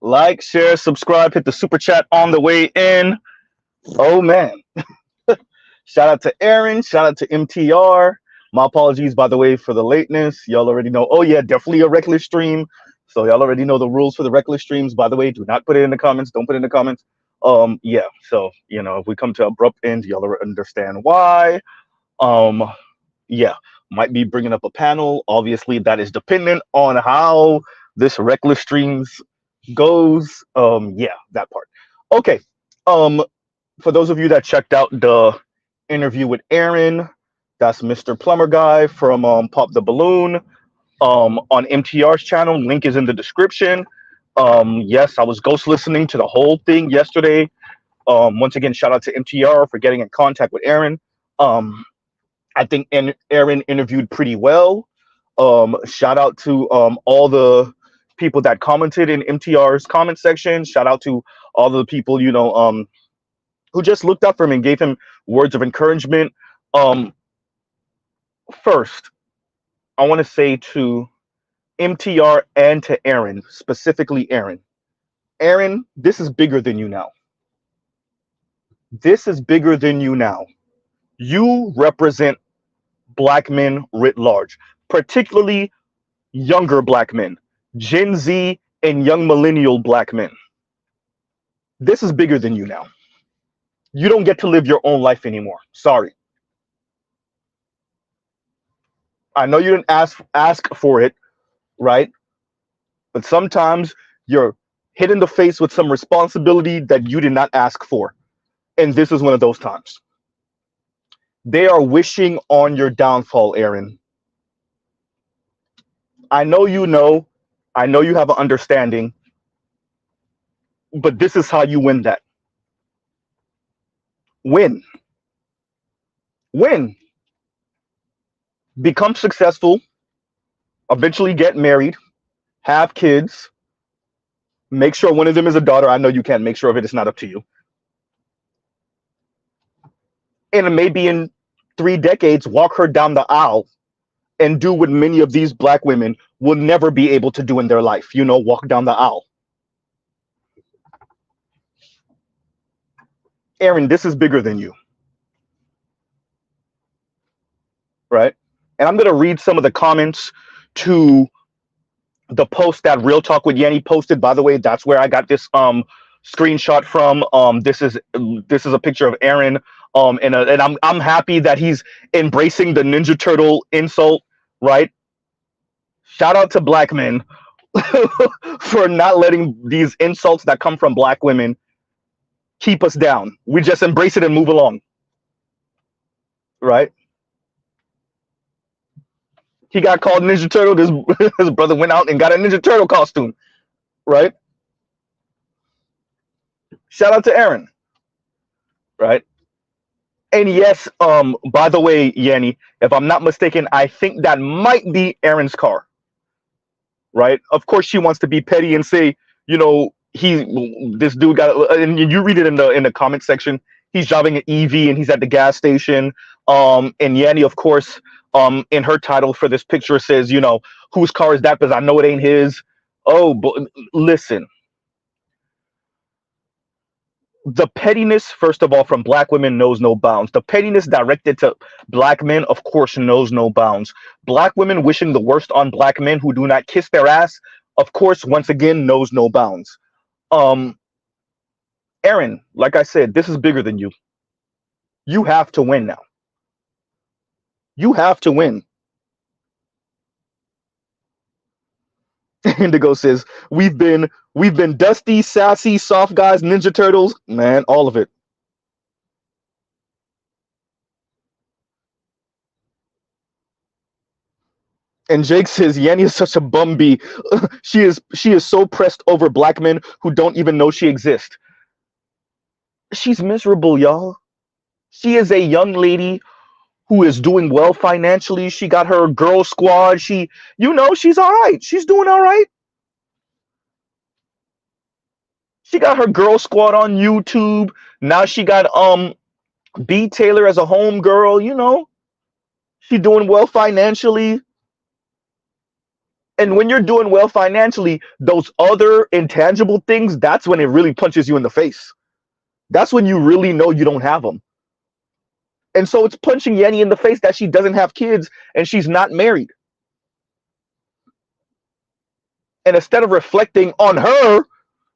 Like, share, subscribe, hit the super chat on the way in. Oh man. Shout out to Aaron, shout out to MTR. My apologies, by the way, for the lateness. Y'all already know. Oh yeah, definitely a reckless stream. So y'all already know the rules for the reckless streams. By the way, do not put it in the comments. Don't put it in the comments. Yeah. So if we come to abrupt ends, y'all already understand why. Um, yeah, might be bringing up a panel. Obviously, that is dependent on how this reckless streams goes. Yeah, that part. Okay. Um, for those of you that checked out the interview with Aaron, that's Mr. Plumber Guy from Pop the Balloon on MTR's channel. Link is in the description. Yes, I was ghost listening to the whole thing yesterday. Once again, shout out to MTR for getting in contact with Aaron. I think Aaron interviewed pretty well. Shout out to all the people that commented in MTR's comment section. Shout out to all the people, who just looked up for him and gave him words of encouragement. First, I want to say to MTR and to Aaron, specifically Aaron. Aaron, this is bigger than you now. This is bigger than you now. You represent Black men writ large, particularly younger Black men, Gen Z and young millennial Black men. This is bigger than you now. You don't get to live your own life anymore. Sorry. I know you didn't ask for it, right? But sometimes you're hit in the face with some responsibility that you did not ask for. And this is one of those times. They are wishing on your downfall, Aaron. I know you have an understanding, but this is how you win that. Win. Become successful, eventually get married, have kids, make sure one of them is a daughter. I know you can't make sure of it. It's not up to you. And maybe in 3 decades, walk her down the aisle and do what many of these Black women will never be able to do in their life. Walk down the aisle. Aaron, this is bigger than you. Right? And I'm going to read some of the comments to the post that Real Talk with Yanni posted. By the way, that's where I got this screenshot from. This is a picture of Aaron. And I'm happy that he's embracing the Ninja Turtle insult, right? Shout out to Black men for not letting these insults that come from Black women keep us down. We just embrace it and move along, right? He got called Ninja Turtle. His brother went out and got a Ninja Turtle costume, right? Shout out to Aaron, right? And yes, by the way, Yanni, if I'm not mistaken, I think that might be Aaron's car, right? Of course, she wants to be petty and say, this dude got, and you read it in the comment section. He's driving an EV and he's at the gas station. And Yanni, of course, in her title for this picture says, whose car is that? Because I know it ain't his. Oh, but listen. The pettiness, first of all, from Black women knows no bounds. The pettiness directed to Black men, of course, knows no bounds. Black women wishing the worst on Black men who do not kiss their ass, of course, once again, knows no bounds. Aaron, like I said, this is bigger than you. You have to win now. You have to win. Indigo says, we've been dusty, sassy, soft guys, Ninja Turtles, man, all of it. And Jake says, Yanni is such a bumby. She is so pressed over Black men who don't even know she exists. She's miserable, y'all. She is a young lady who is doing well financially. She got her girl squad. She's all right. She's doing all right. She got her girl squad on YouTube. Now she got B Taylor as a home girl, She doing well financially. And when you're doing well financially, those other intangible things, that's when it really punches you in the face. That's when you really know you don't have them. And so it's punching Yenny in the face that she doesn't have kids and she's not married. And instead of reflecting on her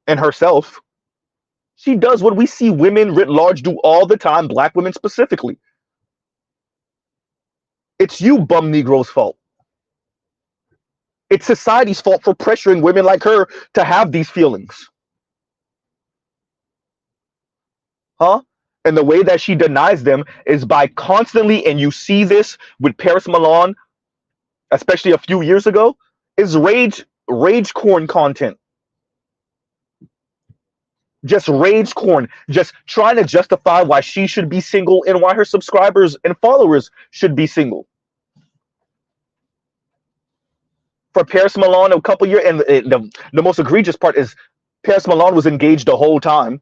and herself, she does what we see women writ large do all the time, black women specifically. It's you bum Negro's fault. It's society's fault for pressuring women like her to have these feelings. Huh? And the way that she denies them is by constantly, and you see this with Paris Milan, especially a few years ago, is rage corn content. Just rage corn, just trying to justify why she should be single and why her subscribers and followers should be single. For Paris Milan, a couple years, and the most egregious part is Paris Milan was engaged the whole time.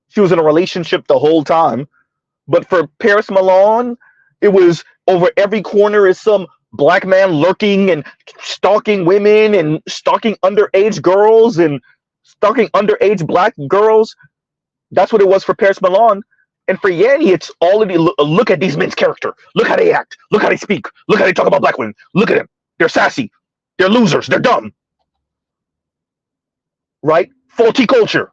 She was in a relationship the whole time. But for Paris Milan, it was over every corner is some black man lurking and stalking women and stalking underage girls and stalking underage black girls. That's what it was for Paris Milan. And for Yenny, it's all of the look at these men's character. Look how they act. Look how they speak. Look how they talk about black women. Look at them. They're sassy. They're losers. They're dumb. Right? Faulty culture.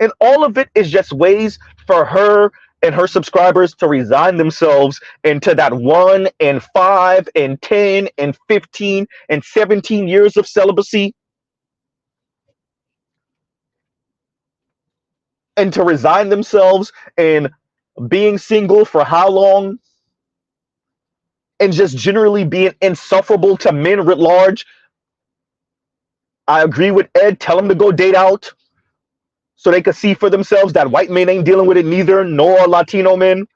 And all of it is just ways for her and her subscribers to resign themselves into that 1 and 5 and 10 and 15 and 17 years of celibacy. And to resign themselves in being single for how long? And just generally being insufferable to men writ large. I agree with Ed. Tell them to go date out so they could see for themselves that white men ain't dealing with it neither, nor Latino men.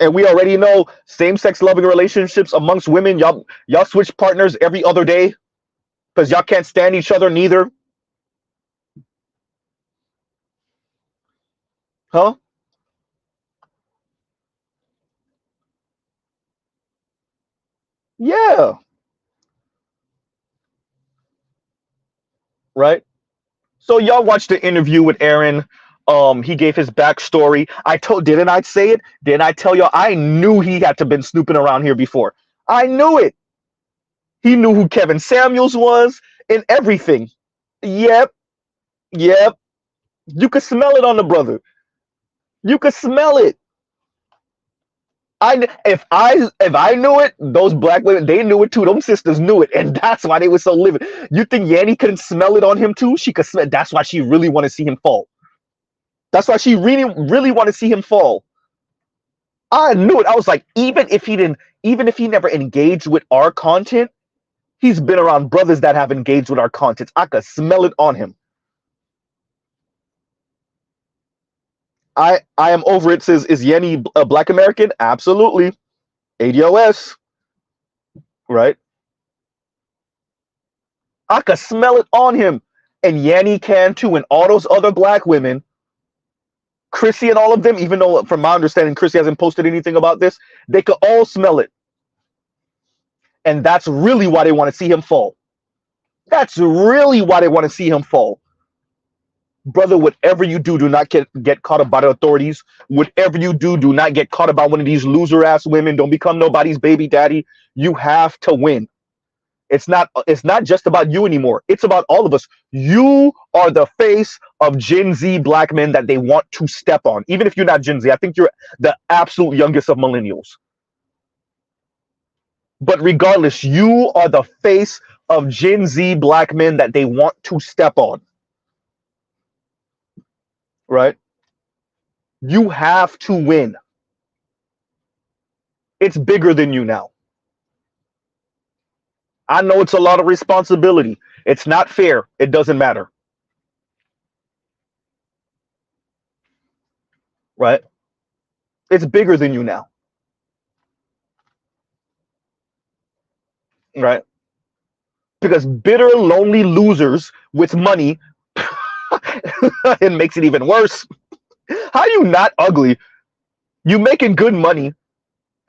And we already know same-sex loving relationships amongst women. Y'all switch partners every other day because y'all can't stand each other neither. Huh? Yeah. Right? So y'all watched the interview with Aaron. He gave his backstory. Didn't I say it? Didn't I tell y'all? I knew he had to been snooping around here before. I knew it. He knew who Kevin Samuels was and everything. Yep. You could smell it on the brother. You could smell it. If I knew it, those black women, they knew it too. Those sisters knew it, and that's why they were so livid. You think Yanny couldn't smell it on him too? She could smell. That's why she really want to see him fall. That's why she really want to see him fall. I knew it. I was like, even if he never engaged with our content, he's been around brothers that have engaged with our content. I could smell it on him. I am over it. Says, is Yenny a black American? Absolutely. ADOS. Right? I could smell it on him. And Yenny can too. And all those other black women, Chrissy and all of them, even though from my understanding, Chrissy hasn't posted anything about this, they could all smell it. And that's really why they want to see him fall. That's really why they want to see him fall. Brother, whatever you do, do not get caught up by the authorities. Whatever you do, do not get caught up by one of these loser-ass women. Don't become nobody's baby daddy. You have to win. It's not just about you anymore. It's about all of us. You are the face of Gen Z black men that they want to step on. Even if you're not Gen Z, I think you're the absolute youngest of millennials. But regardless, you are the face of Gen Z black men that they want to step on. Right? You have to win. It's bigger than you now. I know it's a lot of responsibility. It's not fair. It doesn't matter. Right? It's bigger than you now. Right? Because bitter, lonely losers with money, it makes it even worse. How are you not ugly? You making good money.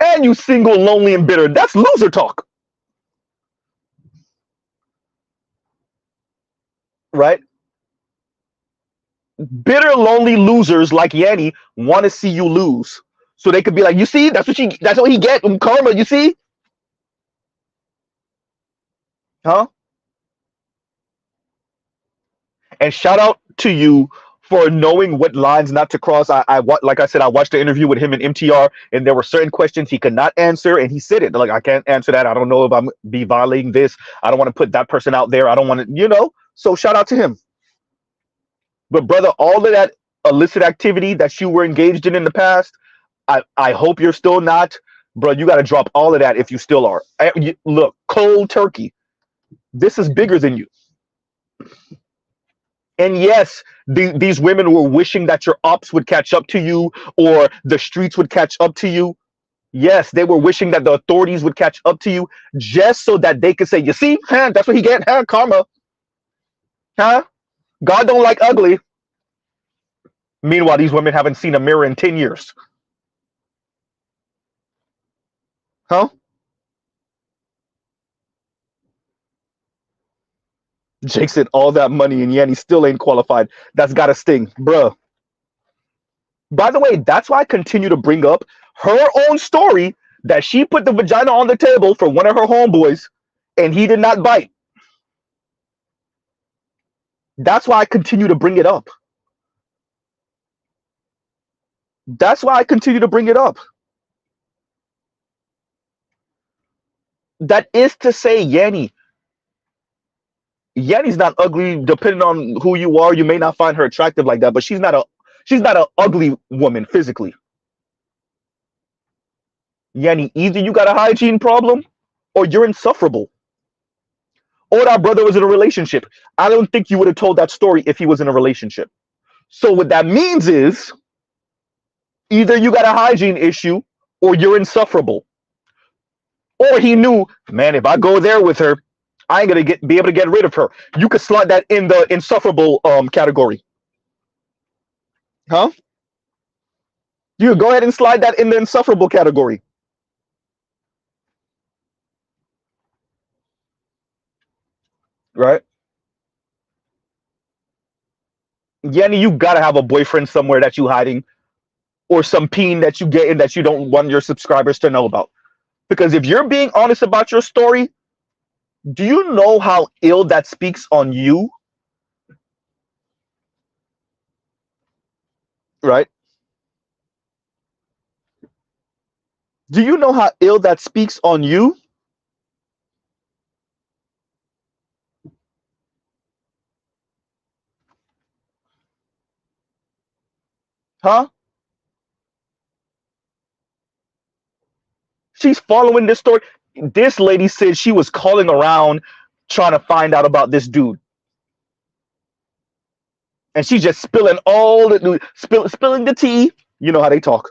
And you single, lonely, and bitter. That's loser talk, right? Bitter, lonely losers like Yanni want to see you lose, so they could be like, "You see, that's what he get karma. You see, huh?" And shout out to you for knowing what lines not to cross. Like I said, I watched the interview with him and MTR, and there were certain questions he could not answer, and he said it like, "I can't answer that. I don't know if I'm be violating this. I don't want to put that person out there. I don't want to. So shout out to him. But brother, all of that illicit activity that you were engaged in the past, I hope you're still not, bro. You got to drop all of that if you still are. Look, cold turkey. This is bigger than you. And yes, these women were wishing that your ops would catch up to you or the streets would catch up to you. Yes, they were wishing that the authorities would catch up to you just so that they could say, "You see, huh, that's what he get, huh, karma, huh? God don't like ugly." Meanwhile, these women haven't seen a mirror in 10 years. Huh? Jake said all that money and Yanni still ain't qualified. That's got to sting, bruh. By the way, that's why I continue to bring up her own story that she put the vagina on the table for one of her homeboys and he did not bite. That's why I continue to bring it up. That's why I continue to bring it up. That is to say, Yanni's not ugly. Depending on who you are, you may not find her attractive like that, but she's not an ugly woman physically. Yanni, either you got a hygiene problem or you're insufferable. Or that brother was in a relationship. I don't think you would have told that story if he was in a relationship. So what that means is either you got a hygiene issue or you're insufferable. Or he knew, man, if I go there with her, I ain't gonna be able to get rid of her. You could slot that in the insufferable category. Huh? You could go ahead and slide that in the insufferable category. Right? Yanni, you gotta have a boyfriend somewhere that you hiding, or some peen that you get in that you don't want your subscribers to know about. Because if you're being honest about your story, do you know how ill that speaks on you? Right? Do you know how ill that speaks on you? Huh? She's following this story. This lady said she was calling around trying to find out about this dude. And she's just spilling all the spilling the tea. You know how they talk.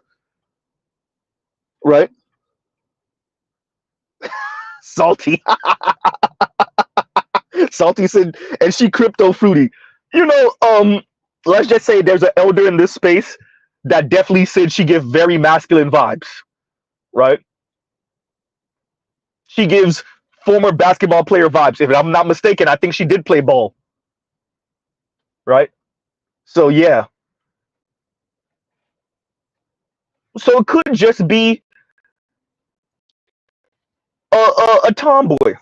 Right? Salty. Salty said, and she crypto fruity. Let's just say there's an elder in this space that definitely said she gives very masculine vibes. Right? She gives former basketball player vibes. If I'm not mistaken, I think she did play ball. Right? So yeah. So it could just be a tomboy,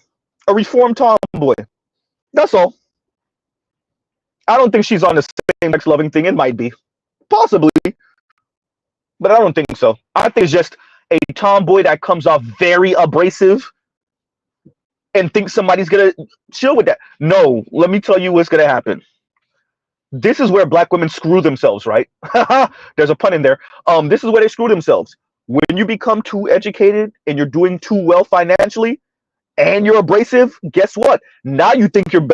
a reformed tomboy. That's all. I don't think she's on the same sex loving thing. It might be. Possibly. But I don't think so. I think it's just a tomboy that comes off very abrasive and thinks somebody's going to chill with that. No, let me tell you what's going to happen. This is where black women screw themselves, right? There's a pun in there. This is where they screw themselves. When you become too educated and you're doing too well financially and you're abrasive, guess what? Now you think you're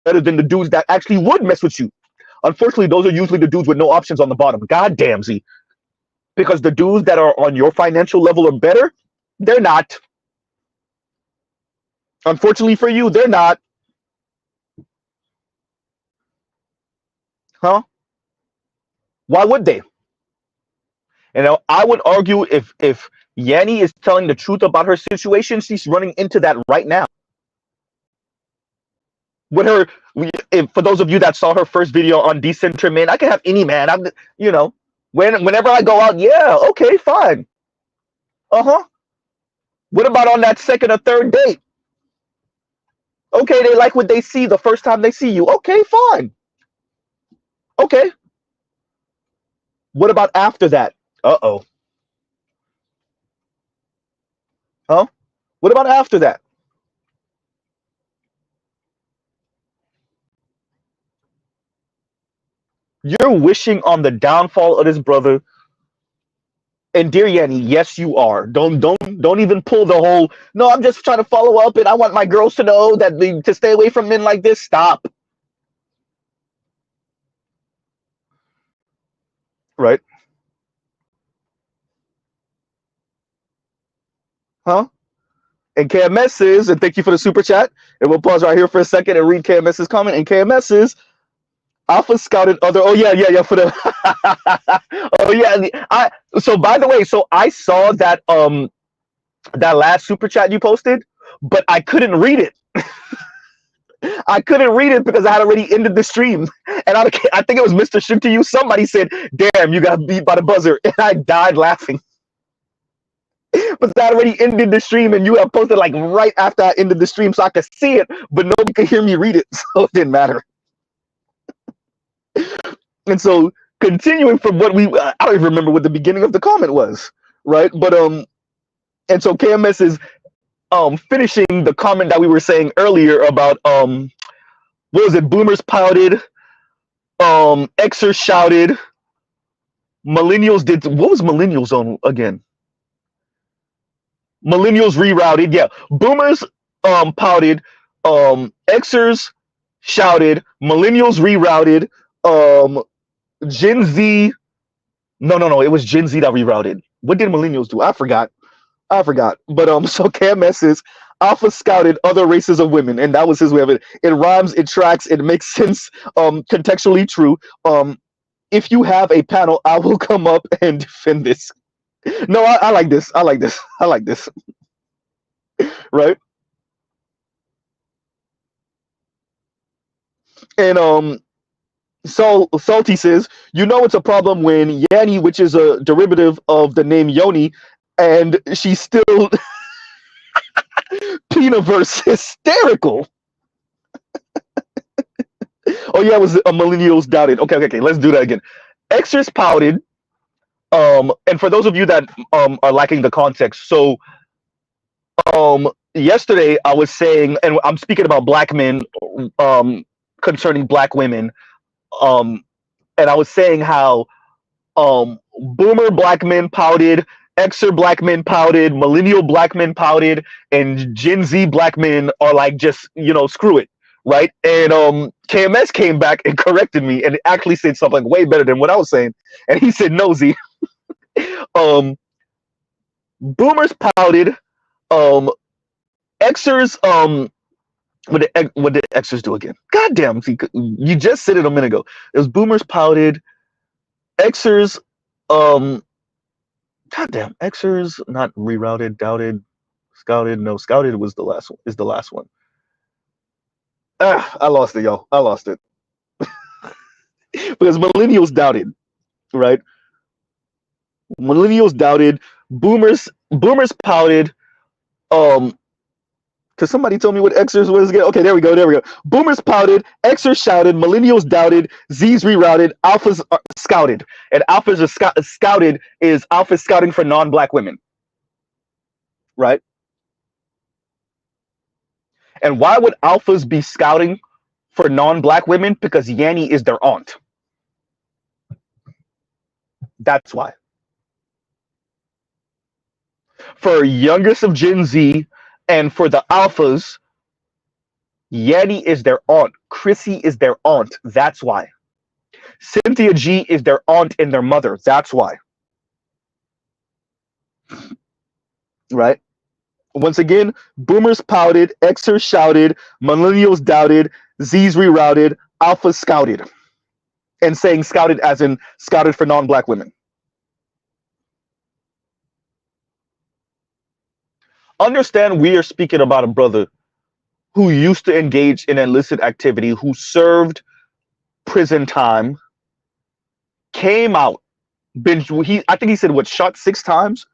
better than the dudes that actually would mess with you. Unfortunately, those are usually the dudes with no options on the bottom. God damn, Z. Because the dudes that are on your financial level are better, they're not. Unfortunately for you, they're not. Huh? Why would they? I would argue if Yanni is telling the truth about her situation. She's running into that right now. With her, for those of you that saw her first video on decenter men, I can have any man. I'm, you know, whenever I go out, yeah, okay, fine. What about on that second or third date? Okay, they like what they see the first time they see you. Okay, fine. Okay. What about after that? Uh-oh. Huh? What about after that? You're wishing on the downfall of this brother. And dear Yanni, yes, you are. Don't even pull the whole. No, I'm just trying to follow up, and I want my girls to know that to stay away from men like this. Stop. Right? Huh? And KMS says, and thank you for the super chat. And we'll pause right here for a second and read KMS's comment. And KMS says, Alpha scouted other. Oh yeah. For the. Oh yeah. So by the way, so I saw that that last super chat you posted, but I couldn't read it. I couldn't read it because I had already ended the stream, and I think it was Mr. Shook to you. Somebody said, "Damn, you got beat by the buzzer," and I died laughing. But I already ended the stream, and you have posted like right after I ended the stream, so I could see it, but nobody could hear me read it, so it didn't matter. And so, continuing from what I don't even remember what the beginning of the comment was, right? But and so KMS is finishing the comment that we were saying earlier about what was it? Boomers pouted, Xers shouted, millennials did. What was millennials on again? Millennials rerouted. Yeah, boomers pouted, Xers shouted, millennials rerouted, Gen Z. No, it was Gen Z that rerouted. What did millennials do? I forgot. But so KMS is Alpha scouted other races of women, and that was his way of it. It rhymes, it tracks, it makes sense, contextually true. If you have a panel, I will come up and defend this. No, I like this. I like this. Right? And so Salty says, you know it's a problem when Yanni, which is a derivative of the name Yoni, and she's still Pinaverse hysterical. Oh yeah, it was millennials doubted. Okay, let's do that again. Xers pouted. And for those of you that are lacking the context, so yesterday I was saying, and I'm speaking about black men concerning black women, and I was saying how boomer black men pouted, Xer black men pouted, millennial black men pouted, and Gen Z black men are like, just, screw it, right? And KMS came back and corrected me and actually said something way better than what I was saying. And he said, no, Z. Boomers pouted, Xers, what did Xers do again? God damn, see, you just said it a minute ago. It was boomers pouted, Xers, goddamn, Xers not rerouted, doubted, scouted. No, scouted was the last one. Is the last one. I lost it, y'all. I lost it. Because millennials doubted, right? Millennials doubted. Boomers pouted. Because somebody told me what Xers was again. Okay, there we go. Boomers pouted, Xers shouted, millennials doubted, Z's rerouted, Alphas scouted. And Alphas are scouted is Alphas scouting for non-black women. Right? And why would Alphas be scouting for non-black women? Because Yanni is their aunt. That's why. For youngest of Gen Z and for the Alphas, Yanni is their aunt. Chrissy is their aunt. That's why. Cynthia G is their aunt and their mother. That's why. Right? Once again, boomers pouted, Xers shouted, millennials doubted, Z's rerouted, Alphas scouted. And saying scouted as in scouted for non-black women. Understand, we are speaking about a brother who used to engage in illicit activity, who served prison time, came out, I think he said what, shot 6 times,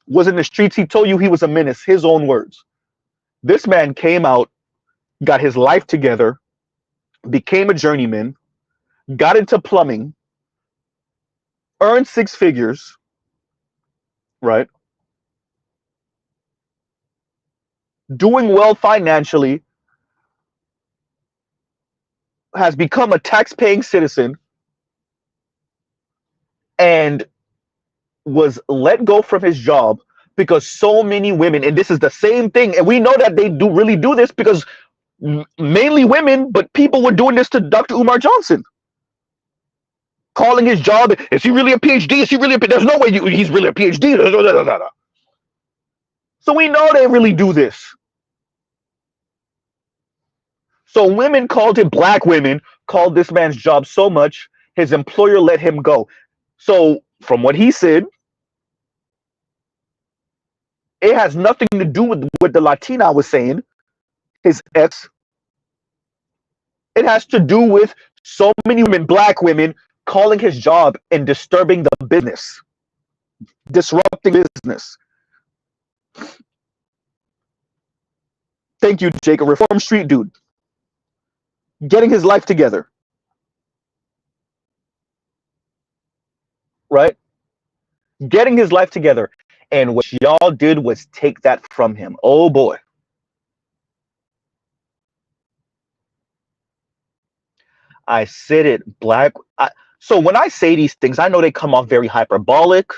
was in the streets. He told you he was a menace, his own words. This man came out, got his life together, became a journeyman, got into plumbing, earned 6 figures, right? Doing well financially, has become a tax-paying citizen, and was let go from his job because so many women, and this is the same thing, and we know that they do really do this because mainly women, but people were doing this to Dr. Umar Johnson, calling his job, is he really a PhD? Is he really there's no way he's really a PhD. So we know they really do this. So women called him, black women called this man's job so much, his employer let him go. So from what he said, it has nothing to do with what the Latina was saying, his ex. It has to do with so many women, black women, calling his job and disturbing the business, disrupting business. Thank you, Jake. A Reform Street dude. Getting his life together. Right? Getting his life together. And what y'all did was take that from him. Oh boy. I said it, so when I say these things, I know they come off very hyperbolic.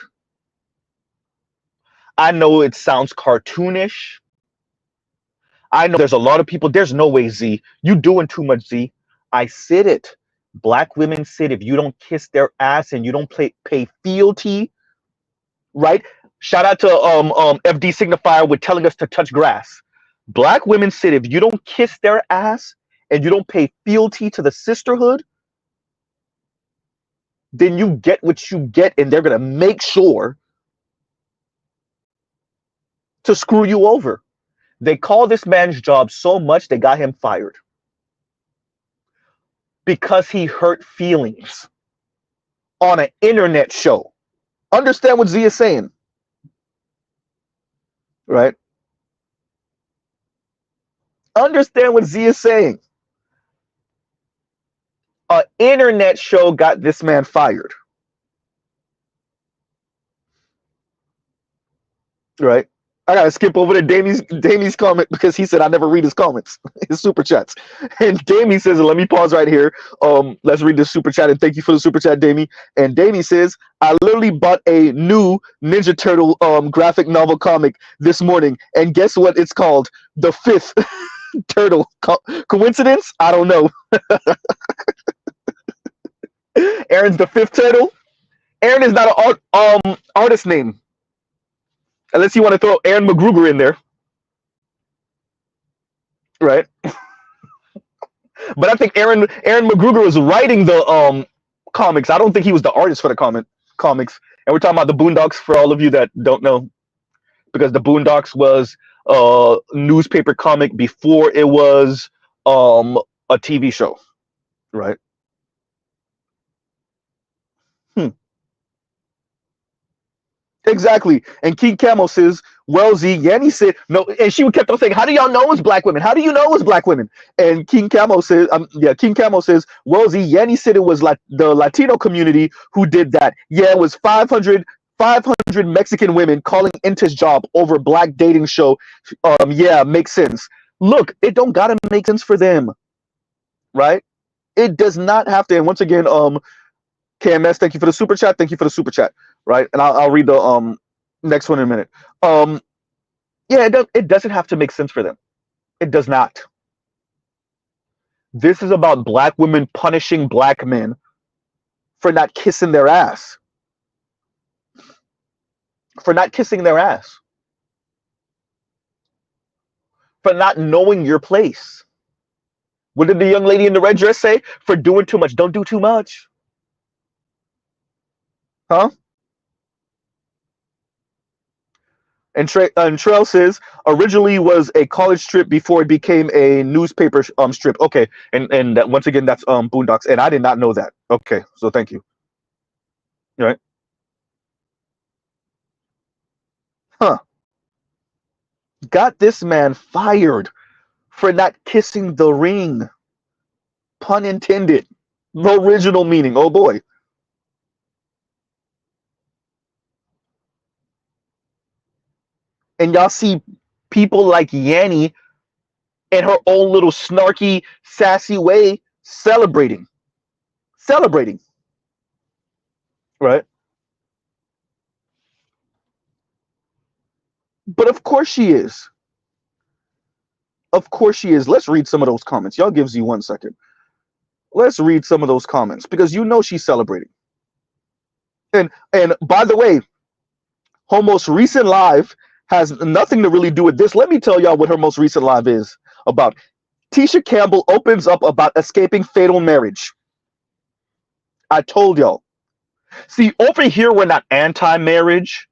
I know it sounds cartoonish. I know there's a lot of people, there's no way, Z, you doing too much, Z. I said it. Black women said if you don't kiss their ass and you don't pay fealty, right? Shout out to FD Signifier with telling us to touch grass. Black women said if you don't kiss their ass and you don't pay fealty to the sisterhood, then you get what you get, and they're going to make sure to screw you over. They call this man's job so much they got him fired because he hurt feelings on an internet show. Understand what Z is saying, right? Understand what Z is saying. An internet show got this man fired, right? I gotta skip over to Damie's comment because he said I never read his comments, his super chats. And Damie says, let me pause right here. Let's read the super chat, and thank you for the super chat, Damie. And Damie says, I literally bought a new Ninja Turtle graphic novel comic this morning, and guess what it's called? The Fifth Turtle. Coincidence? I don't know. Aaron's the Fifth Turtle. Aaron is not an artist name. Unless you want to throw Aaron McGruger in there. Right? But I think Aaron McGruger was writing the comics. I don't think he was the artist for the comics. And we're talking about the Boondocks for all of you that don't know. Because the Boondocks was a newspaper comic before it was a TV show. Right? Exactly. And King Camo says, well, Z, Yanni said, no, and she kept on saying, how do y'all know it's black women? How do you know it's black women? And King Camo says, well, Z, Yanni said it was like the Latino community who did that. Yeah, it was 500 Mexican women calling into his job over black dating show. Yeah, makes sense. Look, it don't gotta make sense for them. Right? It does not have to. And once again, KMS, thank you for the super chat. Thank you for the super chat. Right, and I'll read the next one in a minute. Yeah, it doesn't have to make sense for them. It does not. This is about black women punishing black men for not kissing their ass. For not kissing their ass. For not knowing your place. What did the young lady in the red dress say? For doing too much. Don't do too much. Huh? And Trail says originally was a college strip before it became a newspaper strip. Okay, and that, once again, that's Boondocks, and I did not know that. Okay, so thank you. All right. Huh. Got this man fired for not kissing the ring. Pun intended. The original meaning. Oh boy. And y'all see people like Yanni in her own little snarky, sassy way celebrating. Celebrating. Right? But of course she is. Of course she is. Let's read some of those comments. Y'all gives you 1 second. Let's read some of those comments because you know she's celebrating. And by the way, her most recent live has nothing to really do with this. Let me tell y'all what her most recent live is about. Tisha Campbell opens up about escaping fatal marriage. I told y'all. See, over here we're not anti-marriage,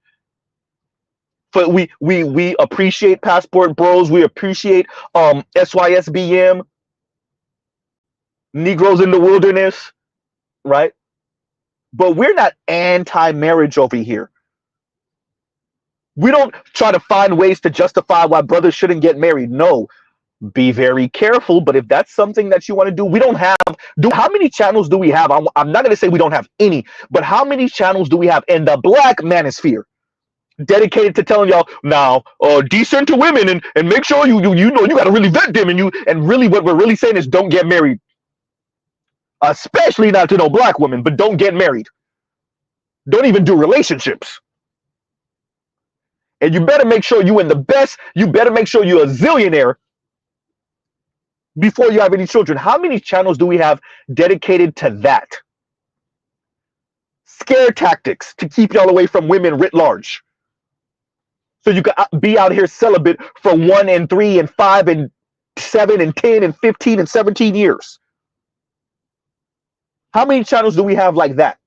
but we appreciate Passport Bros. We appreciate SYSBM, Negroes in the Wilderness, right? But we're not anti-marriage over here. We don't try to find ways to justify why brothers shouldn't get married. No, be very careful. But if that's something that you want to do, we don't have. How many channels do we have? I'm not going to say we don't have any, but how many channels do we have in the Black manosphere dedicated to telling y'all now, decent to women and make sure you know you got to really vet them and really what we're really saying is don't get married, especially not to no Black women. But don't get married. Don't even do relationships. And you better make sure you in the best. You better make sure you're a zillionaire before you have any children. How many channels do we have dedicated to that? Scare tactics to keep y'all away from women writ large. So you could be out here celibate for 1 and 3 and 5 and 7 and 10 and 15 and 17 years. How many channels do we have like that?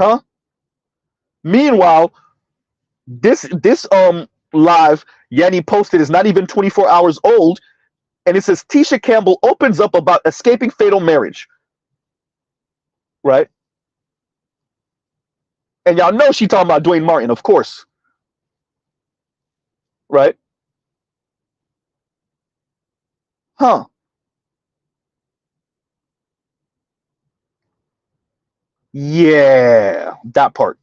Huh? Meanwhile, this live Yanni posted is not even 24 hours old, and it says Tisha Campbell opens up about escaping fatal marriage. Right? And y'all know she talking about Dwayne Martin, of course. Right? Huh. Yeah, that part.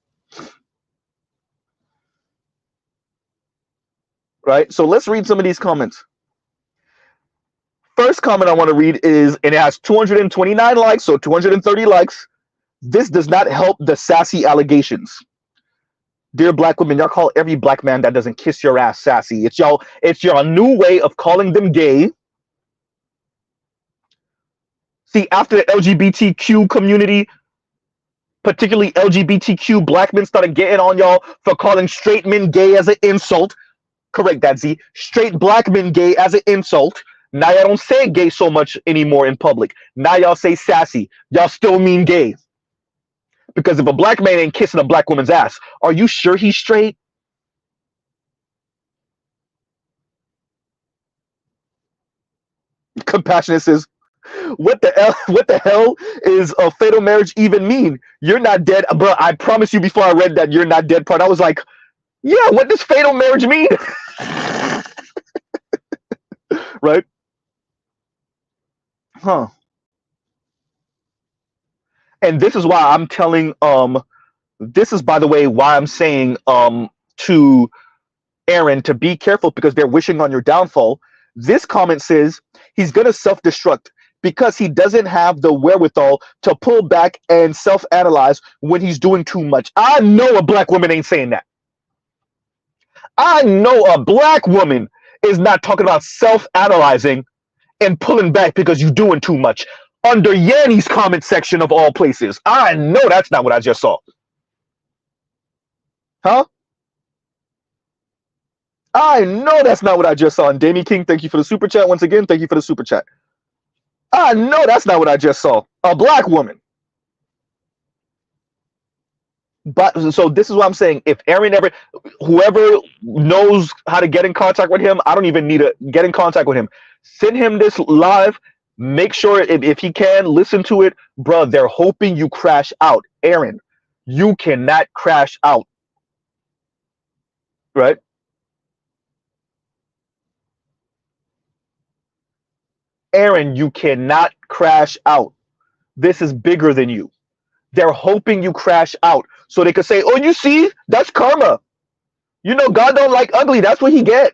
Right? So let's read some of these comments. First comment I want to read is, and it has 229 likes, so 230 likes. This does not help the sassy allegations. Dear Black women, y'all call every Black man that doesn't kiss your ass sassy. It's your new way of calling them gay. See, after the LGBTQ community, particularly LGBTQ Black men, started getting on y'all for calling straight men gay as an insult. Correct that, Z. Straight Black men gay as an insult. Now y'all don't say gay so much anymore in public. Now y'all say sassy. Y'all still mean gay. Because if a Black man ain't kissing a Black woman's ass, are you sure he's straight? Compassionate says, what the hell is a fatal marriage even mean? You're not dead. Bro, I promise you before I read that you're not dead part, I was like, yeah, what does fatal marriage mean? Right? Huh. And this is why I'm telling, this is, by the way, why I'm saying to Aaron to be careful because they're wishing on your downfall. This comment says he's going to self-destruct because he doesn't have the wherewithal to pull back and self-analyze when he's doing too much. I know a Black woman ain't saying that. I know a Black woman is not talking about self-analyzing and pulling back because you're doing too much. Under Yanni's comment section of all places. I know that's not what I just saw. Huh? I know that's not what I just saw. And Damien King, thank you for the super chat once again. Thank you for the super chat. I know that's not what I just saw. A Black woman. But so this is what I'm saying. If Aaron ever, whoever knows how to get in contact with him, I don't even need to get in contact with him. Send him this live. Make sure if he can listen to it, bruh. They're hoping you crash out, Aaron. You cannot crash out, right? Aaron, you cannot crash out. This is bigger than you. They're hoping you crash out so they could say, "Oh, you see, that's karma. You know, God don't like ugly. That's what he get."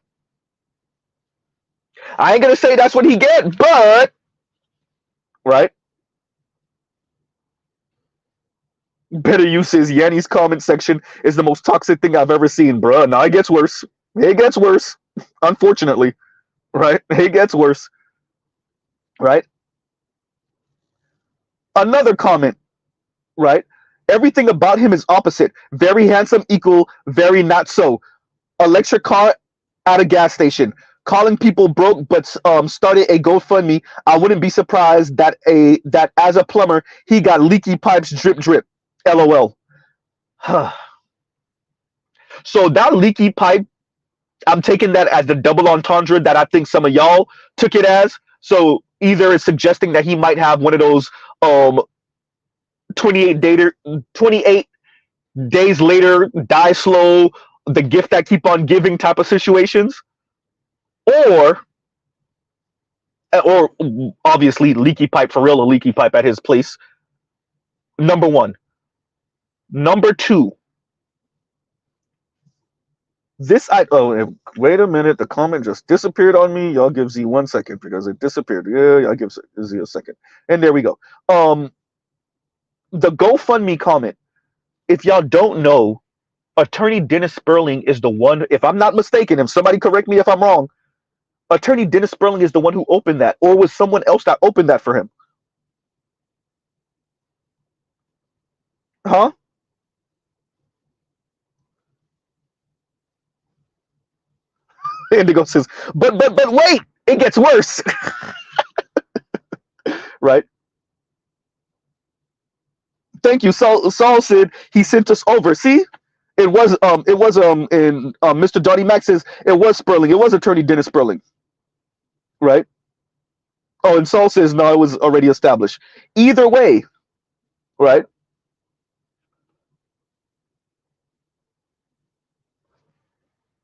I ain't gonna say that's what he get, but right. Better uses Yanni's comment section is the most toxic thing I've ever seen, bruh. Now it gets worse. It gets worse. Unfortunately, right? It gets worse, right? Another comment, right? Everything about him is opposite. Very handsome equal very not so. Electric car at a gas station. Calling people broke, but started a GoFundMe. I wouldn't be surprised that as a plumber he got leaky pipes drip drip. LOL. So that leaky pipe, I'm taking that as the double entendre that I think some of y'all took it as. So either it's suggesting that he might have one of those 28 days later, die slow, the gift that keep on giving type of situations, or obviously leaky pipe for real, a leaky pipe at his place. Number one. Number two. Wait a minute, the comment just disappeared on me. Y'all give Z 1 second because it disappeared. Yeah, y'all give Z a second. And there we go. The GoFundMe comment. If y'all don't know, attorney Dennis Sperling is the one, if I'm not mistaken, if somebody correct me if I'm wrong, attorney Dennis Sperling is the one who opened that, or was someone else that opened that for him? Huh? Indigo says, but wait, it gets worse. Right? Thank you. Saul said he sent us over. See? It was in Mr. Donnie Max says it was Sperling. It was attorney Dennis Sperling. Right? Oh, and Saul says no, it was already established. Either way, right?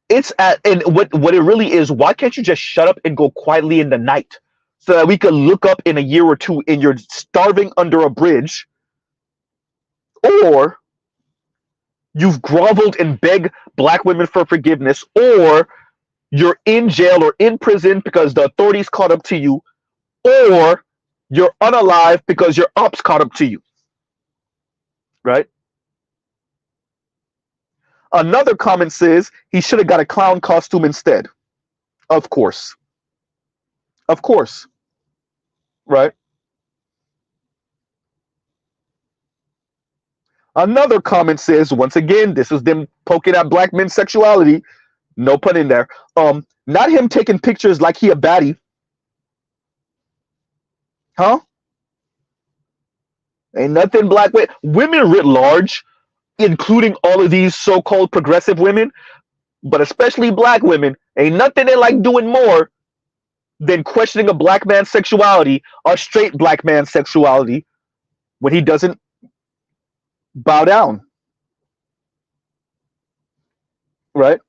It's and what it really is, why can't you just shut up and go quietly in the night so that we could look up in a year or two and you're starving under a bridge, or you've groveled and begged black women for forgiveness, or you're in jail or in prison because the authorities caught up to you, or you're unalive because your ops caught up to you, right? Another comment says he should have got a clown costume instead. Of course. Of course. Right? Another comment says, once again, this is them poking at black men's sexuality. No pun in there. Not him taking pictures like he a baddie. Huh? Ain't nothing black women writ large, including all of these so-called progressive women, but especially black women, ain't nothing they like doing more than questioning a black man's sexuality, a straight black man's sexuality, when he doesn't bow down. Right?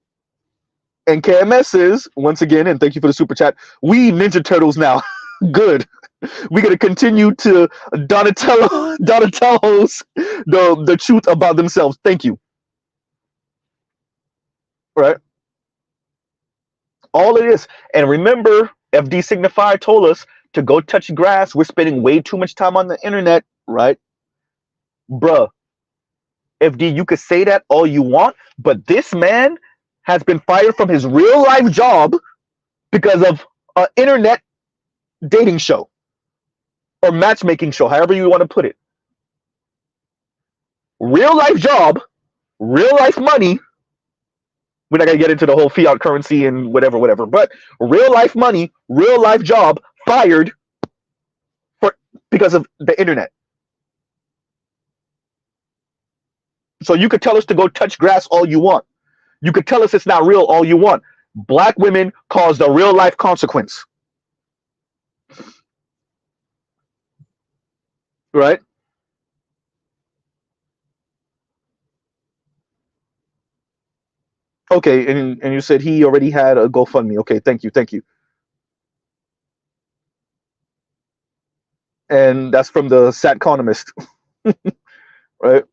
And KMS says, once again, and thank you for the super chat, we Ninja Turtles now. Good. We're gonna continue to Donatello's the truth about themselves. Thank you. Right? All it is. And remember, FD Signifier told us to go touch grass. We're spending way too much time on the internet, right? Bruh. FD, you could say that all you want, but this man has been fired from his real life job because of an internet dating show or matchmaking show, however you want to put it. Real life job, real life money. We're not gonna get into the whole fiat currency and whatever, but real life money, real life job, fired because of the internet. So you could tell us to go touch grass all you want. You could tell us it's not real all you want. Black women caused a real life consequence. Right? Okay, and you said he already had a GoFundMe. Okay, thank you, thank you. And that's from the Sat Economist, right?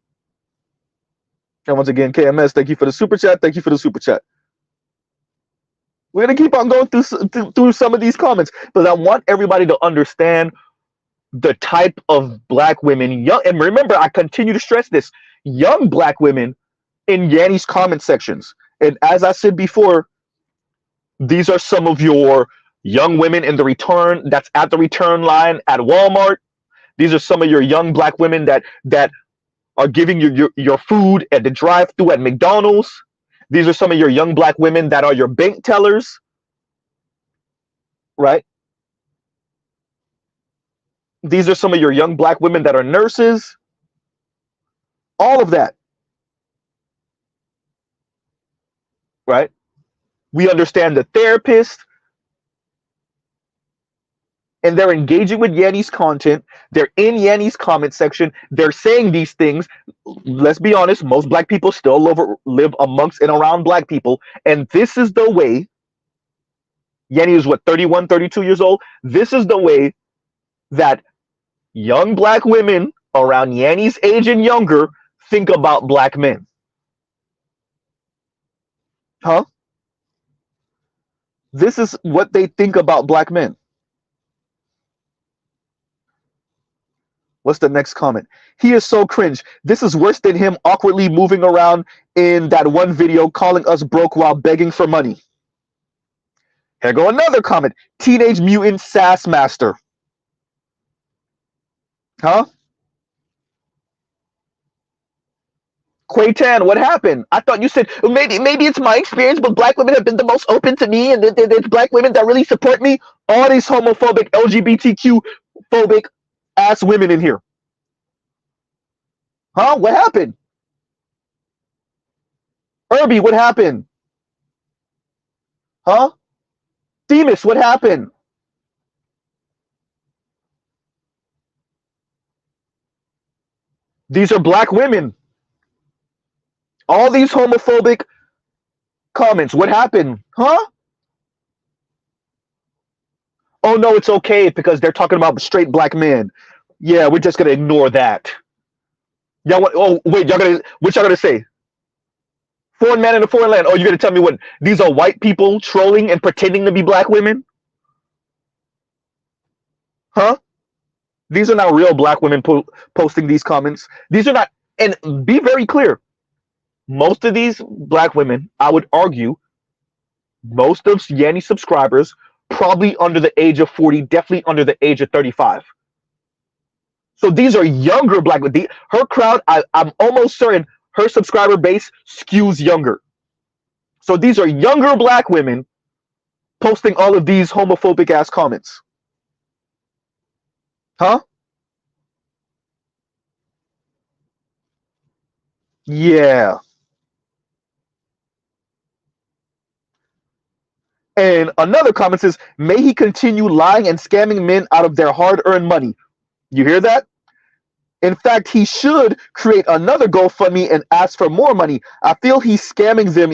And once again, KMS, thank you for the super chat. Thank you for the super chat. We're gonna keep on going through some of these comments, but I want everybody to understand the type of black women, young, and remember, I continue to stress this: young black women in Yanni's comment sections. And as I said before, these are some of your young women in the return that's at the return line at Walmart. These are some of your young black women that are giving you your food at the drive-thru at McDonald's. These are some of your young black women that are your bank tellers, right? These are some of your young black women that are nurses. All of that, right? We understand the therapist, and they're engaging with Yanni's content. They're in Yanni's comment section. They're saying these things. Let's be honest, most black people still live amongst and around black people. And this is the way, Yanni is what, 31, 32 years old? This is the way that young black women around Yanni's age and younger think about black men. Huh? This is what they think about black men. What's the next comment? He is so cringe. This is worse than him awkwardly moving around in that one video calling us broke while begging for money. Here go another comment. Teenage Mutant Sass Master. Huh? Quaytan, what happened? I thought you said maybe it's my experience, but black women have been the most open to me, and there's black women that really support me. All these homophobic, LGBTQ phobic ass women in here. Huh? What happened? Irby, what happened? Huh? Themis, what happened? These are black women. All these homophobic comments, what happened? Huh? Oh no, it's okay because they're talking about straight black men. Yeah, we're just gonna ignore that. Y'all want? Oh wait, what y'all gonna say? Foreign man in a foreign land. Oh, you're gonna tell me what? These are white people trolling and pretending to be black women? Huh? These are not real black women posting these comments. These are not. And be very clear. Most of these black women, I would argue, most of Yanni subscribers probably under the age of 40, definitely under the age of 35. So these are younger black women. Her crowd, I'm almost certain her subscriber base skews younger. So these are younger black women posting all of these homophobic ass comments. Huh? Yeah. And another comment says, may he continue lying and scamming men out of their hard-earned money. You hear that? In fact, he should create another GoFundMe and ask for more money. I feel he's scamming them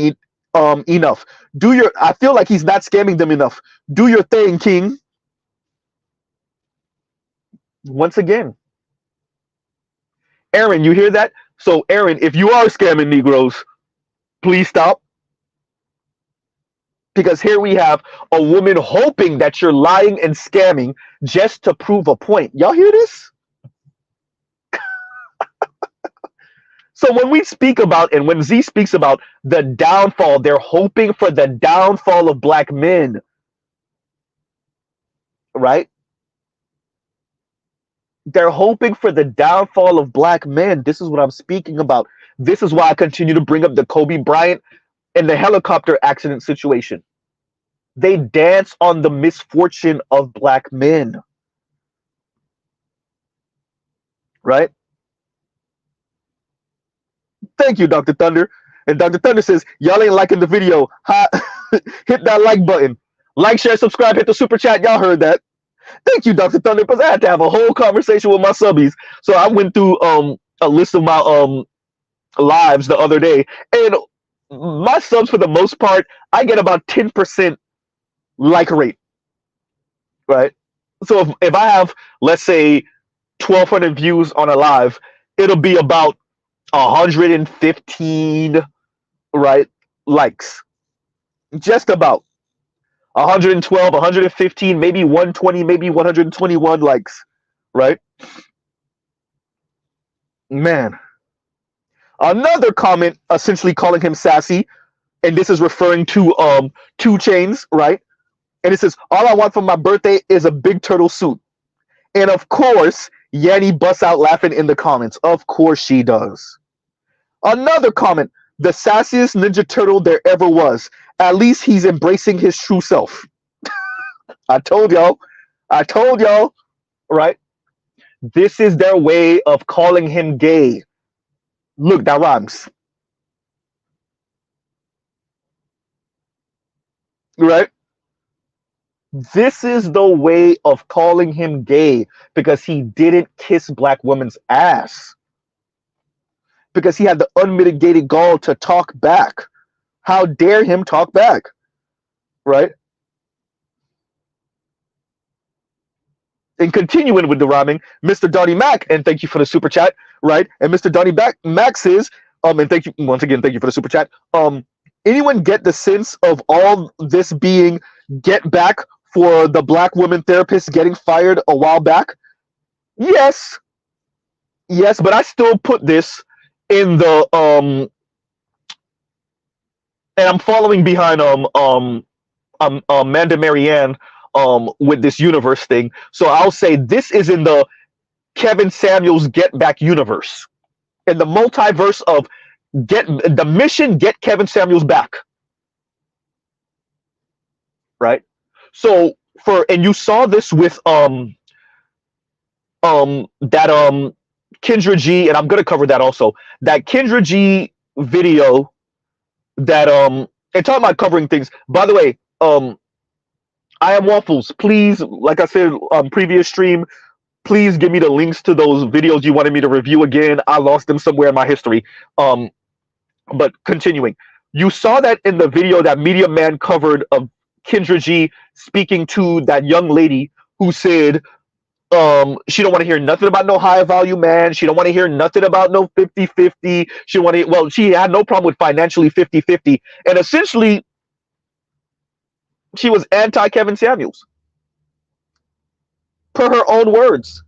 enough. I feel like he's not scamming them enough. Do your thing, King. Once again. Aaron, you hear that? So, Aaron, if you are scamming Negroes, please stop. Because here we have a woman hoping that you're lying and scamming just to prove a point. Y'all hear this? So when we speak about, and when Z speaks about the downfall, they're hoping for the downfall of black men, right? They're hoping for the downfall of black men. This is what I'm speaking about. This is why I continue to bring up the Kobe Bryant and the helicopter accident situation. They dance on the misfortune of black men, right? Thank you, Dr. Thunder. And Dr. Thunder says, y'all ain't liking the video. Hit that like button. Like, share, subscribe, hit the super chat. Y'all heard that. Thank you, Dr. Thunder, because I had to have a whole conversation with my subbies. So I went through a list of my lives the other day, and my subs, for the most part, I get about 10% like rate, right? So if I have, let's say, 1,200 views on a live, it'll be about 115, right, likes. Just about 112, 115, maybe 120, maybe 121 likes, right? Man. Another comment essentially calling him sassy, and this is referring to 2 Chainz, right? And it says, all I want for my birthday is a big turtle suit. And of course, Yanni busts out laughing in the comments. Of course she does. Another comment, the sassiest Ninja Turtle there ever was. At least he's embracing his true self. I told y'all, right? This is their way of calling him gay. Look, that rhymes. Right? This is the way of calling him gay because he didn't kiss black women's ass. Because he had the unmitigated gall to talk back. How dare him talk back? Right? And continuing with the rhyming, Mr. Donnie Mac, and thank you for the super chat, right? And Mr. Donnie Mac says, and thank you once again, thank you for the super chat. Anyone get the sense of all this being get back for the black women therapist getting fired a while back? Yes, but I still put this in the and I'm following behind Amanda Marianne with this universe thing. So I'll say this is in the Kevin Samuels Get Back universe. In the multiverse of get Kevin Samuels back. Right? So and you saw this with that Kendra G, and I'm gonna cover that also. That Kendra G video that and talking about covering things. By the way, I am Waffles. Please, like I said previous stream, please give me the links to those videos you wanted me to review again. I lost them somewhere in my history. But continuing, you saw that in the video that Media Man covered of Kendra G speaking to that young lady who said she don't want to hear nothing about no higher value man. She don't want to hear nothing about no 50-50. She had no problem with financially 50-50. And essentially, she was anti-Kevin Samuels. Per her own words.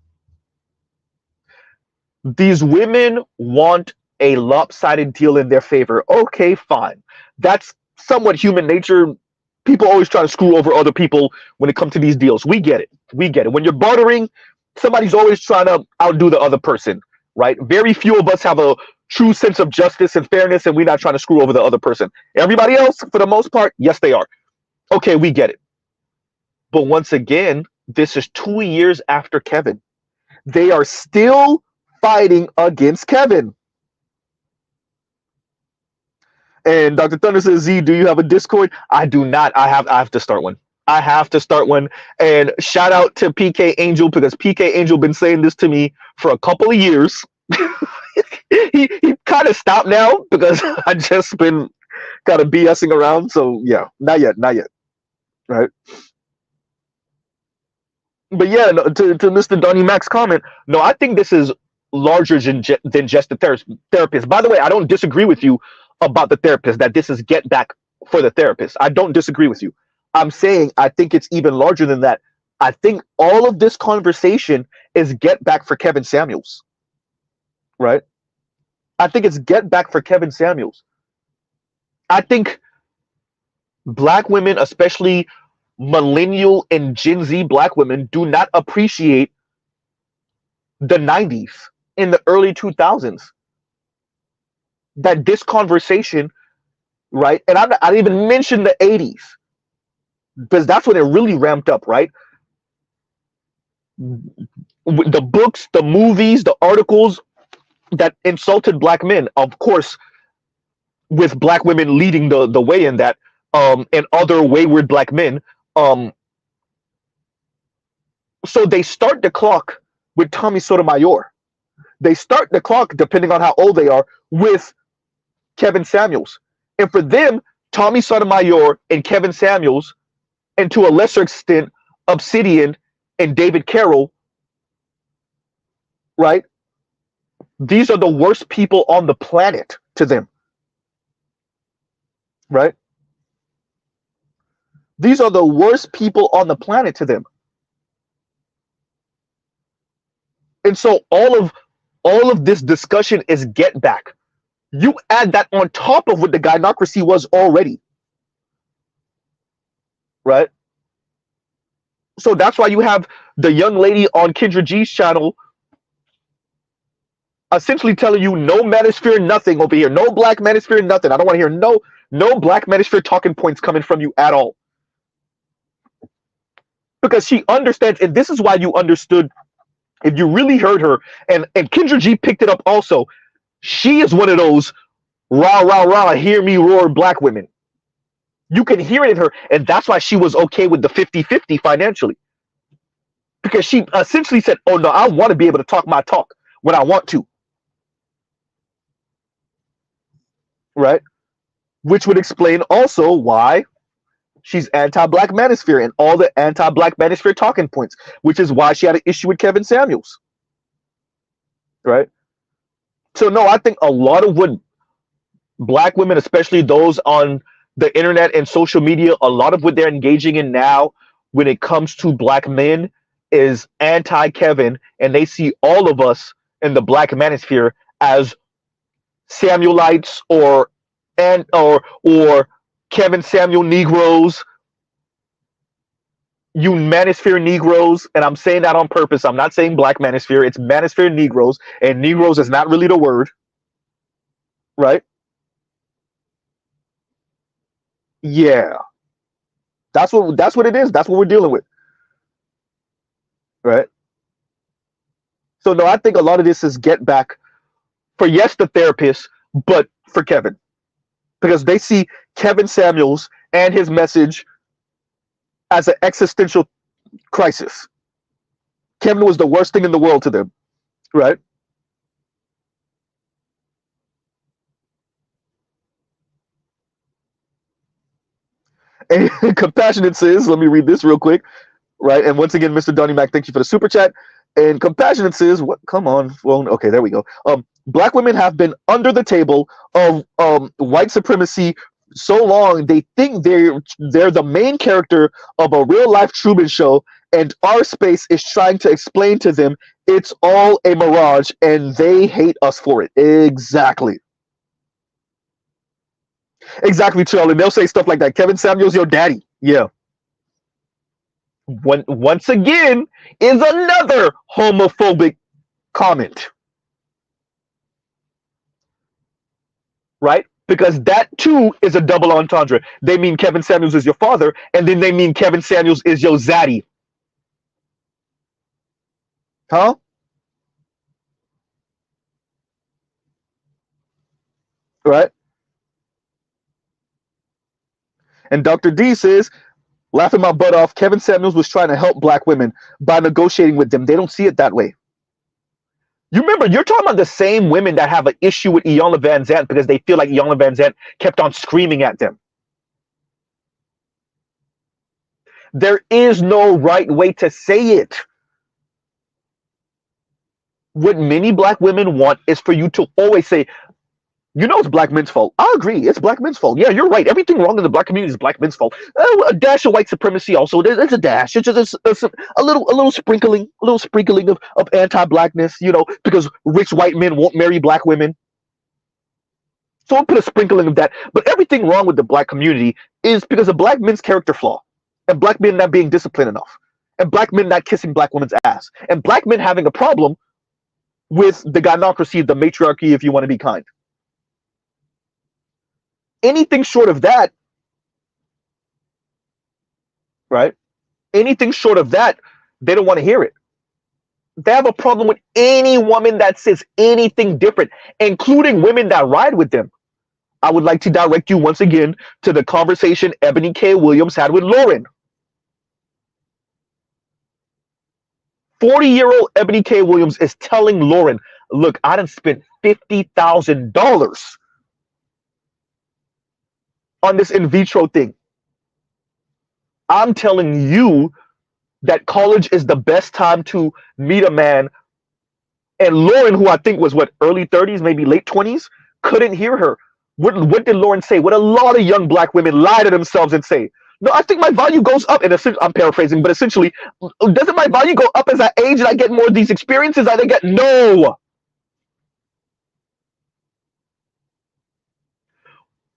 These women want a lopsided deal in their favor. Okay, fine. That's somewhat human nature. People always try to screw over other people when it comes to these deals. We get it. When you're bartering, somebody's always trying to outdo the other person, right? Very few of us have a true sense of justice and fairness, and we're not trying to screw over the other person. Everybody else, for the most part, yes, they are. Okay, we get it. But once again, this is 2 years after Kevin. They are still fighting against Kevin. And Dr. Thunder says, Z, do you have a Discord? I do not. I have to start one. And shout out to PK Angel, because PK Angel been saying this to me for a couple of years. he kind of stopped now because I just been kind of BSing around. So yeah, not yet. Right. But yeah, no, to Mr. Donnie Mac's comment, no, I think this is larger than just the therapist. By the way, I don't disagree with you about the therapist, that this is get back for the therapist. I don't disagree with you. I'm saying I think it's even larger than that. I think all of this conversation is get back for Kevin Samuels. Right? I think it's get back for Kevin Samuels. I think black women, especially millennial and Gen Z black women, do not appreciate the 90s and the early 2000s. That this conversation, right? And I didn't even mention the 80s, because that's when it really ramped up, right? The books, the movies, the articles, that insulted black men, of course, with black women leading the way in that, and other wayward black men. Um, so they start the clock with Tommy Sotomayor. They start the clock, depending on how old they are, with Kevin Samuels. And for them, Tommy Sotomayor and Kevin Samuels, and to a lesser extent, Obsidian and David Carroll, right? These are the worst people on the planet to them, right? These are the worst people on the planet to them. And so all of this discussion is get back. You add that on top of what the gynocracy was already, right? So that's why you have the young lady on Kendra G's channel essentially telling you no manosphere, nothing over here. No black manosphere, nothing. I don't want to hear no black manosphere talking points coming from you at all. Because she understands, and this is why you understood, if you really heard her, and Kendra G picked it up also, she is one of those rah, rah, rah, hear me roar black women. You can hear it in her, and that's why she was okay with the 50-50 financially. Because she essentially said, oh no, I want to be able to talk my talk when I want to. Right? Which would explain also why she's anti-black manosphere and all the anti-black manosphere talking points, which is why she had an issue with Kevin Samuels. Right? So no, I think a lot of what black women, especially those on the internet and social media, a lot of what they're engaging in now when it comes to black men is anti-Kevin, and they see all of us in the black manosphere as Samuelites or Kevin Samuel Negroes, you manosphere Negroes, and I'm saying that on purpose. I'm not saying black manosphere, it's manosphere Negroes, and Negroes is not really the word, right? Yeah, that's what it is. That's what we're dealing with, right? So no, I think a lot of this is get back for, yes, the therapist, but for Kevin, because they see Kevin Samuels and his message as an existential crisis. Kevin was the worst thing in the world to them, right? And Compassionate says, let me read this real quick, right? And once again, Mr. Donnie Mac, thank you for the super chat. And Compassionate says, what? Come on, phone. Okay, there we go. Black women have been under the table of white supremacy so long, they think they're the main character of a real life Truman Show, and our space is trying to explain to them it's all a mirage, and they hate us for it. Exactly. Exactly, Charlie. They'll say stuff like that. Kevin Samuels, your daddy. Yeah. Once again, is another homophobic comment. Right? Because that too is a double entendre. They mean Kevin Samuels is your father, and then they mean Kevin Samuels is your zaddy. Huh? Right? And Dr. D says, laughing my butt off, Kevin Samuels was trying to help black women by negotiating with them. They don't see it that way. You remember, you're talking about the same women that have an issue with Iyanla Vanzant because they feel like Iyanla Vanzant kept on screaming at them. There is no right way to say it. What many black women want is for you to always say, you know, it's black men's fault. I agree. It's black men's fault. Yeah, you're right. Everything wrong in the black community is black men's fault. A dash of white supremacy also. There's a dash. It's just a little sprinkling of anti-blackness, you know, because rich white men won't marry black women. So I'll put a sprinkling of that. But everything wrong with the black community is because of black men's character flaw, and black men not being disciplined enough, and black men not kissing black women's ass, and black men having a problem with the gynocracy, the matriarchy, if you want to be kind. Anything short of that, right? Anything short of that, they don't want to hear it. They have a problem with any woman that says anything different, including women that ride with them. I would like to direct you once again to the conversation Ebony K. Williams had with Lauren. 40-year-old Ebony K. Williams is telling Lauren, look, I done spent $50,000 on this in vitro thing. I'm telling you that college is the best time to meet a man. And Lauren, who I think was early 30s, maybe late 20s, couldn't hear her. What did Lauren say? What a lot of young black women lie to themselves and say, no, I think my value goes up. And I'm paraphrasing, but essentially, doesn't my value go up as I age and I get more of these experiences? I get no.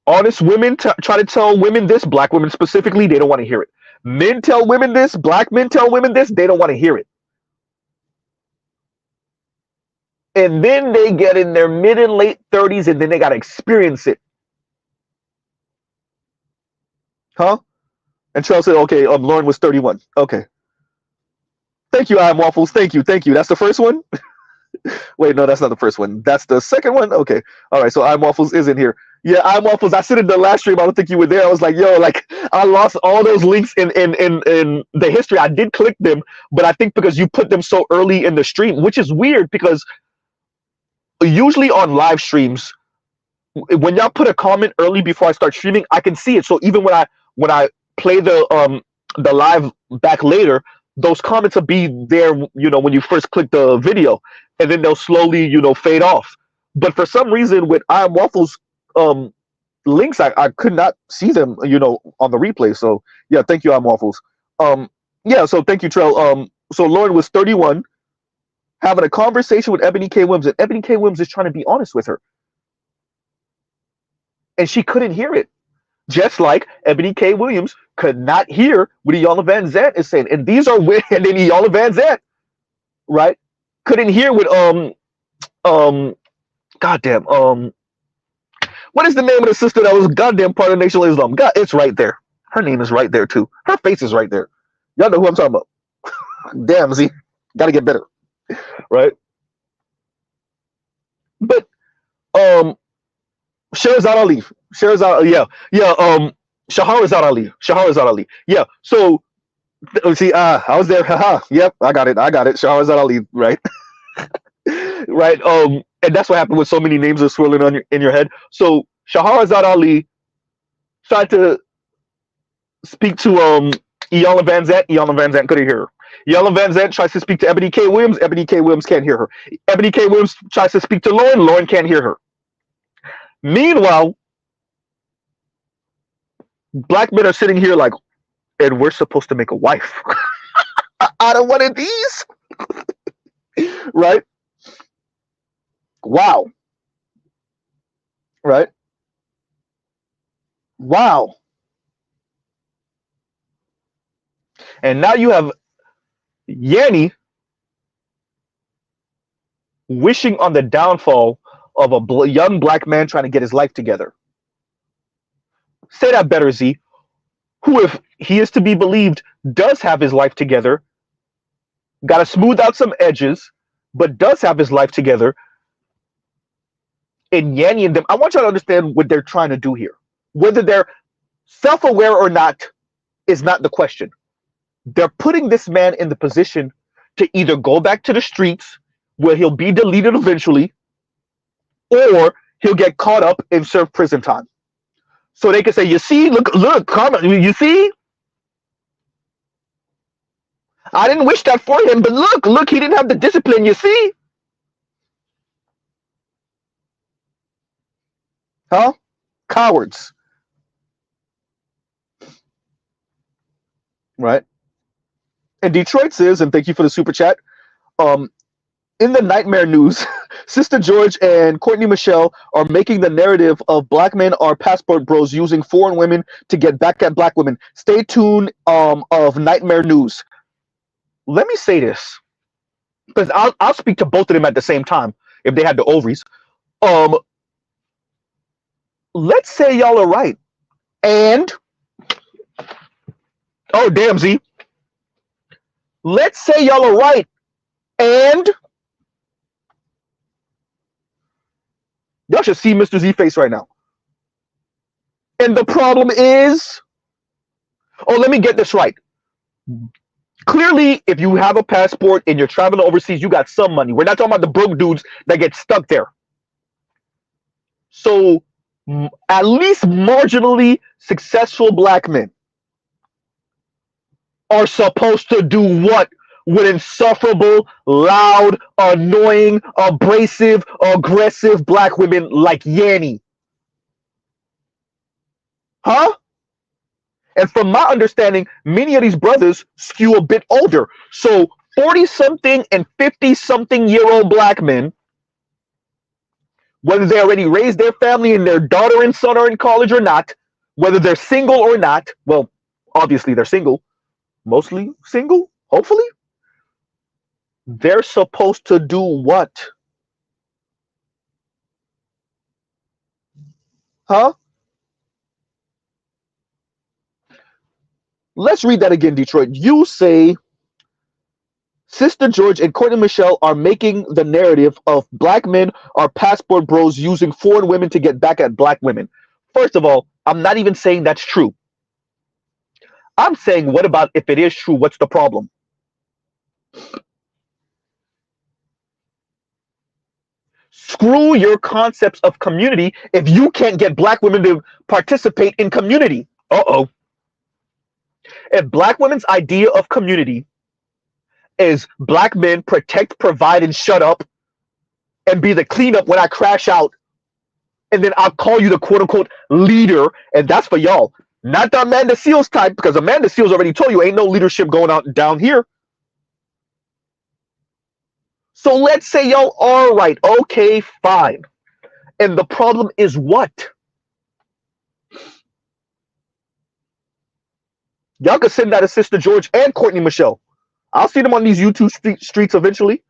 Honest women try to tell women this, black women specifically, they don't want to hear it. Men tell women this, black men tell women this, they don't want to hear it. And then they get in their mid and late 30s and then they got to experience it. Huh? And Charles said, okay, Lauren was 31. Okay. Thank you, I Am Waffles. Thank you. That's the first one? Wait, no, that's not the first one. That's the second one? Okay. All right, so I Am Waffles is in here. Yeah, I Am Waffles. I said in the last stream, I don't think you were there. I was like, yo, like, I lost all those links in the history. I did click them, but I think because you put them so early in the stream, which is weird because usually on live streams, when y'all put a comment early before I start streaming, I can see it. So even when I play the live back later, those comments will be there, you know, when you first click the video, and then they'll slowly, you know, fade off. But for some reason with I Am Waffles links, I could not see them, you know, on the replay. So yeah, thank you, I Am Waffles. Yeah, so thank you, Trell. So Lauren was 31, having a conversation with Ebony K. Williams, and Ebony K. Williams is trying to be honest with her. And she couldn't hear it. Just like Ebony K. Williams could not hear what Iyanla Vanzant is saying. And these are with, and then Iyanla Vanzant, right, couldn't hear what goddamn, what is the name of the sister that was goddamn part of Nation of Islam? God, it's right there. Her name is right there too. Her face is right there. Y'all know who I'm talking about. Damn, Z, gotta get better, right? But Shahrazad Ali, Shahrazad Ali, yeah. So see, I was there. Haha, yep, I got it. Shahrazad Ali, right? Right. And that's what happened with so many names are swirling on in your head. So Shahrazad Ali tried to speak to Iyanla Vanzant. Iyanla Vanzant couldn't hear her. Iyanla Vanzant tries to speak to Ebony K. Williams. Ebony K. Williams can't hear her. Ebony K. Williams tries to speak to Lauren. Lauren can't hear her. Meanwhile, black men are sitting here like, and we're supposed to make a wife out of one of these, right? Wow. Right? Wow. And now you have Yanni wishing on the downfall of a young black man trying to get his life together. Say that better, Z. Who, if he is to be believed, does have his life together, got to smooth out some edges, but does have his life together. And Yanni and them, I want y'all to understand what they're trying to do here. Whether they're self-aware or not is not the question. They're putting this man in the position to either go back to the streets where he'll be deleted eventually, or he'll get caught up and serve prison time. So they can say, you see, look, comment, you see? I didn't wish that for him, but look, he didn't have the discipline, you see? Huh? Cowards. Right? And Detroit says, and thank you for the super chat, in the nightmare news, Sister George and Courtney Michelle are making the narrative of black men are passport bros using foreign women to get back at black women. Stay tuned of nightmare news. Let me say this, because I'll speak to both of them at the same time if they had the ovaries. Let's say y'all are right. And oh damn, Z. Let's say y'all are right. And y'all should see Mr. Z face right now. And the problem is, oh, let me get this right. Clearly, if you have a passport and you're traveling overseas, you got some money. We're not talking about the broke dudes that get stuck there. So, at least marginally successful black men are supposed to do what with insufferable, loud, annoying, abrasive, aggressive black women like Yanni? Huh? And from my understanding, many of these brothers skew a bit older. So 40-something and 50-something-year-old black men, whether they already raised their family and their daughter and son are in college or not, whether they're single or not, well, obviously they're single, mostly single, hopefully, they're supposed to do what? Huh? Let's read that again, Detroit. You say Sister George and Courtney Michelle are making the narrative of black men are passport bros using foreign women to get back at black women. First of all, I'm not even saying that's true. I'm saying, what about if it is true? What's the problem? Screw your concepts of community if you can't get black women to participate in community. Uh-oh. If black women's idea of community is black men protect, provide, and shut up and be the cleanup when I crash out, and then I'll call you the quote-unquote leader, and that's for y'all. Not the Amanda Seals type, because Amanda Seals already told you ain't no leadership going out down here. So let's say y'all are right. Okay, fine. And the problem is what? Y'all could send that to Sister George and Courtney Michelle. I'll see them on these YouTube streets eventually.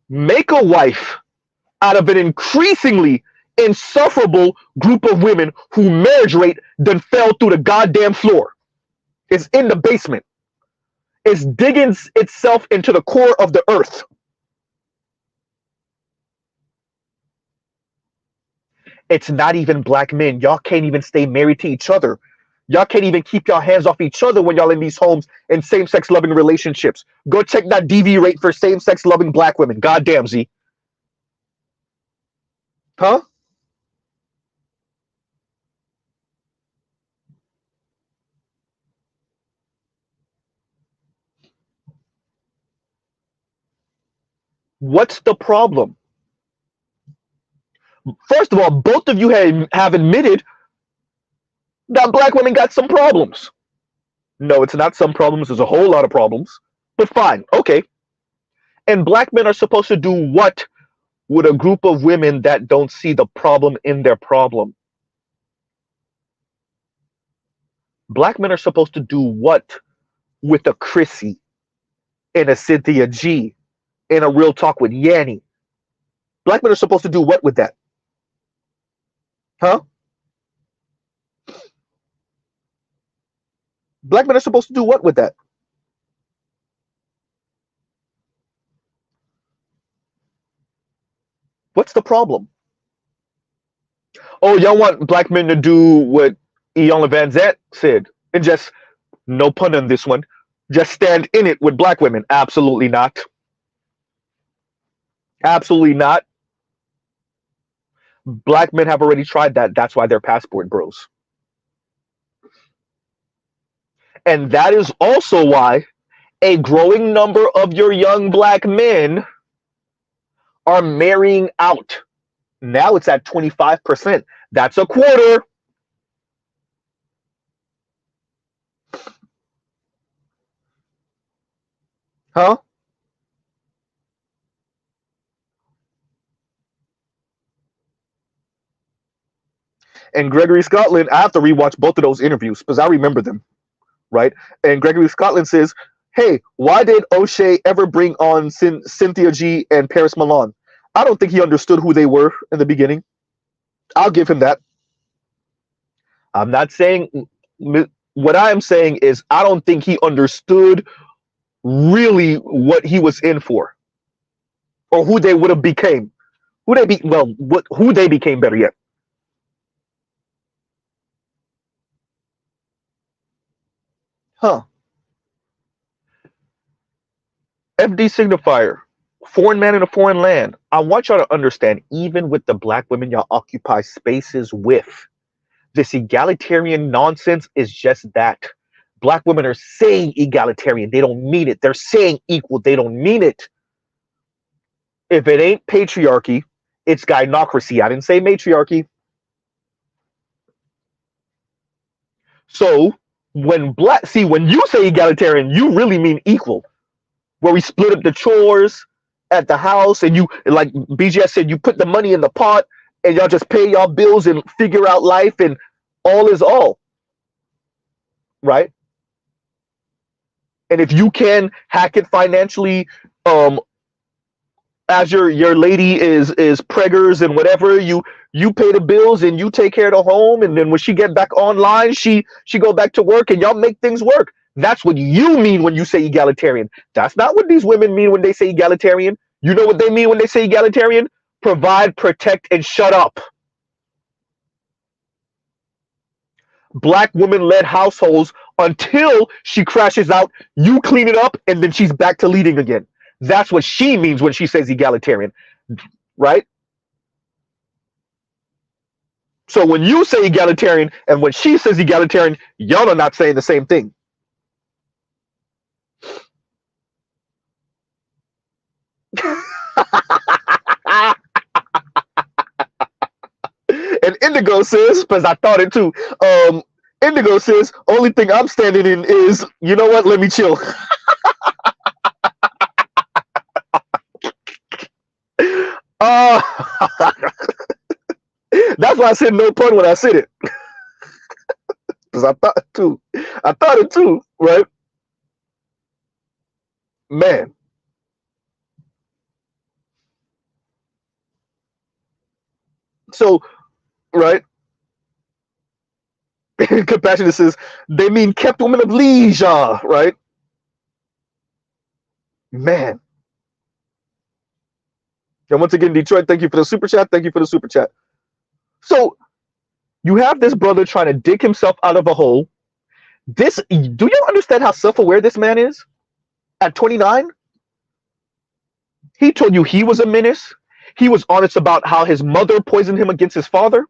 Make a wife out of an increasingly insufferable group of women whose marriage rate then fell through the goddamn floor. It's in the basement. It's digging itself into the core of the earth. It's not even black men. Y'all can't even stay married to each other. Y'all can't even keep your hands off each other when y'all in these homes in same-sex loving relationships. Go check that DV rate for same-sex loving black women. Goddamn, Z. Huh? What's the problem? First of all, both of you have admitted that black women got some problems. No, it's not some problems. There's a whole lot of problems. But fine. Okay. And black men are supposed to do what with a group of women that don't see the problem in their problem? Black men are supposed to do what with a Chrissy and a Cynthia G and a Real Talk with Yanni? Black men are supposed to do what with that? Huh? Black men are supposed to do what with that? What's the problem? Oh, y'all want black men to do what Iyanla Vanzant said and just, no pun on this one, just stand in it with black women? Absolutely not. Absolutely not. Black men have already tried that. That's why they're passport bros. And that is also why a growing number of your young black men are marrying out. Now it's at 25%. That's a quarter. Huh? And Gregory Scotland, I have to rewatch both of those interviews because I remember them, right? And Gregory Scotland says, hey, why did O'Shea ever bring on Cynthia G and Paris Milan? I don't think he understood who they were in the beginning. I'll give him that. I'm not saying what I am saying is I don't think he understood really what he was in for, or who they would have became. Who they became, better yet. Huh. FD signifier. Foreign man in a foreign land. I want y'all to understand, even with the black women y'all occupy spaces with, this egalitarian nonsense is just that. Black women are saying egalitarian. They don't mean it. They're saying equal. They don't mean it. If it ain't patriarchy, it's gynocracy. I didn't say matriarchy. So when you say egalitarian, you really mean equal, where we split up the chores at the house, and you, like BGS said, you put the money in the pot, and y'all just pay y'all bills and figure out life, and all is all, right? And if you can hack it financially, as your lady is preggers and whatever, you pay the bills and you take care of the home, and then when she get back online, she go back to work, and y'all make things work. That's what you mean when you say egalitarian. That's not what these women mean when they say egalitarian. You know what they mean when they say egalitarian? Provide, protect, and shut up. Black woman-led households until she crashes out, you clean it up, and then she's back to leading again. That's what she means when she says egalitarian, right? So when you say egalitarian and when she says egalitarian, y'all are not saying the same thing. And Indigo says, because I thought it too. Indigo says, only thing I'm standing in is, you know what? Let me chill. Uh, that's why I said no pun when I said it. Because I thought it too. I thought it too, right? Man. So, right? Compassionate says, they mean kept women of leisure, right? Man. And once again, Detroit, thank you for the super chat. Thank you for the super chat. So, you have this brother trying to dig himself out of a hole. Do you understand how self-aware this man is? At 29, he told you he was a menace. He was honest about how his mother poisoned him against his father.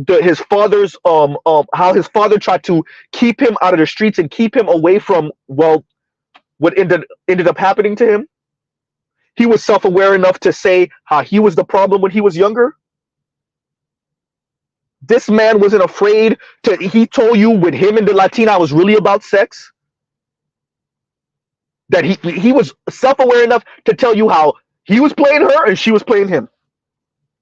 His father's how his father tried to keep him out of the streets and keep him away from, well, what ended up happening to him. He was self-aware enough to say how he was the problem when he was younger. This man wasn't afraid to. He told you with him and the Latina was really about sex. That he was self-aware enough to tell you how he was playing her and she was playing him.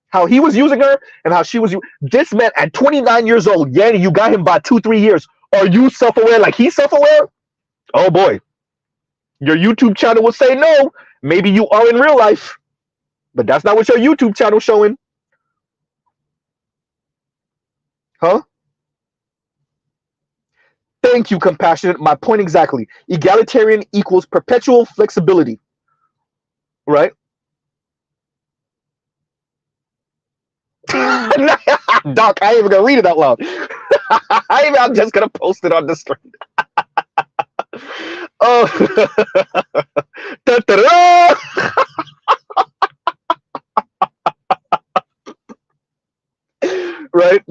How he was using her and how she was. This man at 29 years old, Yanni, you got him by 2-3 years. Are you self-aware like he's self-aware? Oh boy. Your YouTube channel will say no. Maybe you are in real life. But that's not what your YouTube channel showing. Huh? Thank you, Compassionate. My point exactly. Egalitarian equals perpetual flexibility. Right? Doc, I ain't even gonna read it out loud. I'm just gonna post it on the screen. Oh, right?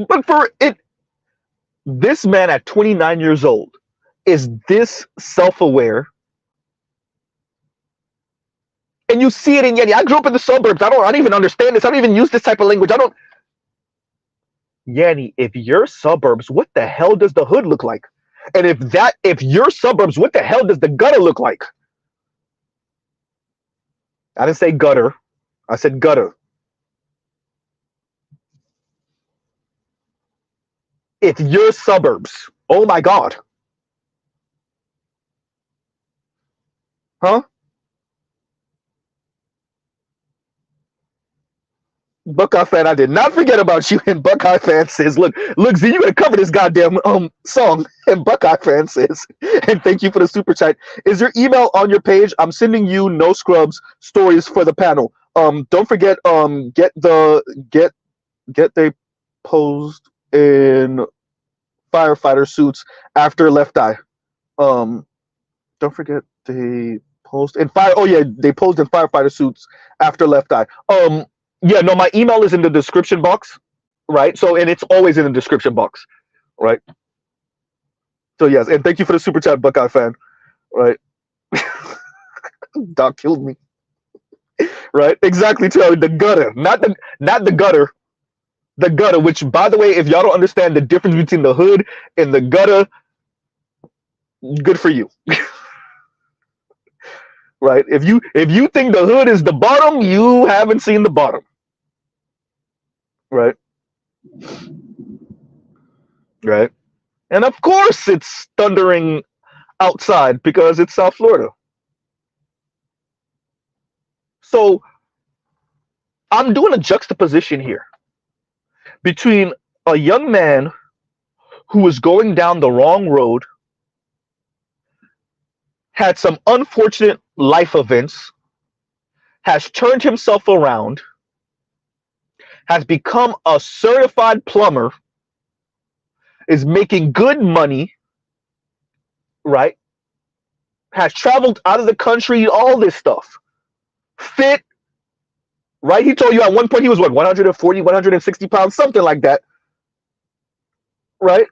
But for it, this man at 29 years old is this self-aware, and you see it in Yanni. I grew up in the suburbs. I don't even understand this. I don't even use this type of language. I don't. Yanni, if you're suburbs, what the hell does the hood look like? And if you're suburbs, what the hell does the gutter look like? I didn't say gutter. I said gutter. If you're suburbs, oh my God. Huh? Buckeye fan, I did not forget about you. And Buckeye fan says, look, Z, you gotta cover this goddamn song. And Buckeye fan says, and thank you for the super chat. Is your email on your page? I'm sending you no scrubs stories for the panel. Don't forget, get they posed in firefighter suits after Left Eye. Don't forget they posed in fire. Oh yeah, they posed in firefighter suits after Left Eye. Yeah, no, my email is in the description box, right? So, and it's always in the description box, right? So yes, and thank you for the super chat, Buckeye fan, right? Doc killed me, right? Exactly, Charlie. The gutter, not the gutter, the gutter. Which, by the way, if y'all don't understand the difference between the hood and the gutter, good for you. Right? If you think the hood is the bottom, you haven't seen the bottom. Right? Right? And of course it's thundering outside because it's South Florida. So I'm doing a juxtaposition here between a young man who is going down the wrong road, had some unfortunate life events, has turned himself around, has become a certified plumber, is making good money, right? Has traveled out of the country, all this stuff. Fit, right? He told you at one point he was what, 140, 160 pounds, something like that, right?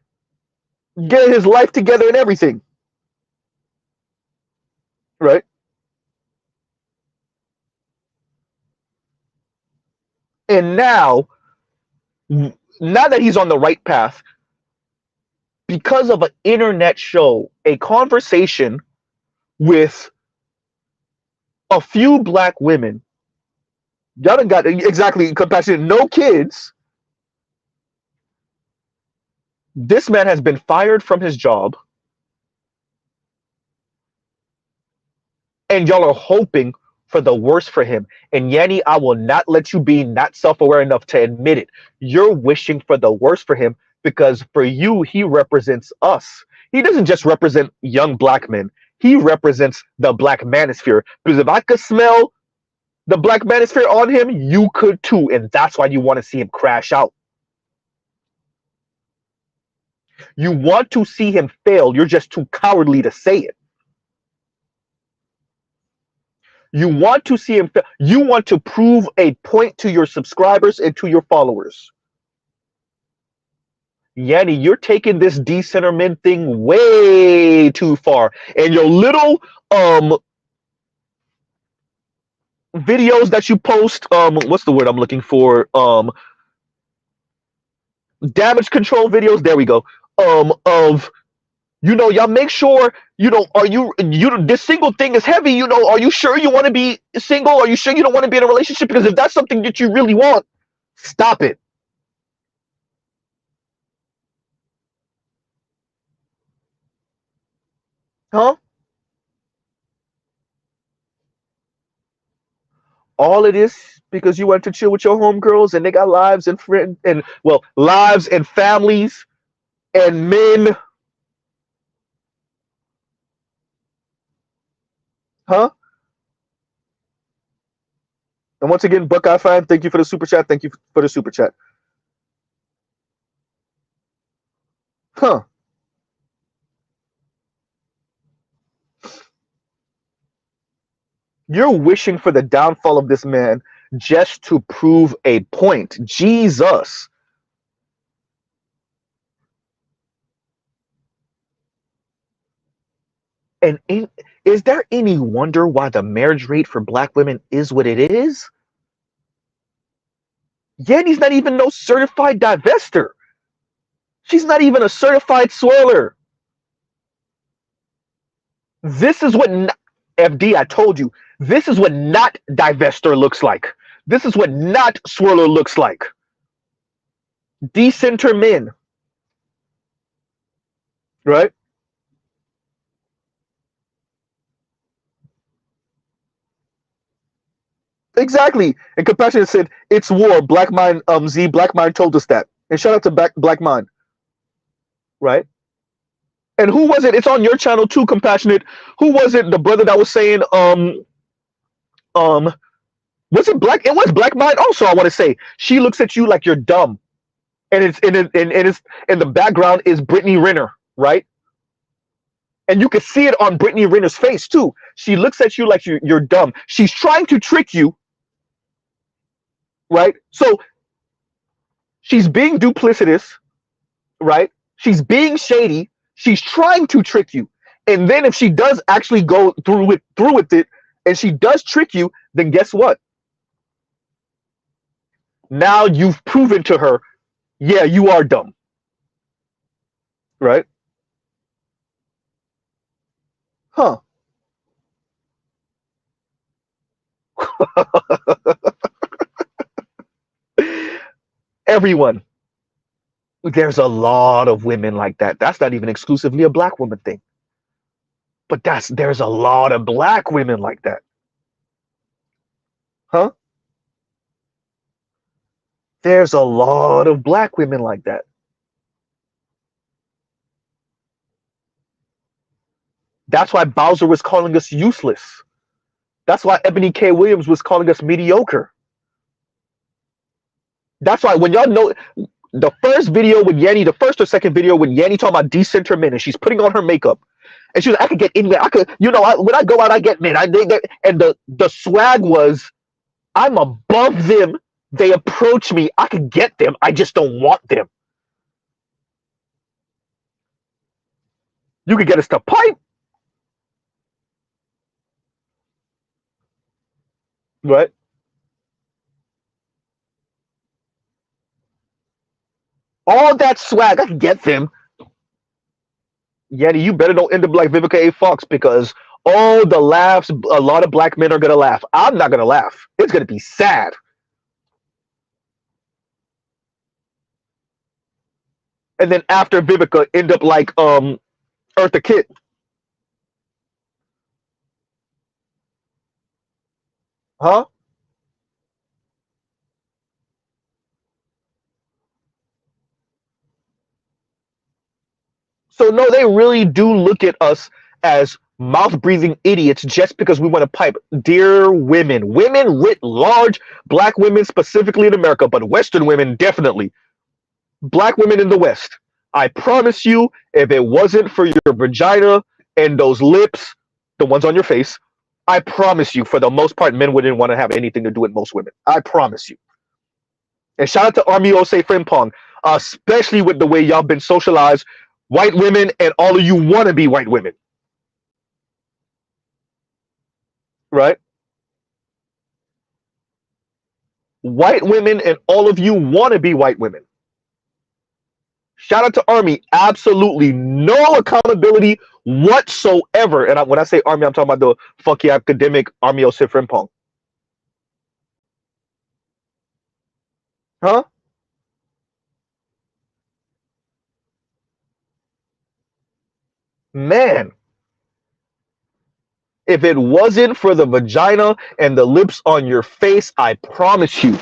Getting his life together and everything, right? And now that he's on the right path, because of an internet show, a conversation with a few black women, y'all done got exactly compassionate, no kids. This man has been fired from his job, and y'all are hoping for the worst for him. And Yanni, I will not let you be not self-aware enough to admit it. You're wishing for the worst for him because for you, he represents us. He doesn't just represent young black men. He represents the black manosphere. Because if I could smell the black manosphere on him, you could too. And that's why you want to see him crash out. You want to see him fail. You're just too cowardly to say it. You want to see him fail. You want to prove a point to your subscribers and to your followers. Yanni, you're taking this decenterment thing way too far. And your little videos that you post, what's the word I'm looking for? Damage control videos, there we go. Of y'all make sure, are you this single thing is heavy, are you sure you want to be single? Are you sure you don't want to be in a relationship? Because if that's something that you really want, stop it. Huh? All it is because you went to chill with your homegirls and they got lives and friends and lives and families and men. Huh? And once again, Buckeye fan, thank you for the super chat. Thank you for the super chat. Huh. You're wishing for the downfall of this man just to prove a point. Jesus. And is there any wonder why the marriage rate for black women is what it is? Yanni's not even no certified divester. She's not even a certified swirler. This is what FD, I told you, this is what not divester looks like. This is what not swirler looks like. Decenter men. Right? Exactly. And Compassionate said, "It's war." Black Mind, Z Black Mind told us that. And shout out to Black Mind, right? And who was it? It's on your channel too, Compassionate. Who was it? The brother that was saying, um, was it Black? It was Black Mind. Also, I want to say, she looks at you like you're dumb, and it's in the background is Brittany Renner, right? And you can see it on Brittany Renner's face too. She looks at you like you're dumb. She's trying to trick you, right? So she's being duplicitous, right? She's being shady. She's trying to trick you. And then if she does actually go through with it, and she does trick you, then guess what? Now you've proven to her, yeah, you are dumb, right? Huh. Everyone. There's a lot of women like that. That's not even exclusively a black woman thing. But there's a lot of black women like that. Huh? There's a lot of black women like that. That's why Bowser was calling us useless. That's why Ebony K. Williams was calling us mediocre. That's why when y'all know the first video with Yanni, the first or second video when Yanni talking about decenter men and she's putting on her makeup, and she was like, I could get anywhere. I could, when I go out, I get men. And the swag was, I'm above them. They approach me. I could get them. I just don't want them. You could get us to pipe. Right? All that swag, I can get them. Yanni, you better don't end up like Vivica A. Fox, because all the laughs, a lot of black men are going to laugh. I'm not going to laugh. It's going to be sad. And then after Vivica, end up like Eartha Kitt. Huh? So no, they really do look at us as mouth-breathing idiots just because we want to pipe. Dear women, women writ large, black women specifically in America, but Western women definitely. Black women in the West. I promise you, if it wasn't for your vagina and those lips, the ones on your face, I promise you, for the most part, men wouldn't want to have anything to do with most women. I promise you. And shout out to Army Osei Frimpong, especially with the way y'all been socialized, white women and all of you want to be white women. Right? White women and all of you want to be white women. Shout out to Army. Absolutely no accountability whatsoever. And when I say Army, I'm talking about the funky academic Army Osei Frimpong. Huh? Man, if it wasn't for the vagina and the lips on your face, I promise you,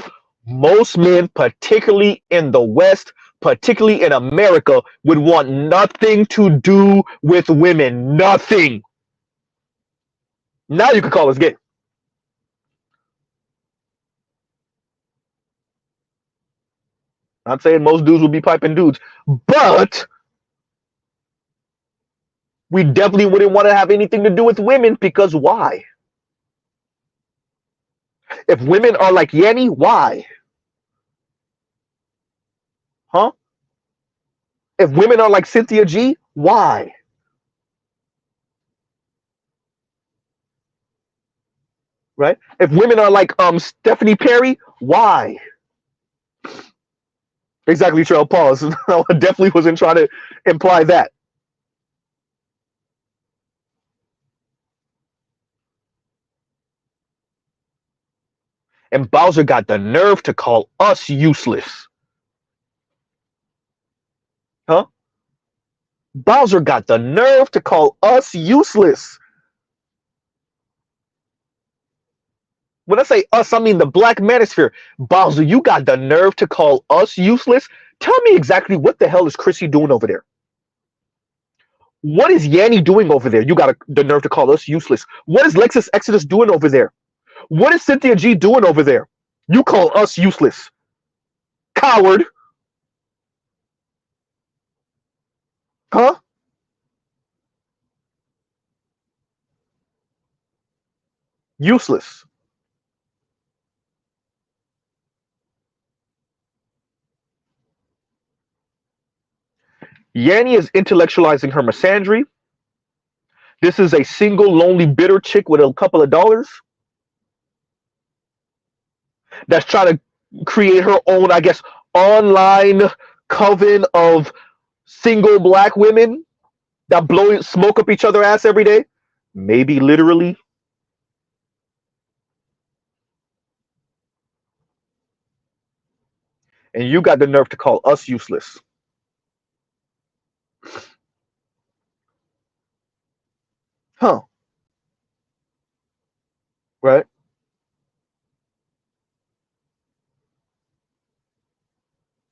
most men, particularly in the West, particularly in America, would want nothing to do with women. Nothing. Now you can call us gay. Not saying most dudes will be piping dudes, but we definitely wouldn't want to have anything to do with women, because why? If women are like Yanni, why? Huh? If women are like Cynthia G, why? Right? If women are like Stephanie Perry, why? Exactly, Trail. Pause. I definitely wasn't trying to imply that. And Bowser got the nerve to call us useless. Huh? Bowser got the nerve to call us useless. When I say us, I mean the Black Manosphere. Basel, you got the nerve to call us useless? Tell me exactly what the hell is Chrissy doing over there? What is Yanni doing over there? You got the nerve to call us useless. What is Lexus Exodus doing over there? What is Cynthia G doing over there? You call us useless. Coward. Huh? Useless. Yanni is intellectualizing her misandry. This is a single, lonely, bitter chick with a couple of dollars that's trying to create her own, I guess, online coven of single Black women that blow smoke up each other ass every day. Maybe literally. And you got the nerve to call us useless. Huh. Right?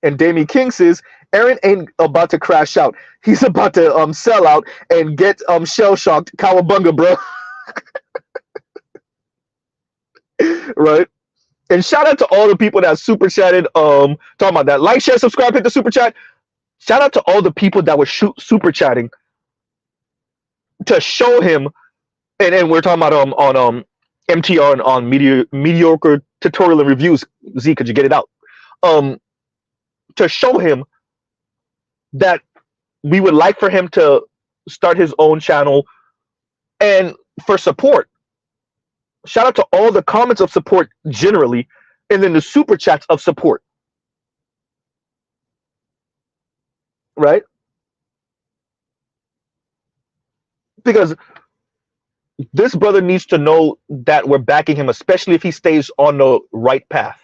And Damien King says Aaron ain't about to crash out. He's about to sell out and get shell shocked. Cowabunga, bro. Right? And shout out to all the people that super chatted. Talking about that. Like, share, subscribe, hit the super chat. Shout out to all the people that were super chatting to show him. And we're talking about on MTR and on mediocre tutorial and reviews. Z, could you get it out? To show him that we would like for him to start his own channel and for support. Shout out to all the comments of support generally, and then the super chats of support. Right? Because this brother needs to know that we're backing him, especially if he stays on the right path.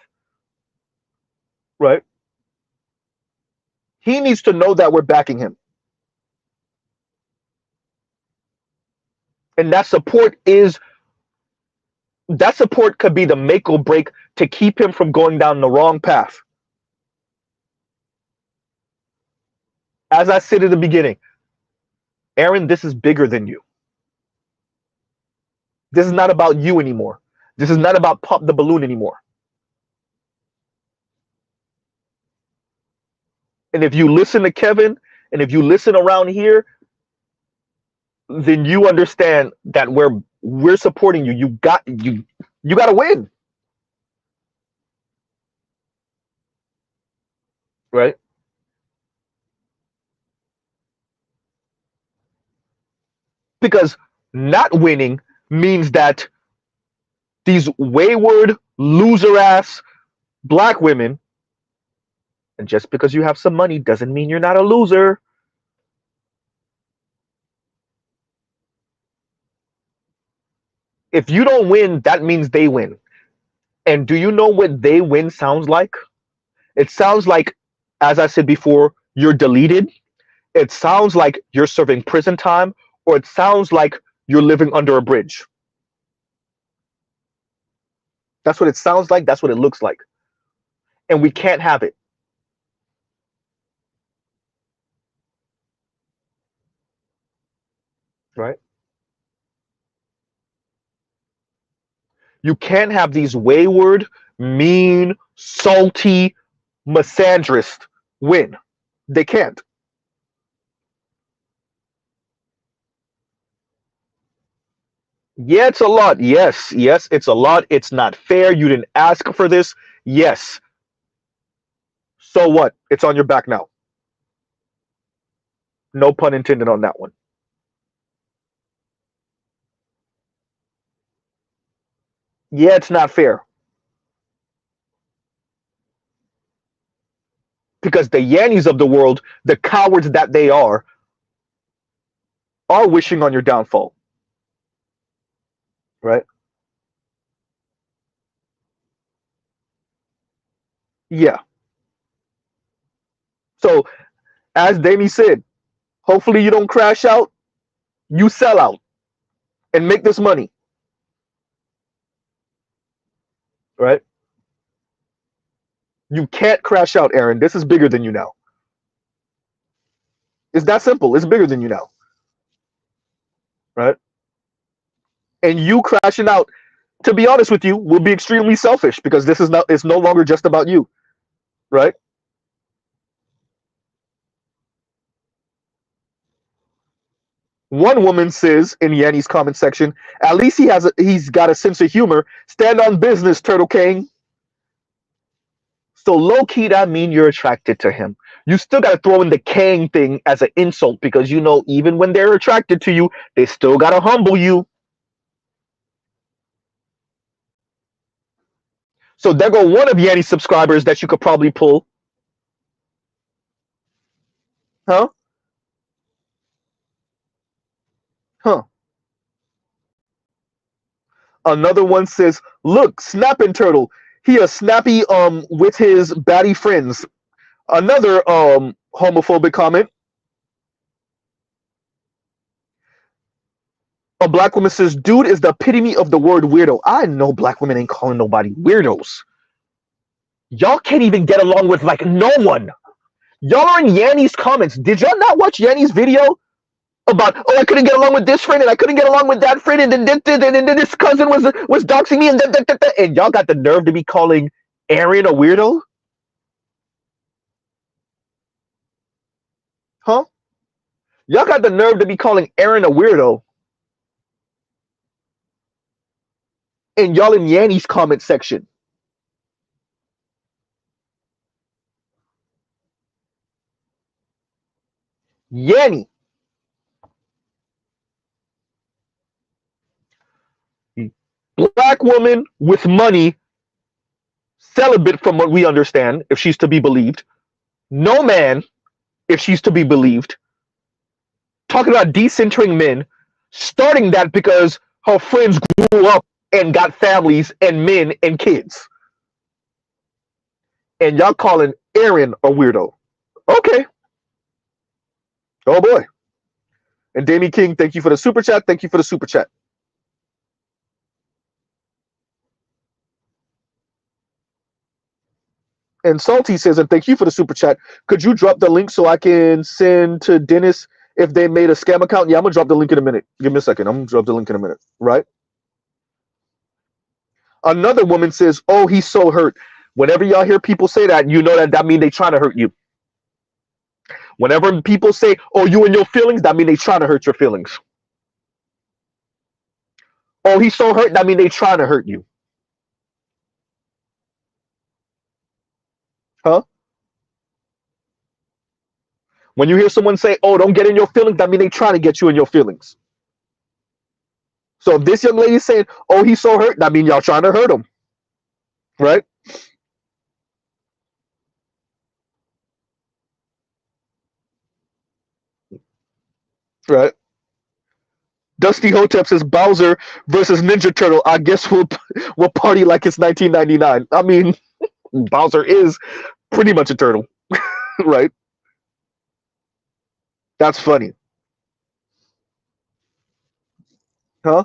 Right? He needs to know that we're backing him. And that support could be the make or break to keep him from going down the wrong path. As I said at the beginning, Aaron, this is bigger than you. This is not about you anymore. This is not about Pop the Balloon anymore. And if you listen to Kevin, and if you listen around here, then you understand that we're supporting you. You got to win. Right? Because not winning means that these wayward, loser-ass Black women, and just because you have some money doesn't mean you're not a loser. If you don't win, that means they win. And do you know what they win sounds like? It sounds like, as I said before, you're deleted. It sounds like you're serving prison time, or it sounds like you're living under a bridge. That's what it sounds like. That's what it looks like. And we can't have it. Right? You can't have these wayward, mean, salty, misandrist win. They can't. Yeah, it's a lot. Yes, it's a lot. It's not fair. You didn't ask for this. Yes. So what? It's on your back now. No pun intended on that one. Yeah, it's not fair. Because the Yannis of the world, the cowards that they are wishing on your downfall. Right? Yeah. So, as Damie said, hopefully you don't crash out. You sell out and make this money. right? You can't crash out, Aaron. This is bigger than you now. It's that simple. It's bigger than you now, right? And you crashing out, to be honest with you, will be extremely selfish because this is not. It's no longer just about you, right? One woman says in Yanni's comment section, "At least he's got a sense of humor. Stand on business, Turtle King." So low key, that mean you're attracted to him. You still got to throw in the Kang thing as an insult because you know even when they're attracted to you, they still got to humble you. So there go one of Yanni's subscribers that you could probably pull, huh? Huh? Another one says, "Look, Snapping Turtle. He a snappy with his baddie friends." Another homophobic comment. A black woman says, "Dude is the epitome of the word weirdo." I know black women ain't calling nobody weirdos. Y'all can't even get along with like no one. Y'all are in Yanni's comments. Did y'all not watch Yanni's video about, oh, I couldn't get along with this friend and I couldn't get along with that friend and then this cousin was doxing me and y'all got the nerve to be calling Aaron a weirdo? Huh? Y'all got the nerve to be calling Aaron a weirdo. And y'all in Yanni's comment section. Yanni. Black woman with money, celibate from what we understand, if she's to be believed. No man, if she's to be believed. Talking about decentering men, starting that because her friends grew up and got families and men and kids. And y'all calling Aaron a weirdo. Okay. Oh boy. And Damien King, thank you for the super chat. Thank you for the super chat. And Salty says, and thank you for the super chat. Could you drop the link so I can send to Dennis if they made a scam account? Yeah, I'm gonna drop the link in a minute. Give me a second. I'm gonna drop the link in a minute. Right? Another woman says, oh, he's so hurt. Whenever y'all hear people say that, you know that means they trying to hurt you. Whenever people say, oh, you and your feelings, that means they trying to hurt your feelings. Oh, he's so hurt, that means they trying to hurt you. Huh? When you hear someone say, oh, don't get in your feelings, that means they trying to get you in your feelings. So if this young lady saying, oh, he's so hurt, that means y'all trying to hurt him. Right? Right. Dusty Hotep says Bowser versus Ninja Turtle. I guess we'll party like it's 1999. I mean, Bowser is pretty much a turtle, right? That's funny. Huh?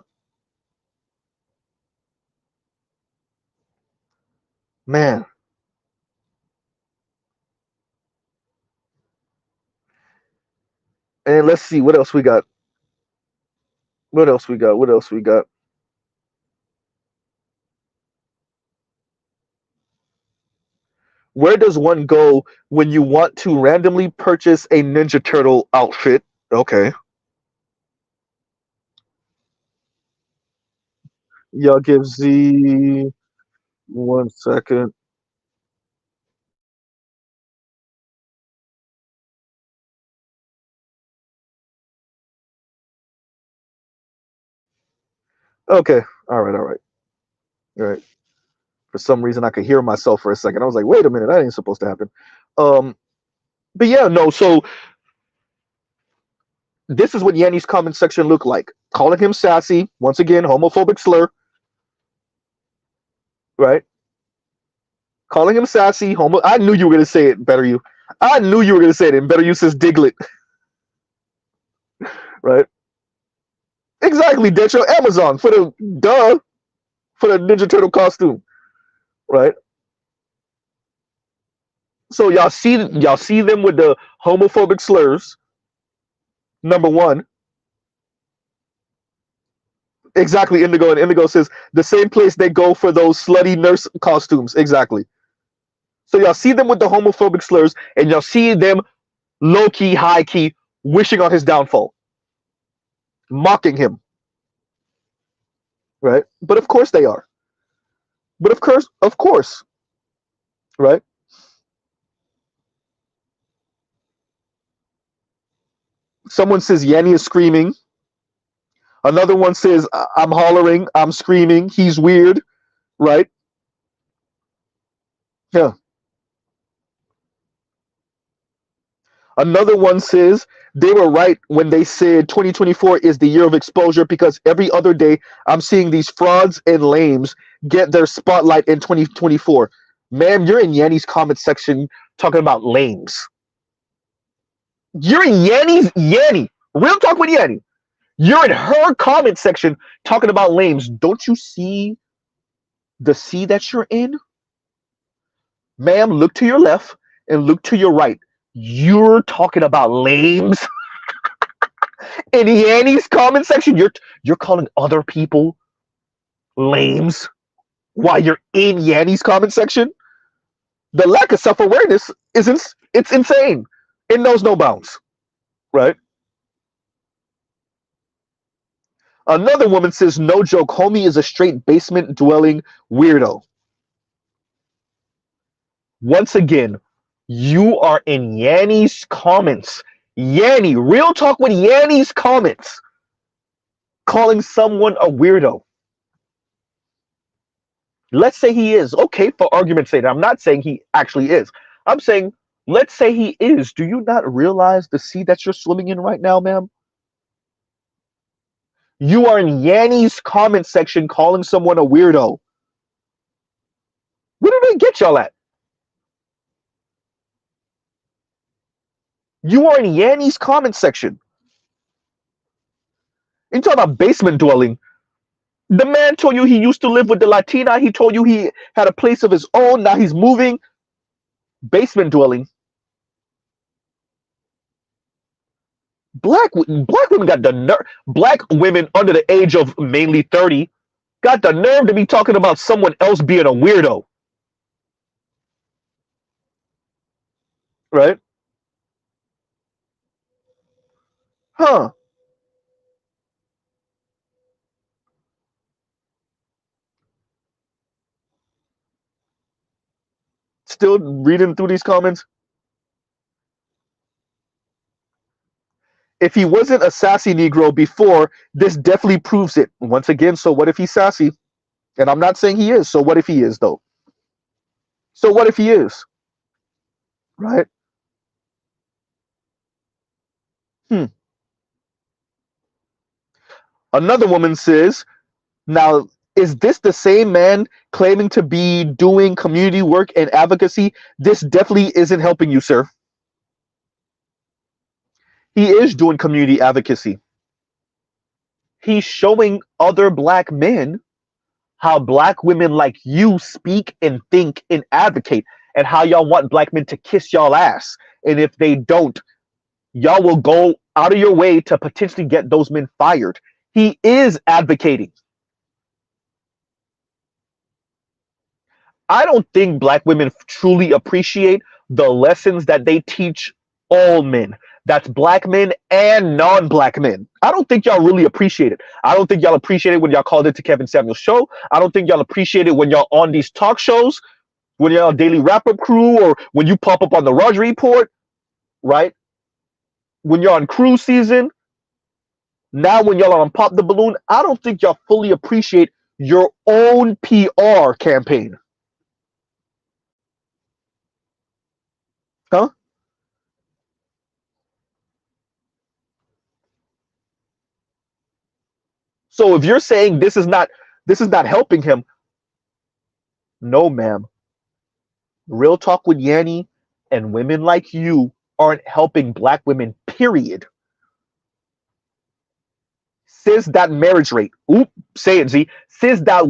Man. And let's see what else we got. What else we got? What else we got? Where does one go when you want to randomly purchase a Ninja Turtle outfit? Okay. Y'all give Z 1 second. Okay. All right. All right. All right. For some reason, I could hear myself for a second. I was like, wait a minute, that ain't supposed to happen. But yeah, no. So this is what Yanni's comment section looked like. Calling him sassy, once again, homophobic slur. Right? Calling him sassy, homo. I knew you were gonna say it, better you. I knew you were gonna say it, and better you says Diglett. Right? Exactly, Detro. Amazon for the Ninja Turtle costume. right? So y'all see them with the homophobic slurs. Number one, exactly. Indigo, and Indigo says the same place they go for those slutty nurse costumes. Exactly. So y'all see them with the homophobic slurs, and y'all see them low key, high key, wishing on his downfall, mocking him, right? But of course they are. But of course, right? Someone says Yanni is screaming. Another one says I'm hollering, I'm screaming. He's weird, right? Yeah. Another one says they were right when they said 2024 is the year of exposure because every other day I'm seeing these frauds and lames get their spotlight in 2024. Ma'am, you're in Yanni's comment section talking about lames. You're in Yanni. Real talk with Yanni. You're in her comment section talking about lames. Don't you see the sea that you're in? Ma'am, look to your left and look to your right. You're talking about lames in Yanni's comment section. You're calling other people lames while you're in Yanni's comment section. The lack of self-awareness it's insane. It knows no bounds, right? Another woman says, no joke, homie is a straight basement dwelling weirdo. Once again, you are in Yanni's comments. Yanni, real talk with Yanni's comments, calling someone a weirdo. Let's say he is. Okay, for argument's sake, I'm not saying he actually is. I'm saying, let's say he is. Do you not realize the sea that you're swimming in right now, ma'am? You are in Yanni's comment section calling someone a weirdo. Where did they get y'all at? You are in Yanni's comment section. You talk about basement dwelling. The man told you he used to live with the Latina. He told you he had a place of his own. Now he's moving. Basement dwelling. Black women got the nerve. Black women under the age of mainly 30 got the nerve to be talking about someone else being a weirdo. Right? Huh. Still reading through these comments. If he wasn't a sassy Negro before, this definitely proves it. Once again, so what if he's sassy? And I'm not saying he is. So what if he is, though? So what if he is? Right? Hmm. Another woman says, now, is this the same man claiming to be doing community work and advocacy? This definitely isn't helping you, sir. He is doing community advocacy. He's showing other black men how black women like you speak and think and advocate, and how y'all want black men to kiss y'all ass. And if they don't, y'all will go out of your way to potentially get those men fired. He is advocating. I don't think black women truly appreciate the lessons that they teach all men. That's black men and non-black men. I don't think y'all really appreciate it. I don't think y'all appreciate it when y'all called into Kevin Samuel's show. I don't think y'all appreciate it when y'all on these talk shows, when you're on Daily Wrap-Up Crew, or when you pop up on the Roger Report, right? When you're on cruise season. Now when y'all are on Pop the Balloon, I don't think y'all fully appreciate your own PR campaign. Huh? So if you're saying this is not helping him, no, ma'am. Real talk with Yanni and women like you aren't helping black women, period. Says that marriage rate. Oop, say it, Z. Says that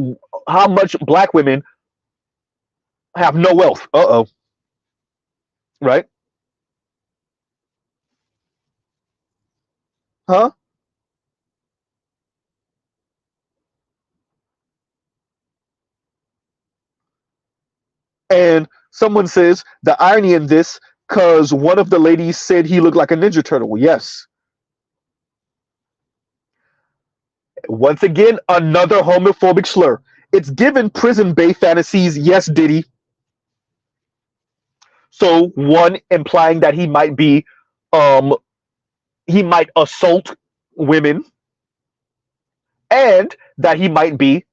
how much black women have no wealth. Uh-oh. Right? Huh? And someone says the irony in this, because one of the ladies said he looked like a Ninja Turtle. Yes. Once again, another homophobic slur. It's given prison bay fantasies. Yes, Diddy. So one implying that um, he might assault women, and that he might be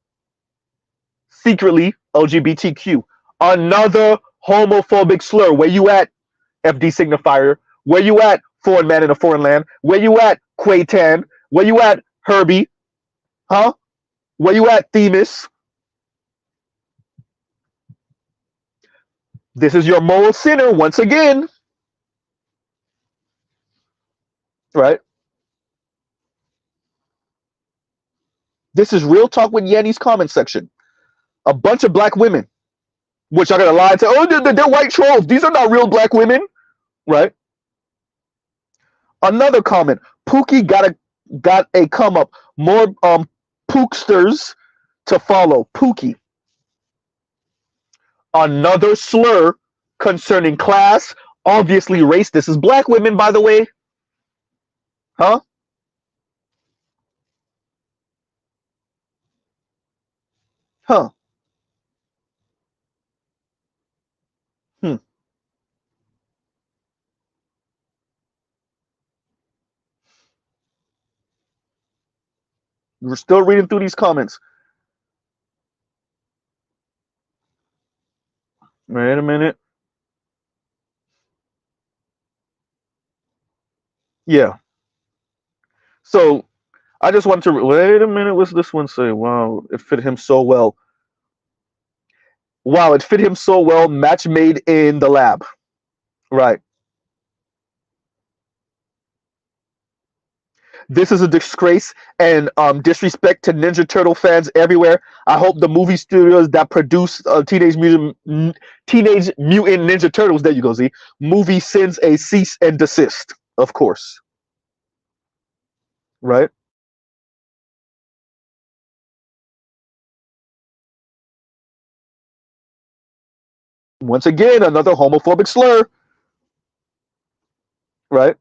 secretly LGBTQ. Another homophobic slur. Where you at, FD signifier? Where you at, foreign man in a foreign land? Where you at, Quaytan? Where you at, Herbie? Huh? Where you at, Themis? This is your moral sinner once again. Right? This is Real Talk with Yanni's comment section. A bunch of black women, which are going to lie and say, oh, they're white trolls. These are not real black women. Right? Another comment. Pookie got a come up. More pooksters to follow. Pookie. Another slur concerning class. Obviously race. This is black women, by the way. Huh? Huh. Hmm. We're still reading through these comments. Wait a minute. Yeah. So I just want to wait a minute. What's this one say? Wow, it fit him so well. Wow, it fit him so well. Match made in the lab. Right. This is a disgrace and disrespect to Ninja Turtle fans everywhere. I hope the movie studios that produce Teenage Mutant Ninja Turtles, there you go, Z, movie sends a cease and desist, of course. Right? Once again, another homophobic slur. Right?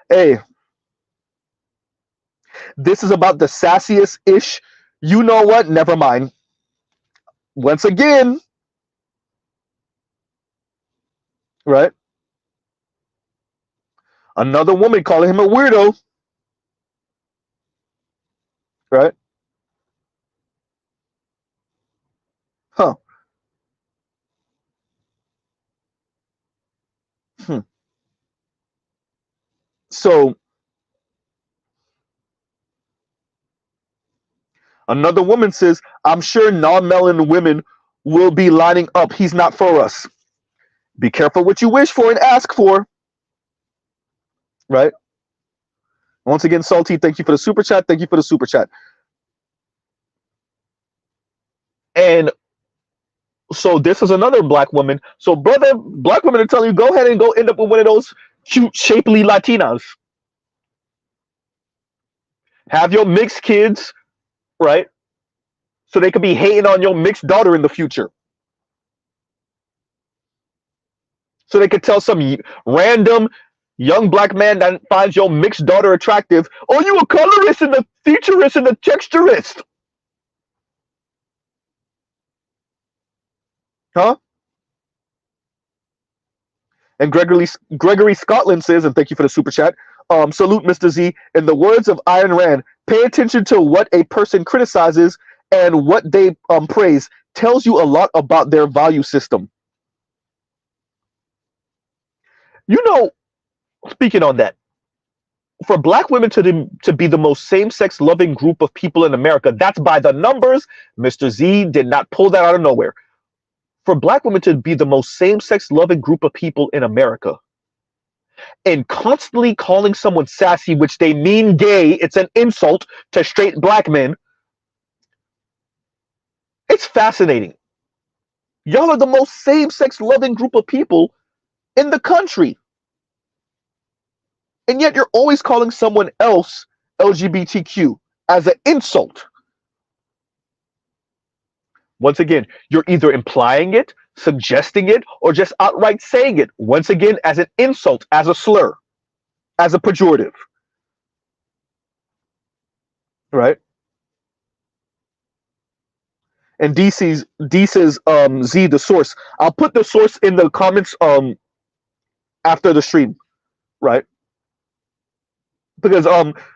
Hey, this is about the sassiest ish. You know what? Never mind. Once again, right? Another woman calling him a weirdo. Right? Huh. Hmm. So another woman says, I'm sure non-melanin women will be lining up. He's not for us. Be careful what you wish for and ask for. Right? Once again, Salty, thank you for the super chat. Thank you for the super chat. And so this is another black woman. So brother, black women are telling you, go ahead and go end up with one of those cute, shapely Latinas. Have your mixed kids, right? So they could be hating on your mixed daughter in the future. So they could tell some random young black man that finds your mixed daughter attractive, oh, you a colorist and a featurist and a texturist. Huh? And Gregory Scotland says, and thank you for the super chat, salute Mr. Z. In the words of Ayn Rand, pay attention to what a person criticizes and what they praise tells you a lot about their value system. You know, speaking on that, for black women to be the most same-sex loving group of people in America, that's by the numbers. Mr. Z did not pull that out of nowhere. For black women to be the most same-sex loving group of people in America, and constantly calling someone sassy, which they mean gay, it's an insult to straight black men. It's fascinating. Y'all are the most same-sex loving group of people in the country. And yet you're always calling someone else LGBTQ as an insult. Once again, you're either implying it, suggesting it, or just outright saying it, once again, as an insult, as a slur, as a pejorative. Right? And D says, Z, the source. I'll put the source in the comments after the stream, right? Because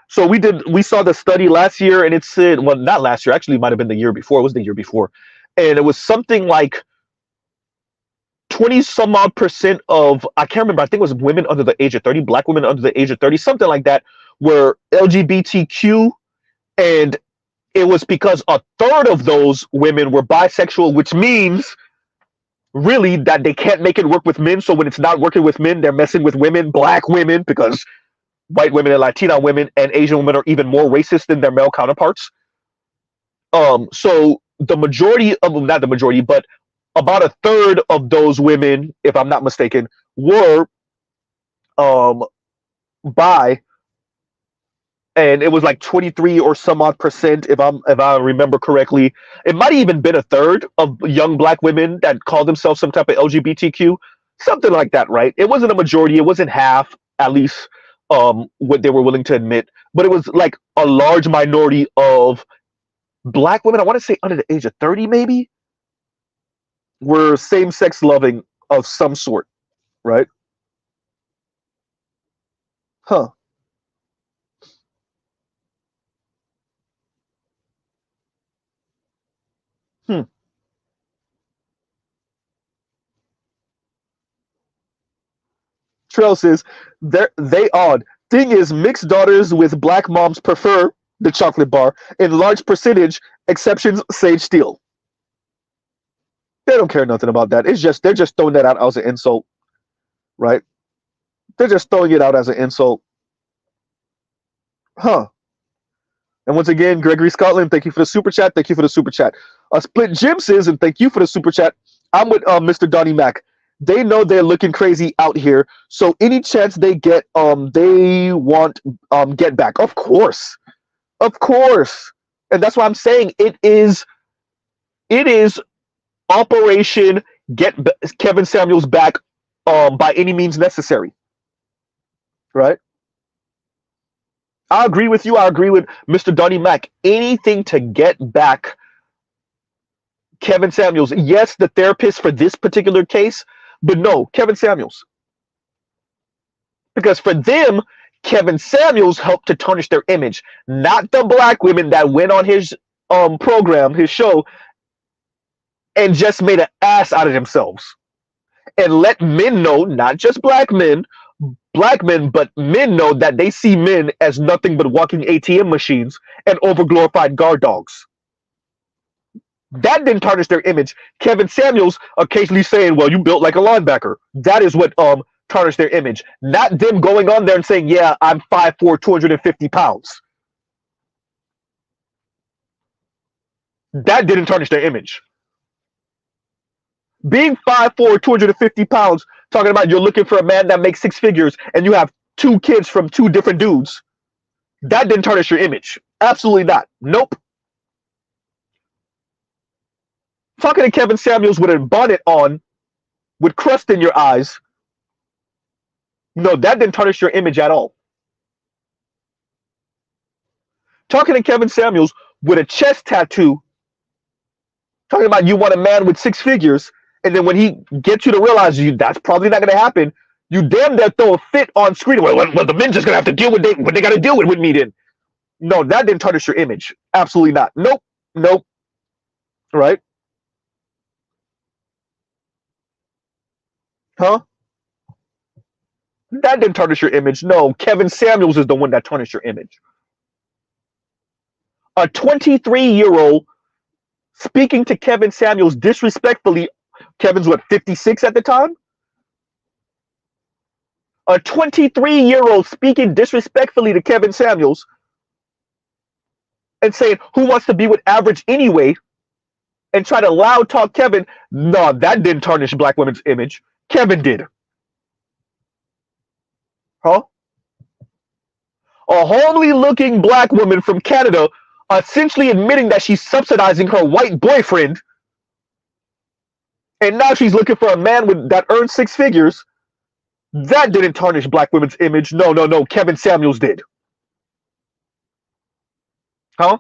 so we saw the study last year, and it said, well, not last year, actually it might have been the year before. It was the year before. And it was something like 20 some odd percent of, I can't remember, I think it was women under the age of 30, black women under the age of 30, something like that, were LGBTQ, and it was because a third of those women were bisexual, which means really that they can't make it work with men. So when it's not working with men, they're messing with women, black women, because white women and Latina women and Asian women are even more racist than their male counterparts. So the majority of them, not the majority, but about a third of those women, if I'm not mistaken, were bi, and it was like 23 or some odd percent, if I remember correctly. It might have even been a third of young black women that call themselves some type of LGBTQ, something like that, right? It wasn't a majority, it wasn't half, at least what they were willing to admit, but it was like a large minority of black women, I want to say under the age of 30 maybe, were same-sex loving of some sort, right? Huh. Hmm. Trail says, they odd. Thing is, mixed daughters with black moms prefer the chocolate bar. In large percentage, exceptions, Sage Steele. They don't care nothing about that. It's just, they're just throwing that out as an insult, right? They're just throwing it out as an insult. Huh. And once again, Gregory Scotland, thank you for the super chat. Thank you for the super chat. Split Jim says, and thank you for the super chat. I'm with Mr. Donnie Mac. They know they're looking crazy out here, so any chance they get, they want get back. Of course, and that's why I'm saying it is Operation Get Kevin Samuels back, by any means necessary. Right? I agree with you. I agree with Mr. Donnie Mac. Anything to get back Kevin Samuels. Yes, the therapist for this particular case, but no, Kevin Samuels. Because for them, Kevin Samuels helped to tarnish their image, not the black women that went on his program, his show, and just made an ass out of themselves. And let men know, not just black men, but men know that they see men as nothing but walking ATM machines and overglorified guard dogs. That didn't tarnish their image. Kevin Samuels occasionally saying, well, you built like a linebacker. That is what tarnished their image. Not them going on there and saying, yeah, I'm 5'4", 250 pounds. That didn't tarnish their image. Being 5'4", 250 pounds, talking about you're looking for a man that makes six figures and you have 2 kids from 2 different dudes, that didn't tarnish your image. Absolutely not. Nope. Talking to Kevin Samuels with a bonnet on, with crust in your eyes, no, that didn't tarnish your image at all. Talking to Kevin Samuels with a chest tattoo, talking about you want a man with 6 figures, and then when he gets you to realize that's probably not going to happen, you damn near throw a fit on screen. Well, the men just going to have to deal with what they got to deal with me then. No, that didn't tarnish your image. Absolutely not. Nope. Right? Huh? That didn't tarnish your image. No, Kevin Samuels is the one that tarnished your image. A 23-year-old speaking to Kevin Samuels disrespectfully. Kevin's what, 56 at the time? A 23-year-old speaking disrespectfully to Kevin Samuels and saying, who wants to be with average anyway? and try to loud talk Kevin. No, that didn't tarnish black women's image. Kevin did. Huh? A homely looking black woman from Canada essentially admitting that she's subsidizing her white boyfriend, and now she's looking for a man that earns six figures. That didn't tarnish black women's image. No, no, no. Kevin Samuels did. Huh?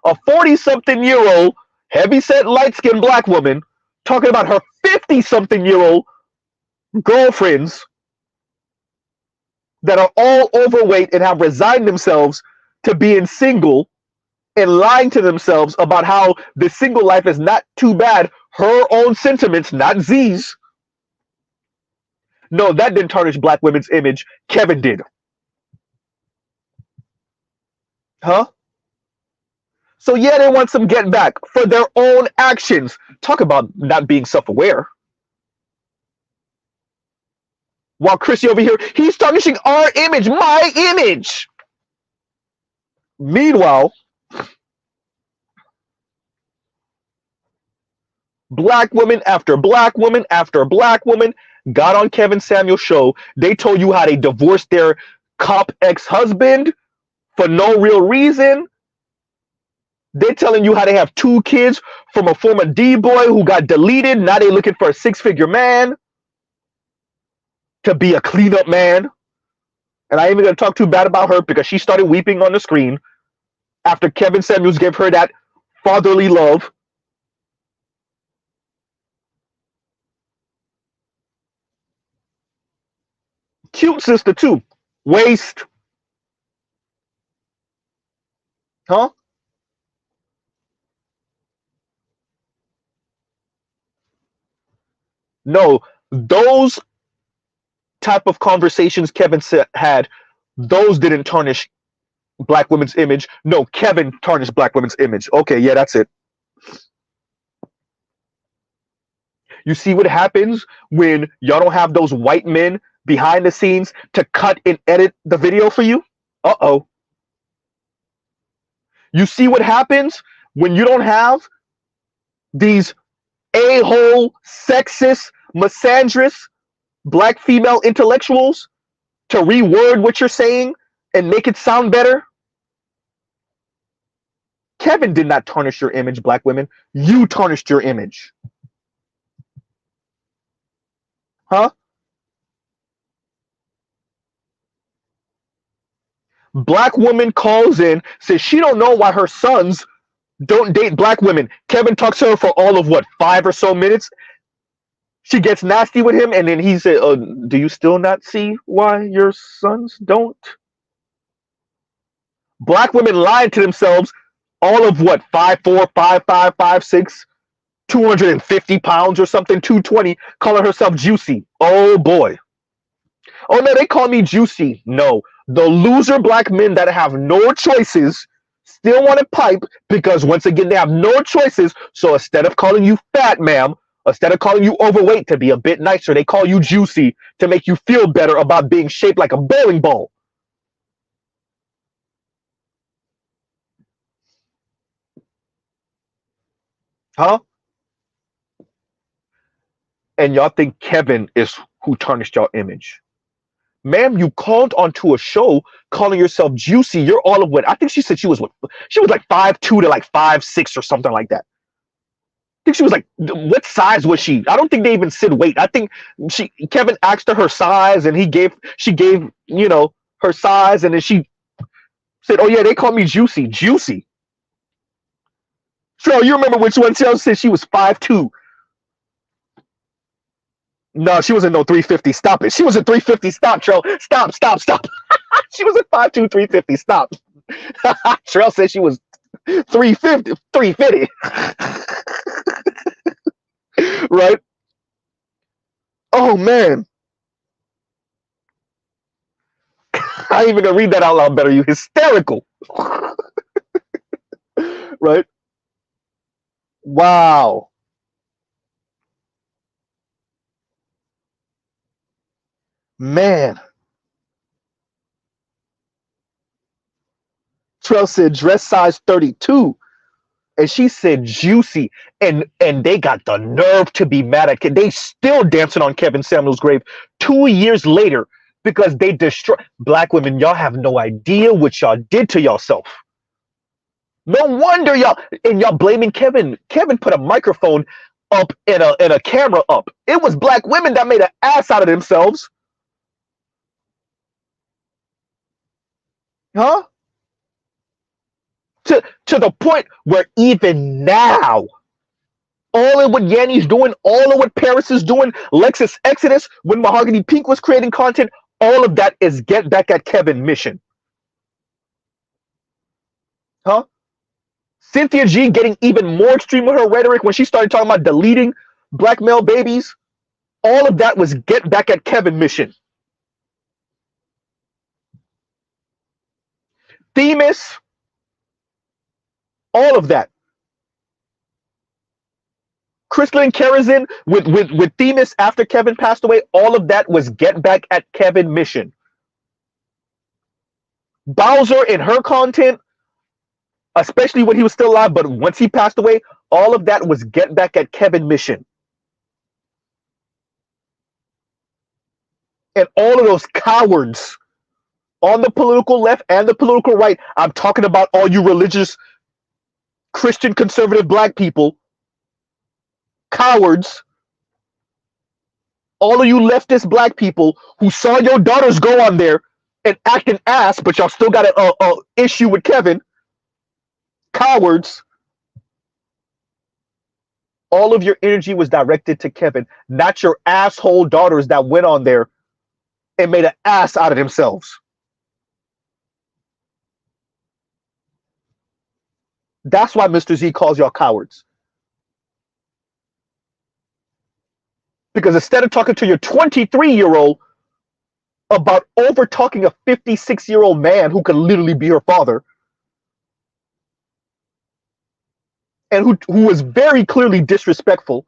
A 40-something-year-old, heavy-set, light-skinned black woman talking about her 50-something-year-old girlfriends that are all overweight and have resigned themselves to being single and lying to themselves about how the single life is not too bad. Her own sentiments, not Z's. No, that didn't tarnish black women's image. Kevin did. Huh? So yeah, they want some get back for their own actions. Talk about not being self-aware. While Chrissy over here, he's tarnishing our image, my image. Meanwhile, black woman after black woman after black woman got on Kevin Samuels' show. They told you how they divorced their cop ex-husband for no real reason. They're telling you how they have 2 kids from a former D-boy who got deleted. Now they're looking for a 6-figure man to be a cleanup man. And I ain't even going to talk too bad about her because she started weeping on the screen after Kevin Samuels gave her that fatherly love. Cute sister too. Waist. Huh? No, those type of conversations Kevin had, those didn't tarnish black women's image. No, Kevin tarnished black women's image. Okay, yeah, that's it. You see what happens when y'all don't have those white men behind the scenes to cut and edit the video for you? Uh-oh. You see what happens when you don't have these a-hole, sexist, misandrous, black female intellectuals to reword what you're saying and make it sound better? Kevin did not tarnish your image, black women. You tarnished your image. Huh? Black woman calls in, says she don't know why her sons don't date black women. Kevin talks to her for all of what, 5 or so minutes? She gets nasty with him, and then he said, do you still not see why your sons don't? Black women lied to themselves all of what, 5'4", 5'5", 5'6", 250 pounds or something, 220, calling herself juicy. Oh boy. Oh no, they call me juicy. No, the loser black men that have no choices still want to pipe because once again, they have no choices. So instead of calling you fat, ma'am, instead of calling you overweight to be a bit nicer, they call you juicy to make you feel better about being shaped like a bowling ball. Huh? And y'all think Kevin is who tarnished y'all image. Ma'am, you called onto a show calling yourself juicy. You're all of what? I think she said she was like 5'2" to like 5'6" or something like that. I think she was like, what size was she? I don't think they even said weight. I think Kevin asked her size, and she gave, you know, her size, and then she said, oh yeah, they call me juicy. Juicy. Cheryl, you remember which one? Cheryl said she was 5'2". No, she wasn't no 350. Stop it. She was a 350. Stop, Cheryl. Stop. She was a 5'2", 350. Stop. Cheryl said she was 350. 350. Right? Oh, man. I ain't even gonna read that out loud better. You hysterical. Right? Wow. Man. Trell said dress size 32. And she said juicy, and they got the nerve to be mad at Kevin. They still dancing on Kevin Samuels' grave 2 years later because they destroy black women. Y'all have no idea what y'all did to yourself. No wonder y'all blaming Kevin. Kevin put a microphone up and a camera up. It was black women that made an ass out of themselves. Huh? To the point where even now, all of what Yanni's doing, all of what Paris is doing, Lexus Exodus, when Mahogany Pink was creating content, all of that is get back at Kevin mission. Huh? Cynthia G getting even more extreme with her rhetoric when she started talking about deleting black male babies. All of that was get back at Kevin mission. Themis, all of that. Crystalline Kerosene with Themis after Kevin passed away, all of that was get back at Kevin mission. Bowser and her content, especially when he was still alive, but once he passed away, all of that was get back at Kevin mission. And all of those cowards on the political left and the political right, I'm talking about all you religious, Christian, conservative black people, cowards, all of you leftist black people who saw your daughters go on there and act an ass, but y'all still got an issue with Kevin, cowards, all of your energy was directed to Kevin, not your asshole daughters that went on there and made an ass out of themselves. That's why Mr. Z calls y'all cowards. Because instead of talking to your 23-year-old about over talking a 56-year-old man who could literally be her father, and who was very clearly disrespectful,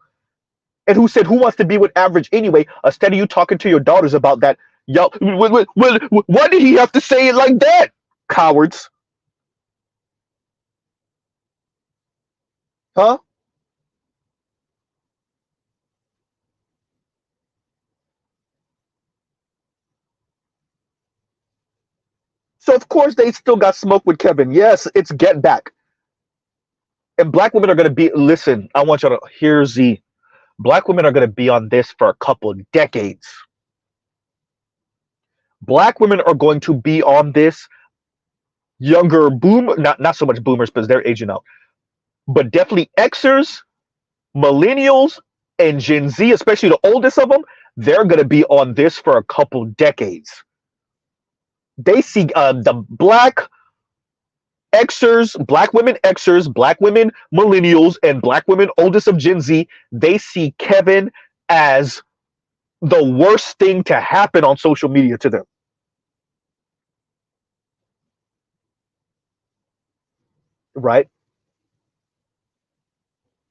and who said, who wants to be with average anyway, instead of you talking to your daughters about that, y'all, why did he have to say it like that? Cowards. Huh? So of course they still got smoke with Kevin. Yes, it's get back. And black women are going to be, listen, I want y'all to hear Z. Black women are going to be on this for a couple of decades. Black women are going to be on this, younger not so much boomers because they're aging out, but definitely Xers, millennials, and Gen Z, especially the oldest of them, they're going to be on this for a couple decades. They see the black Xers, black women Xers, black women millennials, and black women oldest of Gen Z, they see Kevin as the worst thing to happen on social media to them. Right?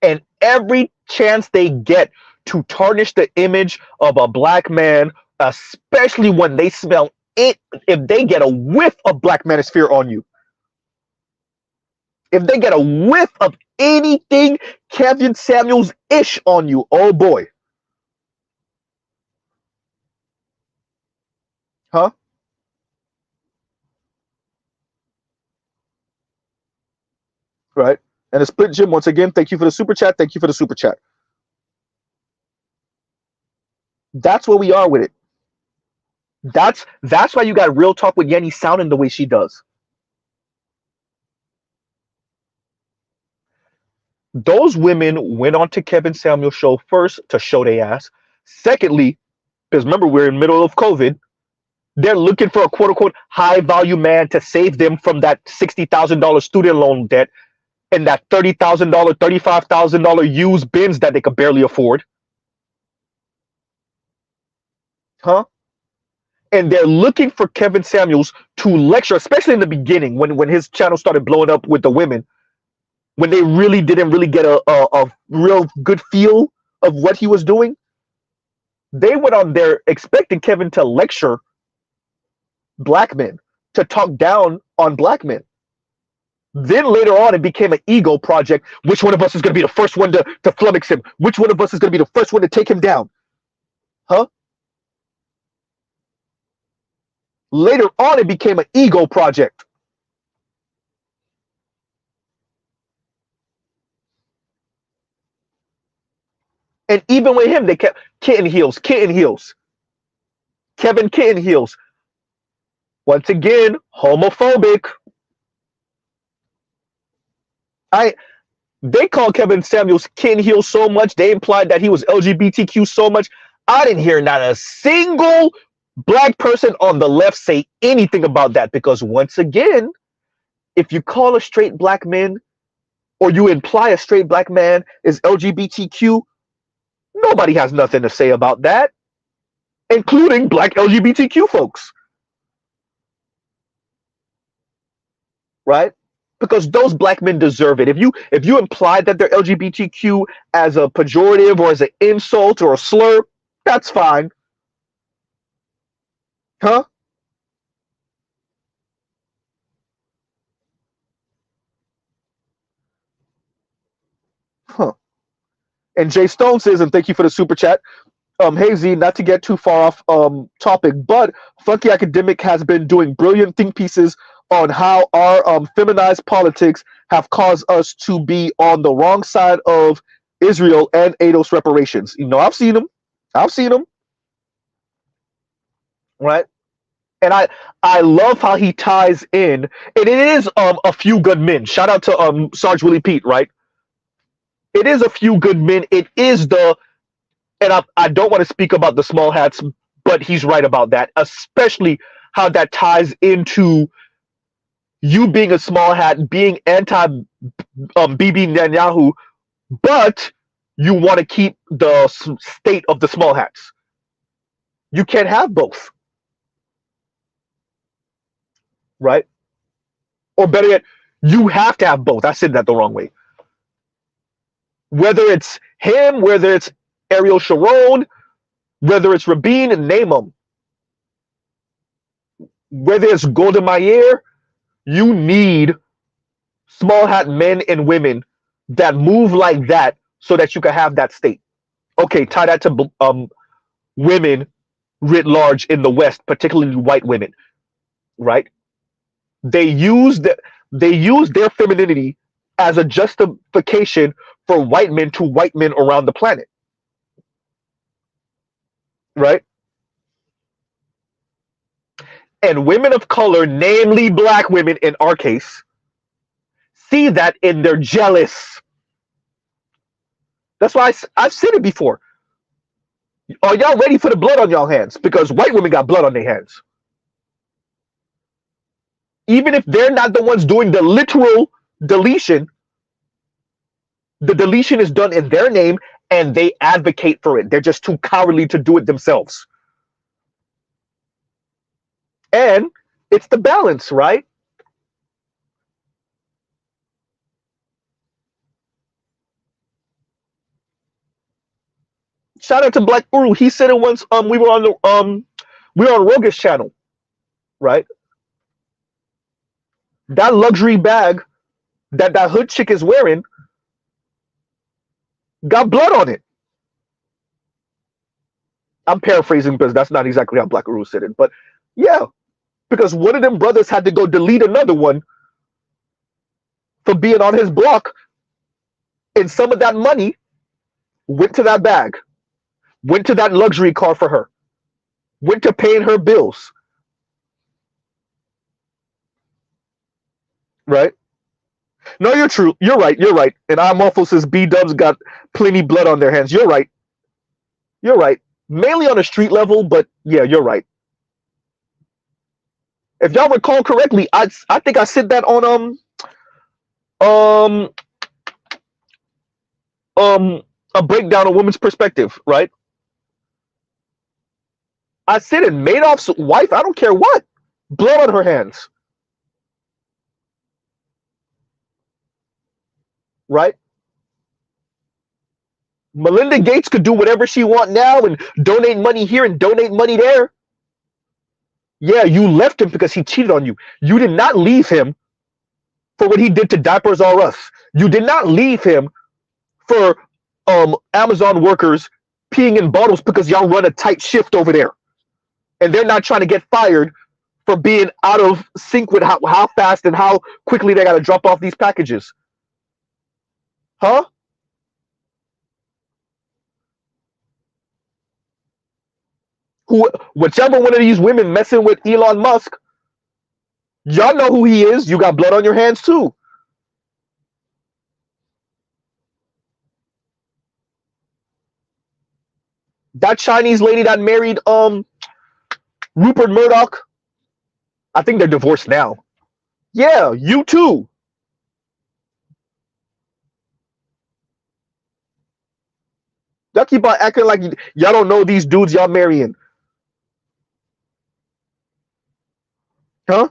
And every chance they get to tarnish the image of a black man, especially when they smell it, if they get a whiff of black manosphere on you, if they get a whiff of anything Kevin Samuels-ish on you, oh boy. Huh? Right. And a split Jim, once again, thank you for the super chat. Thank you for the super chat. That's where we are with it. That's why you got Real Talk with Yenny sounding the way she does. Those women went on to Kevin Samuels' show first to show their ass. Secondly, because remember, we're in the middle of COVID, they're looking for a quote-unquote high-value man to save them from that $60,000 student loan debt and that $30,000, $35,000 used bins that they could barely afford. Huh? And they're looking for Kevin Samuels to lecture, especially in the beginning when his channel started blowing up with the women, when they really didn't really get a real good feel of what he was doing. They went on there expecting Kevin to lecture black men, to talk down on black men. Then later on, it became an ego project. Which one of us is going to be the first one to flummox him? Which one of us is going to be the first one to take him down? Huh? Later on, it became an ego project. And even with him, they kept kitten heels, Kevin Kitten Heels. Once again, homophobic. They called Kevin Samuels Kitten Heels so much, they implied that he was LGBTQ so much. I didn't hear not a single black person on the left say anything about that, because once again, if you call a straight black man or you imply a straight black man is LGBTQ, nobody has nothing to say about that, including black LGBTQ folks. Right? Because those black men deserve it. If you imply that they're LGBTQ as a pejorative or as an insult or a slur, that's fine. Huh? Huh. And Jay Stone says, and thank you for the super chat. Hey Z, not to get too far off topic, but Funky Academic has been doing brilliant think pieces on how our feminized politics have caused us to be on the wrong side of Israel and ADOS reparations. You know, I've seen them. Right? And I love how he ties in, and it is a few good men. Shout out to Sarge Willie Pete, right? It is a few good men. It is and I don't want to speak about the small hats, but he's right about that, especially how that ties into you being a small hat, being anti Bibi Netanyahu, but you want to keep the state of the small hats. You can't have both. Right? Or better yet, you have to have both. I said that the wrong way. Whether it's him, whether it's Ariel Sharon, whether it's Rabin, name them. Whether it's Golda Meir, you need small hat men and women that move like that so that you can have that state. Okay, tie that to women writ large in the West, particularly white women, right? They use their femininity as a justification for white men to white men around the planet. Right? And women of color, namely black women in our case, see that and they're jealous. That's why I've said it before. Are y'all ready for the blood on y'all hands? Because white women got blood on their hands. Even if they're not the ones doing the literal deletion, the deletion is done in their name and they advocate for it. They're just too cowardly to do it themselves. And it's the balance, right? Shout out to Black Uru. He said it once. We were on Roga's channel, right? That luxury bag that hood chick is wearing got blood on it. I'm paraphrasing because that's not exactly how Black Uru said it, but yeah, because one of them brothers had to go delete another one for being on his block, and some of that money went to that bag, went to that luxury car for her, went to paying her bills. Right? No, you're true. You're right. And Amorpho says B-dubs got plenty blood on their hands. You're right. Mainly on a street level, but yeah, you're right. If y'all recall correctly, I think I said that on a breakdown of women's perspective, right? I said it, Madoff's wife, I don't care what, blood on her hands. Right? Melinda Gates could do whatever she want now and donate money here and donate money there. Yeah, you left him because he cheated on you. You did not leave him for what he did to Diapers R Us. You did not leave him for Amazon workers peeing in bottles because y'all run a tight shift over there, and they're not trying to get fired for being out of sync with how fast and how quickly they got to drop off these packages. Huh? Whichever one of these women messing with Elon Musk, y'all know who he is. You got blood on your hands too. That Chinese lady that married Rupert Murdoch, I think they're divorced now. Yeah, you too. Y'all keep on acting like y'all don't know these dudes y'all marrying. Huh?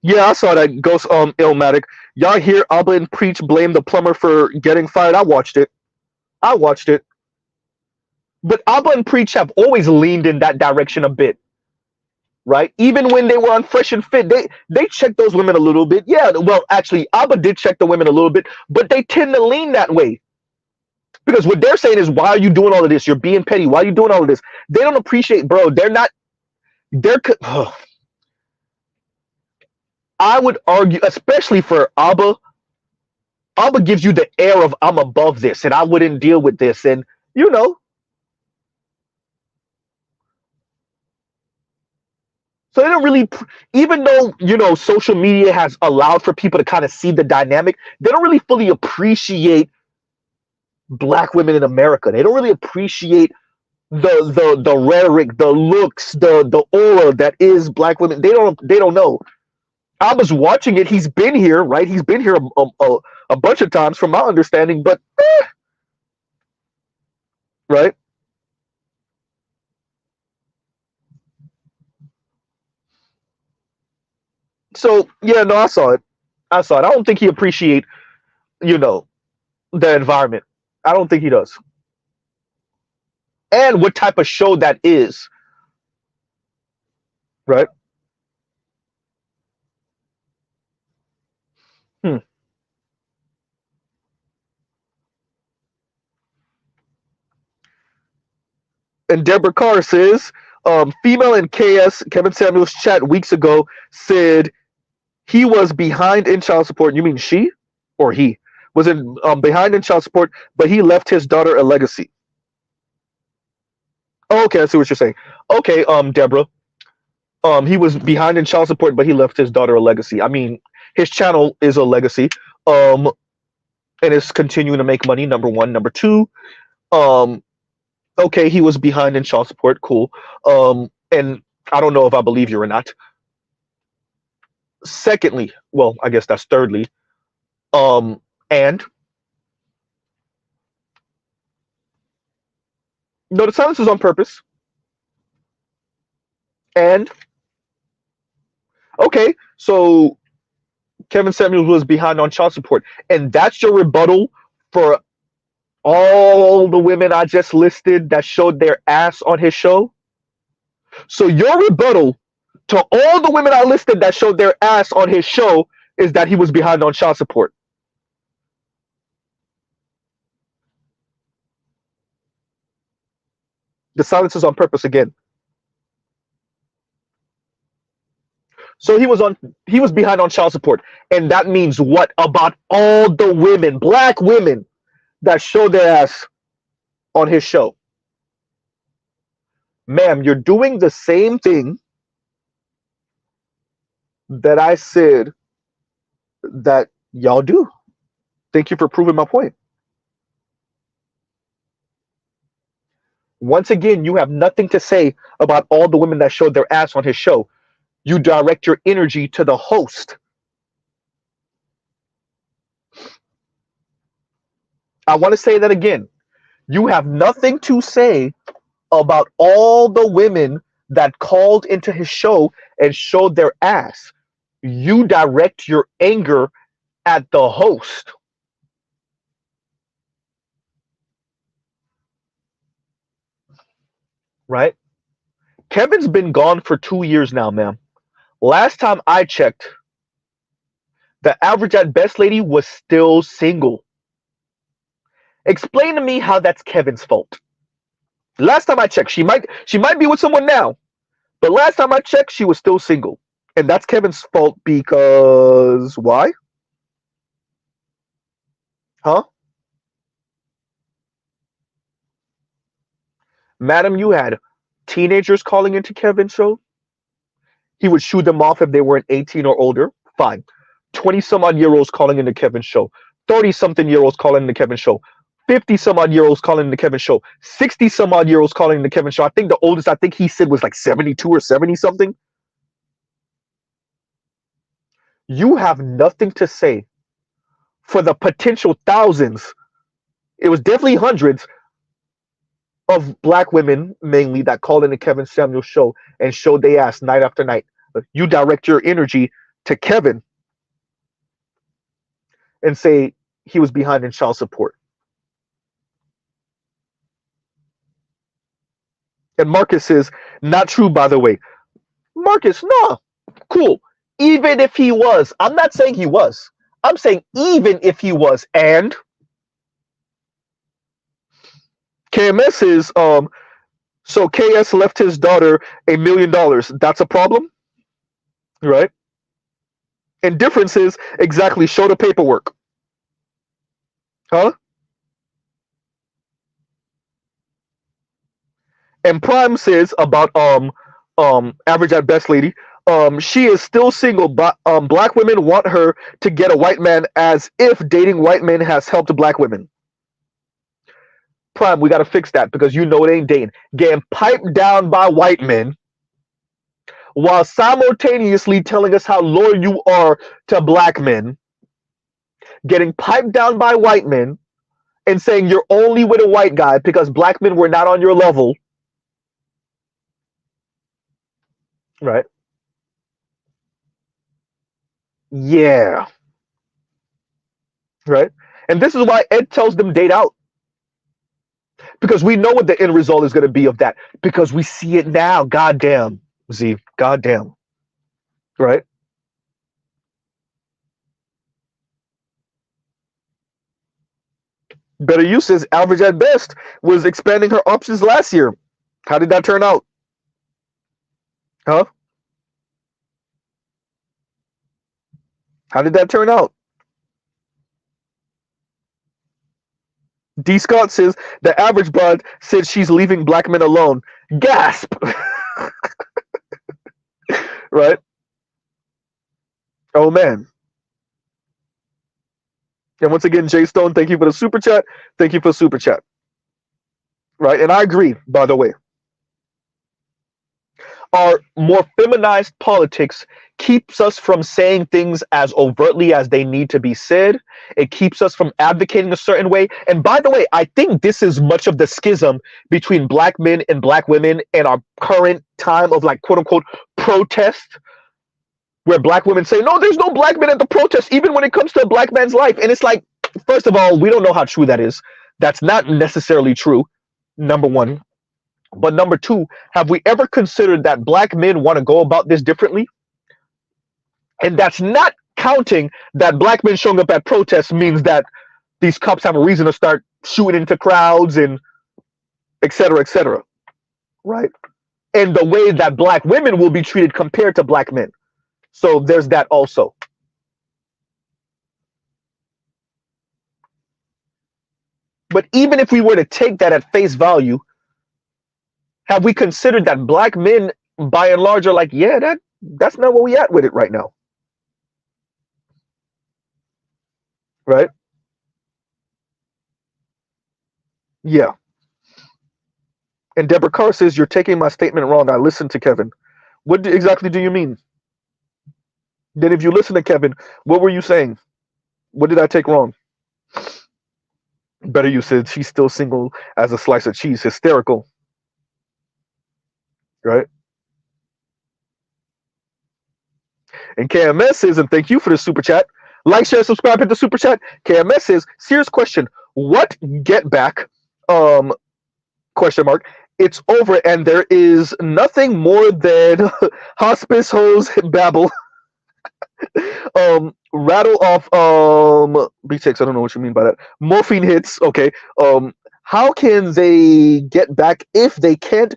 Yeah, I saw that Ghost Illmatic. Y'all hear Abba and Preach blame the plumber for getting fired? I watched it. I watched it. But Abba and Preach have always leaned in that direction a bit, right? Even when they were on Fresh and Fit, they checked those women a little bit. Yeah, well, actually, Abba did check the women a little bit, but they tend to lean that way. Because what they're saying is, why are you doing all of this? You're being petty. Why are you doing all of this? They don't appreciate, bro. They're not, they're, I would argue, especially for Abba, Abba gives you the air of, I'm above this and I wouldn't deal with this. And, you know, so they don't really, even though, you know, social media has allowed for people to kind of see the dynamic, they don't really fully appreciate Black women in America. They don't really appreciate the rhetoric, the looks, the aura that is Black women. They don't know. I was watching it. He's been here, right? He's been here a bunch of times, from my understanding. But right. So yeah, no, I saw it. I saw it. I don't think he appreciate, you know, the environment. I don't think he does. And what type of show that is, right? Hmm. And Deborah Carr says, female in KS, Kevin Samuels chat weeks ago said he was behind in child support. You mean she or he was in behind in child support, but he left his daughter a legacy. Oh, okay, I see what you're saying. Okay, Deborah, he was behind in child support, but he left his daughter a legacy. I mean, his channel is a legacy, um, and it's continuing to make money. Number one, number two, um, okay, he was behind in child support. Cool. And I don't know if I believe you or not. Secondly, well, I guess that's thirdly. And no, the silence is on purpose. And okay, so Kevin Samuels was behind on child support, and that's your rebuttal for all the women I just listed that showed their ass on his show. So your rebuttal to all the women I listed that showed their ass on his show is that he was behind on child support. The silence is on purpose again. So he was behind on child support. And that means what about all the women, Black women, that showed their ass on his show? Ma'am, you're doing the same thing that I said that y'all do. Thank you for proving my point. Once again, you have nothing to say about all the women that showed their ass on his show. You direct your energy to the host. I want to say that again. You have nothing to say about all the women that called into his show and showed their ass. You direct your anger at the host. right? Kevin's been gone for 2 years now, ma'am. Last time I checked, the average at best lady was still single. Explain to me how that's Kevin's fault. Last time I checked, she might be with someone now, but last time I checked, she was still single. And that's Kevin's fault because why? Huh? Madam, you had teenagers calling into Kevin's show. He would shoo them off if they weren't 18 or older. Fine. 20 some odd year olds calling into Kevin's show. 30 something year olds calling into Kevin's show. 50 some odd year olds calling into Kevin's show. 60 some odd year olds calling into Kevin's show. I think the oldest I think he said was like 72 or 70 something. You have nothing to say for the potential thousands. It was definitely hundreds of black women mainly that called into Kevin Samuel's show and showed they ass night after night. You direct your energy to Kevin and say he was behind in child support. And Marcus says, not true, by the way. Marcus, no, cool. Even if he was, I'm not saying he was. I'm saying even if he was, and KMS is so KS left his daughter $1 million. That's a problem, right? And difference is exactly show the paperwork, huh? And Prime says about average at best lady. She is still single, but black women want her to get a white man as if dating white men has helped black women. Prime, we got to fix that because you know it ain't dating. Getting piped down by white men while simultaneously telling us how loyal you are to black men. Getting piped down by white men and saying you're only with a white guy because black men were not on your level. Right? Yeah. Right? And this is why Ed tells them date out. Because we know what the end result is going to be of that. Because we see it now. Goddamn. Z. Goddamn. Right? Better Use says average at best was expanding her options last year. How did that turn out? Huh? How did that turn out? D. Scott says the average bud said she's leaving black men alone. Gasp! Right? Oh man. And once again, Jay Stone, thank you for the super chat. Thank you for the super chat. Right? And I agree, by the way. Our more feminized politics keeps us from saying things as overtly as they need to be said. It keeps us from advocating a certain way. And by the way, I think this is much of the schism between black men and black women in our current time of like quote unquote protest, where black women say, no, there's no black men at the protest, even when it comes to a black man's life. And it's like, first of all, we don't know how true that is. That's not necessarily true, number one. But number two, have we ever considered that black men want to go about this differently? And that's not counting that black men showing up at protests means that these cops have a reason to start shooting into crowds and et cetera, right? And the way that black women will be treated compared to black men. So there's that also. But even if we were to take that at face value, have we considered that black men, by and large, are like, yeah, that's not where we at with it right now. Right? Yeah. And Deborah Carr says, you're taking my statement wrong. I listened to Kevin. What exactly do you mean? Then if you listen to Kevin, what were you saying? What did I take wrong? Better You said she's still single as a slice of cheese. Hysterical. Right? And KMS says, and thank you for the super chat. Like, share, subscribe, hit the super chat. KMS says, serious question. What get back, question mark, it's over, and there is nothing more than hospice hose babble, rattle off B6. I don't know what you mean by that. Morphine hits. Okay. How can they get back if they can't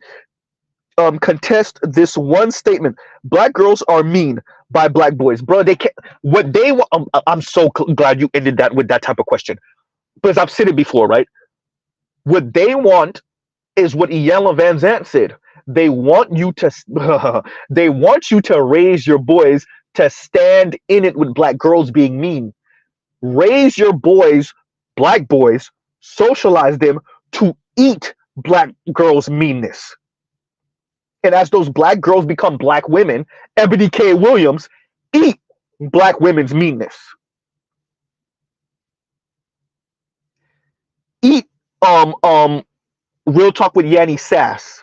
contest this one statement? Black girls are mean by black boys, bro. They can't. What they want. I'm so glad you ended that with that type of question, because I've said it before, right? What they want is what Iyanla Vanzant said. They want you to they want you to raise your boys to stand in it with black girls being mean. Raise your boys, black boys, socialize them to eat black girls' meanness. And as those black girls become black women, Ebony K. Williams eat black women's meanness. Eat Real Talk with Yanni Sass.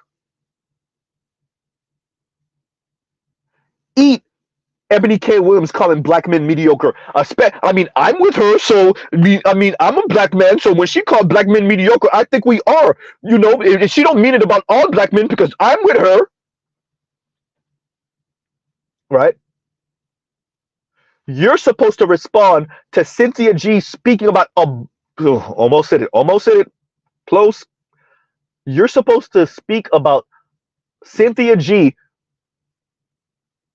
Eat Ebony K. Williams calling black men mediocre. I mean, I'm with her, so I'm a black man, so when she called black men mediocre, I think we are. You know, and she don't mean it about all black men because I'm with her. Right? You're supposed to respond to Cynthia G speaking about almost said it. Close. You're supposed to speak about Cynthia G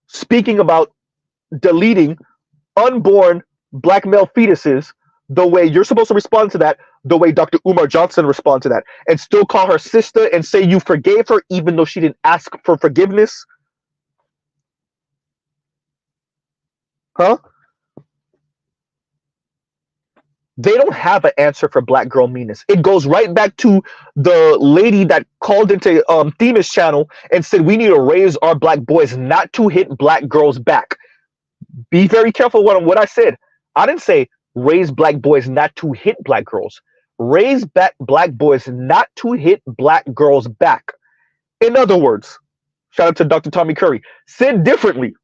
speaking about deleting unborn black male fetuses the way you're supposed to respond to that, the way Dr. Umar Johnson responded to that, and still call her sister and say you forgave her even though she didn't ask for forgiveness? Huh? They don't have an answer for black girl meanness. It goes right back to the lady that called into Themis channel and said we need to raise our black boys not to hit black girls back. Be very careful what I said. I didn't say raise black boys not to hit black girls. Raise black boys not to hit black girls back. In other words, shout out to Dr. Tommy Curry. Said differently,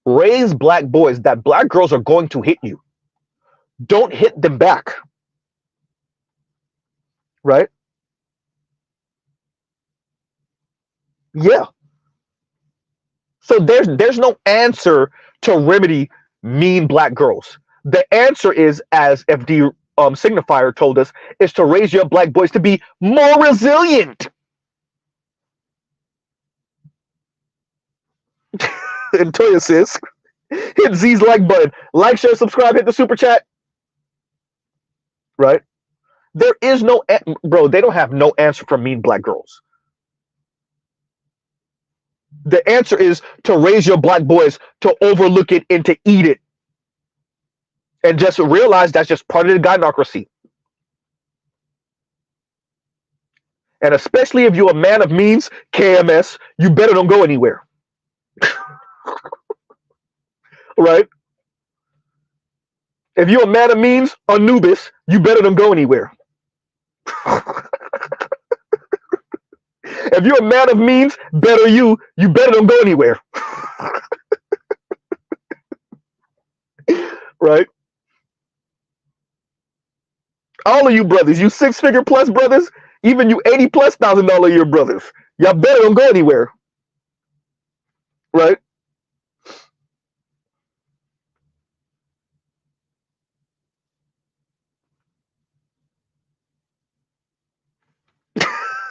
raise black boys that black girls are going to hit you. Don't hit them back. Right? Yeah. So there's no answer to remedy mean black girls. The answer is, as FD Signifier told us, is to raise your black boys to be more resilient. And Toya says, hit Z's like button. Like, share, subscribe, hit the super chat. Right? There is no, bro, they don't have no answer for mean black girls. The answer is to raise your black boys to overlook it and to eat it. And just realize that's just part of the gynocracy. And especially if you're a man of means, KMS, you better don't go anywhere. Right? If you're a man of means, Anubis, you better don't go anywhere. If you're a man of means, better you better don't go anywhere. Right? All of you brothers, you 6-figure plus brothers, even you $80,000+ a year brothers, y'all better don't go anywhere. Right?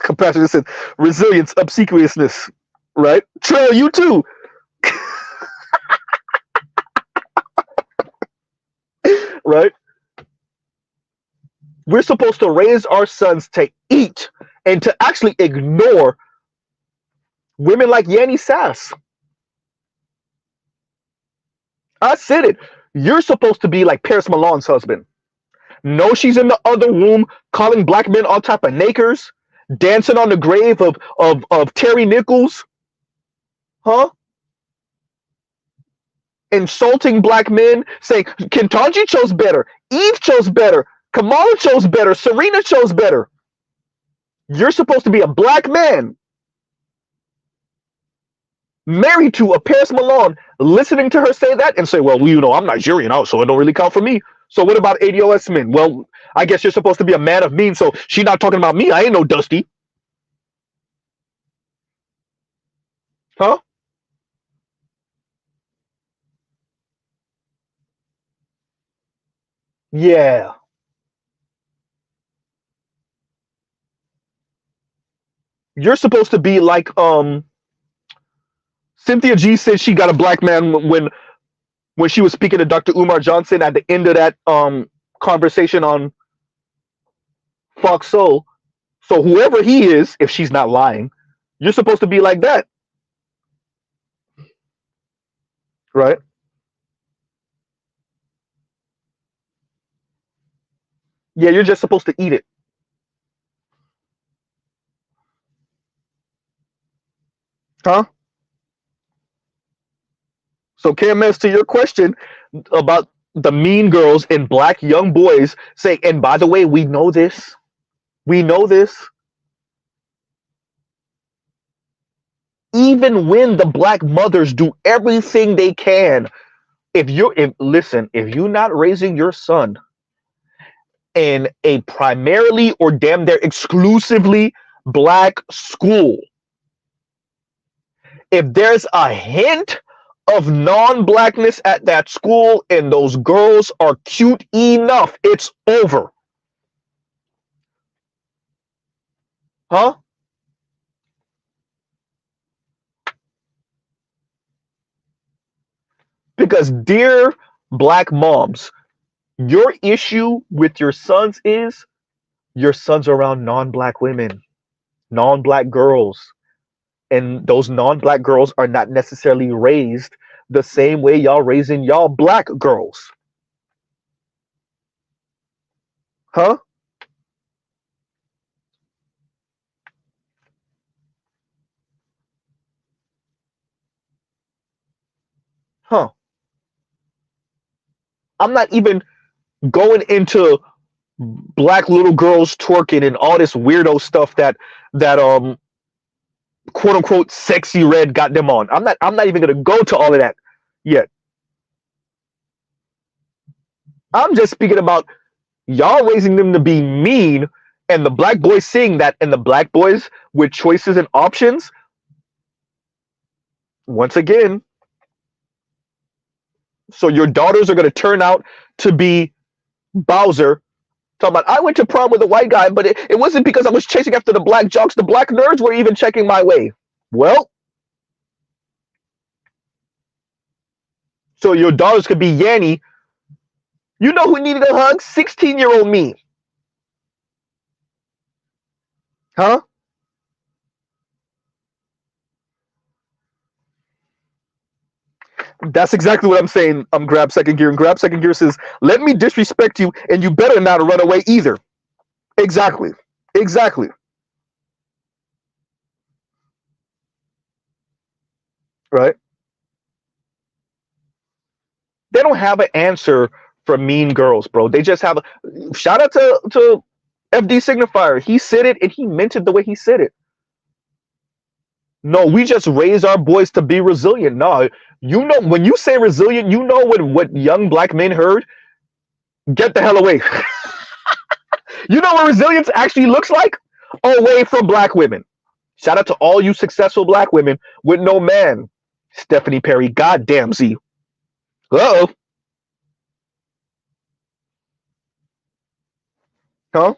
Compassion said, resilience, obsequiousness, right? Trail, you too. Right? We're supposed to raise our sons to eat and to actually ignore women like Yanni Sass. I said it. You're supposed to be like Paris Milan's husband. No, she's in the other room calling black men all type of nakers, dancing on the grave of Terry Nichols. Huh? Insulting black men, saying Kentanji chose better, Eve chose better, Kamala chose better, Serena chose better. You're supposed to be a black man married to a Paris Milan, listening to her say that and say, well, you know, I'm Nigerian, so it don't really count for me. So what about ADOS men? Well, I guess you're supposed to be a man of means, so she not talking about me. I ain't no Dusty. Huh? Yeah. You're supposed to be like Cynthia G said she got a black man when she was speaking to Dr. Umar Johnson at the end of that conversation on Fox Soul. So whoever he is, if she's not lying, you're supposed to be like that, right? Yeah, you're just supposed to eat it. Huh? So KMS, to your question about the mean girls and black young boys say, and by the way, we know this. We know this. Even when the black mothers do everything they can, if you're not raising your son in a primarily or damn near exclusively black school, if there's a hint of non-blackness at that school and those girls are cute enough, it's over. Huh? Because, dear black moms, your issue with your sons is your sons are around non-black women, non-black girls, and those non-black girls are not necessarily raised the same way y'all raising y'all black girls. Huh? Huh? I'm not even going into black little girls twerking and all this weirdo stuff that quote unquote sexy red got them on. I'm not even gonna go to all of that yet. I'm just speaking about y'all raising them to be mean, and the black boys seeing that, and the black boys with choices and options. Once again, so your daughters are gonna turn out to be Bowser. Talking about, I went to prom with a white guy, but it wasn't because I was chasing after the black jocks. The black nerds were even checking my way. Well, so your daughters could be Yanny. You know who needed a hug? 16-year-old me. Huh? That's exactly what I'm saying. Grab second gear. And grab second gear says, let me disrespect you, and you better not run away either. Exactly. Exactly. Right? They don't have an answer for mean girls, bro. They just have a shout out to FD Signifier. He said it and he meant it the way he said it. No, we just raise our boys to be resilient. No, you know, when you say resilient, you know what young black men heard? Get the hell away. You know what resilience actually looks like? Away from black women. Shout out to all you successful black women with no man. Stephanie Perry, goddamn Z. Uh-oh. Huh?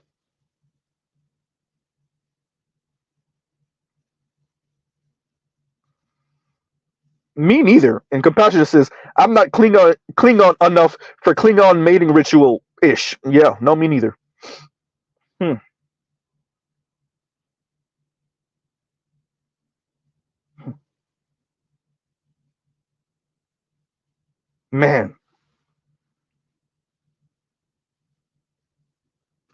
Me neither. And Compassion says, I'm not Klingon enough for Klingon mating ritual ish. Yeah, no, me neither. Hmm. Man.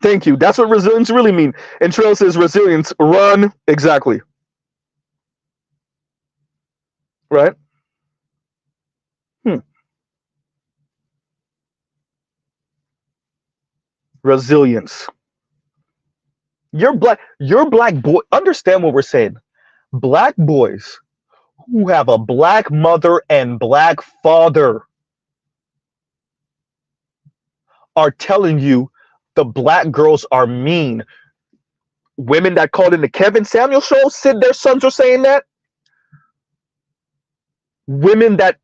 Thank you. That's what resilience really mean. And Trail says resilience, run. Exactly. Right? Hmm. Resilience. Your black boy, understand what we're saying. Black boys who have a black mother and black father are telling you the black girls are mean. Women that called in the Kevin Samuel show said their sons are saying that. Women that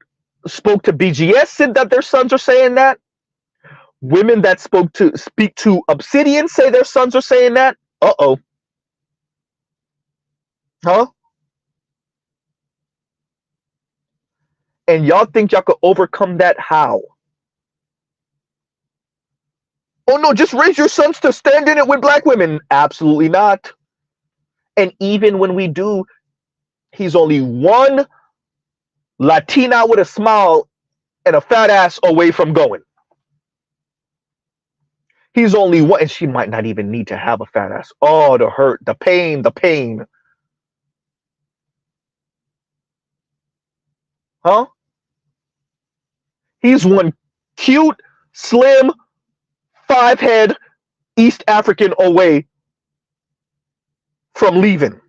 spoke to BGS said that their sons are saying that. Women that speak to Obsidian say their sons are saying that. Uh-oh. Huh? And y'all think y'all could overcome that how? Oh no, just raise your sons to stand in it with black women. Absolutely not. And even when we do, he's only one Latina with a smile and a fat ass away from going. He's only one, and she might not even need to have a fat ass. Oh, the hurt, the pain, the pain. Huh? He's one cute, slim, 5-head East African away from leaving.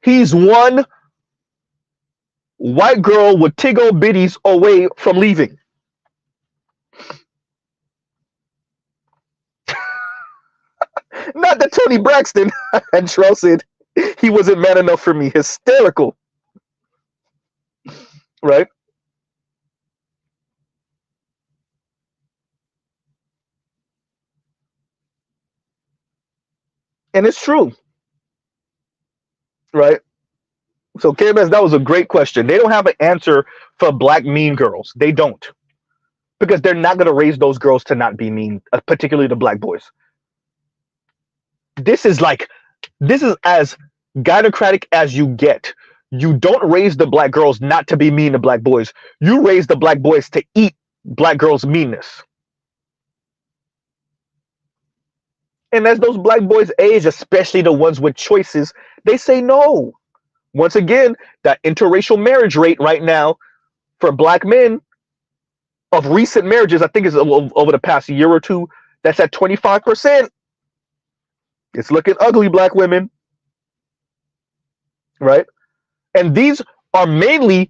He's one white girl with tiggle bitties away from leaving. Not that Tony Braxton and Charles said he wasn't man enough for me. Hysterical. Right? And it's true. Right? So KMS, that was a great question. They don't have an answer for black mean girls. They don't. Because they're not going to raise those girls to not be mean, particularly the black boys. This is as gynocratic as you get. You don't raise the black girls not to be mean to black boys. You raise the black boys to eat black girls' meanness. And as those black boys age, especially the ones with choices, they say no. Once again, that interracial marriage rate right now for black men of recent marriages, I think is over the past year or two, that's at 25%. It's looking ugly, black women. Right? And these are mainly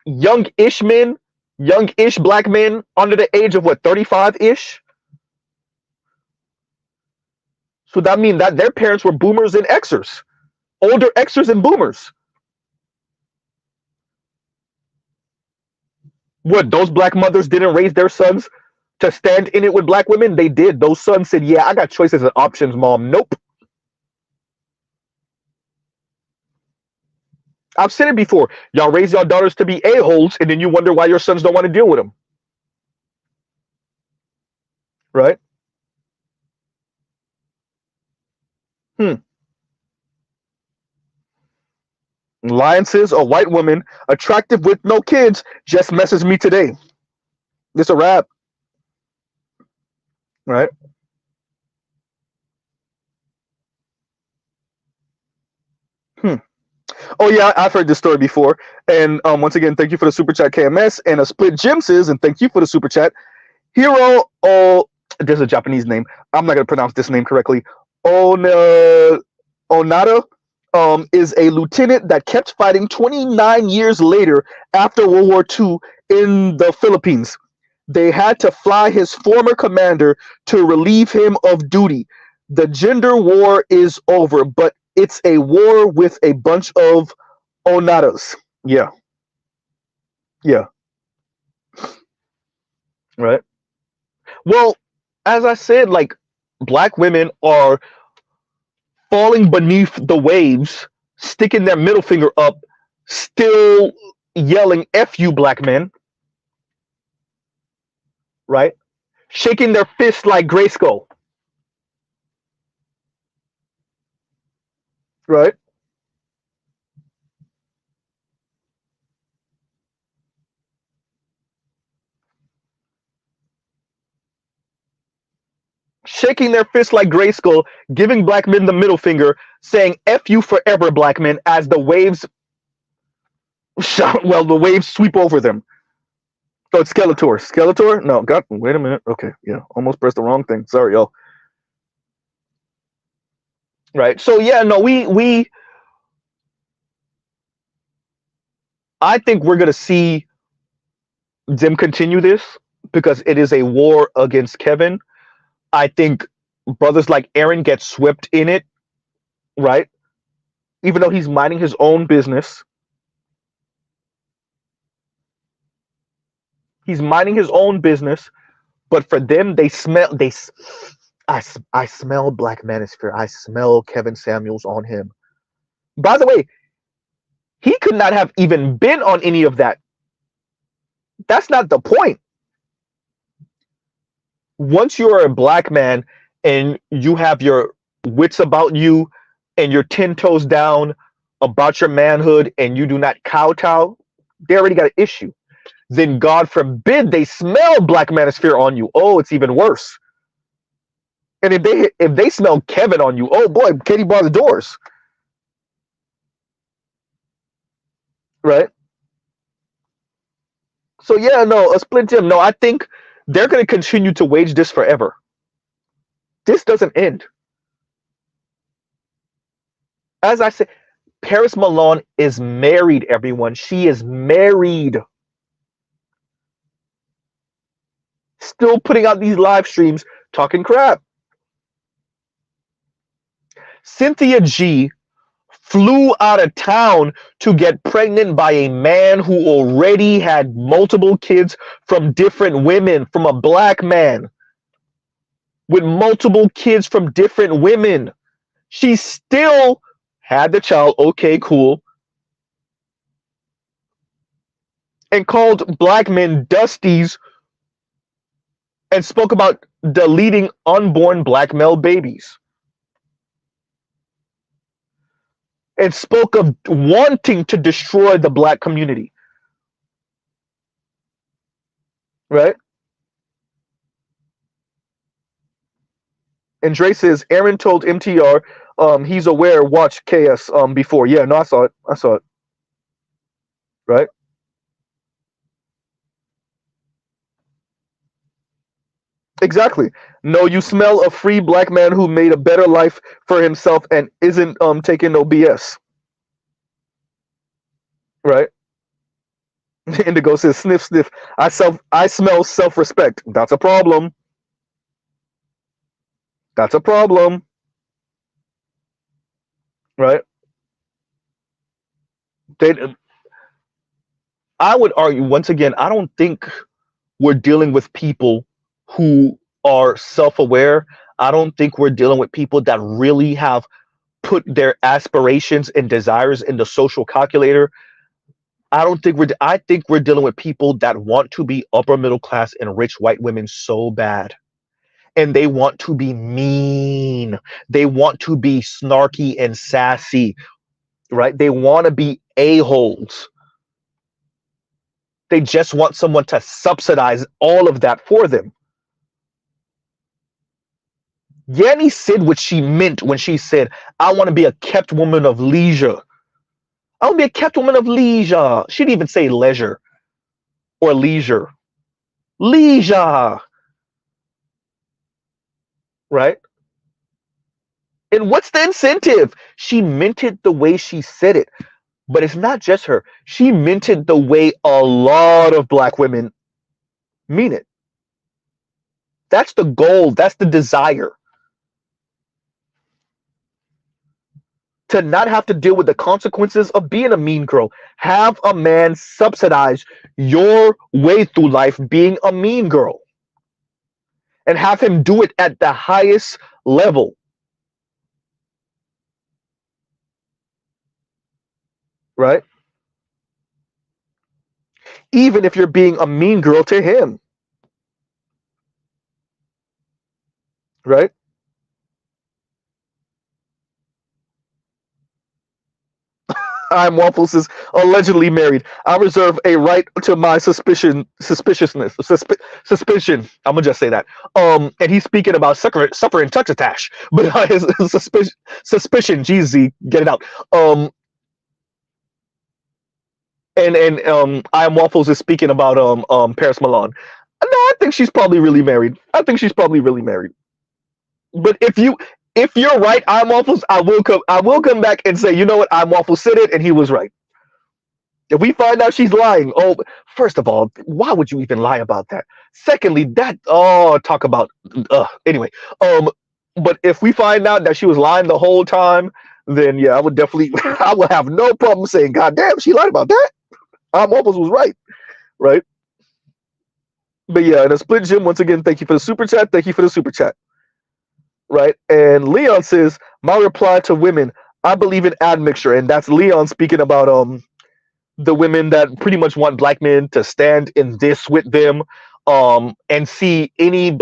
young-ish men, young-ish black men under the age of what, 35-ish? So that means that their parents were boomers and Xers. Older Xers and boomers. What, those black mothers didn't raise their sons to stand in it with black women? They did. Those sons said, yeah, I got choices and options, mom. Nope. I've said it before. Y'all raise your daughters to be a-holes, and then you wonder why your sons don't want to deal with them. Right? Lion says, a white woman, attractive with no kids, just messes me today. This a wrap. Right? Oh yeah, I've heard this story before. And once again, thank you for the super chat, KMS. And a split Jim says, and thank you for the super chat. Hiro, there's a Japanese name. I'm not gonna pronounce this name correctly. Onada is a lieutenant that kept fighting 29 years later after World War II in the Philippines. They had to fly his former commander to relieve him of duty. The gender war is over, but it's a war with a bunch of Onadas. Yeah. Yeah. Right. Well, as I said, like, black women are falling beneath the waves, sticking their middle finger up, still yelling F you, black men. Right? Shaking their fists like Grayskull. Right? Shaking their fists like Grayskull, giving black men the middle finger, saying F you forever, black men, as the waves the waves sweep over them. Oh, it's Skeletor. Skeletor? No, God, wait a minute. Okay, yeah, almost pressed the wrong thing. Sorry, y'all. Right. So yeah, no, we I think we're gonna see them continue this because it is a war against Kevin. I think brothers like Aaron get swept in it, right? Even though he's minding his own business, he's minding his own business. But for them, they smell. I smell Black Manosphere. I smell Kevin Samuels on him. By the way, he could not have even been on any of that. That's not the point. Once you're a black man and you have your wits about you and you're 10 toes down about your manhood and you do not kowtow, they already got an issue. Then God forbid they smell Black Manosphere on you. Oh, it's even worse. And if they smell Kevin on you, oh boy, Katie bar the doors. Right? So yeah, no, a split gym. No, I think they're going to continue to wage this forever. This doesn't end. As I said, Paris Malone is married, everyone. She is married. Still putting out these live streams talking crap. Cynthia G flew out of town to get pregnant by a man who already had multiple kids from different women, from a black man with multiple kids from different women. She still had the child. Okay, cool. And called black men dusties and spoke about deleting unborn black male babies. And spoke of wanting to destroy the black community. Right? And Dre says, Aaron told MTR he's aware, watch KS before. Yeah, no, I saw it. I saw it. Right? Exactly. No, you smell a free black man who made a better life for himself and isn't taking no BS. Right? Indigo says, sniff, sniff. I smell self-respect. That's a problem. That's a problem. Right? I would argue, once again, I don't think we're dealing with people who are self-aware. I don't think we're dealing with people that really have put their aspirations and desires in the social calculator. I think we're dealing with people that want to be upper middle class and rich white women so bad. And they want to be mean. They want to be snarky and sassy, right? They want to be a-holes. They just want someone to subsidize all of that for them. Yanni said what she meant when she said, I want to be a kept woman of leisure. I want to be a kept woman of leisure. She didn't even say leisure or leisure. Leisure. Right? And what's the incentive? She meant it the way she said it. But it's not just her. She meant it the way a lot of black women mean it. That's the goal. That's the desire. To not have to deal with the consequences of being a mean girl. Have a man subsidize your way through life being a mean girl. And have him do it at the highest level. Right? Even if you're being a mean girl to him. Right? I'm Waffles is allegedly married. I reserve a right to my suspicion. I'm gonna just say that. And he's speaking about suffering succotash, but his suspicion. Jeezy, get it out. And I am Waffles is speaking about Paris Milan. No, I think she's probably really married. But if you're right, I'm Waffles, I will come back and say, you know what, I'm Waffles said it and he was right. If we find out she's lying, oh, first of all, why would you even lie about that? Secondly, talk about anyway. Um, but if we find out that she was lying the whole time, then yeah, I would definitely, I would have no problem saying, God damn, she lied about that. I'm almost was right, right? But yeah, and a split Jim once again. Thank you for the super chat. Thank you for the super chat. Right, and Leon says, my reply to women, I believe in admixture, and that's Leon speaking about the women that pretty much want black men to stand in this with them, and see any.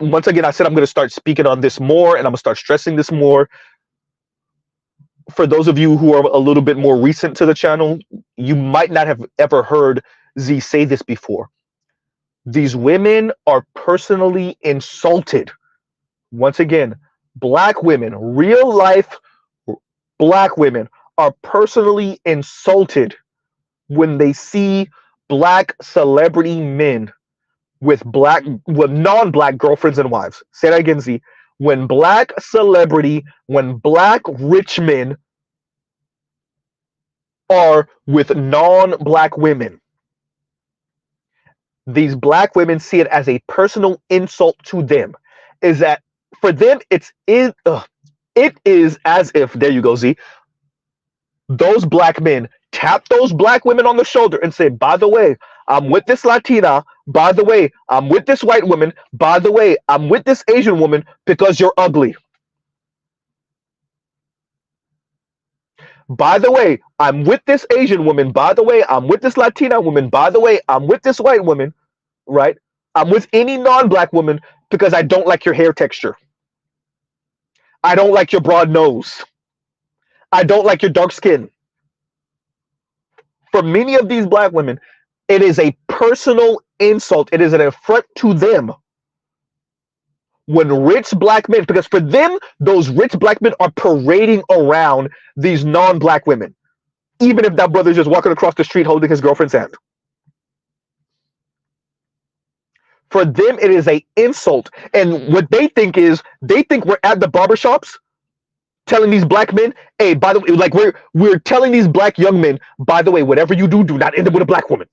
Once again, I said I'm going to start speaking on this more, and I'm going to start stressing this more. For those of you who are a little bit more recent to the channel, you might not have ever heard Z say this before. These women are personally insulted. Once again, black women, real life black women, are personally insulted when they see black celebrity men with non-black girlfriends and wives. Say that again, Z. When black rich men are with non-black women, these black women see it as a personal insult to them. Is that for them? It is as if, there you go, Z. Those black men tap those black women on the shoulder and say, by the way, I'm with this Latina. By the way, I'm with this white woman. By the way, I'm with this Asian woman because you're ugly. By the way, I'm with this Asian woman. By the way, I'm with this Latina woman. By the way, I'm with this white woman, right? I'm with any non-black woman because I don't like your hair texture. I don't like your broad nose. I don't like your dark skin. For many of these black women, it is a personal insult. It is an affront to them when rich black men, because for them, those rich black men are parading around these non-black women, even if that brother's just walking across the street holding his girlfriend's hand. For them, it is an insult. And what they think is, they think we're at the barbershops telling these black men, hey, by the way, like we're telling these black young men, by the way, whatever you do, do not end up with a black woman.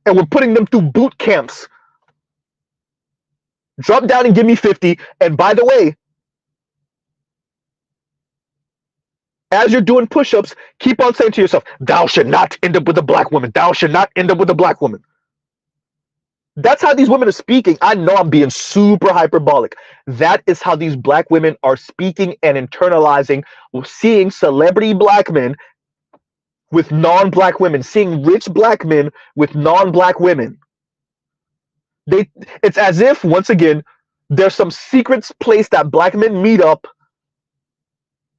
And we're putting them through boot camps. Drop down and give me 50. And by the way, as you're doing push-ups, keep on saying to yourself, thou should not end up with a black woman. Thou should not end up with a black woman. That's how these women are speaking. I know I'm being super hyperbolic. That is how these black women are speaking and internalizing, seeing celebrity black men with non-black women, seeing rich black men with non-black women. It's as if, once again, there's some secret place that black men meet up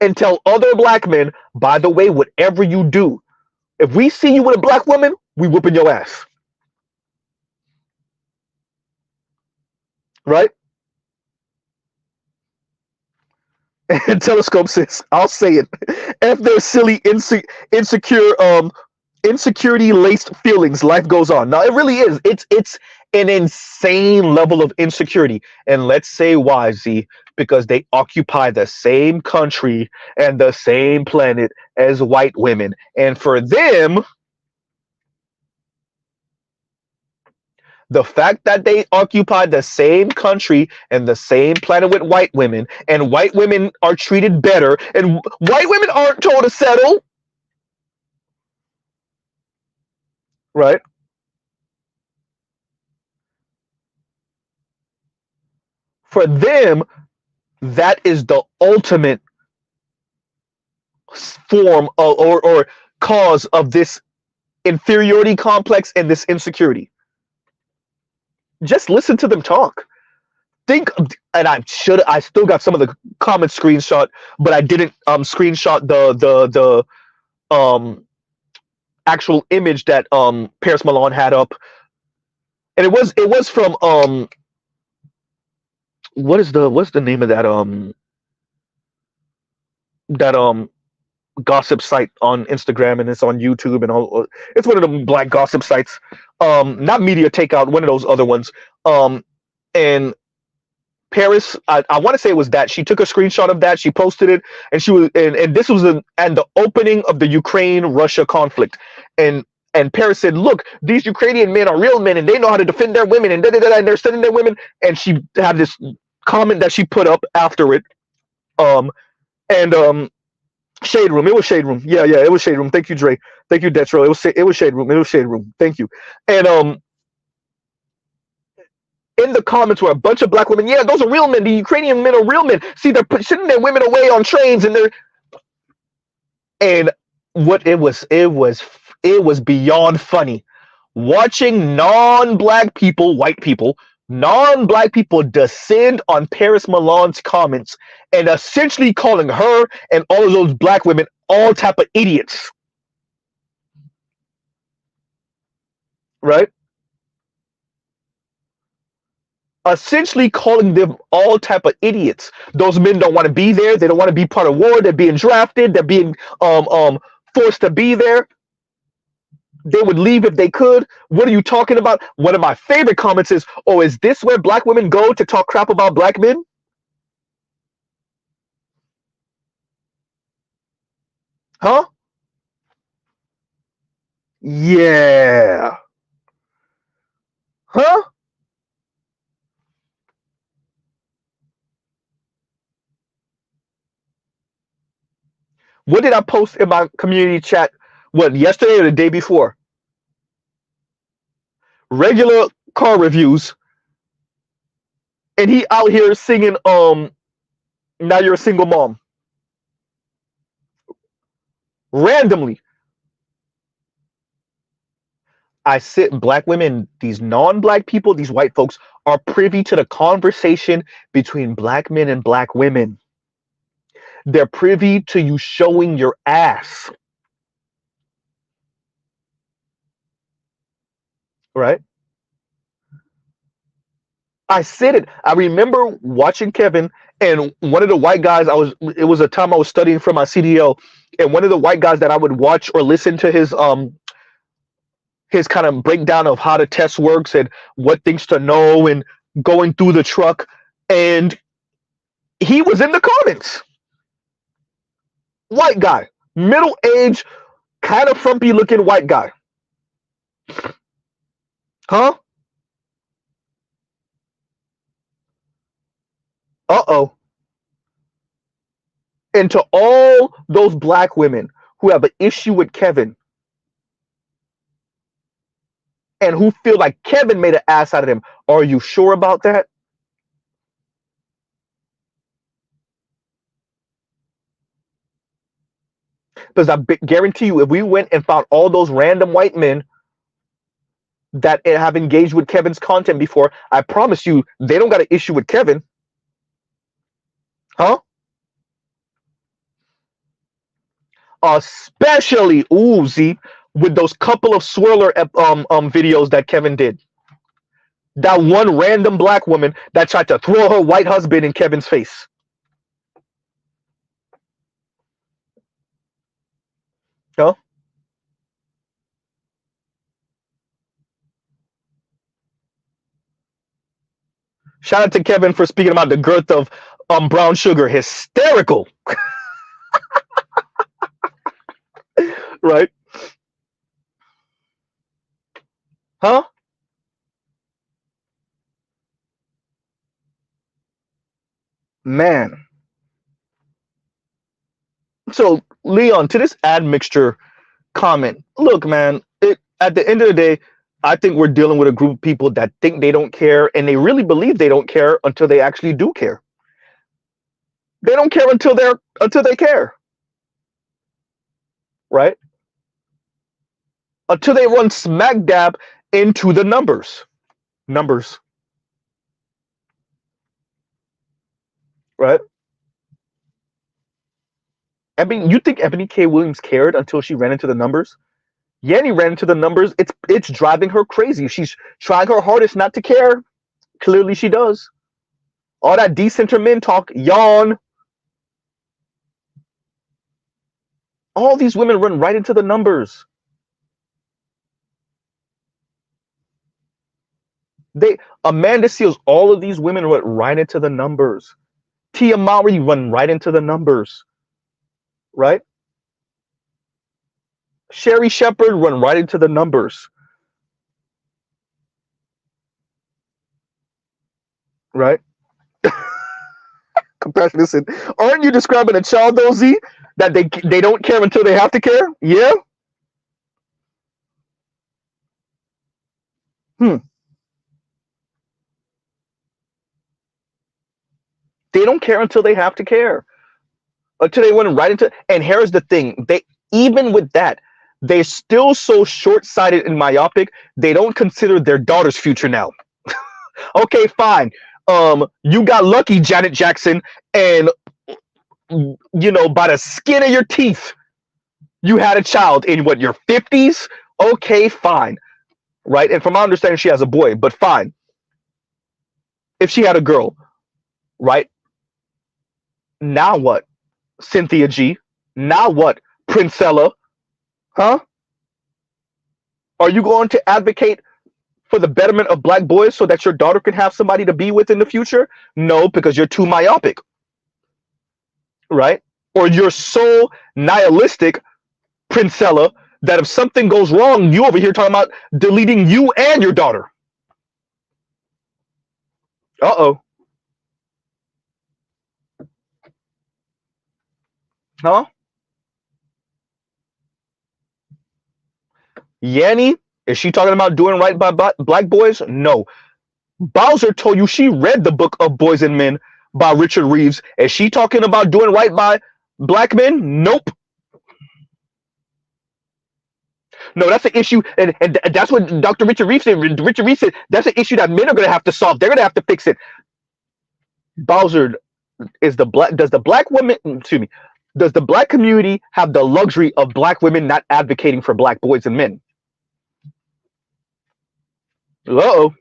and tell other black men, by the way, whatever you do, if we see you with a black woman, we whooping your ass. Right? And Telescope says, I'll say it. F their silly, insecurity-laced feelings, life goes on. Now, it really is. It's an insane level of insecurity. And let's say why, Z? Because they occupy the same country and the same planet as white women. And for them, the fact that they occupy the same country and the same planet with white women, and white women are treated better, and white women aren't told to settle, right? For them, that is the ultimate form of, or cause of this inferiority complex and this insecurity. Just listen to them talk. Think, and I still got some of the comments screenshot, but I didn't screenshot the actual image that Paris Milan had up, and it was from what's the name of that gossip site on Instagram, and it's on YouTube and all. It's one of them black gossip sites. Not Media Takeout, one of those other ones. And Paris, I want to say it was that she took a screenshot of that, she posted it, and she was, and this was and the opening of the Ukraine-Russia conflict, and Paris said, "Look, these Ukrainian men are real men, and they know how to defend their women, and and they're sending their women." And she had this comment that she put up after it, and shade room. It was shade room. Yeah, yeah, it was shade room. Thank you, Dre. Thank you, Detro. It was shade room. It was shade room. Thank you. And in the comments were a bunch of black women. Yeah, those are real men. The Ukrainian men are real men. See, they're sending their women away on trains, and they're and what it was beyond funny watching non-black people, white people, non-black people descend on Paris Milan's comments and essentially calling her and all of those black women all type of idiots, right? Essentially calling them all type of idiots. Those men don't want to be there. They don't want to be part of war. They're being drafted. They're being forced to be there. They would leave if they could. What are you talking about? One of my favorite comments is, "Oh, is this where black women go to talk crap about black men?" Huh? Yeah. Huh? What did I post in my community chat? What, yesterday or the day before? Regular car reviews, and he out here singing "Now You're a Single Mom" randomly. I sit black women, these non-black people, these white folks are privy to the conversation between black men and black women. They're privy to you showing your ass, right? I said it. I remember watching Kevin, and one of the white guys it was a time I was studying for my CDO, and one of the white guys that I would watch or listen to his kind of breakdown of how the test works and what things to know and going through the truck, and he was in the comments. White guy, middle age, kind of frumpy looking white guy. Huh? Uh-oh. And to all those black women who have an issue with Kevin and who feel like Kevin made an ass out of them, are you sure about that? Because I guarantee you, if we went and found all those random white men that have engaged with Kevin's content before, I promise you, they don't got an issue with Kevin. Huh? Especially, ooh, Z, with those couple of swirler videos that Kevin did. That one random black woman that tried to throw her white husband in Kevin's face. Huh? Shout out to Kevin for speaking about the girth of brown sugar. Hysterical. Right? Huh? Man. So, Leon, to this admixture comment, look, man, at the end of the day, I think we're dealing with a group of people that think they don't care, and they really believe they don't care until they actually do care. They don't care until they care. Right? Until they run smack dab into the numbers. Numbers. Right? I mean, you think Ebony K. Williams cared until she ran into the numbers? Yanni ran into the numbers. It's driving her crazy. She's trying her hardest not to care. Clearly she does. All that decenter men talk, yawn. All these women run right into the numbers. They Amanda Seals, all of these women went right into the numbers. Tia Mowry run right into the numbers, right? Sherry Shepard run right into the numbers, right? Compassion. Listen, aren't you describing a child, though, Z? That they don't care until they have to care? Yeah. Hmm. They don't care until they have to care. Until they went right into. And here's the thing: they even with that, they're still so short-sighted and myopic. They don't consider their daughter's future now. Okay, fine. You got lucky, Janet Jackson, and by the skin of your teeth, you had a child in what, your 50s? Okay, fine. Right? And from my understanding, she has a boy, but fine. If she had a girl, right? Now what? Cynthia G. Now what? Princella. Huh? Are you going to advocate for the betterment of black boys so that your daughter can have somebody to be with in the future? No, because you're too myopic. Right? Or you're so nihilistic, Princella, that if something goes wrong, you over here talking about deleting you and your daughter. Uh-oh. Huh? Yanni, is she talking about doing right by black boys? No. Bowser told you she read the book of Boys and Men by Richard Reeves. Is she talking about doing right by black men? Nope. No, that's an issue, and that's what Dr. Richard Reeves said. Richard Reeves said that's an issue that men are going to have to solve. They're going to have to fix it. Bowser, does the black woman, excuse me, does the black community have the luxury of black women not advocating for black boys and men? Uh-oh.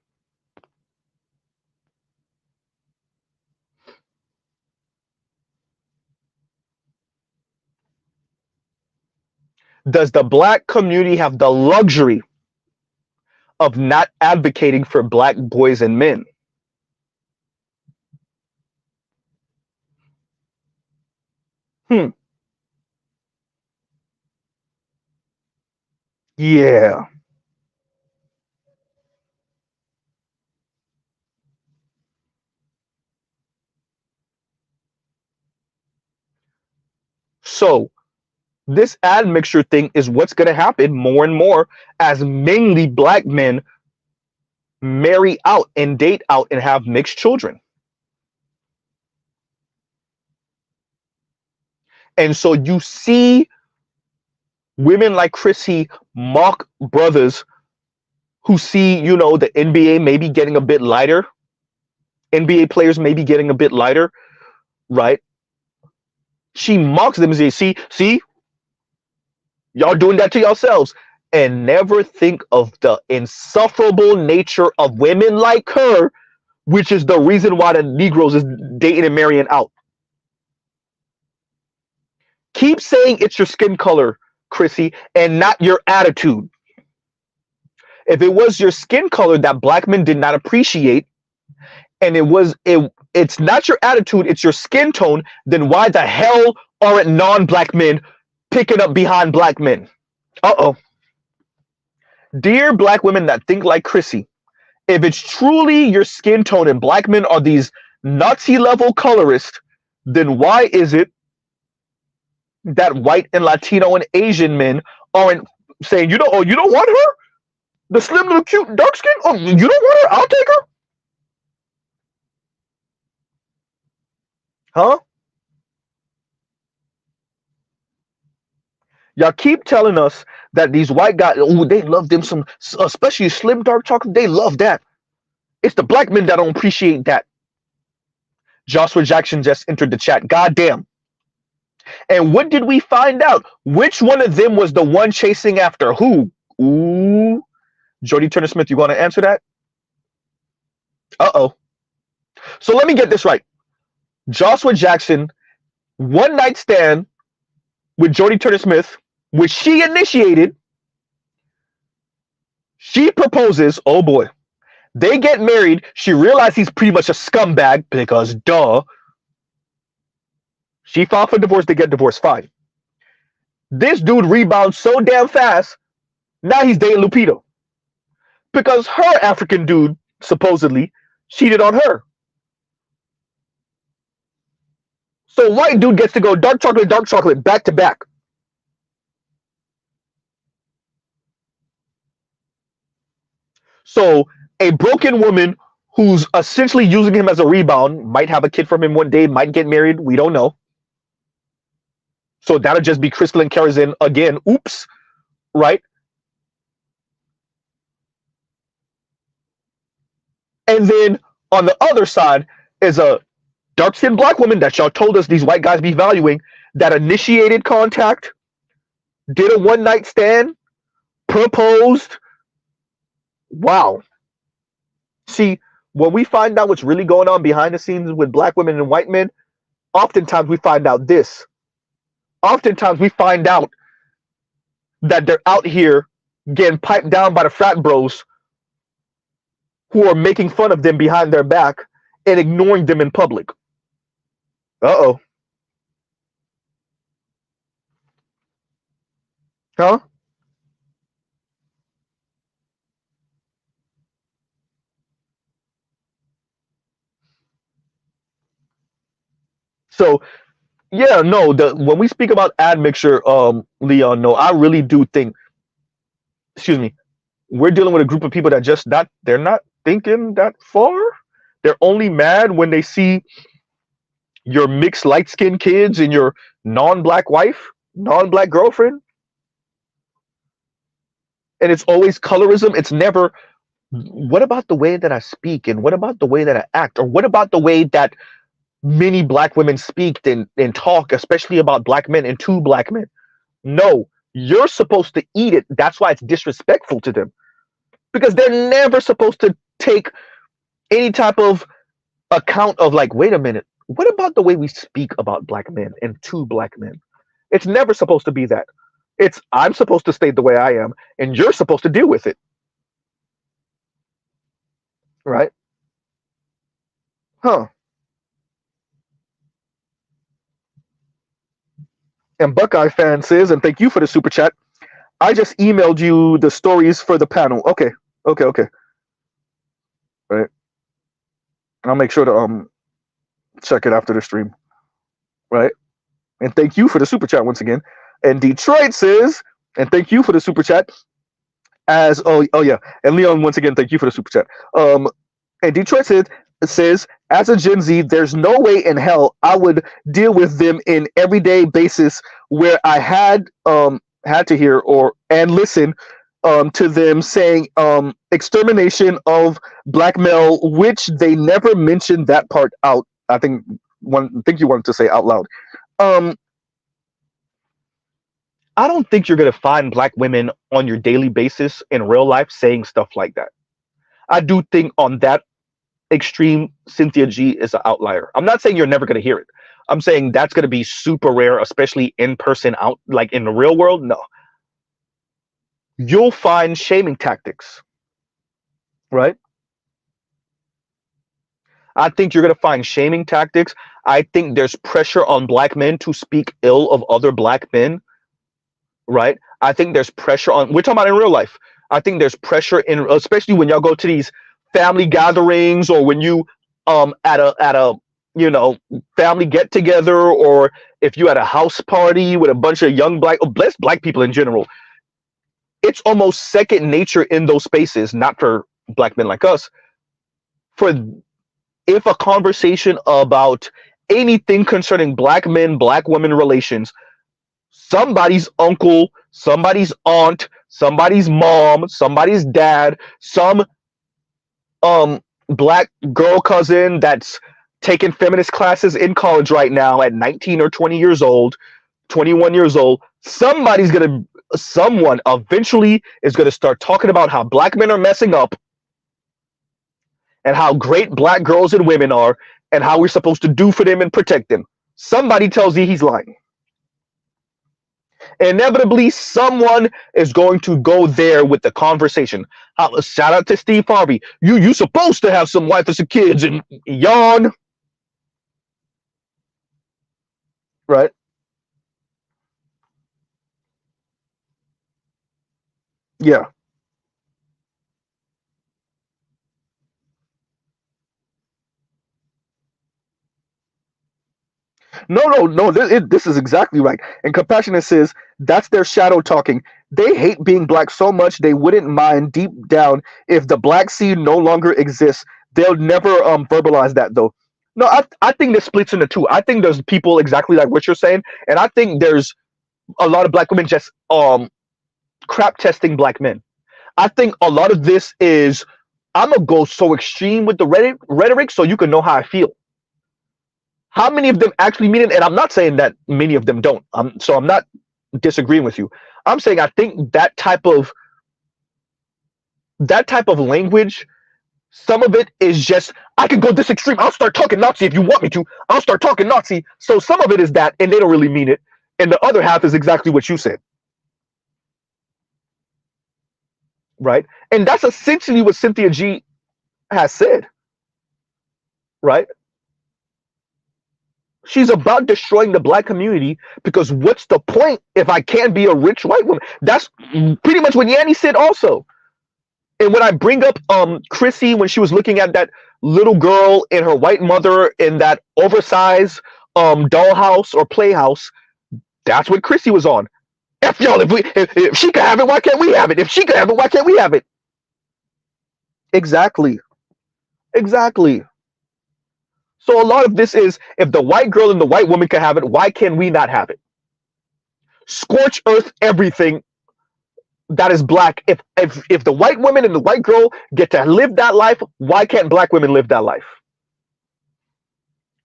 Does the black community have the luxury of not advocating for black boys and men? Yeah. So this admixture thing is what's going to happen more and more as mainly black men marry out and date out and have mixed children. And so you see women like Chrissy mock brothers who see, the NBA maybe getting a bit lighter. NBA players maybe getting a bit lighter, right? She mocks them and says, see, y'all doing that to yourselves. And never think of the insufferable nature of women like her, which is the reason why the Negroes is dating and marrying out. Keep saying it's your skin color, Chrissy, and not your attitude. If it was your skin color that black men did not appreciate, and it's not your attitude, it's your skin tone, then why the hell aren't non-black men picking up behind black men? Uh-oh. Dear black women that think like Chrissy, if it's truly your skin tone and black men are these Nazi-level colorists, then why is it that white and Latino and Asian men aren't saying, you don't want her? The slim little cute dark skin? Oh, you don't want her? I'll take her. Huh? Y'all keep telling us that these white guys, they love them some, especially slim dark chocolate. They love that. It's the black men that don't appreciate that. Joshua Jackson just entered the chat. Goddamn. And what did we find out? Which one of them was the one chasing after who? Ooh. Jody Turner Smith, you want to answer that? Uh-oh. So let me get this right. Joshua Jackson, one night stand with Jody Turner Smith, which she initiated. She proposes, oh boy, They get married. She realized he's pretty much a scumbag because, duh. She filed for divorce. They get divorced. Fine. This dude rebounds so damn fast. Now he's dating Lupita because her African dude supposedly cheated on her. So white dude gets to go dark chocolate, back to back. So a broken woman who's essentially using him as a rebound might have a kid from him one day, might get married. We don't know. So that'll just be Crystal and Karazin again. Oops. Right? And then on the other side is a dark-skinned black woman that y'all told us these white guys be valuing that initiated contact, did a one-night stand, proposed. Wow. See, when we find out what's really going on behind the scenes with black women and white men, oftentimes we find out this. Oftentimes we find out that they're out here getting piped down by the frat bros who are making fun of them behind their back and ignoring them in public. Uh-oh. Huh? So, yeah, no, when we speak about admixture, Leon, no, I really do think, excuse me, we're dealing with a group of people that just they're not thinking that far. They're only mad when they see your mixed light-skinned kids and your non-black wife, non-black girlfriend. And it's always colorism. It's never, what about the way that I speak? And what about the way that I act? Or what about the way that many black women speak and talk, especially about black men and to black men? No, you're supposed to eat it. That's why it's disrespectful to them. Because they're never supposed to take any type of account of like, wait a minute, what about the way we speak about black men and to black men? It's never supposed to be that. It's, I'm supposed to state the way I am, and you're supposed to deal with it. Right? Huh. And Buckeye fan says, and thank you for the super chat, I just emailed you the stories for the panel. Okay. Right. I'll make sure to check it after the stream. Right. And thank you for the super chat once again. And Detroit says, and thank you for the super chat. As oh yeah. And Leon, once again, thank you for the super chat. And Detroit says, as a Gen Z, there's no way in hell I would deal with them in everyday basis where I had to hear and listen to them saying extermination of black male, which they never mentioned that part out. I think you wanted to say out loud. I don't think you're gonna find black women on your daily basis in real life saying stuff like that. I do think on that extreme, Cynthia G is an outlier. I'm not saying you're never gonna hear it. I'm saying that's gonna be super rare, especially in person, out like in the real world. No, you'll find shaming tactics, right? I think you're gonna find shaming tactics. I think there's pressure on black men to speak ill of other black men. Right? I think there's pressure on, we're talking about in real life. I think there's pressure in, especially when y'all go to these family gatherings or when you at a family get together, or if you at a house party with a bunch of young black people in general. It's almost second nature in those spaces, not for black men like us. For if a conversation about anything concerning black men, black women relations, somebody's uncle, somebody's aunt, somebody's mom, somebody's dad, some black girl cousin that's taking feminist classes in college right now at 19 or 20 years old, 21 years old, someone eventually is going to start talking about how black men are messing up and how great black girls and women are and how we're supposed to do for them and protect them. Somebody tells you he's lying. Inevitably, someone is going to go there with the conversation. Shout out to Steve Harvey. You supposed to have some wife and some kids, and yawn. Right? Yeah. No. This is exactly right. And Compassionate says that's their shadow talking. They hate being black so much they wouldn't mind deep down if the black seed no longer exists. They'll never verbalize that though. No, I think this splits into two. I think there's people exactly like what you're saying, and I think there's a lot of black women just crap testing black men. I think a lot of this is I'm gonna go so extreme with the rhetoric so you can know how I feel. How many of them actually mean it? And I'm not saying that many of them don't. So I'm not disagreeing with you. I'm saying I think that type of language, some of it is just I can go this extreme. I'll start talking Nazi if you want me to. I'll start talking Nazi. So some of it is that, and they don't really mean it. And the other half is exactly what you said. Right? And that's essentially what Cynthia G has said. Right? She's about destroying the black community because what's the point if I can't be a rich white woman? That's pretty much what Yanni said also. And when I bring up Chrissy when she was looking at that little girl and her white mother in that oversized dollhouse or playhouse, that's what Chrissy was on. F y'all, if she can have it, why can't we have it? If she can have it, why can't we have it? Exactly. Exactly. So a lot of this is if the white girl and the white woman can have it, why can we not have it? Scorch earth everything that is black. If the white woman and the white girl get to live that life, why can't black women live that life?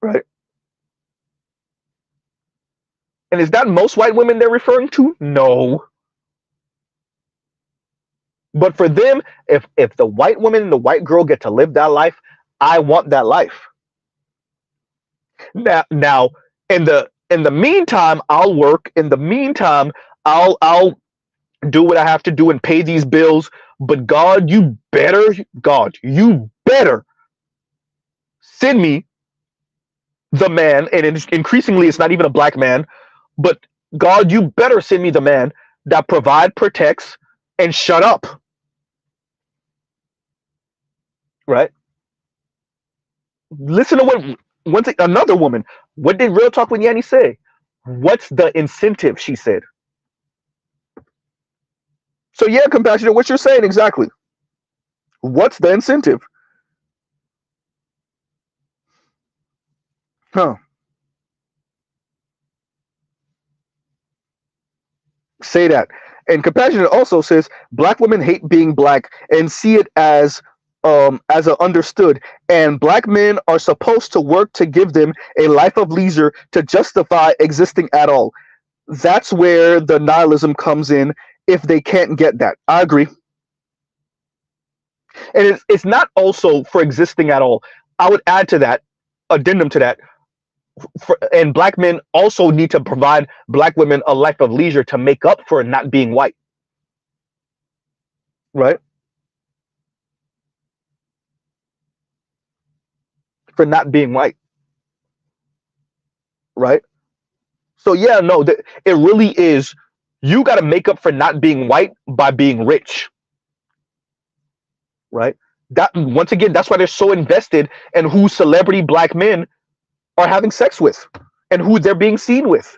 Right? And is that most white women they're referring to? No. But for them, if the white woman and the white girl get to live that life, I want that life. Now, in the meantime, I'll work. In the meantime, I'll do what I have to do and pay these bills. But God, you better send me the man. And increasingly, it's not even a black man. But God, you better send me the man that protects, and shut up. Right? Listen to what another woman. What did Real Talk with Yanni say? What's the incentive? She said. So yeah, Compassionate, what you're saying exactly. What's the incentive? Huh. Say that. And Compassionate also says black women hate being black and see it as a understood, and black men are supposed to work to give them a life of leisure to justify existing at all. That's where the nihilism comes in if they can't get that. I agree. And it's not also for existing at all. I would add to that, addendum to that, and black men also need to provide black women a life of leisure to make up for not being white. Right? For not being white. Right? So yeah, no, it really is. You got to make up for not being white by being rich. Right? That once again, that's why they're so invested in who celebrity black men are having sex with and who they're being seen with.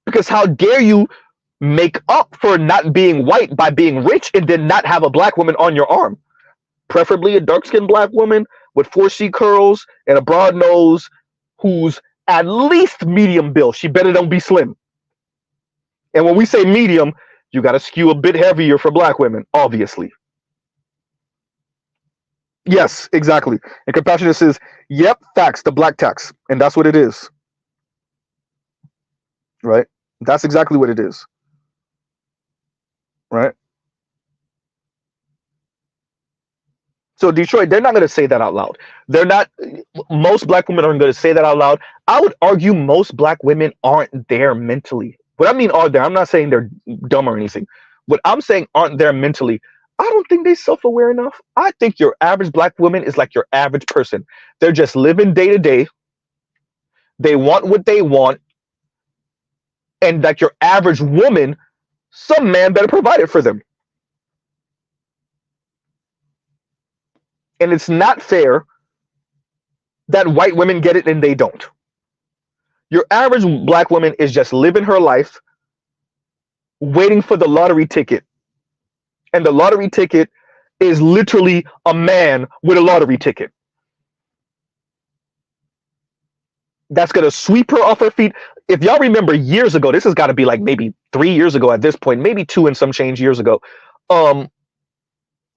Because how dare you make up for not being white by being rich and then not have a black woman on your arm? Preferably a dark-skinned black woman with 4C curls and a broad nose who's at least medium build. She better don't be slim. And when we say medium, you got to skew a bit heavier for black women, obviously. Yes, exactly. And Compassionate says, yep, facts, the black tax. And that's what it is. Right? That's exactly what it is. Right? So Detroit, they're not going to say that out loud. They're not. Most black women aren't going to say that out loud. I would argue most black women aren't there mentally What I mean are there, I'm not saying they're dumb or anything. What I'm saying aren't there mentally. I don't think they're self-aware enough. I think your average black woman is like your average person. They're just living day to day. They want what they want. And like your average woman, some man better provide it for them. And it's not fair that white women get it and they don't. Your average black woman is just living her life waiting for the lottery ticket. And the lottery ticket is literally a man with a lottery ticket. That's going to sweep her off her feet. If y'all remember years ago, this has got to be like maybe 3 years ago at this point, maybe 2 and some change years ago.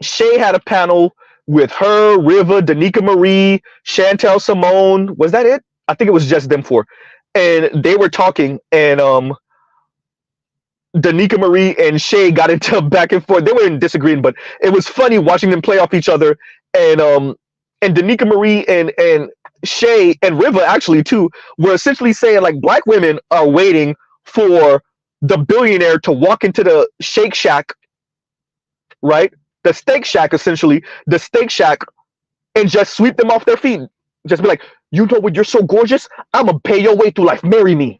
Shay had a panel with her, Riva, Danica Marie, Chantel Simone. Was that it? I think it was just them four. And they were talking, and Danica Marie and Shay got into back and forth. They weren't disagreeing, but it was funny watching them play off each other. And Danica Marie and Shay and Riva actually too were essentially saying like black women are waiting for the billionaire to walk into the Shake Shack, right? The Steak Shack, essentially, the Steak Shack, and just sweep them off their feet. Just be like, you know what, you're so gorgeous, I'm gonna pay your way through life. Marry me.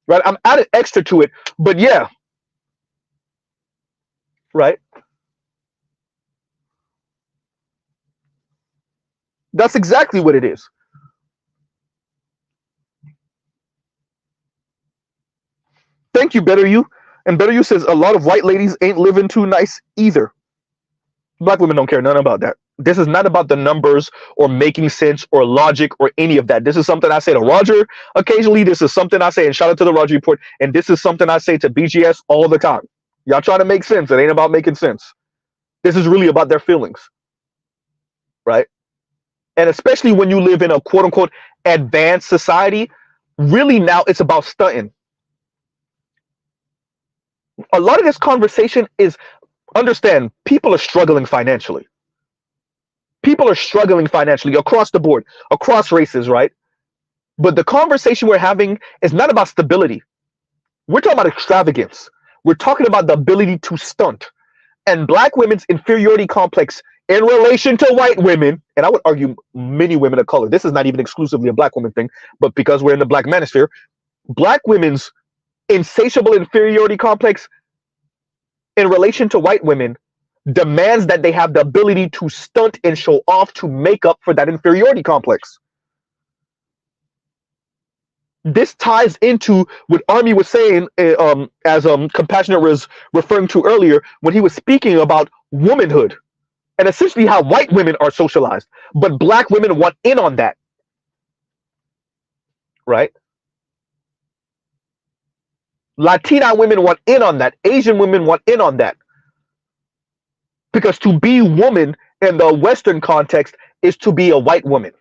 Right? I'm adding extra to it, but yeah. Right? That's exactly what it is. Thank you, Better You. And Better You says a lot of white ladies ain't living too nice either. Black women don't care none about that. This is not about the numbers or making sense or logic or any of that. This is something I say to Roger occasionally. This is something I say, and shout out to the Roger Report. And this is something I say to BGS all the time. Y'all trying to make sense. It ain't about making sense. This is really about their feelings. Right? And especially when you live in a quote unquote advanced society, really now it's about stunting. A lot of this conversation is, understand, people are struggling financially. People are struggling financially across the board, across races, right? But the conversation we're having is not about stability. We're talking about extravagance. We're talking about the ability to stunt. And black women's inferiority complex in relation to white women, and I would argue many women of color, this is not even exclusively a black woman thing, but because we're in the black manosphere, black women's insatiable inferiority complex in relation to white women demands that they have the ability to stunt and show off to make up for that inferiority complex. This ties into what Army was saying, as Compassionate was referring to earlier, when he was speaking about womanhood and essentially how white women are socialized, but black women want in on that, right? Latina women want in on that. Asian women want in on that. Because to be woman in the Western context is to be a white woman.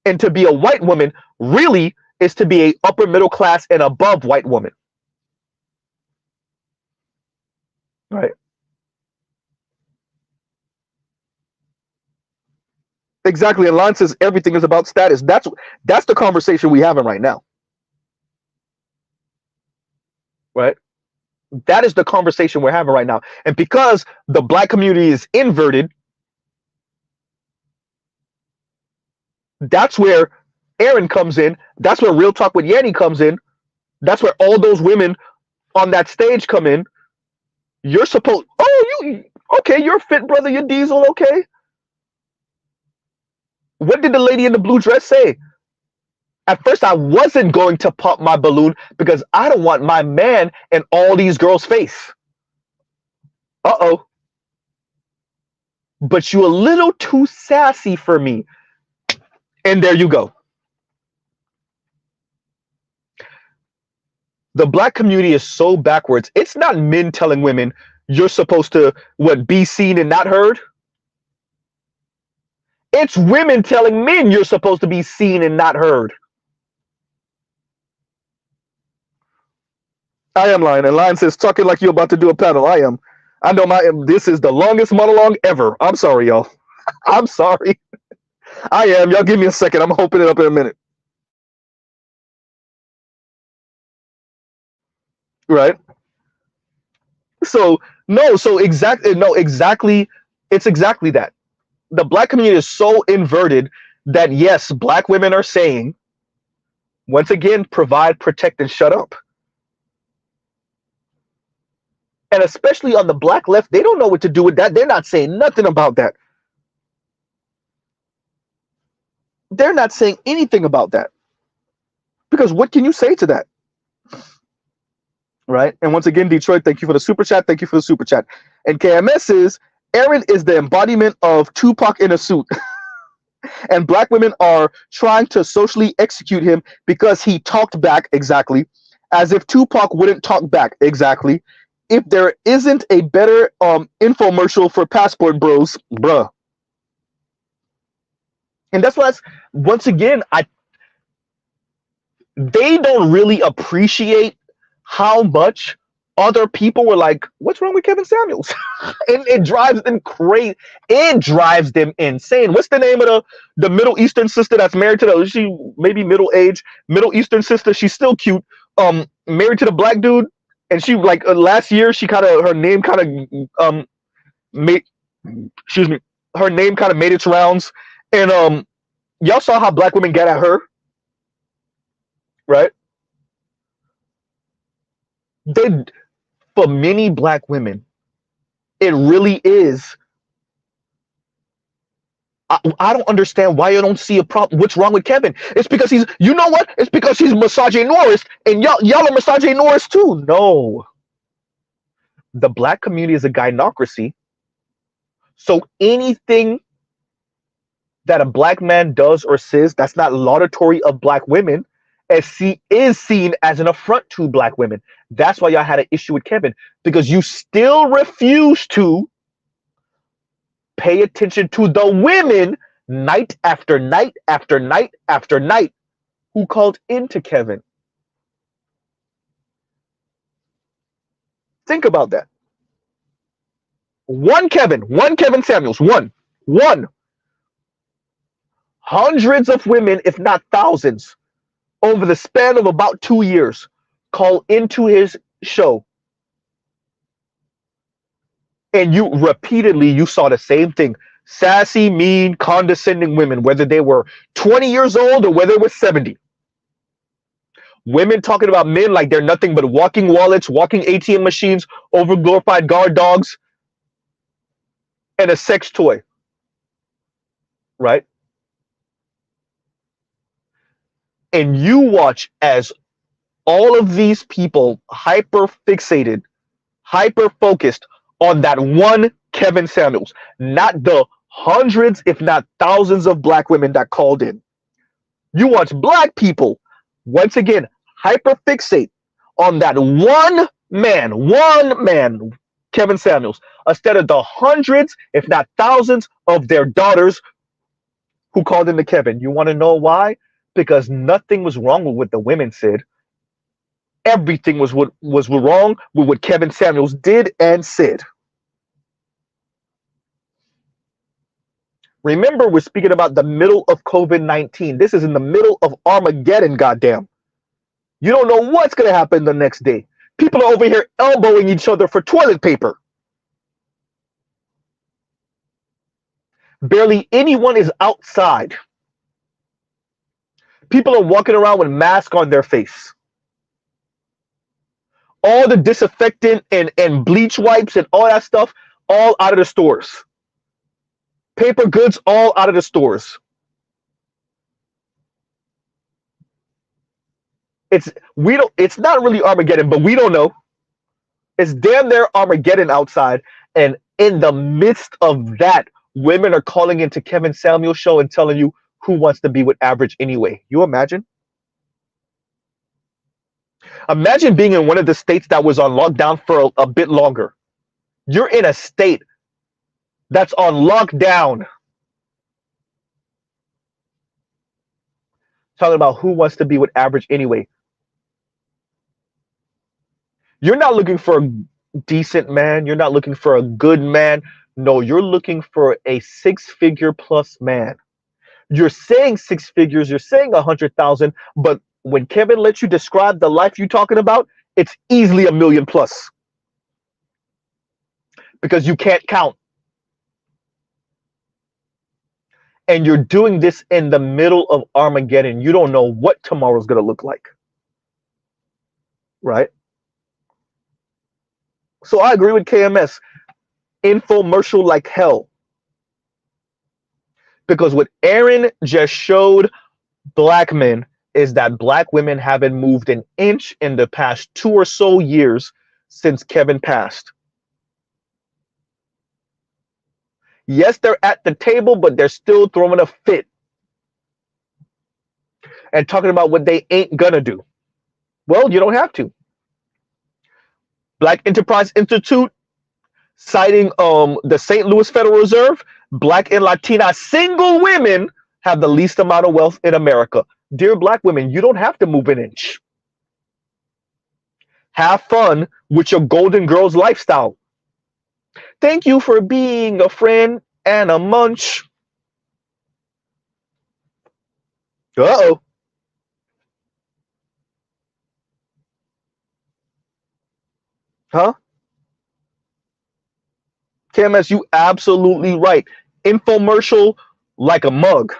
And to be a white woman really is to be a upper middle class and above white woman. Right? Exactly. And Lon says everything is about status. That's the conversation we're having right now. Right? That is the conversation we're having right now. And because the black community is inverted, that's where Aaron comes in. That's where Real Talk with Yanni comes in. That's where all those women on that stage come in. You're supposed, okay, you're fit, brother, you're diesel, okay. What did the lady in the blue dress say? At first, I wasn't going to pop my balloon because I don't want my man in all these girls' face. Uh-oh. But you a little too sassy for me. And there you go. The black community is so backwards. It's not men telling women you're supposed to, be seen and not heard. It's women telling men you're supposed to be seen and not heard. I am lying. And Lion says, talking like you're about to do a panel. I am. I know this is the longest monologue ever. I'm sorry, y'all. I'm sorry. I am. Y'all give me a second. I'm hoping it up in a minute. right? So no, so exactly no, exactly. It's exactly that. The black community is so inverted that yes, black women are saying, once again, provide, protect, and shut up. And especially on the black left, they don't know what to do with that. They're not saying nothing about that. They're not saying anything about that. Because what can you say to that? Right? And once again, Detroit, thank you for the super chat. Thank you for the super chat. And KMS is Aaron is the embodiment of Tupac in a suit. And black women are trying to socially execute him because he talked back, exactly, as if Tupac wouldn't talk back, exactly. If there isn't a better infomercial for Passport Bros, bruh. And that's why, once again, they don't really appreciate how much other people were like, what's wrong with Kevin Samuels? And it drives them crazy. It drives them insane. What's the name of the Middle Eastern sister that's married to she maybe middle-aged Middle Eastern sister? She's still cute. Married to the black dude, and she like last year she kind of her name kind of made her name kind of made its rounds, and y'all saw how black women get at her, right? They, for many black women, it really is. I don't understand why you don't see a problem. What's wrong with Kevin? It's because he's, you know what? It's because he's misogynist, and y'all are misogynist too. No, the black community is a gynocracy. So anything that a black man does or says that's not laudatory of black women, is seen as an affront to black women. That's why y'all had an issue with Kevin, because you still refuse to pay attention to the women night after night after night after night who called into Kevin. Think about that. One Kevin Samuels, one. Hundreds of women, if not thousands, over the span of about 2 years, call into his show. And you saw the same thing. Sassy, mean, condescending women, whether they were 20 years old or whether they were 70. Women talking about men like they're nothing but walking wallets, walking ATM machines, overglorified guard dogs, and a sex toy. Right? And you watch as all of these people hyper fixated, hyper focused on that one Kevin Samuels, not the hundreds, if not thousands of black women that called in. You watch black people, once again, hyper fixate on that one man, Kevin Samuels, instead of the hundreds, if not thousands of their daughters who called into Kevin. You want to know why? Because nothing was wrong with what the women said. Everything was wrong with what Kevin Samuels did and said. Remember, we're speaking about the middle of COVID-19. This is in the middle of Armageddon, goddamn. You don't know what's going to happen the next day. People are over here elbowing each other for toilet paper. Barely anyone is outside. People are walking around with masks on their face. All the disinfectant and bleach wipes and all that stuff, all out of the stores. Paper goods, all out of the stores. It's not really Armageddon, but we don't know. It's damn near Armageddon outside, and in the midst of that, women are calling into Kevin Samuel's show and telling you who wants to be with average anyway. You imagine? Imagine being in one of the states that was on lockdown for a bit longer. You're in a state that's on lockdown. Talking about who wants to be with average anyway. You're not looking for a decent man. You're not looking for a good man. No, you're looking for a 6-figure plus man. You're saying 6 figures. You're saying 100,000. But when Kevin lets you describe the life you're talking about, It's easily 1 million plus because you can't count. And you're doing this in the middle of Armageddon. You don't know what tomorrow's going to look like. Right? So I agree with KMS. Infomercial like hell. Because what Aaron just showed black men is that black women haven't moved an inch in the past 2 or so years since Kevin passed. Yes, they're at the table, but they're still throwing a fit and talking about what they ain't gonna do. Well, you don't have to. Black Enterprise Institute citing the St. Louis Federal Reserve, black and Latina single women have the least amount of wealth in America. Dear black women, you don't have to move an inch. Have fun with your Golden Girls lifestyle. Thank you for being a friend and a munch. Uh-oh. Huh? KMS, you absolutely right. Infomercial like a mug.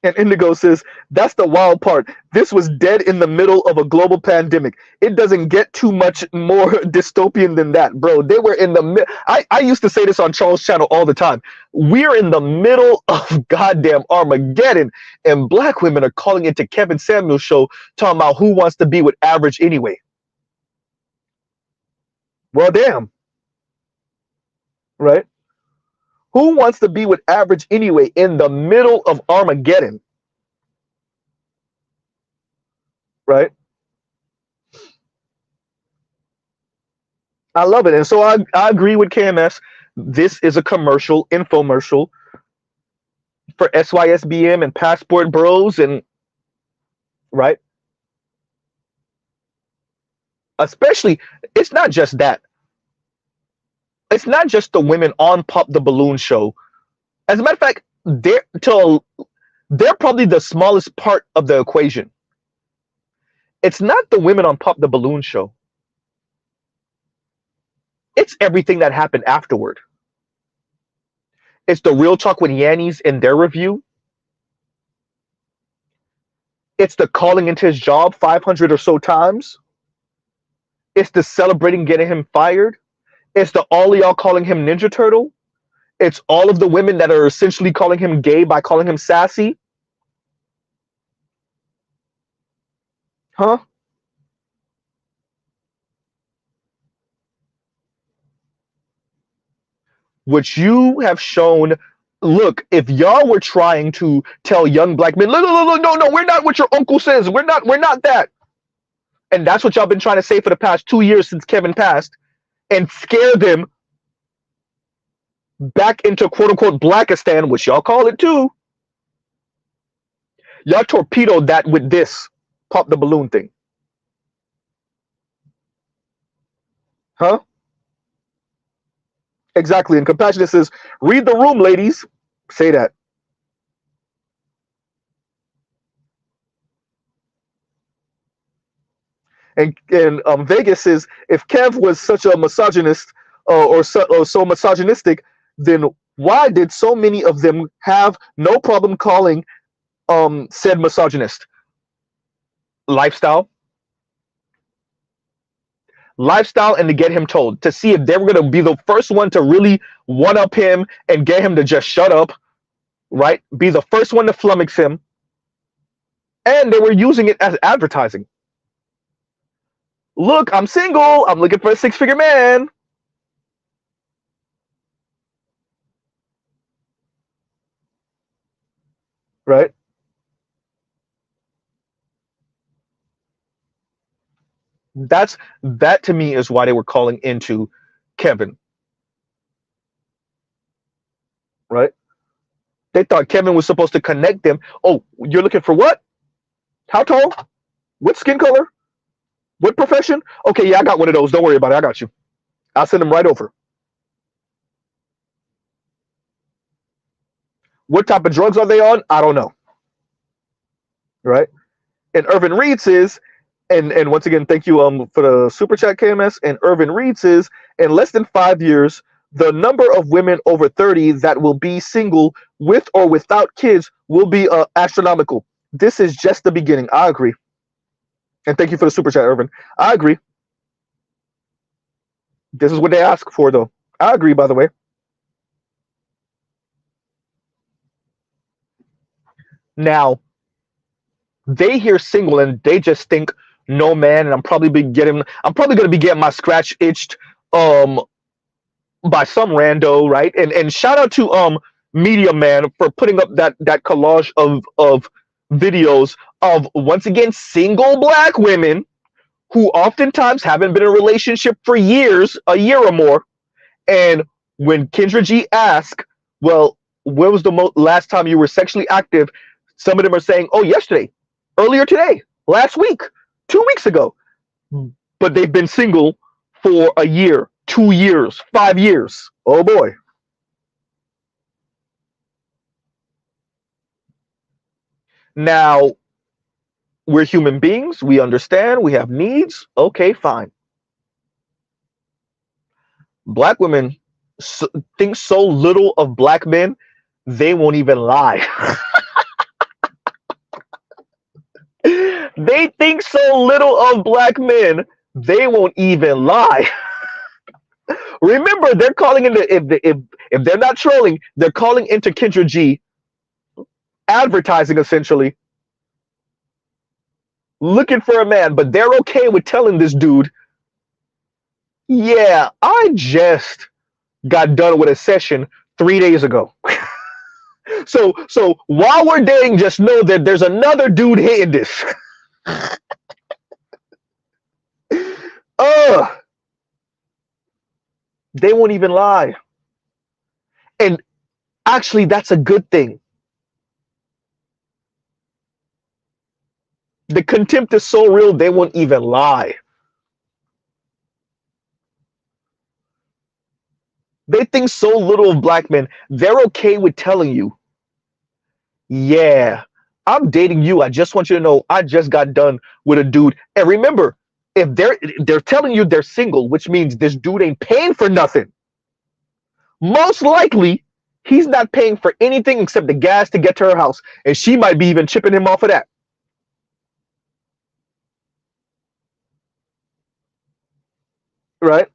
And Indigo says, that's the wild part. This was dead in the middle of a global pandemic. It doesn't get too much more dystopian than that, bro. They were in the middle. I used to say this on Charles' channel all the time. We're in the middle of goddamn Armageddon, and black women are calling into Kevin Samuel's show talking about who wants to be with average anyway. Well, damn. Right? Who wants to be with average anyway in the middle of Armageddon? Right? I love it. And so I agree with KMS. This is a commercial, infomercial for SYSBM and Passport Bros. And right? Especially, it's not just that. It's not just the women on Pop the Balloon show. As a matter of fact, they're probably the smallest part of the equation. It's not the women on Pop the Balloon show. It's everything that happened afterward. It's the Real Talk with Yannies in their review. It's the calling into his job 500 or so times. It's the celebrating getting him fired. It's the all of y'all calling him Ninja Turtle. It's all of the women that are essentially calling him gay by calling him sassy. Huh? Which you have shown. Look, if y'all were trying to tell young black men, look, no, we're not what your uncle says. We're not that. And that's what y'all been trying to say for the past 2 years since Kevin passed, and scare them back into quote unquote Blackistan, which y'all call it too. Y'all torpedoed that with this Pop the Balloon thing. Huh? Exactly. And Compassionate says, read the room, ladies. Say that. And Vegas says, if Kev was such a misogynist or so misogynistic, then why did so many of them have no problem calling said misogynist? Lifestyle, and to get him told, to see if they were going to be the first one to really one-up him and get him to just shut up, right? Be the first one to flummox him. And they were using it as advertising. Look, I'm single. I'm looking for a 6-figure man. Right? That to me is why they were calling into Kevin. Right? They thought Kevin was supposed to connect them. Oh, you're looking for what? How tall? What skin color? What profession? Okay, yeah, I got one of those. Don't worry about it. I got you. I'll send them right over. What type of drugs are they on? I don't know. right? And Irvin Reed says, and once again, thank you for the super chat, KMS. And Irvin Reed says, in less than 5 years, the number of women over 30 that will be single with or without kids will be astronomical. This is just the beginning. I agree. And thank you for the super chat, Irvin. I agree. This is what they ask for, though. I agree, by the way. Now, they hear single and they just think, no man, and I'm probably gonna be getting my scratch itched by some rando, right? And shout out to Media Man for putting up that collage of videos of, once again, single black women who oftentimes haven't been in a relationship for years, a year or more. And when Kendra G asked, well, when was the last time you were sexually active? Some of them are saying, oh, yesterday, earlier today, last week, 2 weeks ago. But they've been single for a year, 2 years, 5 years. Oh boy. Now, we're human beings. We understand. We have needs. Okay, fine. Black women think so little of black men, they won't even lie. They think so little of black men, they won't even lie. Remember, they're calling into, if they're not trolling, they're calling into Kendra G, advertising essentially, looking for a man, but they're okay with telling this dude, yeah, I just got done with a session 3 days ago. So while we're dating, just know that there's another dude hitting this. They won't even lie. And actually, that's a good thing. The contempt is so real, they won't even lie. They think so little of black men, they're okay with telling you, yeah, I'm dating you. I just want you to know I just got done with a dude. And remember, if they're telling you they're single, which means this dude ain't paying for nothing. Most likely, he's not paying for anything except the gas to get to her house. And she might be even chipping him off of that. Right?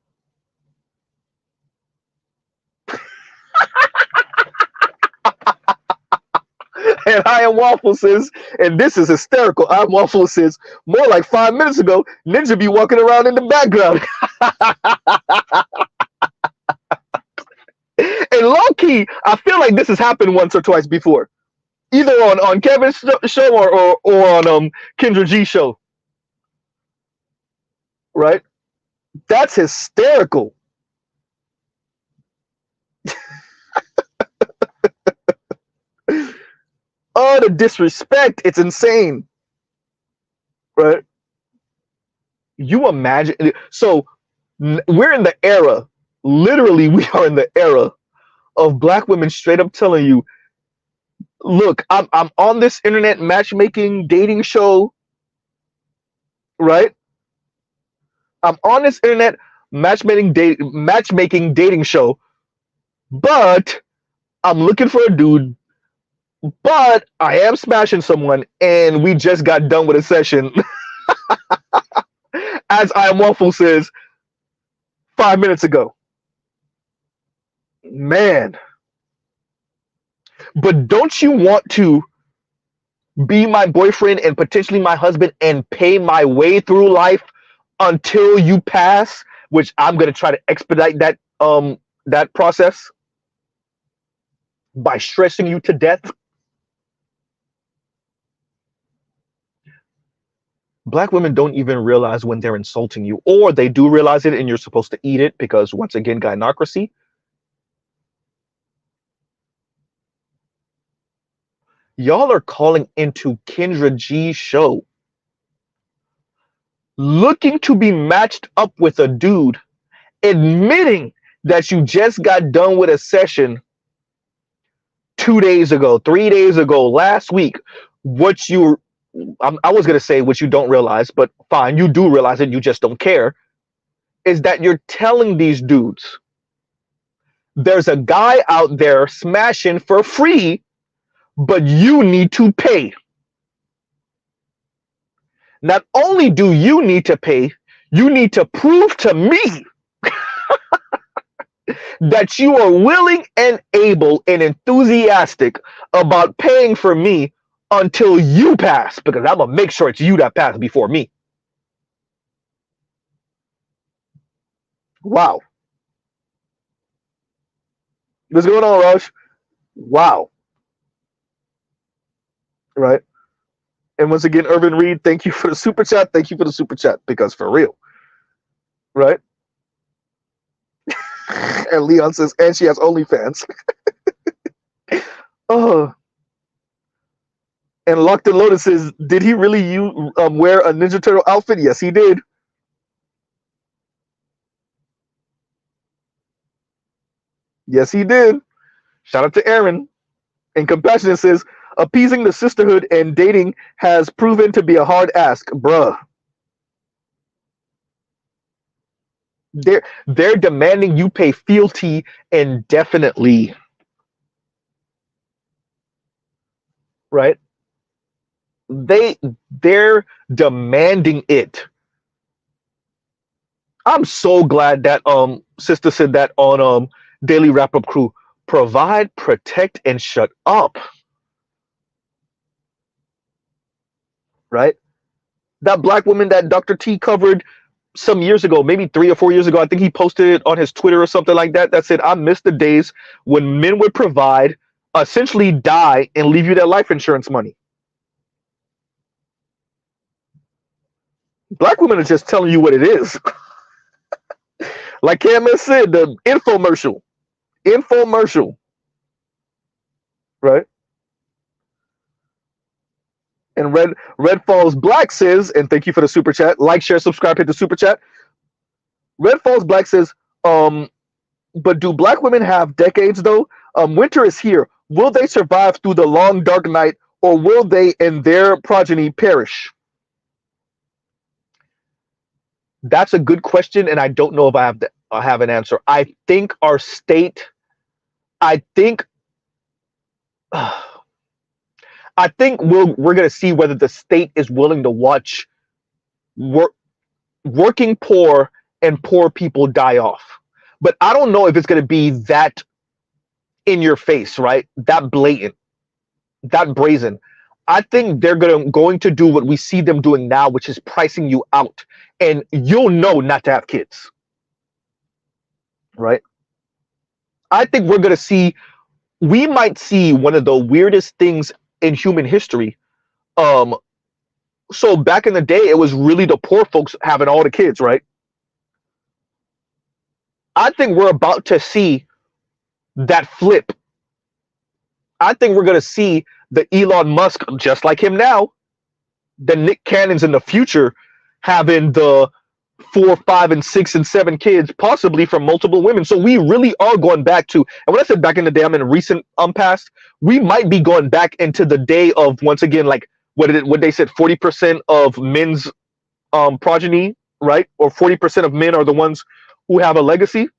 And I Am Waffle says, and this is hysterical. I Am Waffle says, more like 5 minutes ago, Ninja be walking around in the background. And low key, I feel like this has happened once or twice before, either on Kevin's show or on Kendra G's show. Right? That's hysterical. Oh, the disrespect. It's insane. Right? You imagine. So we're in the era, literally, we are in the era of black women straight up telling you, look, I'm on this internet matchmaking dating show. Right? I'm on this internet matchmaking dating show, but I'm looking for a dude, but I am smashing someone, and we just got done with a session. As I Am Waffle says 5 minutes ago. Man. But don't you want to be my boyfriend and potentially my husband and pay my way through life until you pass, which I'm going to try to expedite that process by stressing you to death? Black women don't even realize when they're insulting you, or they do realize it and you're supposed to eat it because, once again, gynocracy. Y'all are calling into Kendra G's show, looking to be matched up with a dude, admitting that you just got done with a session 2 days ago, 3 days ago, last week. What you're I was gonna say what you don't realize, but fine, you do realize it, you just don't care, is that you're telling these dudes there's a guy out there smashing for free, but you need to pay. Not only do you need to pay, you need to prove to me that you are willing and able and enthusiastic about paying for me until you pass, because I'm gonna make sure it's you that pass before me. Wow. What's going on, Raj? Wow. Right. And once again, Irvin Reed, thank you for the super chat. Thank you for the super chat, because for real. Right. And Leon says, and she has OnlyFans. Oh. And Locked and Lotus says, did he really wear a Ninja Turtle outfit? Yes, he did. Yes, he did. Shout out to Aaron. And Compassionate says, appeasing the sisterhood and dating has proven to be a hard ask, bruh. They're demanding you pay fealty indefinitely. Right? They're demanding it. I'm so glad that sister said that on Daily Wrap Up Crew. Provide, protect, and shut up. Right? That black woman that Dr. T covered some years ago, maybe 3 or 4 years ago, I think he posted it on his Twitter or something like that, that said, I miss the days when men would provide, essentially die, and leave you their life insurance money. Black women are just telling you what it is. Like Cam has said, the infomercial. Right? And Red Falls Black says, and thank you for the super chat. Like, share, subscribe, hit the super chat. Red Falls Black says, but do black women have decades though? Winter is here. Will they survive through the long dark night, or will they and their progeny perish? That's a good question, and I don't know if I have an answer. I think our state, I think we're going to see whether the state is willing to watch working poor and poor people die off. But I don't know if it's going to be that in your face, right? That blatant, that brazen. I think they're going to do what we see them doing now, which is pricing you out, and you'll know not to have kids, right? I think we might see one of the weirdest things in human history. So back in the day, it was really the poor folks having all the kids, right? I think we're about to see that flip. I think we're going to see the Elon Musk, just like him now, the Nick Cannons in the future, having the 4, 5, and 6 and 7 kids, possibly from multiple women. So we really are going back to, and when I said back in the day, I'm in recent past, we might be going back into the day of, once again, like what they said, 40% of men's progeny, right? Or 40% of men are the ones who have a legacy,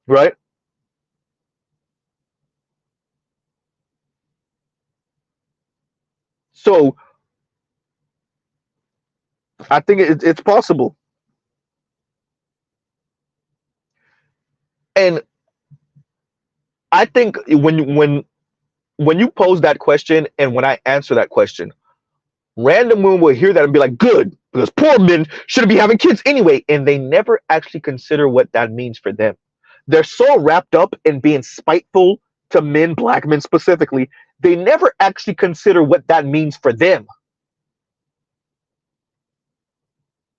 right? So I think it's possible. And I think when you pose that question and when I answer that question, random women will hear that and be like, good, because poor men shouldn't be having kids anyway. And they never actually consider what that means for them. They're so wrapped up in being spiteful to men, black men specifically, they never actually consider what that means for them.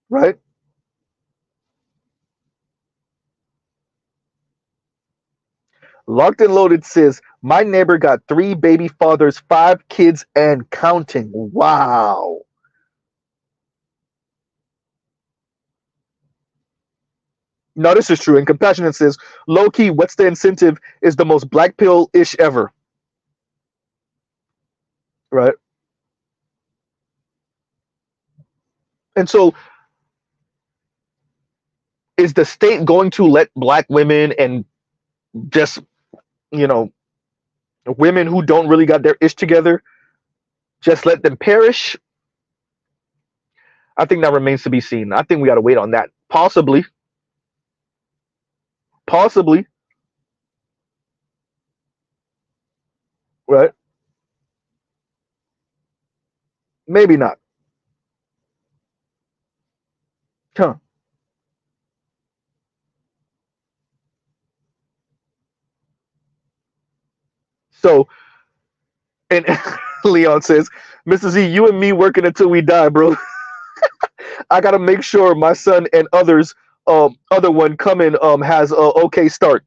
Right? Locked and Loaded says, my neighbor got 3 baby fathers, 5 kids, and counting. Wow. No, this is true. And Compassionate says, low key, what's the incentive is the most black pill-ish ever. Right? And so, is the state going to let black women and just, you know, women who don't really got their ish together, just let them perish? I think that remains to be seen. I think we got to wait on that. Possibly, possibly, right? Maybe not. Huh. So, and Leon says, Mr. Z, you and me working until we die, bro. I gotta make sure my son and others, other one coming, has a okay start.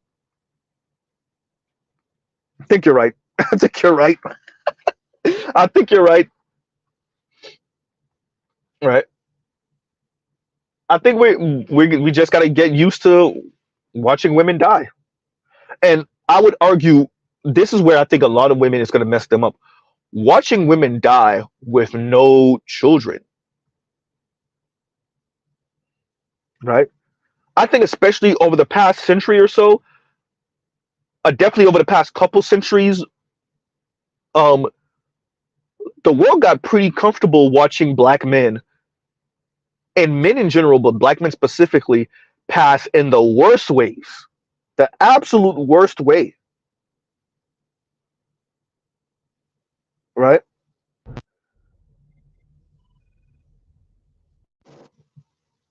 I think you're right. I think you're right. I think you're right. Right. I think we just gotta get used to watching women die. And I would argue this is where I think a lot of women is gonna mess them up. Watching women die with no children. Right. I think especially over the past century or so, definitely over the past couple centuries, um, the world got pretty comfortable watching black men and men in general, but black men specifically, pass in the worst ways, the absolute worst way, right?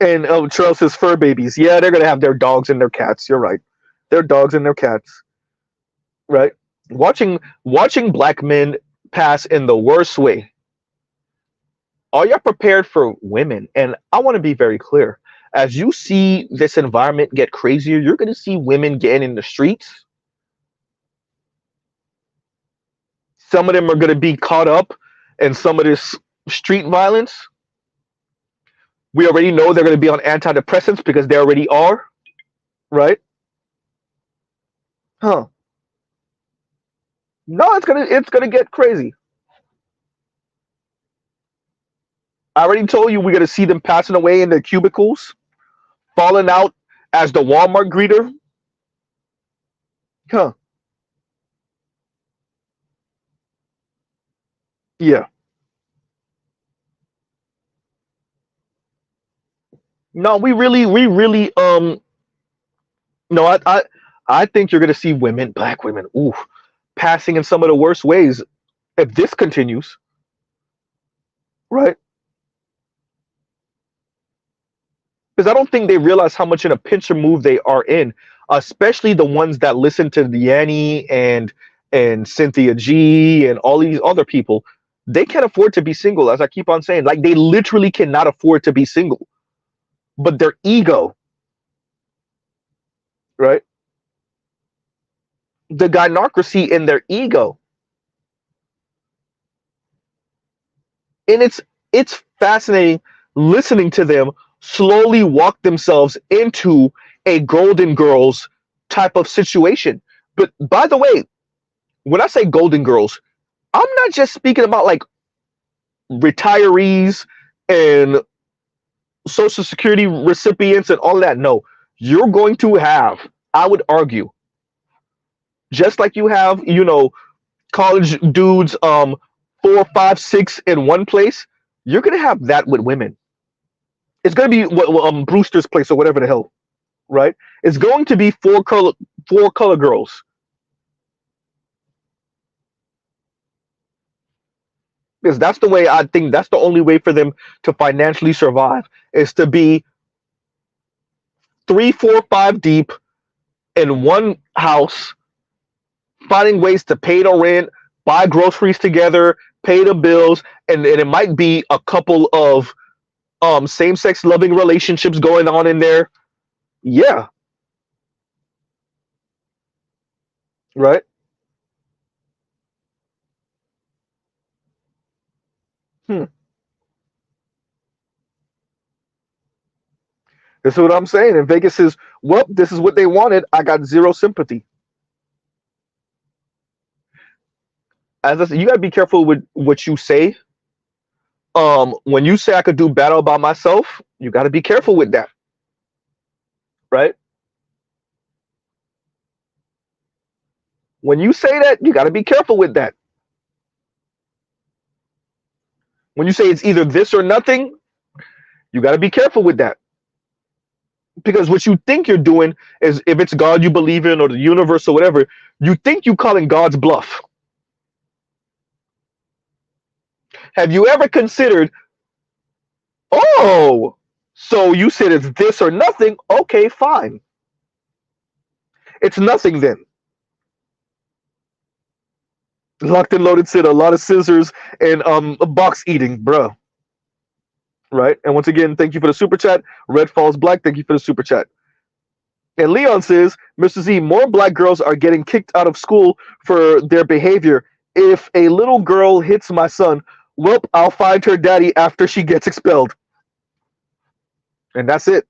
And Charles says fur babies. Yeah, they're gonna have their dogs and their cats. You're right, their dogs and their cats, right? Watching black men pass in the worst way. Are you prepared for women? And I want to be very clear. As you see this environment get crazier, you're going to see women getting in the streets. Some of them are going to be caught up in some of this street violence. We already know they're going to be on antidepressants because they already are, right? Huh. No, it's gonna get crazy. I already told you we're gonna see them passing away in their cubicles, falling out as the Walmart greeter. Huh. Yeah. No, we really no, I think you're gonna see women, black women, ooh, passing in some of the worst ways if this continues, right? Because I don't think they realize how much in a pincher move they are in, especially the ones that listen to Deannie and Cynthia G and all these other people. They can't afford to be single, as I keep on saying. Like they literally cannot afford to be single. But their ego, right? The gynocracy in their ego. And it's fascinating listening to them slowly walk themselves into a Golden Girls type of situation. But by the way, when I say Golden Girls, I'm not just speaking about like retirees and social security recipients and all that. No, you're going to have, I would argue, just like you have, college dudes, 4, 5, 6 in one place, you're gonna have that with women. It's gonna be Brewster's place or whatever the hell, right? It's going to be four color girls. Because that's the way I think that's the only way for them to financially survive is to be 3, 4, 5 deep in one house, finding ways to pay the rent, buy groceries together, pay the bills, and it might be a couple of same-sex loving relationships going on in there. Yeah, right. Hmm. This is what I'm saying. And Vegas says, well, this is what they wanted. I got zero sympathy. As I said, you gotta be careful with what you say When you say I could do battle by myself, you got to be careful with that, right? When you say that, you got to be careful with that. When you say it's either this or nothing, you got to be careful with that. Because what you think you're doing is, if it's God you believe in or the universe or whatever, you think you calling God's bluff. Have you ever considered, oh, so you said it's this or nothing? Okay, fine. It's nothing then. Locked and Loaded said a lot of scissors and box eating, bruh. Right? And once again, thank you for the super chat. Red Falls Black, thank you for the super chat. And Leon says, Mr. Z, more black girls are getting kicked out of school for their behavior. If a little girl hits my son, well, I'll find her daddy after she gets expelled. And that's it.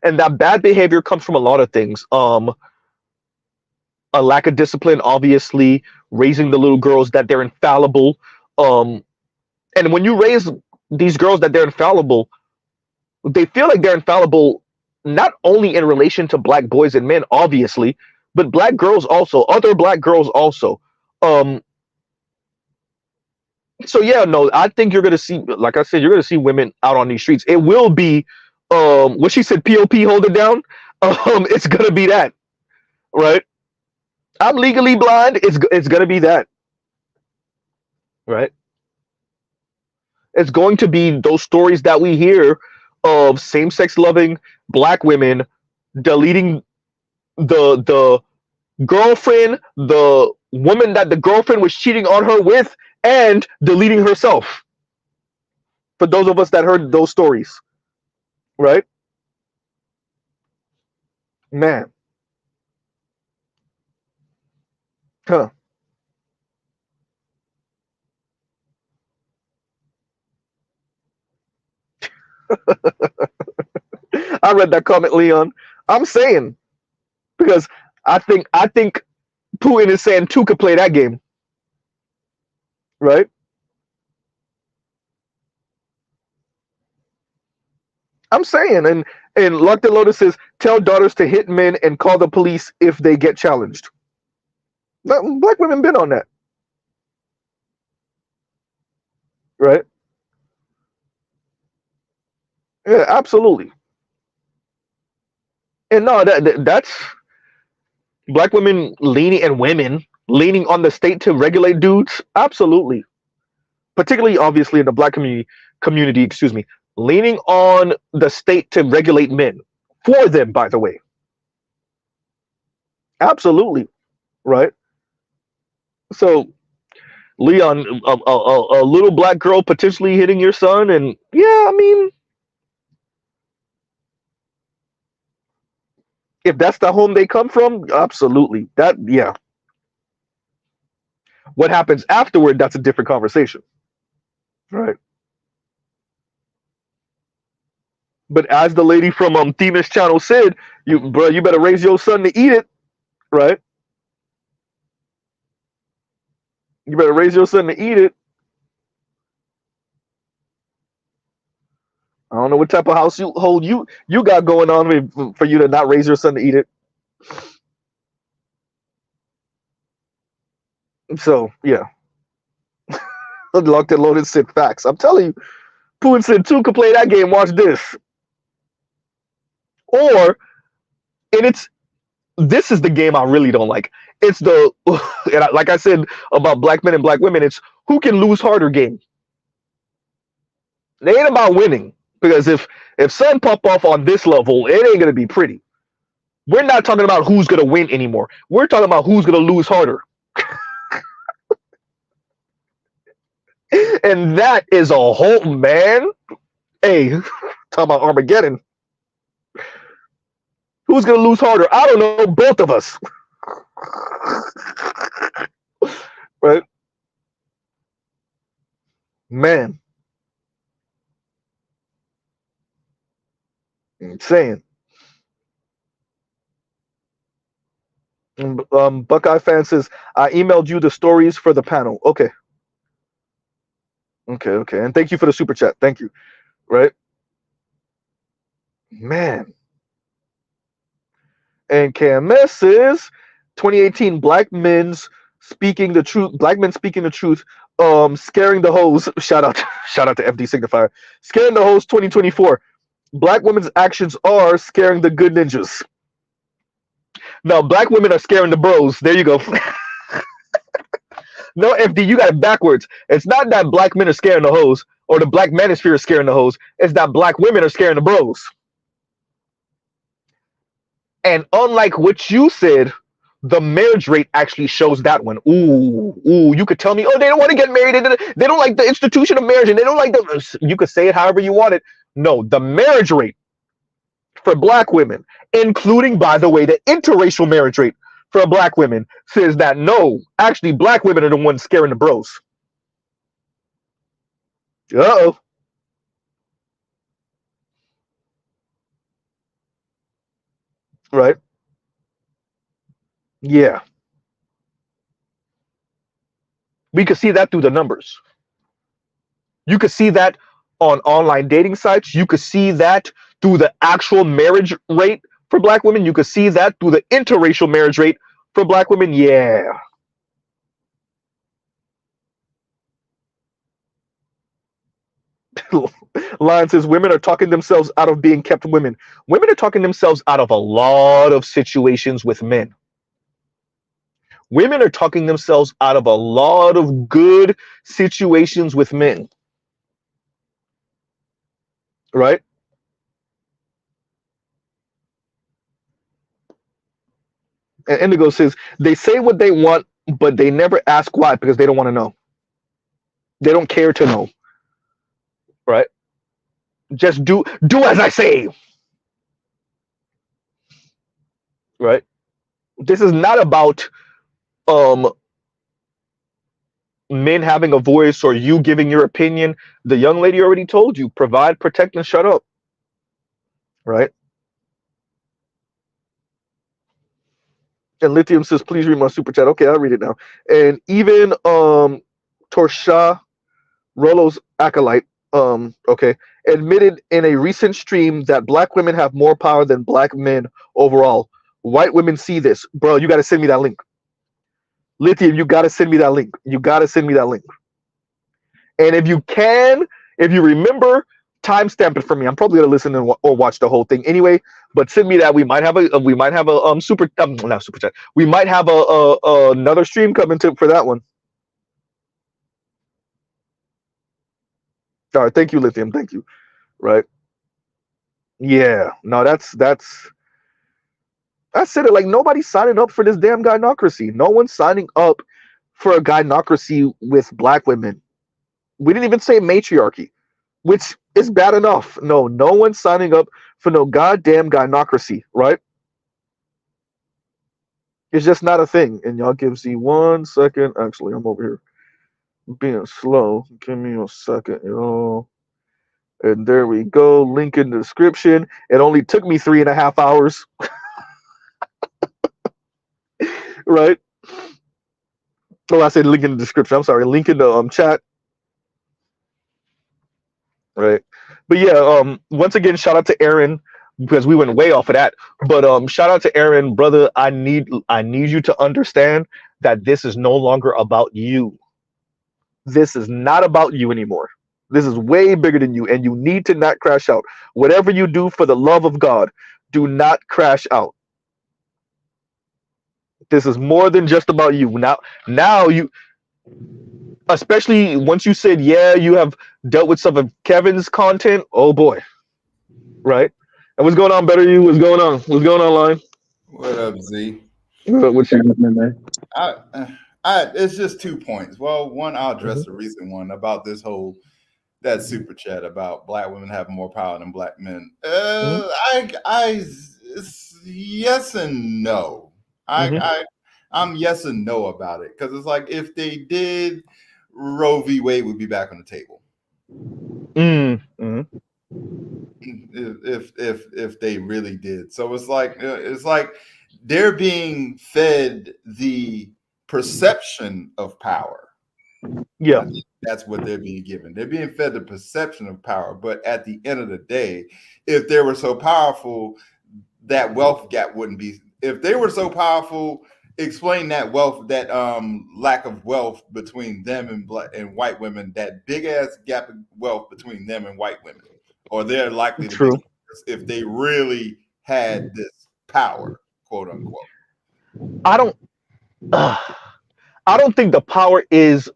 And that bad behavior comes from a lot of things. A lack of discipline, obviously, raising the little girls that they're infallible. And when you raise these girls that they're infallible, they feel like they're infallible not only in relation to black boys and men, obviously, but black girls also, other black girls also. So yeah, no, I think you're gonna see, like I said, you're gonna see women out on these streets. It will be, what she said, POP, hold it down. It's gonna be that, right? I'm legally blind. It's gonna be that, right? It's going to be those stories that we hear of same-sex loving black women deleting the girlfriend, the woman that the girlfriend was cheating on her with, and deleting herself. For those of us that heard those stories, right? Man. Huh. I read that comment, Leon. I'm saying, because I think Putin is saying two could play that game, right? I'm saying, and Locked and Lotus says, tell daughters to hit men and call the police if they get challenged. Black women been on that, right? Yeah, absolutely. And no, that's black women leaning, and women leaning on the state to regulate dudes. Absolutely, particularly obviously in the black community. Excuse me, leaning on the state to regulate men for them. By the way, absolutely, right? So Leon, a little black girl potentially hitting your son, and yeah, I mean, if that's the home they come from, absolutely. That, yeah. What happens afterward, that's a different conversation. Right. But as the lady from Themis channel said, you better raise your son to eat it, right? You better raise your son to eat it. I don't know what type of household you got going on for you to not raise your son to eat it. So yeah. Locked and Loaded said facts. I'm telling you, Putin said two could play that game. Watch this. Or, and this is the game I really don't like. It's the, and like I said about black men and black women, it's who can lose harder game. It ain't about winning, because if son pop off on this level, it ain't gonna be pretty. We're not talking about who's gonna win anymore. We're talking about who's gonna lose harder. And that is a whole, man. Hey, talking about Armageddon. Who's gonna lose harder? I don't know. Both of us. Right? Man. I'm saying. Buckeye fan says, I emailed you the stories for the panel. Okay. Okay. And thank you for the super chat. Thank you. Right? Man. And KMS says 2018 black men speaking the truth, scaring the hoes. Shout out to FD Signifier. Scaring the hoes 2024. Black women's actions are scaring the good ninjas. No, black women are scaring the bros. There you go. No, FD, you got it backwards. It's not that black men are scaring the hoes or the black manosphere is scaring the hoes. It's that black women are scaring the bros. And unlike what you said, the marriage rate actually shows that one. Ooh, you could tell me, oh, they don't want to get married. They don't like the institution of marriage and they don't like the. You could say it however you want it. No, the marriage rate for black women, including, by the way, the interracial marriage rate for black women, says that no, actually, black women are the ones scaring the bros. Uh-oh. Right? Yeah. We could see that through the numbers. You could see that on online dating sites. You could see that through the actual marriage rate for black women. You could see that through the interracial marriage rate for black women. Yeah. Lion says women are talking themselves out of being kept women. Women are talking themselves out of a lot of situations with men. Women are talking themselves out of a lot of good situations with men. Right? And Indigo says they say what they want, but they never ask why because they don't want to know. They don't care to know. Right? Just do as I say. Right? This is not about men having a voice or you giving your opinion. The young lady already told you, provide, protect, and shut up. Right? And Lithium says, please read my super chat. Okay, I'll read it now. And even Torsha Rolo's acolyte, okay, admitted in a recent stream that black women have more power than black men overall. White women see this. Bro, you gotta send me that link. Lithium, you gotta send me that link. You gotta send me that link. And if you can, if you remember, timestamp it for me. I'm probably gonna listen or watch the whole thing anyway. But send me that. We might have a super not super chat. We might have a another stream coming to for that one. All right, thank you, Lithium. Thank you. Right? Yeah. No, I said it like nobody's signing up for this damn gynocracy. No one's signing up for a gynocracy with black women. We didn't even say matriarchy, which is bad enough. No one's signing up for no goddamn gynocracy, right? It's just not a thing. And y'all give me 1 second. Actually, I'm over here being slow. Give me a second, y'all. And there we go. Link in the description. It only took me 3.5 hours. Right? Oh, I said link in the description. I'm sorry. Link in the chat. Right. But yeah, once again, shout out to Aaron because we went way off of that. But shout out to Aaron, brother. I need you to understand that this is no longer about you. This is not about you anymore. This is way bigger than you, and you need to not crash out. Whatever you do, for the love of God, do not crash out. This is more than just about you. Now you, especially once you said, yeah, you have dealt with some of Kevin's content. Oh boy, right? And what's going on, Better You? What's going on? What's going on, Line? What up, Z? What's your name, man? It's just 2 points. Well, one, I'll address the recent one about that super chat about black women having more power than black men. Yes and no. I'm yes and no about it because it's like if they did, Roe v. Wade would be back on the table. If they really did, so it's like they're being fed the perception of power, Yeah, That's what they're being given. They're being fed the perception of power. But at the end of the day, if they were so powerful, that wealth gap wouldn't be. If they were so powerful, explain that wealth, that lack of wealth between them and black and white women, that big ass gap of wealth between them and white women, or they're likely to be true. if they really had this power, quote unquote. I don't. I don't think the power is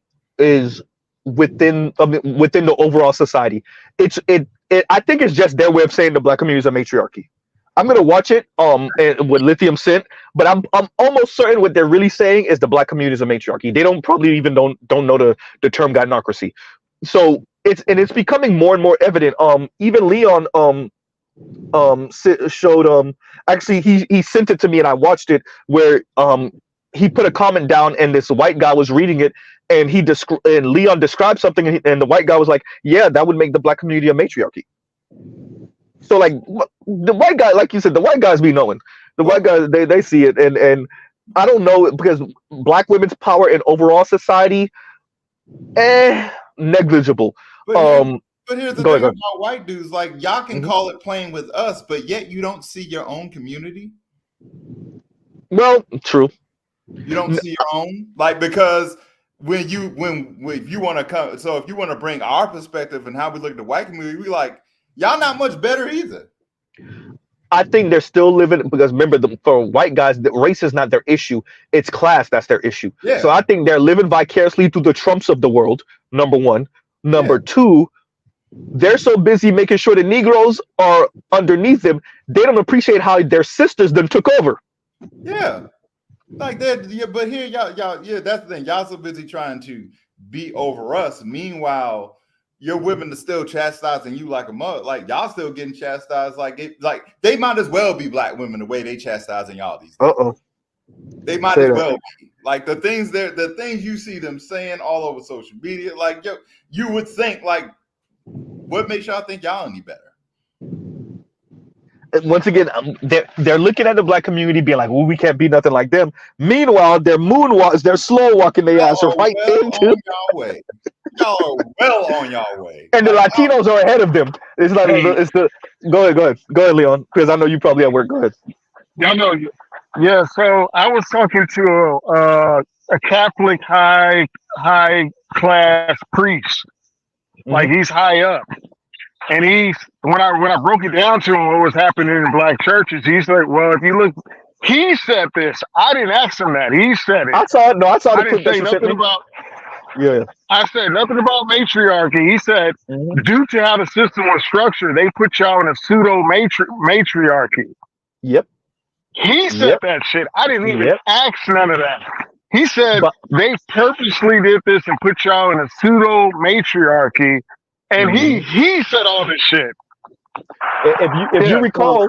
within, I mean, within the overall society. It. I think it's just their way of saying the black community is a matriarchy. I'm gonna watch it and with Lithium Scent, but I'm almost certain what they're really saying is the black community is a matriarchy. They don't probably even don't know the term gynocracy. So it's becoming more and more evident. Even Leon showed actually he sent it to me and I watched it where he put a comment down and this white guy was reading it and and Leon described something and the white guy was like, yeah, that would make the black community a matriarchy. So like the white guy, like you said, the white guys be knowing. The white guys they see it and I don't know because black women's power in overall society, negligible. But here's the thing ahead. about white dudes, like y'all can call it playing with us, but yet you don't see your own community. Well, true. You don't see your own, like, because when if you want to come, so if you want to bring our perspective and how we look at the white community, we like y'all not much better either. I think they're still living because remember, for white guys, the race is not their issue; it's class that's their issue. Yeah. So I think they're living vicariously through the Trumps of the world. Number one, number two, they're so busy making sure the Negroes are underneath them, they don't appreciate how their sisters then took over. Yeah. Like that, yeah, but here y'all, yeah, that's the thing. Y'all so busy trying to be over us. Meanwhile, your women are still chastising you like a mother. Like y'all still getting chastised. Like they might as well be black women the way they chastising y'all these days. They might as well be. Like the things you see them saying all over social media. Like you would think like, what makes y'all think y'all any better? Once again, they're looking at the black community, being like, "Well, we can't be nothing like them." Meanwhile, they're they're slow walking their ass right into on y'all way. Y'all are well on y'all way, and the Latinos are ahead of them. It's like it's the go ahead, Leon, because I know you probably at work. Go ahead. Y'all know, yeah. So I was talking to a Catholic high class priest, like he's high up. And when I broke it down to him what was happening in black churches, he's like, well, if you look, he said this. I didn't ask him that. He said it. I saw it. No, I saw I didn't say nothing about. Yeah. I said nothing about matriarchy. He said, due to how the system was structured, they put y'all in a pseudo matriarchy. Yep. He said that shit. I didn't even ask none of that. He said they purposely did this and put y'all in a pseudo matriarchy. And he said all this shit. If you recall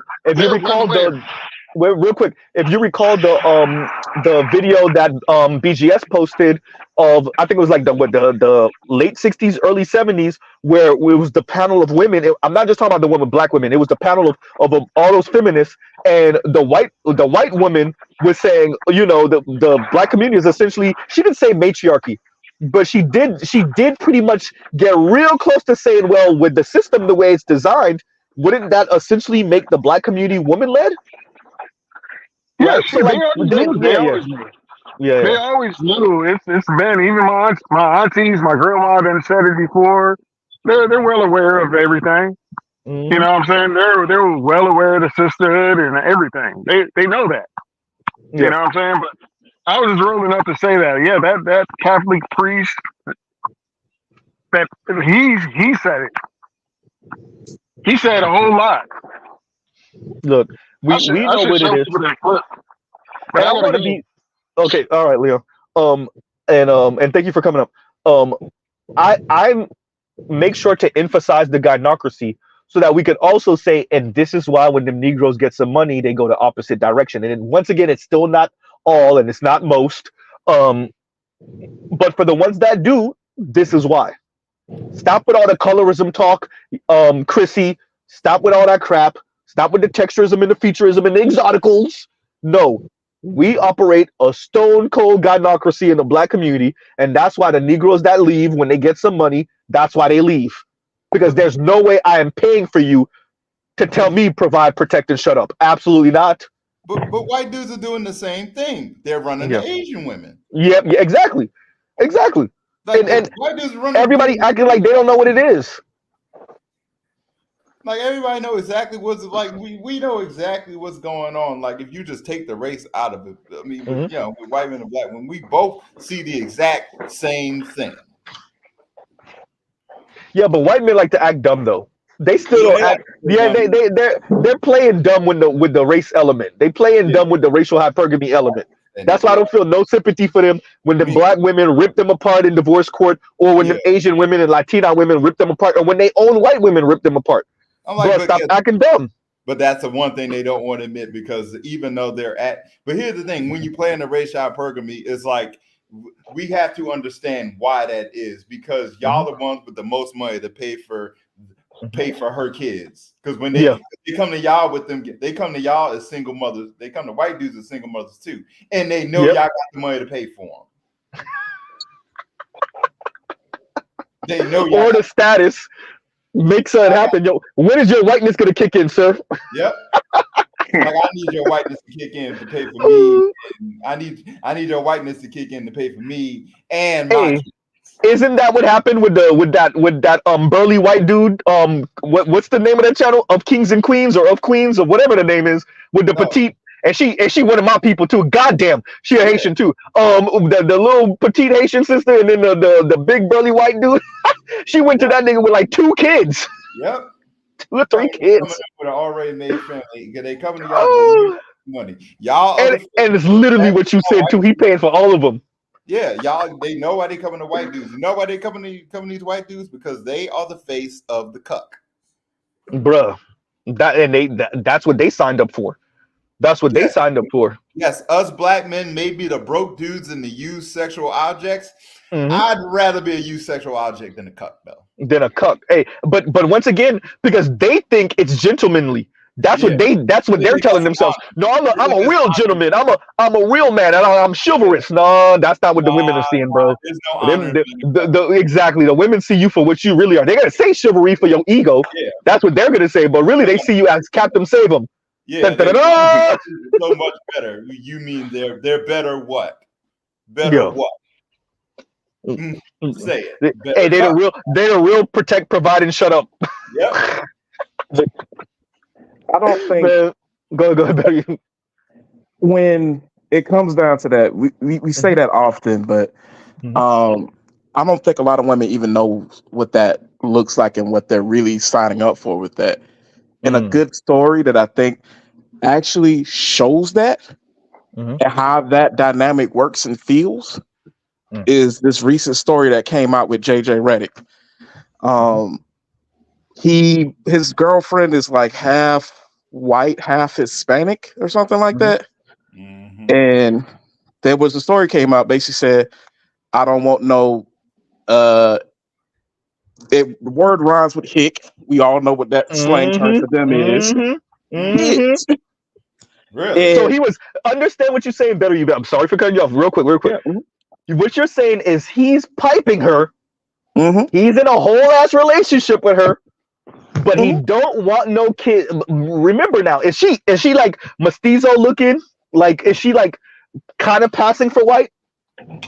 real quick, if you recall the video that BGS posted of, I think it was like the late 60s, early 70s, where it was the panel of women. I'm not just talking about the women, black women. It was the panel of all those feminists, and the white woman was saying, you know, the black community is essentially, she didn't say matriarchy, but she did pretty much get real close to saying, well, with the system the way it's designed, wouldn't that essentially make the black community woman-led? Yeah, right? So like, they always knew. It's been, even my aunties, my grandma done said it before. They're well aware of everything. You know what I'm saying? They're well aware of the sisterhood and everything. They know that. You know what I'm saying? But I was just rolling up to say that. Yeah, that Catholic priest, that he said it. He said a whole lot. Look, we know what it is. And I want to be okay. All right, Leo. And thank you for coming up. I make sure to emphasize the gynocracy so that we could also say, and this is why when the Negroes get some money, they go the opposite direction. And then, once again, it's still not all, and it's not most. But for the ones that do, this is why. Stop with all the colorism talk, Chrissy. Stop with all that crap. Stop with the texturism and the featurism and the exoticals. No, We operate a stone cold godnocracy in the black community, and that's why the Negroes that leave when they get some money, that's why they leave. Because there's no way I am paying for you to tell me provide, protect, and shut up. Absolutely not. But white dudes are doing the same thing. They're running Yeah. the Asian women. Yeah, exactly. Exactly. Like And white dudes running. everybody acting like they don't know what it is. Like everybody know exactly what's like. We know exactly what's going on. Like if you just take the race out of it, I mean, with white men and black men, we both see the exact same thing. Yeah, but white men like to act dumb though. They still don't act. Yeah, they're playing dumb with the race element. They playing dumb with the racial hypergamy element. That's why I don't feel no sympathy for them when the black women rip them apart in divorce court, or when the Asian women and Latina women rip them apart, or when they own white women rip them apart. I'm like, stop acting dumb. But that's the one thing they don't want to admit, because even though but here's the thing: when you play in the racial hypergamy, it's like we have to understand why that is, because y'all are the ones with the most money to pay for her kids. Because when they come to y'all with them, they come to y'all as single mothers. They come to white dudes as single mothers too, and they know y'all got the money to pay for them. They know y'all or the status makes it happen. Yo, when is your whiteness gonna kick in, sir? Yep. Like I need your whiteness to kick in to pay for me. And I need your whiteness to kick in to pay for me and my kids. Isn't that what happened with that burly white dude? What's the name of that channel? Of Kings and Queens, or of Queens, or whatever the name is, with the petite, and she one of my people too. Goddamn, she a Haitian too. The little petite Haitian sister, and then the big burly white dude. She went to that nigga with like 2 kids. Yep. 2 or 3 kids. With an already made family. They coming to y'all with money. Y'all and it's literally what you said too. He paying for all of them. Yeah, y'all. They know why they coming to white dudes. You know why they coming to these white dudes? Because they are the face of the cuck. Bruh. That's what they signed up for. That's what they signed up for. Yes, us black men may be the broke dudes and the used sexual objects. I'd rather be a used sexual object than a cuck, though. Than a cuck. Hey, but once again, because they think it's gentlemanly. That's what they're telling themselves. No, I'm a real gentleman. I'm a real man, and I'm chivalrous. No, that's not what the women are seeing, bro. There's no honor. Exactly. The women see you for what you really are. They're gonna say chivalry for your ego. Yeah. That's what they're gonna say, but really they see you as Captain Save 'em. Yeah, so much better. You mean they're better what? Better what? Say it. Hey, they're the real protect, provide, and shut up. Yep. I don't think. Man, go ahead. When it comes down to that, we say that often, but I don't think a lot of women even know what that looks like and what they're really signing up for with that. And a good story that I think actually shows that and how that dynamic works and feels is this recent story that came out with JJ Redick. His girlfriend is like half white, half Hispanic or something like that. And there was a story came out basically said, I don't want no the word rhymes with hick. We all know what that slang term for them is. Really? So he was understand what you're saying better. I'm sorry for cutting you off real quick. Yeah. What you're saying is he's piping her. He's in a whole ass relationship with her, but he don't want no kid. Remember now, is she like mestizo looking? Like, is she like kind of passing for white?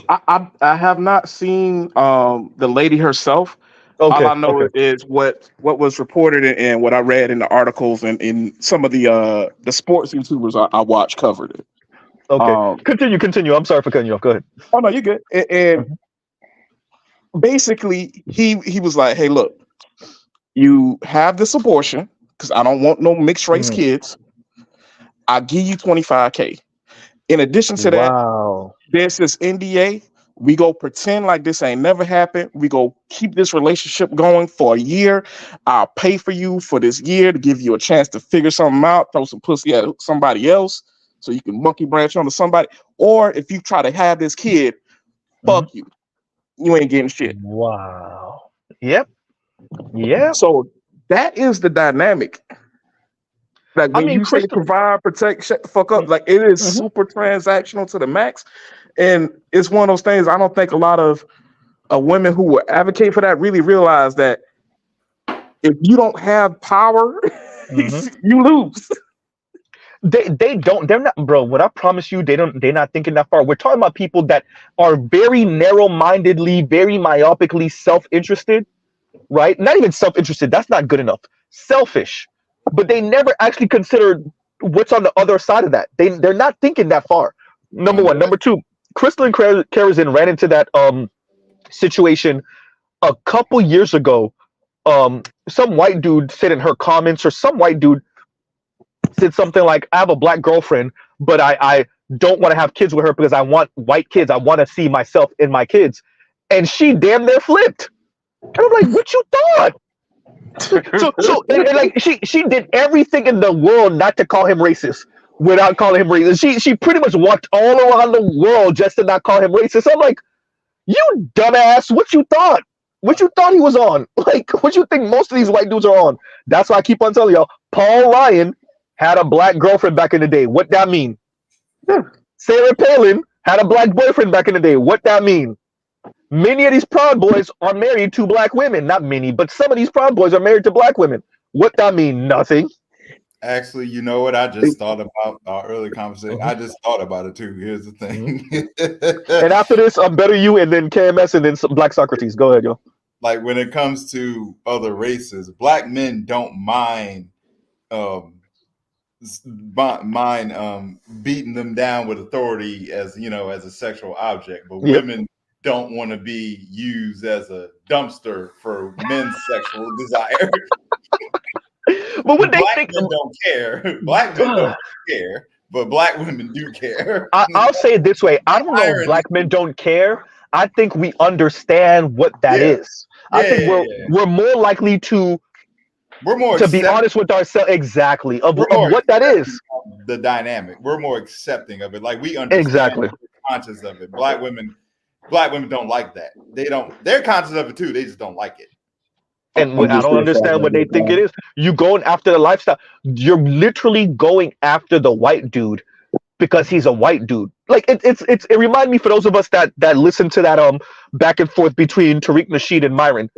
I have not seen the lady herself. Okay, all I know is what was reported and what I read in the articles and in some of the sports YouTubers I watch covered it. Okay, continue. I'm sorry for cutting you off. Go ahead. Oh no, you're good. And basically, he was like, "Hey, look, you have this abortion because I don't want no mixed race kids. I'll give you $25,000. In addition to that, there's this NDA. We go pretend like this ain't never happened. We go keep this relationship going for a year. I'll pay for you for this year to give you a chance to figure something out, throw some pussy at somebody else so you can monkey branch onto somebody. Or if you try to have this kid, fuck you. You ain't getting shit." Wow. Yep. Yeah. So that is the dynamic. Like when you say Crystal, provide, protect, shut the fuck up. Like it is super transactional to the max, and it's one of those things. I don't think a lot of women who will advocate for that really realize that if you don't have power, you lose. They don't, they're not, bro. What I promise you, they're not thinking that far. We're talking about people that are very narrow-mindedly, very myopically self-interested, right? Not even self-interested. That's not good enough. Selfish, but they never actually consider what's on the other side of that. They're not thinking that far. Number one. Number two, Crystal and Karazin ran into that situation a couple years ago. Some white dude said in her comments, or some white dude said something like, I have a black girlfriend, but I don't want to have kids with her because I want white kids. I want to see myself in my kids. And she damn near flipped. And I'm like, what you thought? And like she did everything in the world not to call him racist without calling him racist. She pretty much walked all around the world just to not call him racist. I'm like, you dumbass, what you thought? What you thought he was on? Like, what you think most of these white dudes are on? That's why I keep on telling y'all, Paul Ryan had a black girlfriend back in the day. What that mean? Sarah Palin had a black boyfriend back in the day. What that mean? Many of these Proud Boys are married to black women. Not many, but some of these Proud Boys are married to black women. What that mean? Nothing. Actually, you know what? I just thought about our early conversation. I just thought about it too. Here's the thing. And after this, I'm Better You, and then KMS, and then Black Socrates. Go ahead, yo. Like when it comes to other races, black men don't mind beating them down with authority as as a sexual object, but women don't want to be used as a dumpster for men's sexual desire. But what they black think men don't care. Black men don't care, but black women do care. I'll say it this way. I don't know if black men don't care. I think we understand what that is. I think we're more likely to be honest with ourselves exactly of what that is. The dynamic. We're more accepting of it. Like we understand. We're conscious of it. Black women don't like that. They're conscious of it too. They just don't like it. And I don't understand what they think it is. You going after the lifestyle. You're literally going after the white dude because he's a white dude. Like it reminds me, for those of us that listen to that back and forth between Tariq Nasheed and Myron.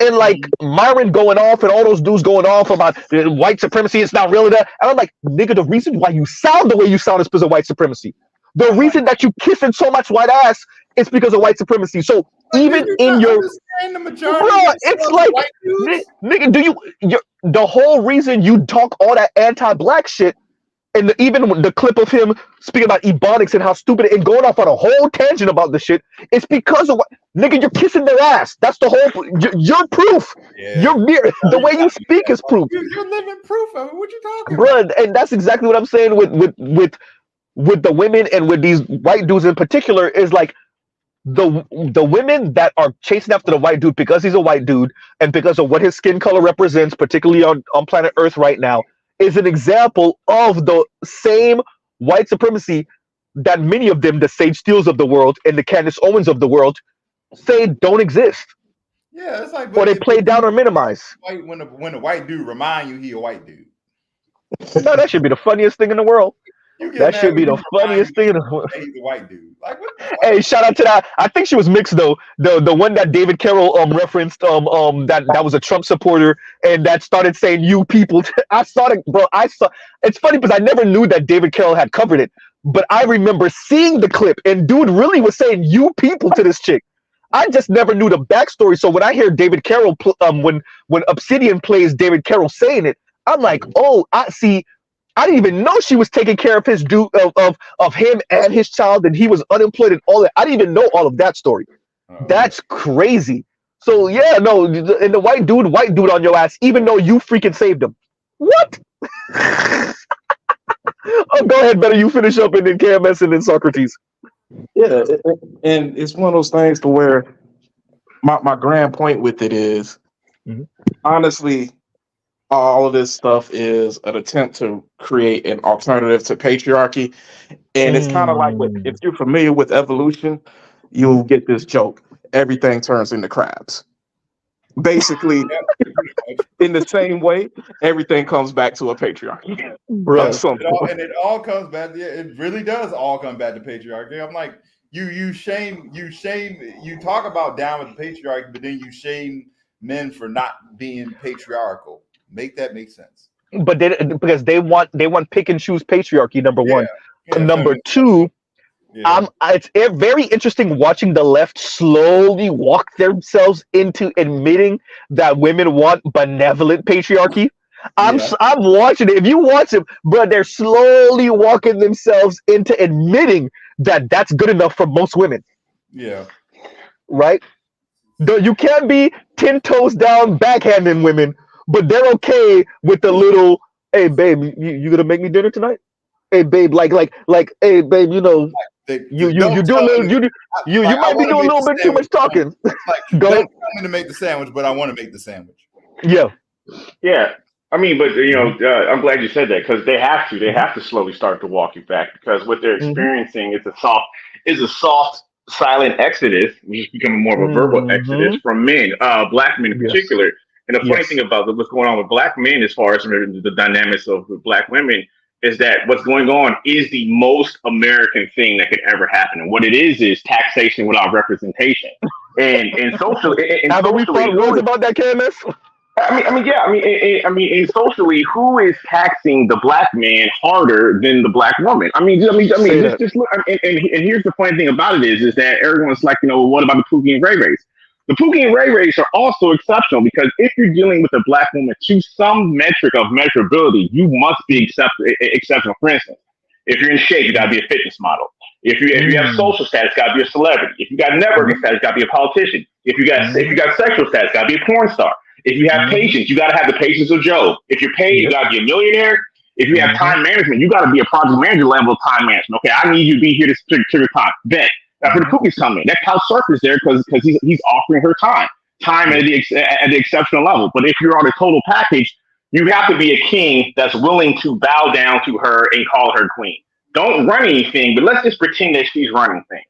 And like Myron going off and all those dudes going off about white supremacy, it's not really that. And I'm like, nigga, the reason why you sound the way you sound is because of white susupremacy. The reason that you kissing so much white ass is because of white supremacy. So even in your the majority, bro, it's like nigga, the whole reason you talk all that anti-black shit, and even the clip of him speaking about ebonics and how stupid and going off on a whole tangent about the shit, it's because of what nigga, you're kissing their ass. That's the whole. You're proof. Yeah. The way you speak is proof. You're living proof of it. What you talking about, bro? And that's exactly what I'm saying with the women and with these white dudes in particular is like. The women that are chasing after the white dude because he's a white dude and because of what his skin color represents, particularly on planet Earth right now, is an example of the same white supremacy that many of them, the Sage Steeles of the world and the Candace Owens of the world, say don't exist. Yeah, it's like, or they play down or minimize. When a white dude remind you he a white dude. No, that should be the funniest thing in the world. That should be the funniest thing in the world. He's a white dude. Like, what? Hey, shout out to that. I think she was mixed though. The one that David Carroll referenced that was a Trump supporter and that started saying "you people." I saw it, bro. It's funny because I never knew that David Carroll had covered it, but I remember seeing the clip and dude really was saying "you people" to this chick. I just never knew the backstory. So when I hear David Carroll, when Obsidian plays David Carroll saying it, I'm like, oh, I see. I didn't even know she was taking care of his of him and his child, and he was unemployed and all that. I didn't even know all of that story. That's crazy. So yeah, no, and the white dude on your ass, even though you freaking saved him. What? Oh, go ahead, better you finish up and then KMS and then Socrates. Yeah, and it's one of those things to where my grand point with it is, honestly, all of this stuff is an attempt to create an alternative to patriarchy. And it's kind of like, if you're familiar with evolution, you'll get this joke. Everything turns into crabs. Basically, in the same way, everything comes back to a patriarchy. Bro. It all comes back. Yeah, it really does all come back to patriarchy. I'm like, you talk about down with the patriarchy, but then you shame men for not being patriarchal. Make that make sense. But because they want pick and choose patriarchy. Number one. Number two. Yeah. It's very interesting watching the left slowly walk themselves into admitting that women want benevolent patriarchy. I'm watching it. If you watch it, bro, they're slowly walking themselves into admitting that that's good enough for most women. Yeah. Right? You can't be 10 toes down backhanding women, but they're okay with the little, hey babe, you gonna make me dinner tonight? Hey babe, like, hey babe, you know. You might be doing a little bit too much talking. Don't tell me to make the sandwich, but I want to make the sandwich. Yeah. I mean, but I'm glad you said that because they have to slowly start to walk you back because what they're experiencing is a soft, silent exodus, which is becoming more of a verbal exodus from men, black men in particular. And the funny thing about what's going on with black men, as far as the dynamics of black women, is that what's going on is the most American thing that could ever happen. And what it is taxation without representation. And socially, have we thought words about that, KMS? I mean, and socially, who is taxing the black man harder than the black woman? Just look. And here's the funny thing about it is that everyone's like, what about the Pookie and Ray Rays? The Pookie and Ray Rays are also exceptional because if you're dealing with a black woman to some metric of measurability, you must be exceptional. For instance, if you're in shape, you got to be a fitness model. If you have social status, got to be a celebrity. If you got networking status, got to be a politician. If you got sexual status, got to be a porn star. If you have patience, you got to have the patience of Job. If you're paid, you got to be a millionaire. If you have time management, you got to be a project manager level of time management. Okay, I need you to be here to trigger time. Bet. After the Pookie's coming, that couch surfer's there because he's offering her time at the exceptional level. But if you're on a total package, you have to be a king that's willing to bow down to her and call her queen. Don't run anything, but let's just pretend that she's running things.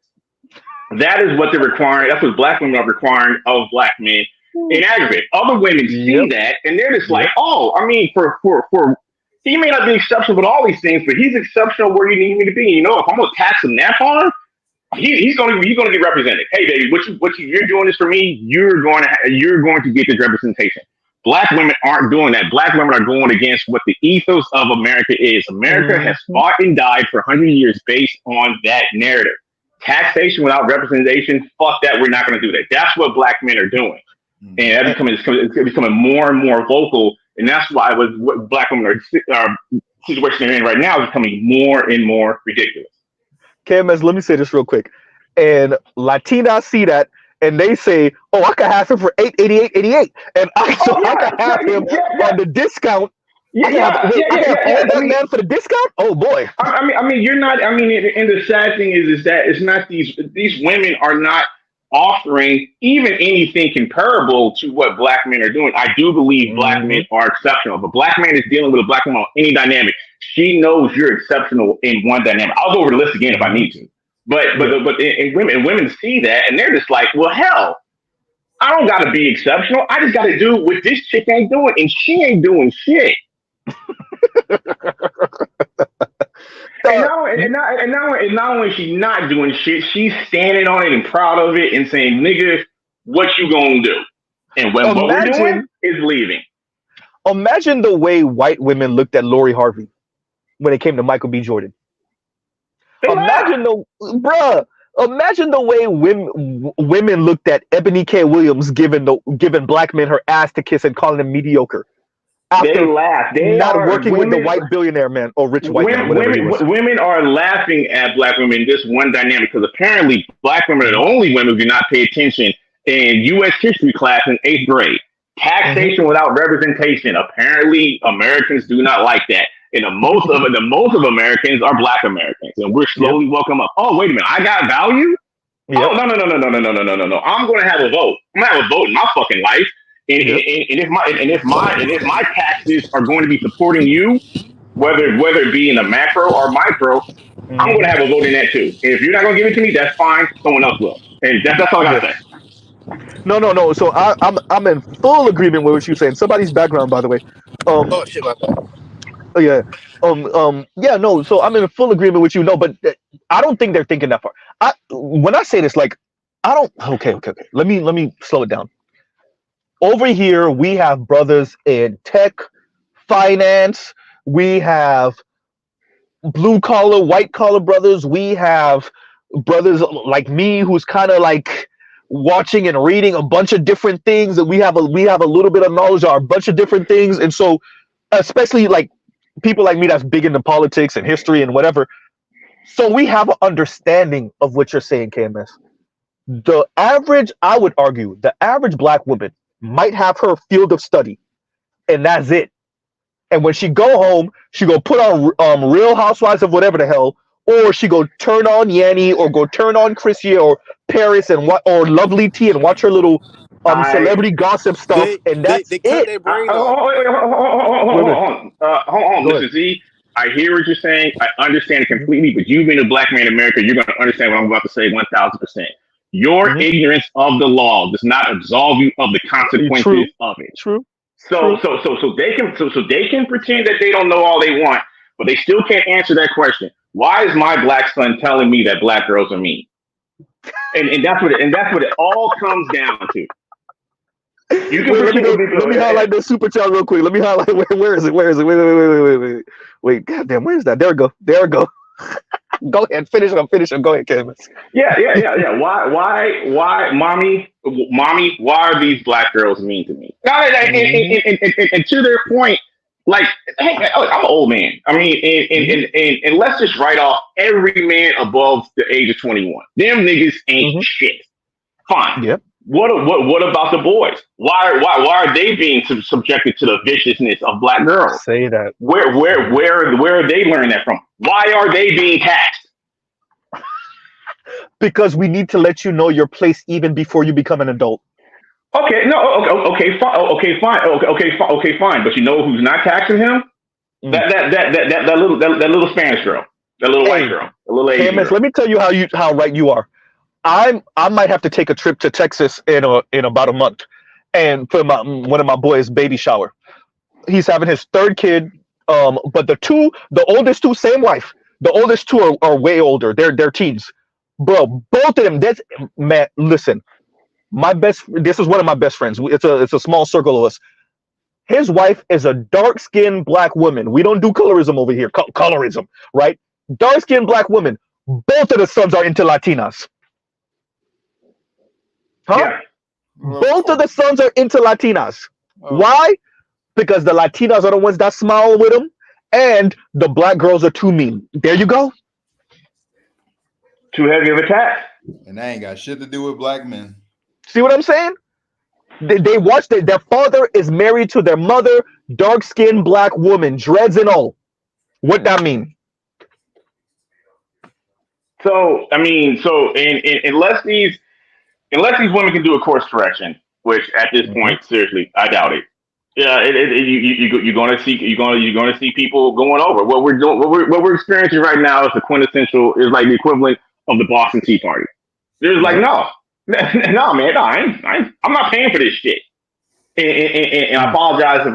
That is what they're requiring. That's what black women are requiring of black men in aggregate. Other women see that, and they're just like, oh, I mean, for he may not be exceptional with all these things, but he's exceptional where you need me to be. If I'm gonna tax him that far, he's going to get represented. Hey, baby, you're doing this for me. You're going to get this representation. Black women aren't doing that. Black women are going against what the ethos of America is. America has fought and died for 100 years based on that narrative. Taxation without representation, fuck that. We're not going to do that. That's what black men are doing, and it's becoming more and more vocal. And that's why what black women are situation they're in right now is becoming more and more ridiculous. KMS, let me say this real quick. And Latinas see that and they say, oh, I could have him for $888.88. And I could have him on the discount. I can have man for the discount? Oh boy. I mean, you're not, and the sad thing is that it's not these women are not offering even anything comparable to what black men are doing. I do believe black men are exceptional. If a black man is dealing with a black woman on any dynamic, she knows you're exceptional in one dynamic. I'll go over the list again if I need to. But women see that and they're just like, well, hell, I don't got to be exceptional. I just got to do what this chick ain't doing, and she ain't doing shit. And not only is she not doing shit, she's standing on it and proud of it and saying, nigga, what you gonna do? And what we're doing is leaving. Imagine the way white women looked at Lori Harvey when it came to Michael B. Jordan. Imagine the way women looked at Ebony K. Williams giving black men her ass to kiss and calling them mediocre. After they laugh. Working with the white billionaire man or rich white man. Women are laughing at black women in this one dynamic because apparently black women are the only women who do not pay attention in U.S. history class in 8th grade. Taxation without representation. Apparently, Americans do not like that. And the most of Americans are black Americans, and we're slowly welcome up. Oh, wait a minute, I got value. Yep. Oh no! I'm going to have a vote. I'm going to have a vote in my fucking life. And if my taxes are going to be supporting you, whether it be in the macro or micro, I'm going to have a vote in that too. And if you're not going to give it to me, that's fine. Someone else will. And that's all I got to say. No. So I'm in full agreement with what you're saying. Somebody's background, by the way. Oh shit, my bad. Oh yeah. Yeah. No. So I'm in full agreement with you. No, but I don't think they're thinking that far. When I say this, like, I don't. Okay. Let me slow it down. Over here, we have brothers in tech, finance. We have blue collar, white collar brothers. We have brothers like me who's kind of like watching and reading a bunch of different things, and we have a little bit of knowledge on a bunch of different things, and so especially like people like me that's big into politics and history and whatever. So we have an understanding of what you're saying, KMS. The average, I would argue, the average black woman might have her field of study, and that's it. And when she go home, she go put on Real Housewives of whatever the hell, or she go turn on Yanny, or go turn on Chrissy or Paris and or Lovely Tea and watch her little celebrity gossip stuff, and that's they cut it. their brain Hold off. on. Listen, Z. I hear what you're saying. I understand it completely. But you being a black man in America, you're going to understand what I'm about to say 1,000%. Your ignorance of the law does not absolve you of the consequences of it. True. So they can pretend that they don't know all they want, but they still can't answer that question. Why is my black son telling me that black girls are mean? And that's what it all comes down to. You can let me highlight the super chat real quick. Let me highlight where is it? Wait, goddamn, where is that? There we go. Go ahead, finish him. Go ahead, Kevin. Yeah. Why, mommy? Why are these black girls mean to me? And to their point, like, hey, I'm an old man. I mean, and let's just write off every man above the age of 21. Them niggas ain't shit. Fine. Yep. What about the boys? Why are they being subjected to the viciousness of black girls? Say that. Where are they learning that from? Why are they being taxed? Because we need to let you know your place even before you become an adult. Okay, fine. But you know who's not taxing him? That little Spanish girl, that little white girl, the little Asian girl. Let me tell you how right you are. I might have to take a trip to Texas in about a month, and for one of my boys' baby shower. He's having his third kid. But the oldest two, same wife. The oldest two are way older. They're teens. Bro, both of them. That's, man. Listen, this is one of my best friends. It's a small circle of us. His wife is a dark-skinned black woman. We don't do colorism over here. Colorism, right? Dark-skinned black woman. Both of the sons are into Latinas. Huh? Yeah. Both of the sons are into Latinas. Oh. Why? Because the Latinas are the ones that smile with them, and the black girls are too mean. There you go. Too heavy of a tax. And that ain't got shit to do with black men. See what I'm saying? They watch their father is married to their mother, dark-skinned black woman, dreads and all. What that mean? So I mean, unless these women can do a course correction, which at this point, seriously, I doubt it. Yeah, you're going to see people going over what we're doing. What we're experiencing right now is like the equivalent of the Boston Tea Party. There's like, no, man, I'm not paying for this shit. And I apologize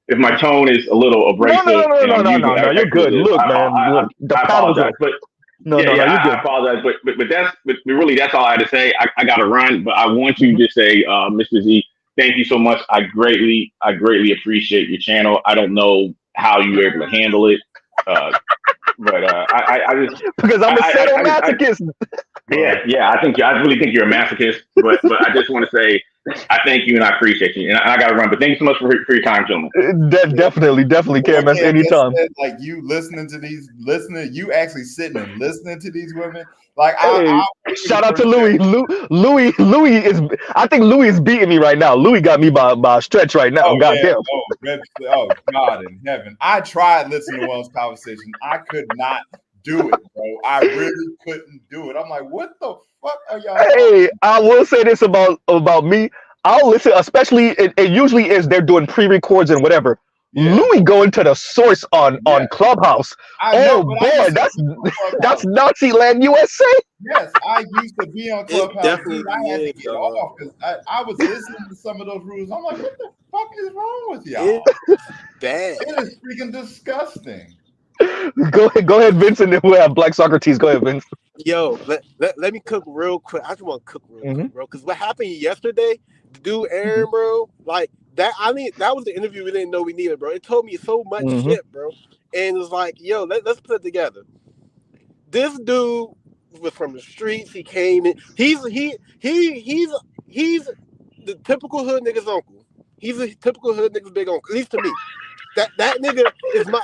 if my tone is a little abrasive. No, you're good. Look, man, the paddle's up. You're good. I apologize, but really that's all I had to say. I got to run, but I want you to say, Mr. Z, thank you so much. I greatly appreciate your channel. I don't know how you were able to handle it, but I just because I'm a sadomasochist. I really think you're a masochist. But I just want to say I thank you and I appreciate you. And I got to run, but thank you so much for your time, gentlemen. Definitely, KMS, anytime. Like you you actually sitting and listening to these women. Like, shout out to Louis. Louis is. I think Louis is beating me right now. Louis got me by a stretch right now. Goddamn. Oh God in heaven! I tried listening to one's conversation. I could not do it, bro. I really couldn't do it. I'm like, what the fuck are y'all? Hey, I will say this about me. I'll listen, especially it usually is they're doing pre-records and whatever. Yeah. Louis going to the source on Clubhouse. Oh boy, that's Nazi land USA. Yes, I used to be on Clubhouse. Definitely Dude, I had to get off because I was listening to some of those rules. I'm like, what the fuck is wrong with y'all? It's bad. It is freaking disgusting. Go ahead, Vince, and then we'll have Black Socrates. Go ahead, Vince. Yo, let me cook real quick. I just want to cook real quick, bro. Because what happened yesterday, the dude Aaron, bro, like that. I mean, that was the interview we didn't know we needed, bro. It told me so much shit, bro. And it was like, yo, let's put it together. This dude was from the streets. He came in. He's the typical hood nigga's uncle. He's a typical hood nigga's big uncle. At least to me. That nigga is my.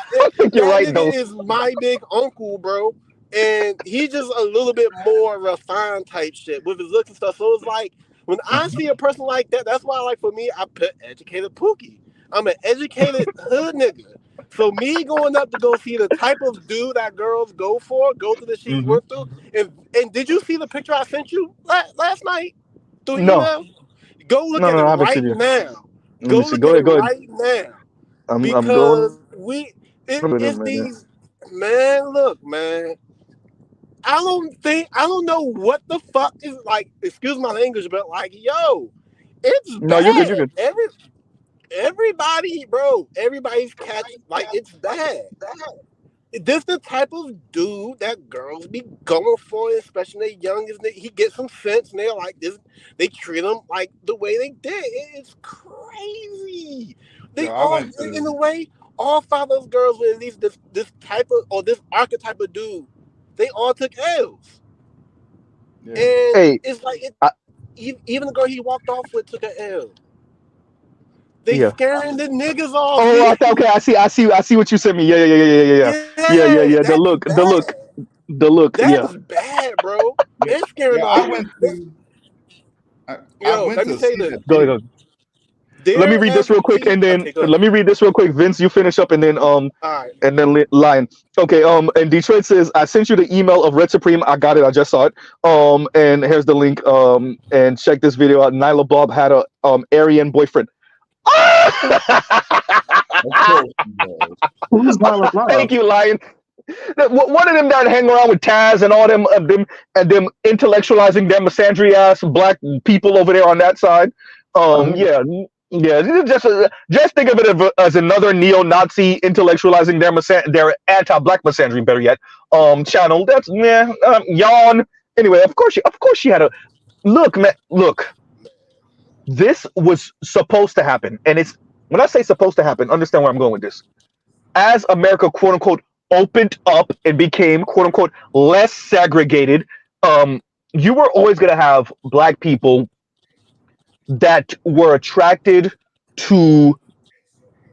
Is my big uncle, bro. And he's just a little bit more refined type shit with his looks and stuff. So it's like when I see a person like that, that's why, like, for me, I put educated Pookie. I'm an educated hood nigga. So me going up to go see the type of dude that girls go through the shit went through. And did you see the picture I sent you last night through email? Go look at it right now. Go look at it right now. Because it's these, man, look, man. I don't know what the fuck is, like, excuse my language, but like, yo, it's bad. No, you're good. Everybody, bro, everybody's catching, like, it's bad. This the type of dude that girls be going for, especially the youngest. He gets some sense, and they're like this. They treat him like the way they did. It's crazy. They all, in a way, all 5 of those girls with at least this type of, or this archetype of dude. They all took L's. Yeah. And it's like, even the girl he walked off with took an L. They scaring the niggas off. Oh, okay. I see what you sent me. Yeah. The look. That's bad, bro. They're scaring off. Let me say this. Go ahead. Let me read this real quick, and then Vince, you finish up, and then and then Lion. Okay. And Detroit says, I sent you the email of Red Supreme. I got it. I just saw it. And here's the link. And check this video out. Nyla Bob had a Aryan boyfriend. Thank you, Lion. One of them that hang around with Taz and all them intellectualizing them misandry ass black people over there on that side. Just think of it as another neo-Nazi intellectualizing their anti-black misandry, better yet, channel. That's yawn. Anyway, of course she had a look, man. Look, this was supposed to happen, and it's when I say supposed to happen, understand where I'm going with this. As America, quote unquote, opened up and became, quote unquote, less segregated, you were always gonna have black people that were attracted to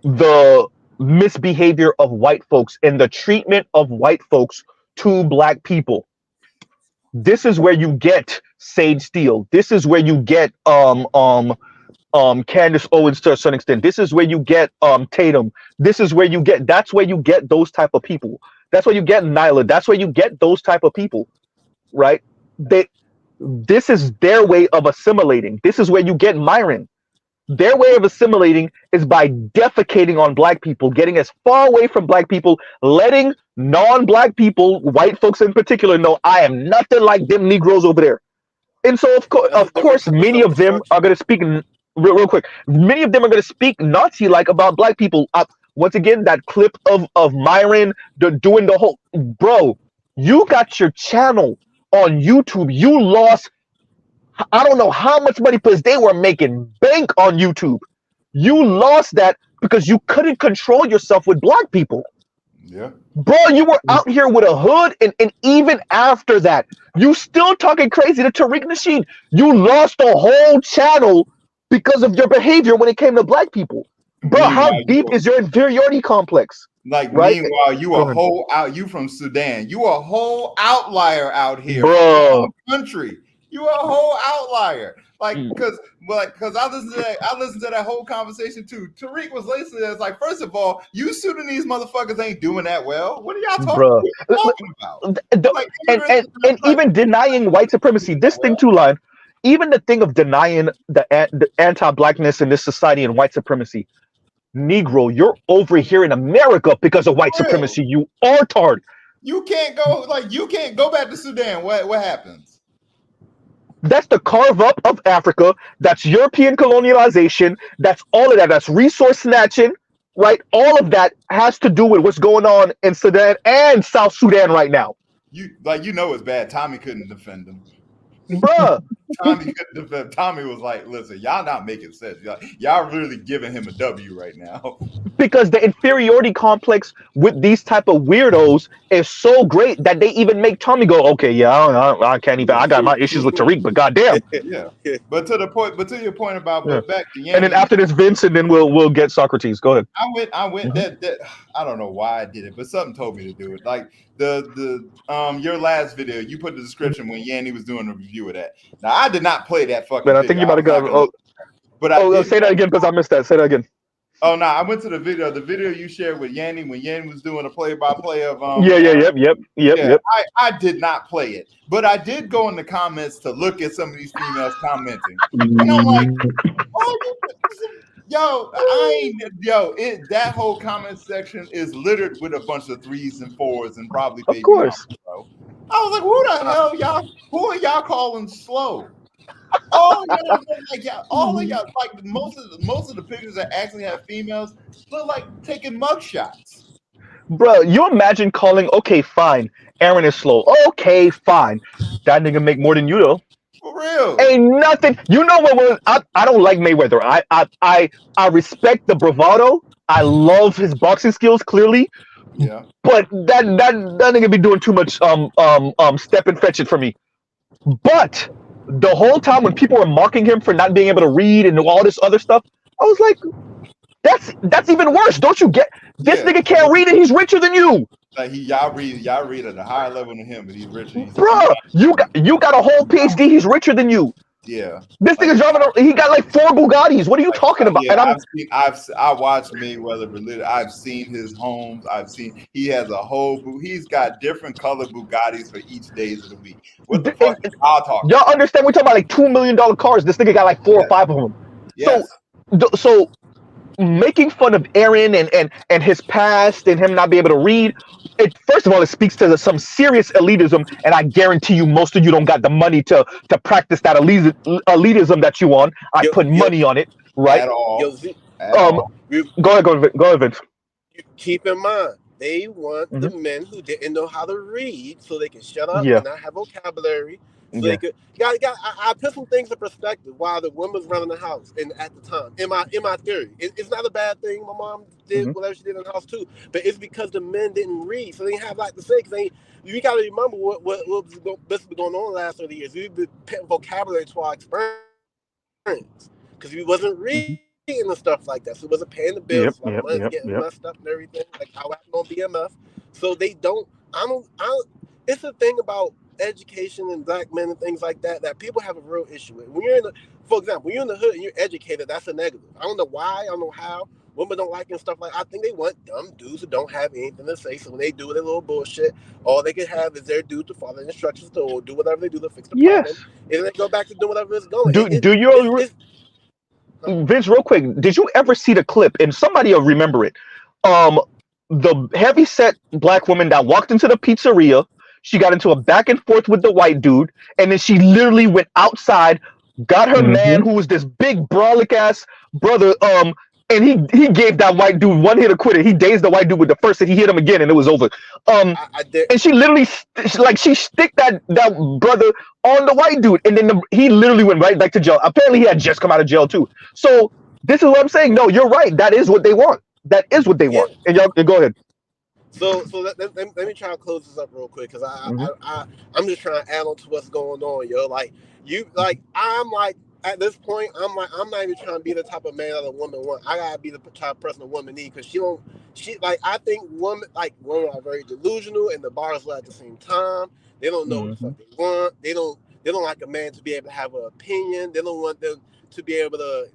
the misbehavior of white folks and the treatment of white folks to black people. This is where you get Sage Steele. This is where you get Candace Owens to a certain extent. This is where you get Tatum. That's where you get those type of people. That's where you get Nyla. That's where you get those type of people, right? This is their way of assimilating. This is where you get Myron. Their way of assimilating is by defecating on black people, getting as far away from black people, letting non-black people, white folks in particular, know I am nothing like them Negroes over there. And so, of course, many of them are going to speak real quick. Many of them are going to speak Nazi-like about black people. Once again, that clip of Myron doing the whole, bro, you got your channel on YouTube. You lost, I don't know how much money, because they were making bank on YouTube. You lost that because you couldn't control yourself with black people. Yeah. Bro, you were out here with a hood, and even after that, you still talking crazy to Tariq Nasheed. You lost the whole channel because of your behavior when it came to black people. Bro, how deep is your inferiority complex? Like, right? Meanwhile, you from Sudan. You a whole outlier out here. Bro. Country. You a whole outlier. Like, because I listened to that whole conversation too. Tariq was listening. It's like, first of all, you Sudanese motherfuckers ain't doing that well. What are y'all talking about? And even denying white supremacy. This thing too, Line. Even the thing of denying the anti-blackness in this society and white supremacy. Negro, you're over here in America because of white supremacy. You artard. You can't go back to Sudan. What happens? That's the carve up of Africa. That's European colonialization. That's all of that. That's resource snatching, right? All of that has to do with what's going on in Sudan and South Sudan right now. It's bad. Tommy couldn't defend him. Bruh. Tommy was like, listen, y'all not making sense. Y'all really giving him a W right now. Because the inferiority complex with these type of weirdos is so great that they even make Tommy go, okay, yeah, I can't even. I got my issues with Tariq, but goddamn. Yeah. But to your point about back to Yanni, and then after this, Vince, and then we'll get Socrates. Go ahead. I went that I don't know why I did it, but something told me to do it. Like the your last video, you put the description when Yanni was doing a review of that. Now I did not play that fucking. But I think you might have got. Say that again because I missed that. Say that again. Oh no, I went to the video you shared with Yanni when Yanni was doing a play-by-play of Yep. I did not play it, but I did go in the comments to look at some of these females commenting, and I'm like, that whole comment section is littered with a bunch of 3s and 4s and probably baby mamas, bro. I was like, who the hell y'all? Who are y'all calling slow? All of y'all, like most of the pictures that actually have females look like taking mugshots. Bro, you imagine calling, okay, fine, Aaron is slow. Okay, fine. That nigga make more than you though. For real. Ain't nothing. You know what was I don't like Mayweather. I respect the bravado. I love his boxing skills, clearly. Yeah. But that nigga be doing too much step and fetch it for me. But the whole time when people were mocking him for not being able to read and all this other stuff, I was like, that's even worse. Don't you get this nigga can't read and he's richer than you. Like y'all read at a higher level than him, but he's richer. Bro, you got a whole PhD, he's richer than you. Yeah. This nigga's driving he got like 4 Bugattis. What are you talking about? Yeah, and I watched Mayweather. I've seen his homes. He has he's got different colored Bugattis for each days of the week. What the fuck? I'll talk. Y'all understand we're talking about like $2 million cars. This nigga got like 4 or 5 of them. Yes. So making fun of Aaron and his past and him not being able to read, first of all, it speaks to some serious elitism, and I guarantee you most of you don't got the money to practice that elitism that you want. I put money on it, right? At all. Go ahead, Vince. Keep in mind, they want the men who didn't know how to read so they can shut up and not have vocabulary. So they could. I put some things in perspective while the woman was running the house, and at the time, in my theory, it's not a bad thing. My mom did whatever she did in the house too, but it's because the men didn't read, so they didn't have a lot to say. Because you got to remember what was going on the last 30 years. We've been putting vocabulary to our experience because we wasn't reading and stuff like that, so it wasn't paying the bills. Getting messed up and everything, like how happened on BMF. So they don't. It's a thing about education and black men and things like that people have a real issue with. When you're for example, when you're in the hood and you're educated, that's a negative. I don't know why, I don't know how. Women don't like it and stuff like I think they want dumb dudes who don't have anything to say. So when they do their little bullshit, all they can have is their dude to follow the instructions to do whatever they do to fix the problem. And then they go back to doing whatever it's going. Vince, real quick, did you ever see the clip? And somebody will remember it. The heavy-set black woman that walked into the pizzeria. She got into a back and forth with the white dude, and then she literally went outside, got her man, who was this big brolic ass brother, and he gave that white dude one hit of quitter. He dazed the white dude with the first hit. He hit him again, and it was over. And she literally she stick that brother on the white dude, and then he literally went right back to jail. Apparently, he had just come out of jail too. So this is what I'm saying. No, you're right. That is what they want. That is what they want. And y'all go ahead. So let me try to close this up real quick because I'm just trying to add on to what's going on, yo. I'm at this point, I'm not even trying to be the type of man that a woman wants. I gotta be the type of person a woman needs because I think women are very delusional and the bars are at the same time. They don't know what the fuck they want. They don't like a man to be able to have an opinion. They don't want them to be able to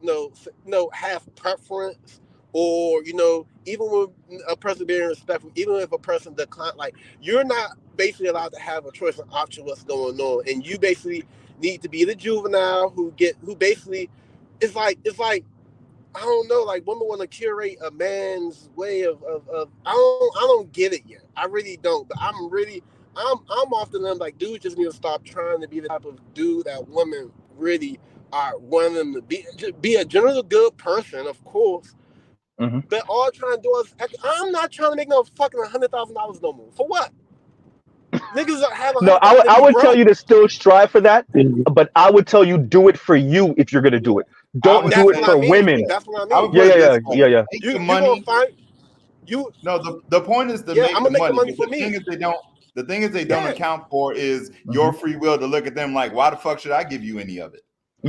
have preference. Or, even with a person being respectful, even if a person declines, you're not basically allowed to have a choice and option what's going on. And you basically need to be the juvenile who basically, it's like, don't know. Like women want to curate a man's way of. I don't get it yet. I really don't. But I'm often like, dudes just need to stop trying to be the type of dude that women really are wanting to be. Just be a general good person, of course. But all trying to do is, I'm not trying to make no fucking $100,000 no more. For what? Niggas have no, I would tell you to still strive for that, but I would tell you do it for you if you're gonna do it. Don't do it for women. That's what I mean. Yeah. You gonna find you. No, the point is to make the money. The thing is they don't account for is your free will to look at them like, why the fuck should I give you any of it?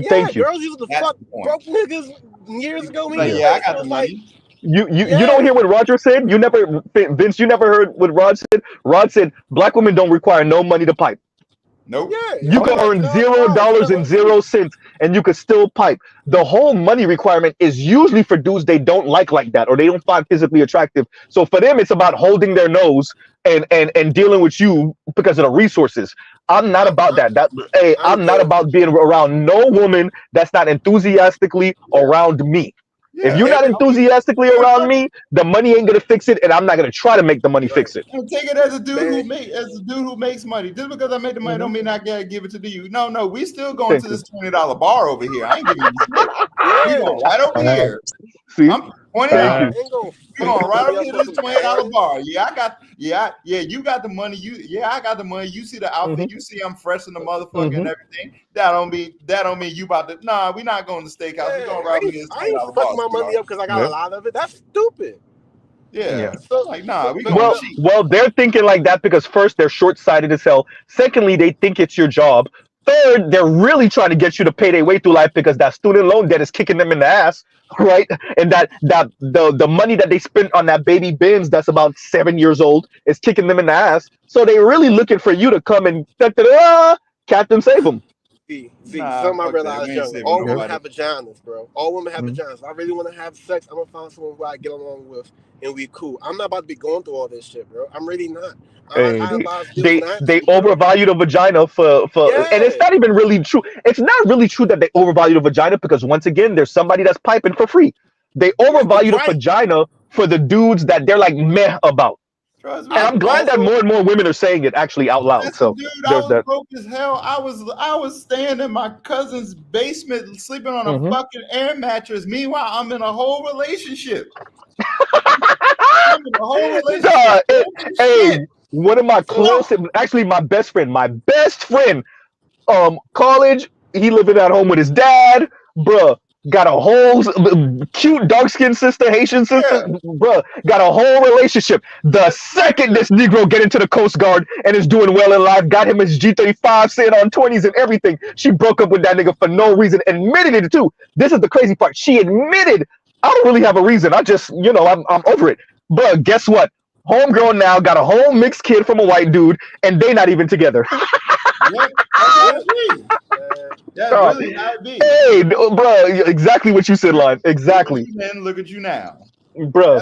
Thank you. Girls used to fuck broke niggas years ago. Like, I got the money. You don't hear what Roger said? Vince, you never heard what Rod said? Rod said black women don't require no money to pipe. Nope. Yeah, you can earn $0 and 0 cents and you can still pipe. The whole money requirement is usually for dudes they don't like that, or they don't find physically attractive. So for them, it's about holding their nose and dealing with you because of the resources. I'm not about that. I'm not about being around no woman that's not enthusiastically around me. If you're not enthusiastically around me, the money ain't gonna fix it, and I'm not gonna try to make the money fix it. And take it as a dude who makes money. Just because I made the money don't mean I gotta give it to you. No, we still going to this $20 bar over here. I ain't giving you shit. We going right over here. See? I'm $20. We going right over here to this $20 bar. You got the money. I got the money. You see the outfit. You see I'm fresh in the motherfucker and everything. That don't mean you about to. Nah, we not going to steakhouse. We going right over here. I ain't fuck my money up because I got a lot of it. That's stupid. Yeah. So like, nah, we well, they're thinking like that because first they're short-sighted as hell. Secondly, they think it's your job. Third, they're really trying to get you to pay their way through life because that student loan debt is kicking them in the ass, right? And that the money that they spent on that baby Benz that's about 7 years old is kicking them in the ass. So they're really looking for you to come and Captain save them. Something I realized young. All women have vaginas, bro. All women have vaginas. If I really want to have sex, I'm gonna find someone who I get along with and we cool. I'm not about to be going through all this shit, bro. I'm really not. They overvalue the vagina for and it's not even really true. It's not really true that they overvalue the vagina because once again, there's somebody that's piping for free. They overvalue the vagina for the dudes that they're like meh about. And I'm glad that more and more women are saying it actually out loud. So dude, I was broke as hell. I was staying in my cousin's basement, sleeping on a fucking air mattress. Meanwhile, I'm in a whole relationship. Hey, one of my closest, actually my best friend, college. He living at home with his dad, bruh. Got a whole cute dark-skinned sister, Haitian sister, bruh. Got a whole relationship. The second this Negro get into the Coast Guard and is doing well in life, got him his G35, sitting on 20s and everything. She broke up with that nigga for no reason, admitted it too. This is the crazy part. She admitted, I don't really have a reason. I just, I'm over it. But guess what? Homegirl now got a whole mixed kid from a white dude, and they not even together. That's really how it be. Hey, bro, exactly what you said, Lon. Exactly. Look at you now, bro.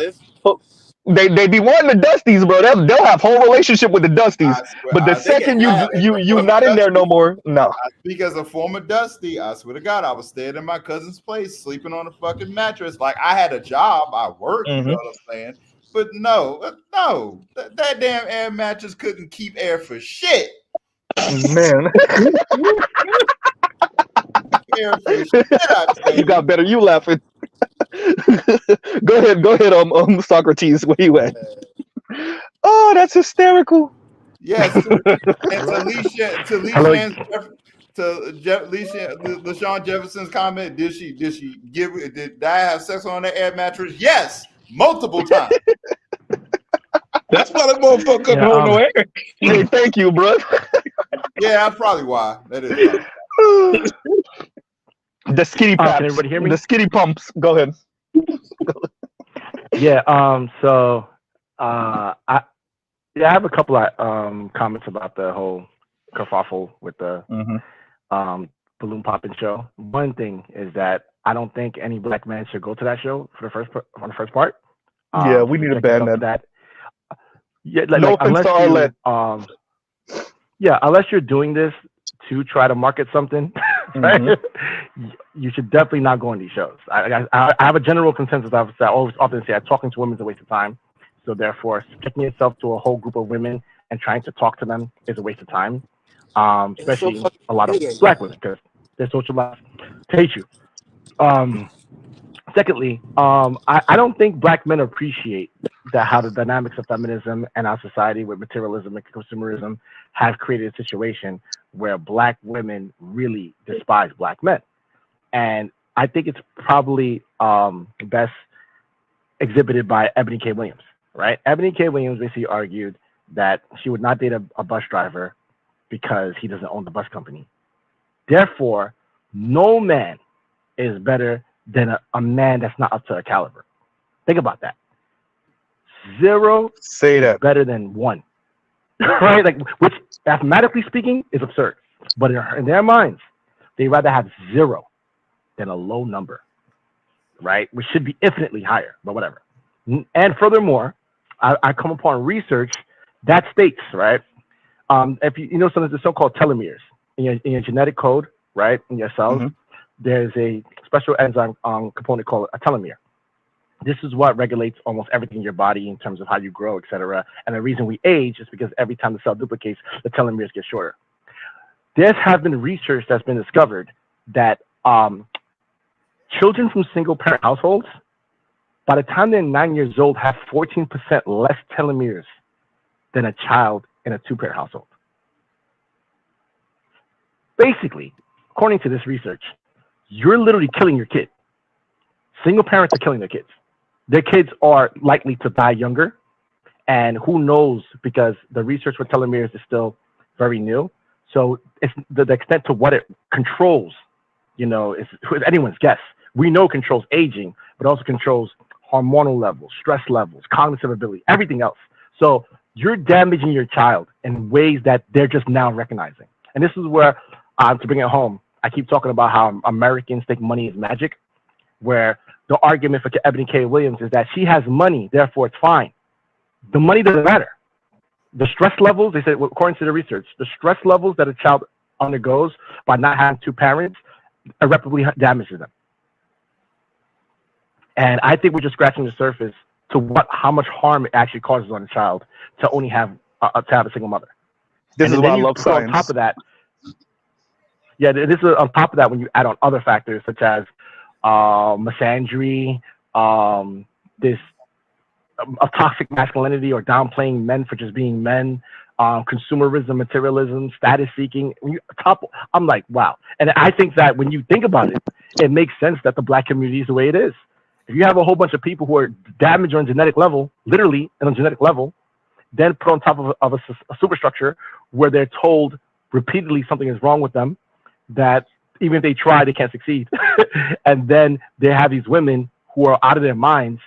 They be wanting the Dusties, bro. They'll have whole relationship with the Dusties, but the second you not in there no more, no. I speak as a former Dusty. I swear to God, I was staying in my cousin's place, sleeping on a fucking mattress. Like I had a job, I worked. You know what I'm saying? But no, that damn air mattress couldn't keep air for shit. Man. You got better. You laughing. Go ahead, Socrates. Where you at? Oh, that's hysterical. Yes. And to LaShawn Jefferson's comment, did I have sex on that air mattress? Yes, multiple times. That's why that motherfucker couldn't hold no air. Hey, thank you, bro. Yeah, that's probably why. That is the skinny pumps. Can everybody hear me? The skinny pumps. Go ahead. Yeah. So, I have a couple of comments about the whole kerfuffle with the balloon popping show. One thing is that I don't think any black man should go to that show for the first part. Yeah, we need to ban that. Yeah, unless unless you're doing this to try to market something right? You should definitely not go on these shows. I have a general consensus. I always often say talking to women is a waste of time. So therefore, sticking yourself to a whole group of women and trying to talk to them is a waste of time. Especially a lot of black women, because they're socialized to hate you. Secondly, I don't think black men appreciate that how the dynamics of feminism and our society with materialism and consumerism have created a situation where black women really despise black men. And I think it's probably best exhibited by Ebony K. Williams, right? Ebony K. Williams basically argued that she would not date a bus driver because he doesn't own the bus company. Therefore, no man is better than a man that's not up to her caliber. Think about that. 0 Say that. better than 1. Right? Like, which mathematically speaking is absurd. But in their minds, they rather have 0 than a low number. Right? Which should be infinitely higher, but whatever. And furthermore, I come upon research that states, right? If you know something, the so-called telomeres in your genetic code, right? In your cells, there's a special enzyme component called a telomere. This is what regulates almost everything in your body in terms of how you grow, etc. And the reason we age is because every time the cell duplicates, the telomeres get shorter. There has been research that's been discovered that children from single-parent households, by the time they're 9 years old, have 14% less telomeres than a child in a 2-parent household. Basically, according to this research, you're literally killing your kid. Single parents are killing their kids. Their kids are likely to die younger. And who knows, because the research with telomeres is still very new. So it's the extent to what it controls, is anyone's guess. We know it controls aging, but also controls hormonal levels, stress levels, cognitive ability, everything else. So you're damaging your child in ways that they're just now recognizing. And this is where, to bring it home, I keep talking about how Americans think money is magic, where the argument for Ebony K. Williams is that she has money, therefore it's fine. The money doesn't matter. The stress levels, they said, according to the research, the stress levels that a child undergoes by not having 2 parents irreparably damages them. And I think we're just scratching the surface to how much harm it actually causes on a child to only have a single mother. This is why I love science. On top of that, this is on top of that when you add on other factors such as misandry, this of toxic masculinity or downplaying men for just being men, consumerism, materialism, status seeking. I'm like, wow. And I think that when you think about it, it makes sense that the black community is the way it is. If you have a whole bunch of people who are damaged on a genetic level, literally on a genetic level, then put on top of a superstructure where they're told repeatedly something is wrong with them, that even if they try, they can't succeed. And then they have these women who are out of their minds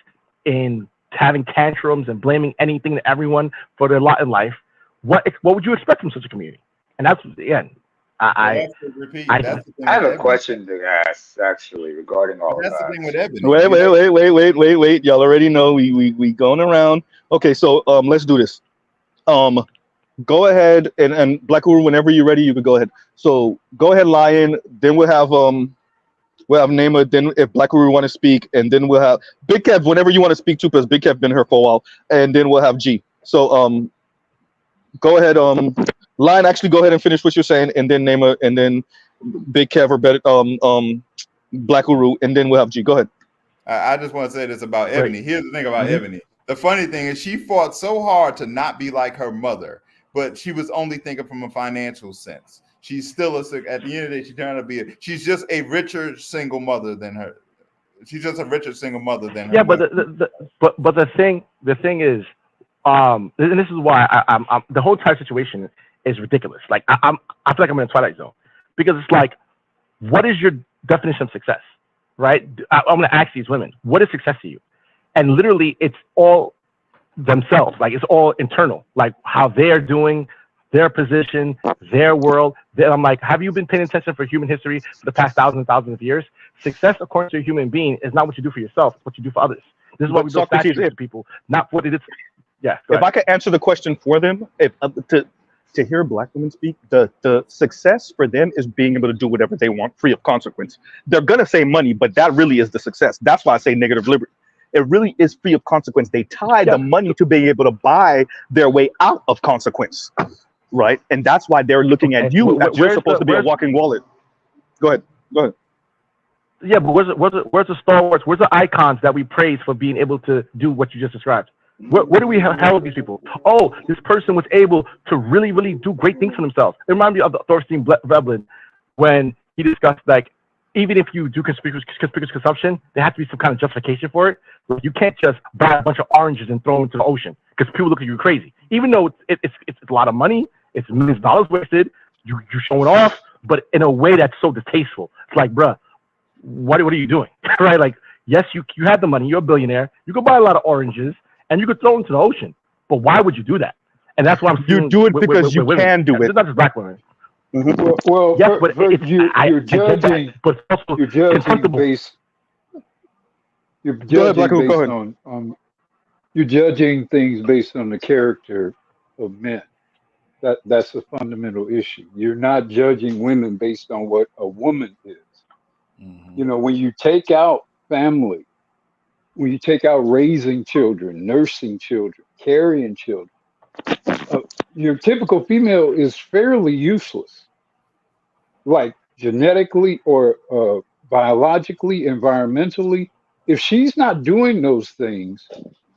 in having tantrums and blaming anything and everyone for their lot in life. What would you expect from such a community? And that's the end. I have a question to ask actually regarding all that's that. The thing with Ebony. Wait. Y'all already know we going around. Okay, so let's do this. Go ahead and Black Uru, whenever you're ready, you can go ahead. So go ahead, Lion. Then we'll have Naima. Then if Black Uru want to speak, and then we'll have Big Kev whenever you want to speak too, because Big Kev been here for a while, and then we'll have G. So go ahead, Lion. Actually, go ahead and finish what you're saying, and then Naima, and then Big Kev or better Black Uru, and then we'll have G. Go ahead. I just want to say this about Ebony. Here's the thing about Ebony. The funny thing is she fought so hard to not be like her mother, but she was only thinking from a financial sense. She's still at the end of the day, she's trying to be she's just a richer single mother than her. She's just a richer single mother than her. Yeah, but the thing is, and this is why I'm the whole entire situation is ridiculous. Like I feel like I'm in a twilight zone, because it's like, what is your definition of success, right? I'm going to ask these women, what is success to you? And literally, it's all themselves. Like it's all internal, like how they're doing, their position, their world. I'm like, have you been paying attention for human history for the past thousands and thousands of years? Success, according to a human being, is not what you do for yourself; it's what you do for others. This is why we build statues to people, not what it is. Yeah. If I could answer the question for them, to hear Black women speak, the success for them is being able to do whatever they want free of consequence. They're gonna say money, but that really is the success. That's why I say negative liberty. It really is free of consequence. They tie the money to being able to buy their way out of consequence, right? And that's why they're looking at you as you're supposed to be a walking wallet. Go ahead. Go ahead. Yeah, but where's the Star Wars? Where's the icons that we praise for being able to do what you just described? What do we have with these people? Oh, this person was able to really, really do great things for themselves. It reminds me of the Thorstein Veblen when he discussed, like, even if you do conspicuous consumption, there has to be some kind of justification for it. You can't just buy a bunch of oranges and throw them into the ocean because people look at you crazy. Even though it's a lot of money, it's millions of dollars wasted, you're showing off, but in a way that's so distasteful. It's like, bruh, what are you doing? Right? Like, yes, you have the money, you're a billionaire, you could buy a lot of oranges and you could throw them into the ocean. But why would you do that? And that's why I'm saying you do it because you can do it. It's not just Black women. Mm-hmm. Well, yes, but you're judging. But also you're judging based. You're judging based on. You're judging things based on the character of men. That's a fundamental issue. You're not judging women based on what a woman is. Mm-hmm. You know, when you take out family, when you take out raising children, nursing children, carrying children, your typical female is fairly useless, like genetically or biologically, environmentally. If she's not doing those things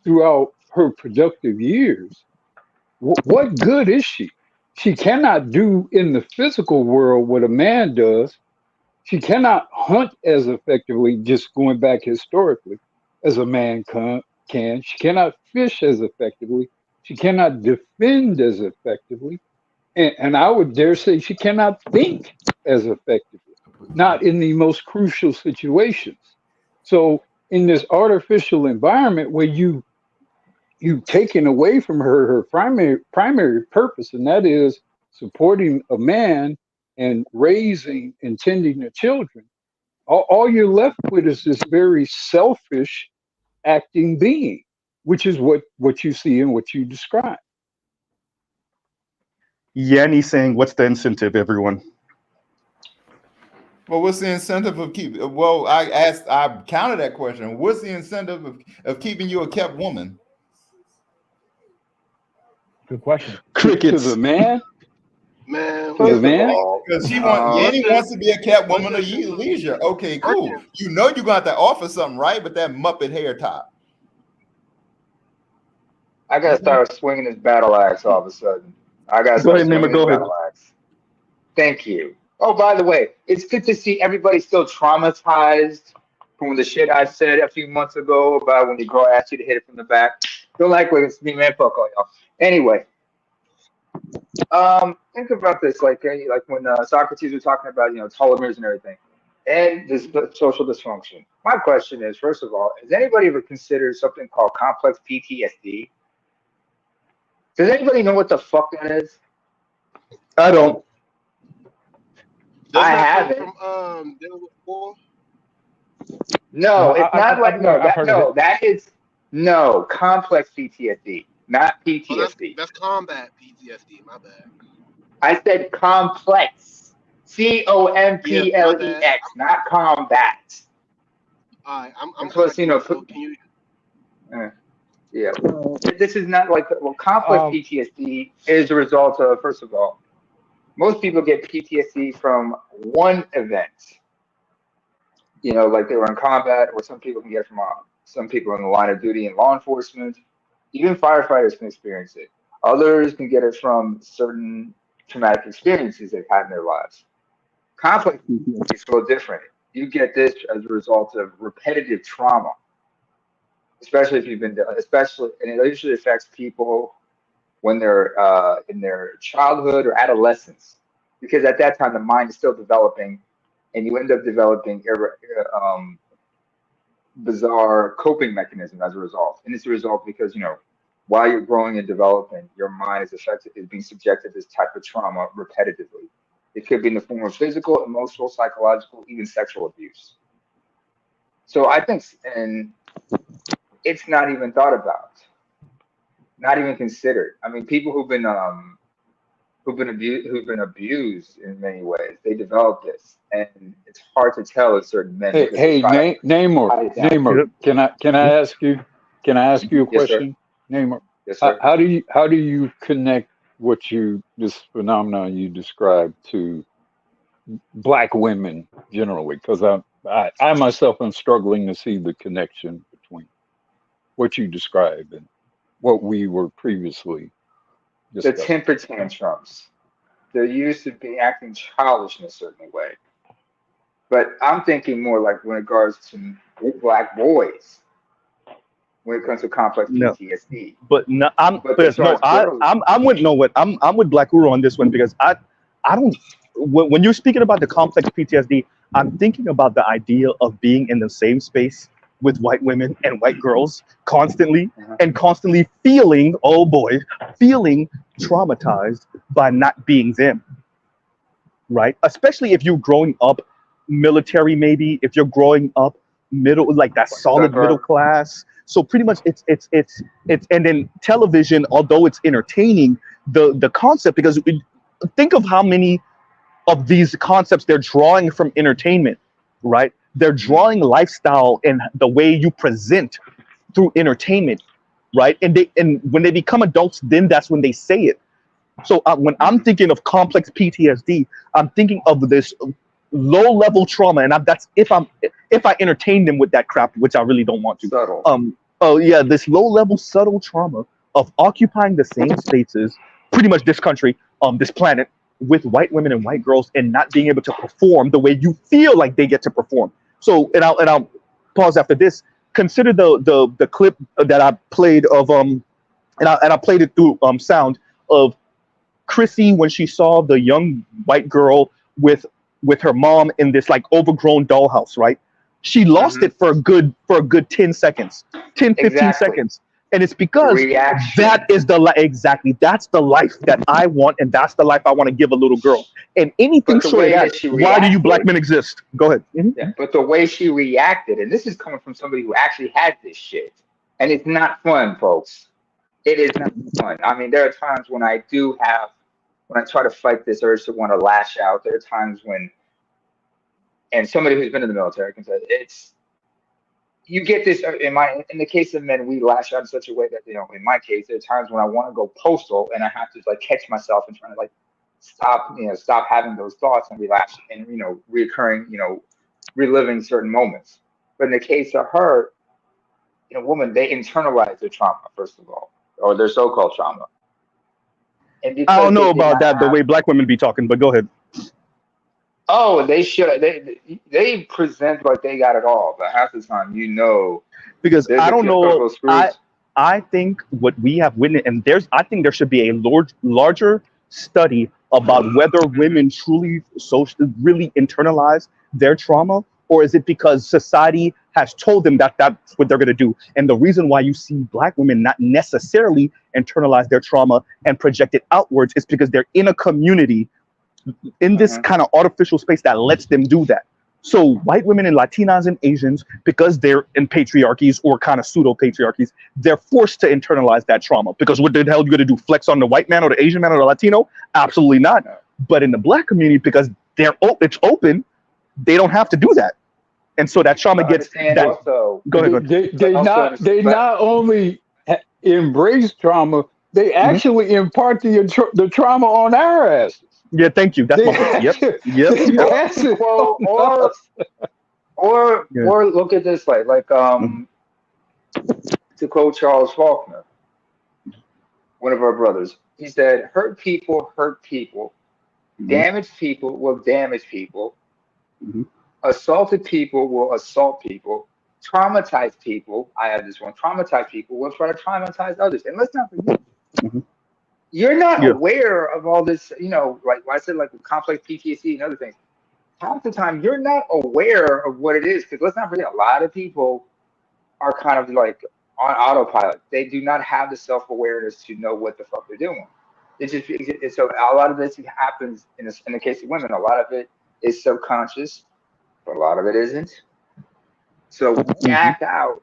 throughout her productive years, what good is she? She cannot do in the physical world what a man does. She cannot hunt as effectively, just going back historically, as a man can. She cannot fish as effectively. She cannot defend as effectively. And I would dare say she cannot think as effectively, not in the most crucial situations. So in this artificial environment where you've taken away from her primary purpose, and that is supporting a man and raising and tending the children, all you're left with is this very selfish acting being, which is what you see and what you describe. Yanni saying, what's the incentive, everyone? Well, what's the incentive of keeping? Well, I counted that question. What's the incentive of keeping you a kept woman? Good question. Crickets. To the man? Man, because Yanni wants to be a kept woman of leisure. Okay, cool. You know you're gonna have to offer something, right? But that Muppet hair top. I gotta start swinging this battle axe all of a sudden. I gotta go ahead, battle axe. Thank you. Oh, by the way, it's good to see everybody still traumatized from the shit I said a few months ago about when the girl asked you to hit it from the back. Don't like when it's me, man. Fuck all y'all. Anyway, think about this, like when Socrates was talking about, telomeres and everything, and this social dysfunction. My question is, first of all, has anybody ever considered something called complex PTSD? Does anybody know what the fuck that is? I don't. I haven't. No, it's not like that is complex PTSD, not PTSD. That's combat PTSD. My bad. I said complex, COMPLEX, not combat. All right, I'm supposed to, can you? Yeah, this is not like complex PTSD is a result of, first of all, most people get PTSD from one event. Like they were in combat, or some people can get it from some people in the line of duty in law enforcement. Even firefighters can experience it. Others can get it from certain traumatic experiences they've had in their lives. Complex PTSD is so different. You get this as a result of repetitive trauma, especially if you've been, and it usually affects people when they're in their childhood or adolescence, because at that time the mind is still developing, and you end up developing bizarre coping mechanism as a result. And it's a result because while you're growing and developing, your mind is being subjected to this type of trauma repetitively. It could be in the form of physical, emotional, psychological, even sexual abuse. So I think, and it's not even thought about, not even considered. I mean, people who've been who've been abused in many ways. They develop this, and it's hard to tell with certain men because they Hey, try to Namor, hide it down. Namor, can I ask you? Can I ask you a Yes, sir. question, Namor? Yes, sir. How do you connect this phenomenon you described to black women generally? Because I myself am struggling to see the connection between what you described and what we were previously The discussing. temper tantrums. They're used to be acting childish in a certain way. But I'm thinking more like when it regards to black boys when it comes to complex No, PTSD. but no, But as far no, as girls, I'm with no, what I'm with Black Guru on this one because I don't. When you're speaking about the complex PTSD, I'm thinking about the idea of being in the same space with white women and white girls constantly uh-huh. and constantly feeling, oh boy, feeling traumatized by not being them, right? Especially if you're growing up military, maybe if you're growing up middle, like that solid middle Sucker. class. So pretty much it's and then television, although it's entertaining, the concept because think of how many of these concepts they're drawing from entertainment, right? They're drawing lifestyle and the way you present through entertainment, right? And when they become adults, then that's when they say it. So when I'm thinking of complex PTSD, I'm thinking of this low level trauma, and that's if I entertain them with that crap, which I really don't want to. Subtle. Oh yeah, this low level subtle trauma of occupying the same spaces, pretty much this country, this planet, with white women and white girls, and not being able to perform the way you feel like they get to perform. So and I'll pause after this. Consider the clip that I played of and I played it through sound of Chrissy when she saw the young white girl with her mom in this like overgrown dollhouse, right? She lost it for a good 10 seconds, 10, 15 Exactly. seconds. And it's because Reaction. that is exactly that's the life that I want, and that's the life I want to give a little girl. And anything But the short of way that, that she why do you black reacted, men exist? Go ahead. yeah, but the way she reacted, and this is coming from somebody who actually had this shit, and it's not fun, folks. It is not fun. I mean, there are times when when I try to fight this urge to want to lash out. There are times when, and somebody who's been in the military can say you get this in the case of men, we lash out in such a way that in my case, there are times when I want to go postal and I have to like catch myself and trying to like stop having those thoughts and relax and reoccurring, reliving certain moments. But in the case of her, woman, they internalize their trauma first of all, or their so-called trauma, and I because don't they know did about not that the have. way black women be talking, but go ahead. Oh, they should. They present like they got it all, but half the time, Because there's I a don't couple know. of screws. I think what we have witnessed, and I think there should be a larger study about whether women truly really internalize their trauma, or is it because society has told them that that's what they're going to do? And the reason why you see black women not necessarily internalize their trauma and project it outwards is because they're in a community in this Mhm. kind of artificial space that lets them do that. So white women and Latinas and Asians, because they're in patriarchies or kind of pseudo patriarchies, they're forced to internalize that trauma. Because what the hell are you gonna do? Flex on the white man or the Asian man or the Latino? Absolutely not. No. But in the black community, because it's open, they don't have to do that. And so that trauma But gets understand that. also, Go ahead. They also not understand, they not only embrace trauma, they Mhm. actually impart the trauma on our asses. Yeah, thank you. That's They my point. Yep. Yep. they Yep. pass it well, on us. Yeah. or look at this way, like Mhm. to quote Charles Faulkner, one of our brothers, he said, hurt people, Mhm. damaged people will damage people, Mhm. assaulted people will assault people, traumatized people. I have this one. Traumatized people will try to traumatize others. And let's not forget, Mhm. you're not Yeah. aware of all this. Like I said, like with complex PTSD and other things. Half the time, you're not aware of what it is because let's not forget, a lot of people are kind of like on autopilot. They do not have the self awareness to know what the fuck they're doing. So a lot of this happens in the case of women. A lot of it is subconscious, but a lot of it isn't. So when we Mhm. act out,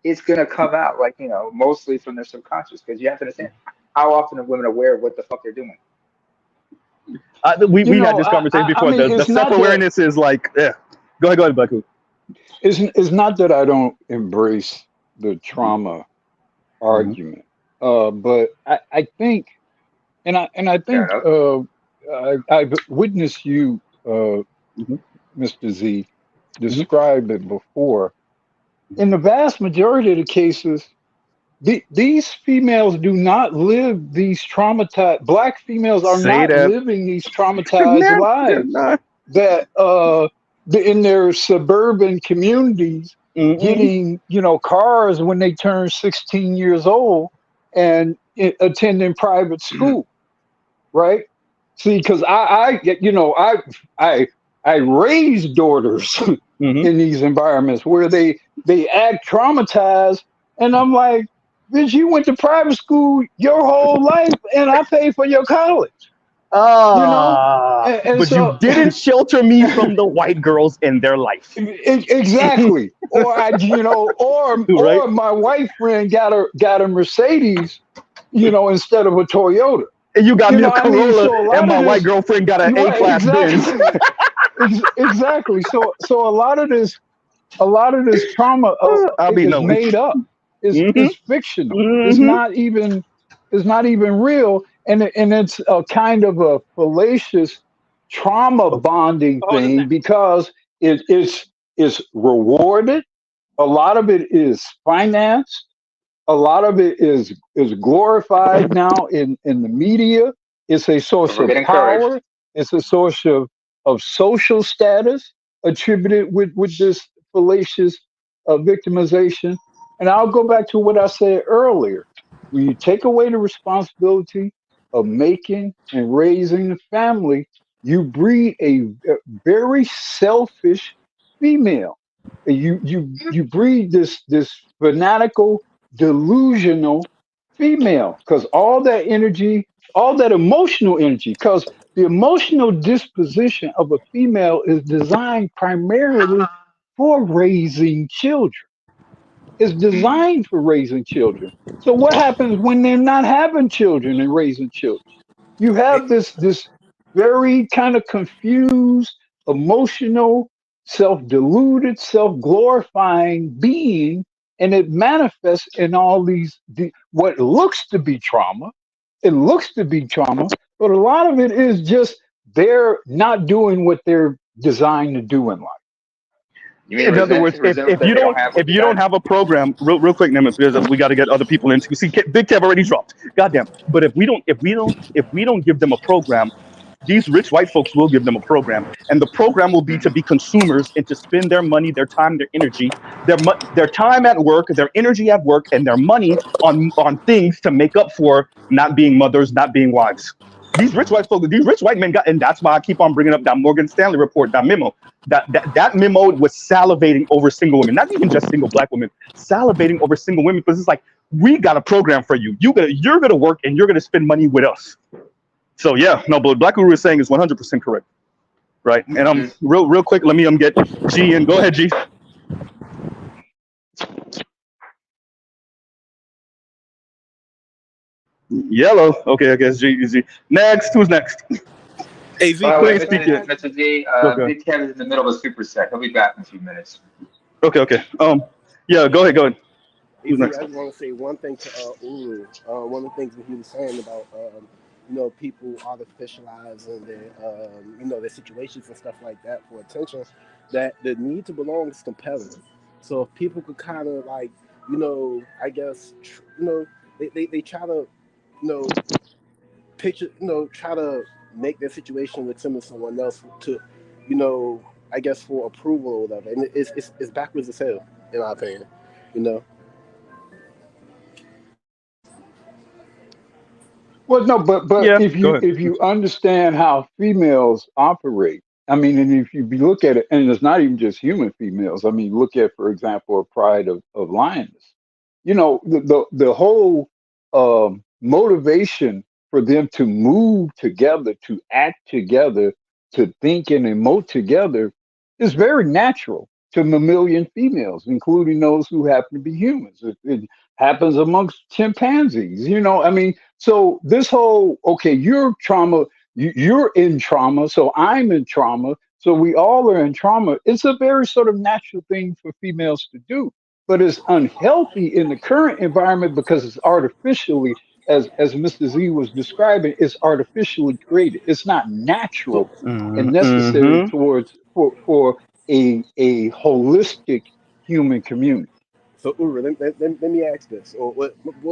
it's gonna come out like mostly from their subconscious because you have to understand how often are women aware of what the fuck they're doing. We had this conversation before. I mean, The self-awareness is like, yeah. Go ahead, Blacku. It's not that I don't embrace the trauma argument, but I think, and I think I've witnessed you, Mr. Z, describe it before. In the vast majority of the cases, these females do not live these traumatized. Black females are not living these traumatized lives that in their suburban communities, getting cars when they turn 16 years old and attending private school, right? See, because I raised daughters in these environments where they act traumatized, and I'm like, bitch, you went to private school your whole life, and I paid for your college. But so, you didn't shelter me from the white girls in their life. Exactly. Or or my white friend got a Mercedes, instead of a Toyota. And you got me a Corolla, and my white girlfriend got an A-class Benz. Exactly. So a lot of this trauma is made up. It's fictional. It's not even real, and it's a kind of a fallacious trauma bonding thing because it's rewarded. A lot of it is financed. A lot of it is glorified now in the media. It's a source of power. It's a source of social status attributed with this fallacious victimization. And I'll go back to what I said earlier. When you take away the responsibility of making and raising a family, you breed a very selfish female. You breed this fanatical, delusional female, because all that energy, all that emotional energy, because the emotional disposition of a female is designed primarily for raising children. It's designed for raising children. So what happens when they're not having children and raising children? You have this very kind of confused, emotional, self-deluded, self-glorifying being, and it manifests in all these what looks to be trauma. It looks to be trauma, but a lot of it is just they're not doing what they're designed to do in life. In other words, if you don't have a program, real quick, Nimitz, because we got to get other people in. You see, Big Kev already dropped. Goddamn! But if we don't give them a program, these rich white folks will give them a program, and the program will be to be consumers and to spend their money, their time, their energy, their time at work, their energy at work, and their money on things to make up for not being mothers, not being wives. These rich white folks, these rich white men got, and that's why I keep on bringing up that Morgan Stanley report, that memo. That memo was salivating over single women, not even just single black women, salivating over single women, because it's like, we got a program for you. You're gonna work and you're gonna spend money with us. So yeah, no, but Black Guru is saying is 100% correct, right? And real quick, let me get G in. Go ahead, G. Yellow. Okay, I guess G. Next, who's next? Hey, Z, Mr. Z, Big Kev is in the middle of a superset. He'll be back in a few minutes. Okay. Yeah, go ahead. Hey, Z, I just want to say one thing to Uru. One of the things that he was saying about people artificializing their their situations and stuff like that for attention. That the need to belong is compelling. So if people could kind of like I guess they try to picture try to make their situation with someone else to I guess for approval or whatever, and it's backwards as hell in my opinion. Well, no, but yeah, if you understand how females operate, I mean, and if you look at it, and it's not even just human females. I mean, look at, for example, a pride of lioness. The whole motivation for them to move together, to act together, to think and emote together is very natural to mammalian females, including those who happen to be humans. It happens amongst chimpanzees, I mean, so this whole, okay, your trauma, You're in trauma, so I'm in trauma, so we all are in trauma. It's a very sort of natural thing for females to do, but it's unhealthy in the current environment because it's artificially, as Mr. Z was describing, it's artificially created. It's not natural and necessary towards for a holistic human community. So Ura, let me ask this, or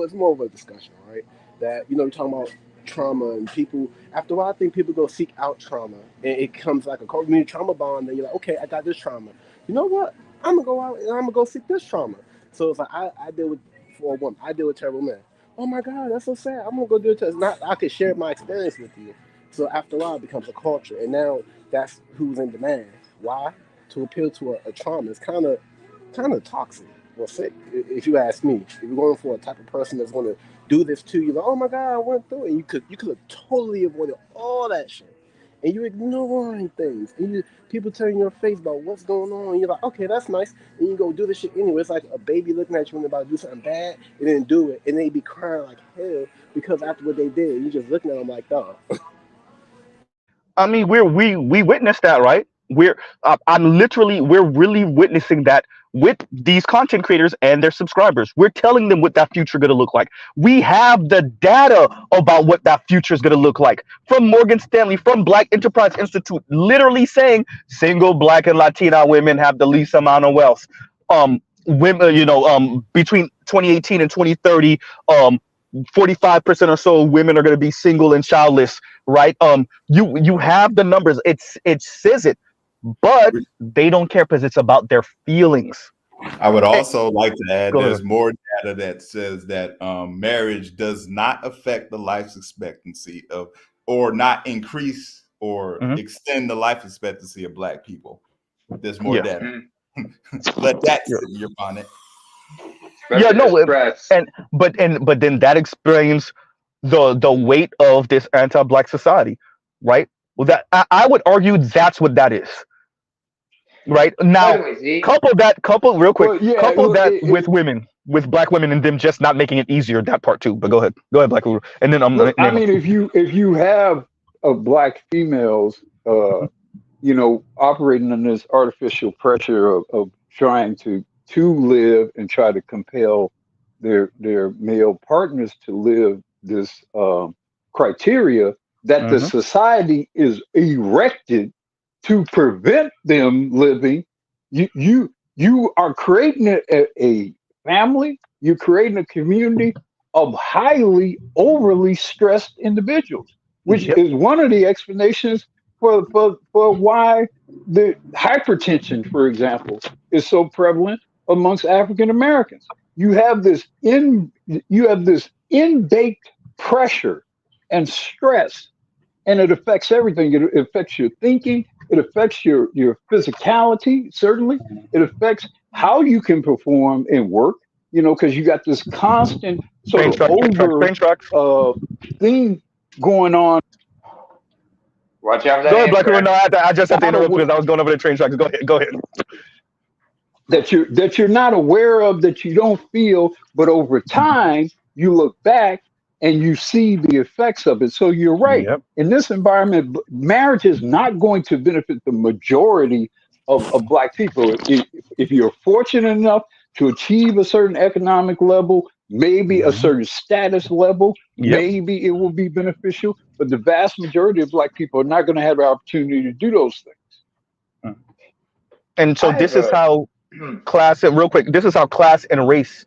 it's more of a discussion, right? That you're talking about trauma and people. After a while, I think people go seek out trauma, and it comes like a community trauma bond. And you're like, okay, I got this trauma. You know what? I'm gonna go out and I'm gonna go seek this trauma. So it's like I deal with for a woman. I deal with terrible men. Oh my God, that's so sad. I'm gonna go do it. It's not. I could share my experience with you. So after a while, it becomes a culture, and now that's who's in demand. Why? To appeal to a trauma. It's kind of toxic. Well, sick, if you ask me. If you're going for a type of person that's going to do this to you, like, oh my God, I went through it. And you could have totally avoided all that shit. And you're ignoring things. And people telling your face about what's going on. And you're like, okay, that's nice. And you go do this shit anyway. It's like a baby looking at you when they're about to do something bad and then do it. And they be crying like hell because after what they did, you're just looking at them like, dog. I mean, we witnessed that, right? We're really witnessing that with these content creators and their subscribers. We're telling them what that future going to look like. We have the data about what that future is going to look like from Morgan Stanley, from Black Enterprise Institute, literally saying single Black and Latina women have the least amount of wealth. Women, between 2018 and 2030, 45% or so women are going to be single and childless, right? You have the numbers. It says it, but they don't care because it's about their feelings. I would also like to add there's more data that says that marriage does not affect the life expectancy of, or not increase or extend the life expectancy of Black people. There's more data. Let that sit in your bonnet. Yeah, no, but then that explains the weight of this anti-Black society, right? Well, that I would argue that's what that is, right? Now, couple that with women, with Black women, and them just not making it easier. That part too. But go ahead, Black Guru, and then I'm. I mean, if you have Black females, operating in this artificial pressure of trying to live and try to compel their male partners to live this criteria that the society is erected to prevent them living. You are creating a family, you're creating a community of highly overly stressed individuals, which is one of the explanations for why the hypertension, for example, is so prevalent amongst African Americans. You have this in-baked pressure and stress, and it affects everything. It affects your thinking. It affects your physicality. Certainly, it affects how you can perform in work. Because you got this constant sort of thing going on. Watch out for that. Go ahead, Black Guru. No, I just had to interrupt because I was going over the train tracks. Go ahead. That you're not aware of, that you don't feel, but over time you look back and you see the effects of it. So you're right. Yep. In this environment, marriage is not going to benefit the majority of Black people. If you're fortunate enough to achieve a certain economic level, maybe a certain status level, maybe it will be beneficial. But the vast majority of Black people are not going to have the opportunity to do those things. And so this is how class, real quick, this is how class and race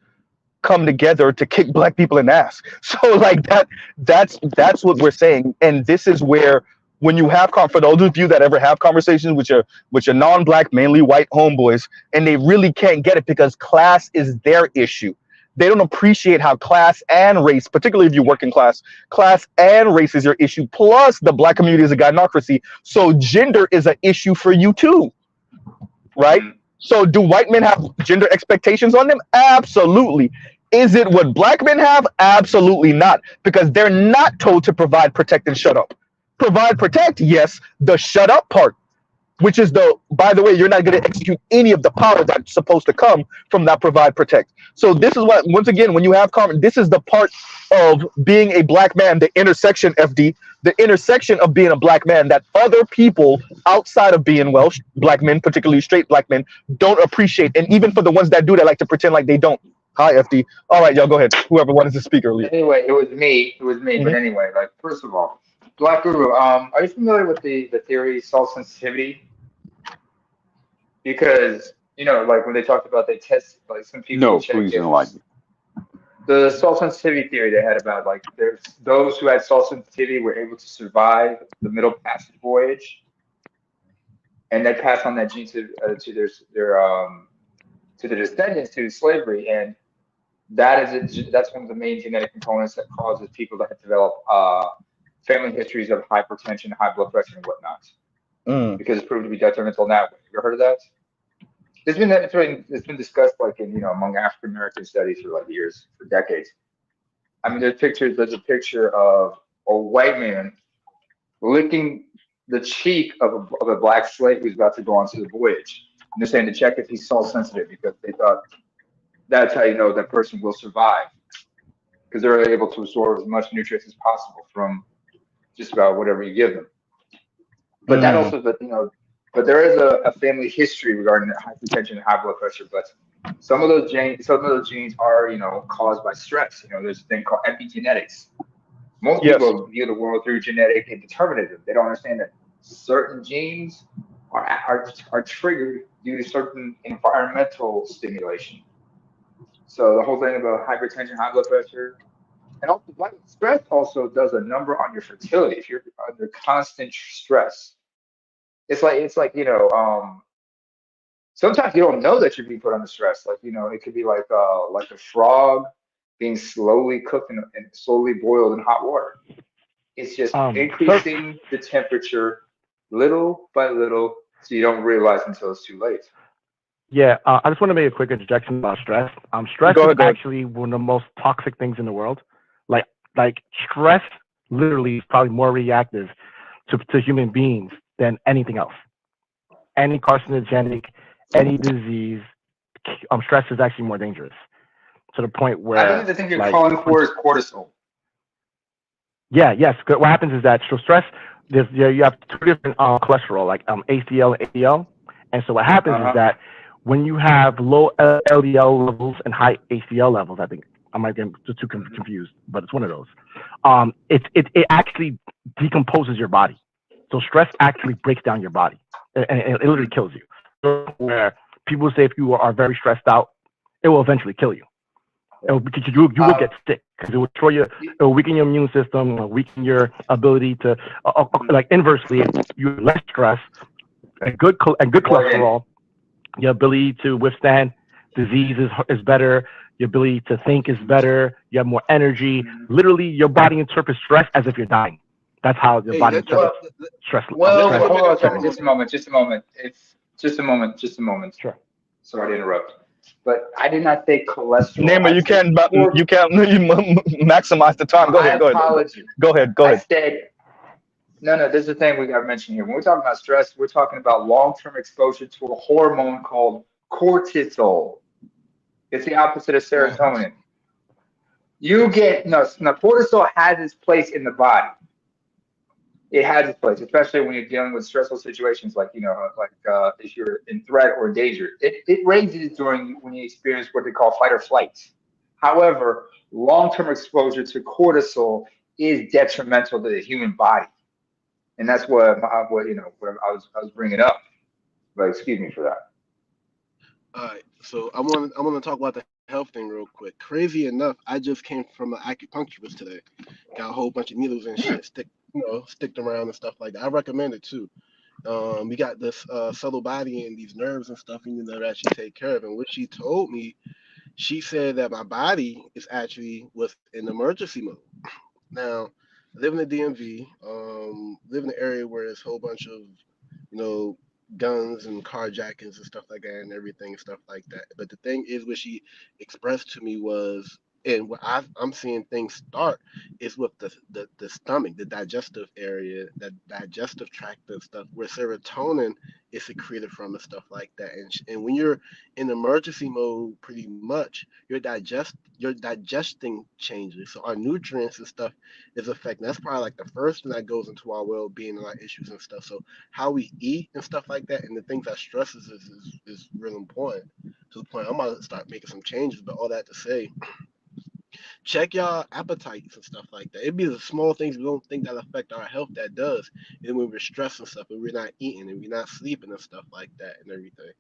come together to kick Black people in the ass. So like that's what we're saying. And this is where, when you have, for those of you that ever have conversations with your non-Black, mainly white homeboys, and they really can't get it because class is their issue. They don't appreciate how class and race, particularly if you work in class and race is your issue. Plus the Black community is a gynocracy. So gender is an issue for you too, right? So do white men have gender expectations on them? Absolutely. Is it what Black men have? Absolutely not, because they're not told to provide, protect, and shut up. Provide, protect, yes. The shut up part, which is by the way, you're not going to execute any of the power that's supposed to come from that provide protect. So this is what, once again, when you have common, this is the part of being a black man, the intersection, FD, the intersection of being a black man that other people outside of being Welsh, black men, particularly straight black men, don't appreciate. And even for the ones that do, that like to pretend like they don't. Hi, FD. All right, y'all, go ahead. Whoever wanted to speak earlier. Anyway, it was me. It was me. Mm-hmm. But anyway, like first of all, Black Guru, are you familiar with the theory salt sensitivity? Because like when they talked about they test like some people. No, please enlighten me. The salt sensitivity theory they had about like there's those who had salt sensitivity were able to survive the Middle Passage voyage, and they pass on that gene to their descendants to slavery, and that's one of the main genetic components that causes people to develop family histories of hypertension, high blood pressure, and whatnot, because it's proven to be detrimental in that way. You ever heard of that? It's been discussed like in among African American studies for like years, for decades. I mean, there's a picture of a white man licking the cheek of a black slave who's about to go onto the voyage. And they're saying to check if he's salt sensitive, because they thought that's how you know that person will survive, because they're able to absorb as much nutrients as possible from just about whatever you give them. But that also, but there is a family history regarding hypertension and high blood pressure. But some of those genes are caused by stress. There's a thing called epigenetics. Most people view the world through genetic determinism. They don't understand that certain genes are triggered due to certain environmental stimulation. So the whole thing about hypertension, high blood pressure, and also stress also does a number on your fertility. If you're under constant stress, it's like sometimes you don't know that you're being put under stress. Like it could be like a frog being slowly cooked and slowly boiled in hot water. It's just increasing the temperature little by little, so you don't realize until it's too late. Yeah, I just want to make a quick interjection about stress. Stress is actually one of the most toxic things in the world. Like stress literally is probably more reactive to human beings than anything else. Any carcinogenic, any disease, stress is actually more dangerous, to the point where I believe the thing you're calling for is cortisol. Yeah, yes. What happens is that stress, you have two different cholesterol, like HDL and ADL. And so what happens is that when you have low LDL levels and high HDL levels, I think I might get too confused, but it's one of those. It actually decomposes your body. So stress actually breaks down your body, and it literally kills you. So where people say if you are very stressed out, it will eventually kill you. Because you will get sick, because it will destroy it will weaken your immune system, it will weaken your ability to like inversely, you have less stress and good cholesterol, your ability to withstand disease is better, your ability to think is better, you have more energy. Literally, your body interprets stress as if you're dying. That's how your body interprets stress. Just a moment. Just a moment. Sure. Sorry to interrupt. But I did not say cholesterol. Namer, you can't maximize the time. Go ahead. I said, no, there's a thing we got to mention here. When we're talking about stress, we're talking about long-term exposure to a hormone called cortisol. It's the opposite of serotonin. Cortisol has its place in the body. It has its place, especially when you're dealing with stressful situations, like if you're in threat or danger. It raises when you experience what they call fight or flight. However, long-term exposure to cortisol is detrimental to the human body, and that's what I was bringing up. But excuse me for that. All right, so I want to talk about the health thing real quick. Crazy enough, I just came from an acupuncturist today. Got a whole bunch of needles and shit sticked around and stuff like that. I recommend it too. We got this subtle body and these nerves and stuff you need to actually take care of. And what she told me, she said that my body was in emergency mode. Now, I live in the DMV, live in an area where there's a whole bunch of, guns and carjackings and stuff like that and everything and stuff like that. But the thing is, what she expressed to me was, and where I'm seeing things start is with the stomach, the digestive area, that digestive tract and stuff, where serotonin it's secreted from and stuff like that. And when you're in emergency mode, pretty much your digesting changes. So our nutrients and stuff is affected. That's probably like the first thing that goes into our well-being and our issues and stuff. So how we eat and stuff like that, and the things that stresses is real important. To the point I'm gonna start making some changes. But all that to say, check y'all appetites and stuff like that. It'd be the small things we don't think that affect our health that does. And when we're stressed and stuff, and we're not eating and we're not sleeping and stuff like that and everything.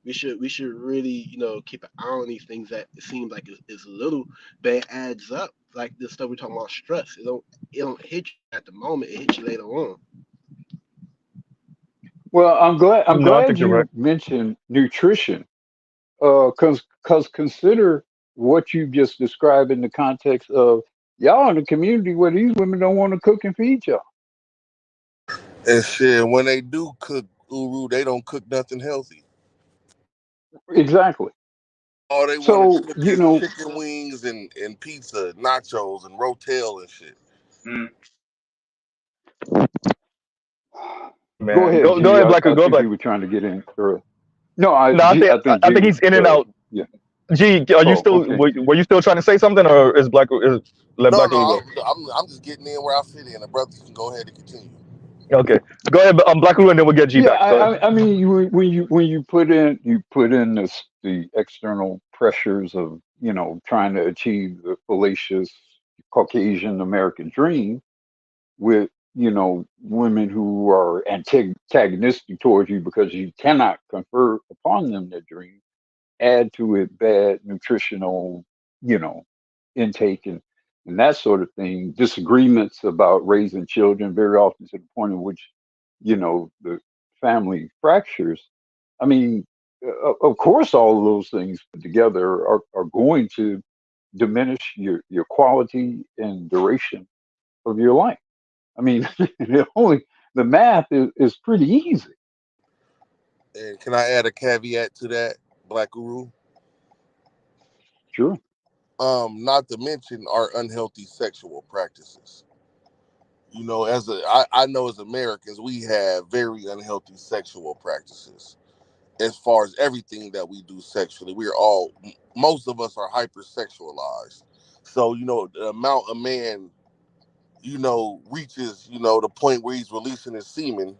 We should really, keep an eye on these things that it seems like is little, but it adds up. Like this stuff we're talking about stress. It don't hit you at the moment, it hits you later on. Well, I'm glad No, I think you're right. you mentioned nutrition. Because consider what you just described in the context of y'all in a community where these women don't want to cook and feed y'all. And shit, when they do cook, Uru, they don't cook nothing healthy. Exactly. All they want to cook is chicken wings and pizza, nachos and rotel and shit. Man. Go ahead, G. Go ahead, Black. I Go think Black. you were trying to get in early. No, I think he's in and out. Yeah. G, are you still? Okay. Were you still trying to say something, or is Black? No, go? I'm just getting in where I fit in. The brothers can go ahead and continue. Okay, go ahead, Black Rule, and then we'll get G back. I mean, when you put in the external pressures of trying to achieve the fallacious Caucasian American dream with women who are antagonistic towards you because you cannot confer upon them their dream, add to it bad nutritional intake and that sort of thing, disagreements about raising children, very often to the point in which the family fractures. I mean, of course, all of those things put together are going to diminish your quality and duration of your life. I mean, the math is pretty easy. And can I add a caveat to that, Black Uru? Sure. Not to mention our unhealthy sexual practices. I know as Americans, we have very unhealthy sexual practices. As far as everything that we do sexually, most of us are hypersexualized. So, the amount a man, reaches, the point where he's releasing his semen,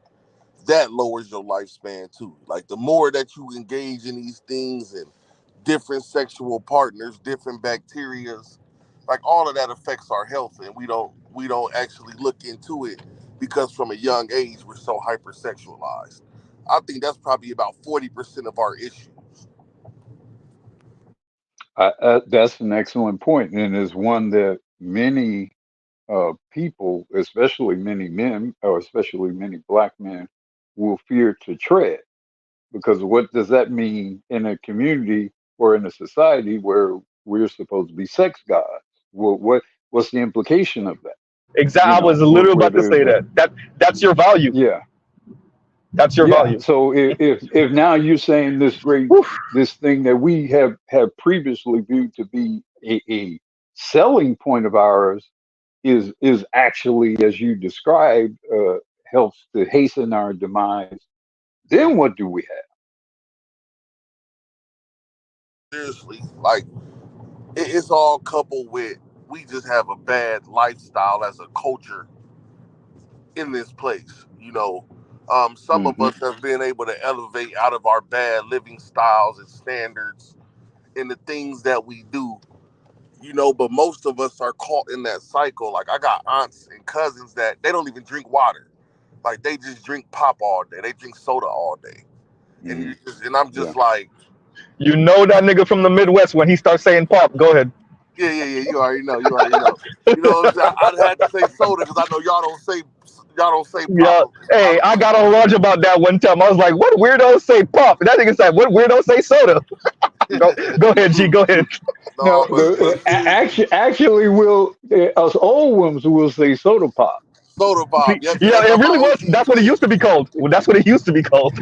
that lowers your lifespan too. Like the more that you engage in these things and different sexual partners, different bacterias, like all of that affects our health, and we don't actually look into it because from a young age we're so hypersexualized. I think that's probably about 40% of our issues. That's an excellent point, and is one that many people, especially many men, or especially many black men, will fear to tread. Because what does that mean in a community or in a society where we're supposed to be sex gods? What's the implication of that? Exactly. I was literally about to say that. That's your value. Yeah. That's your value. So if now you're saying this thing that we have previously viewed to be a selling point of ours is actually, as you described, helps to hasten our demise, then what do we have? Seriously, like it's all coupled with we just have a bad lifestyle as a culture in this place. Some of us have been able to elevate out of our bad living styles and standards in the things that we do, but most of us are caught in that cycle. Like I got aunts and cousins that they don't even drink water. Like they just drink pop all day. They drink soda all day. And I'm just like, that nigga from the Midwest when he starts saying pop. Go ahead. Yeah. You already know. You know what I'm saying? I'd had to say soda because I know y'all don't say pop. Yeah. Hey, I got on Roger about that one time. I was like, what weirdos say pop? And that nigga said, what weirdos say soda? Go ahead, G. Go ahead. No, actually, us old ones will say soda pop. Soda pop. Yeah, it really was. That's what it used to be called. That's what it used to be called.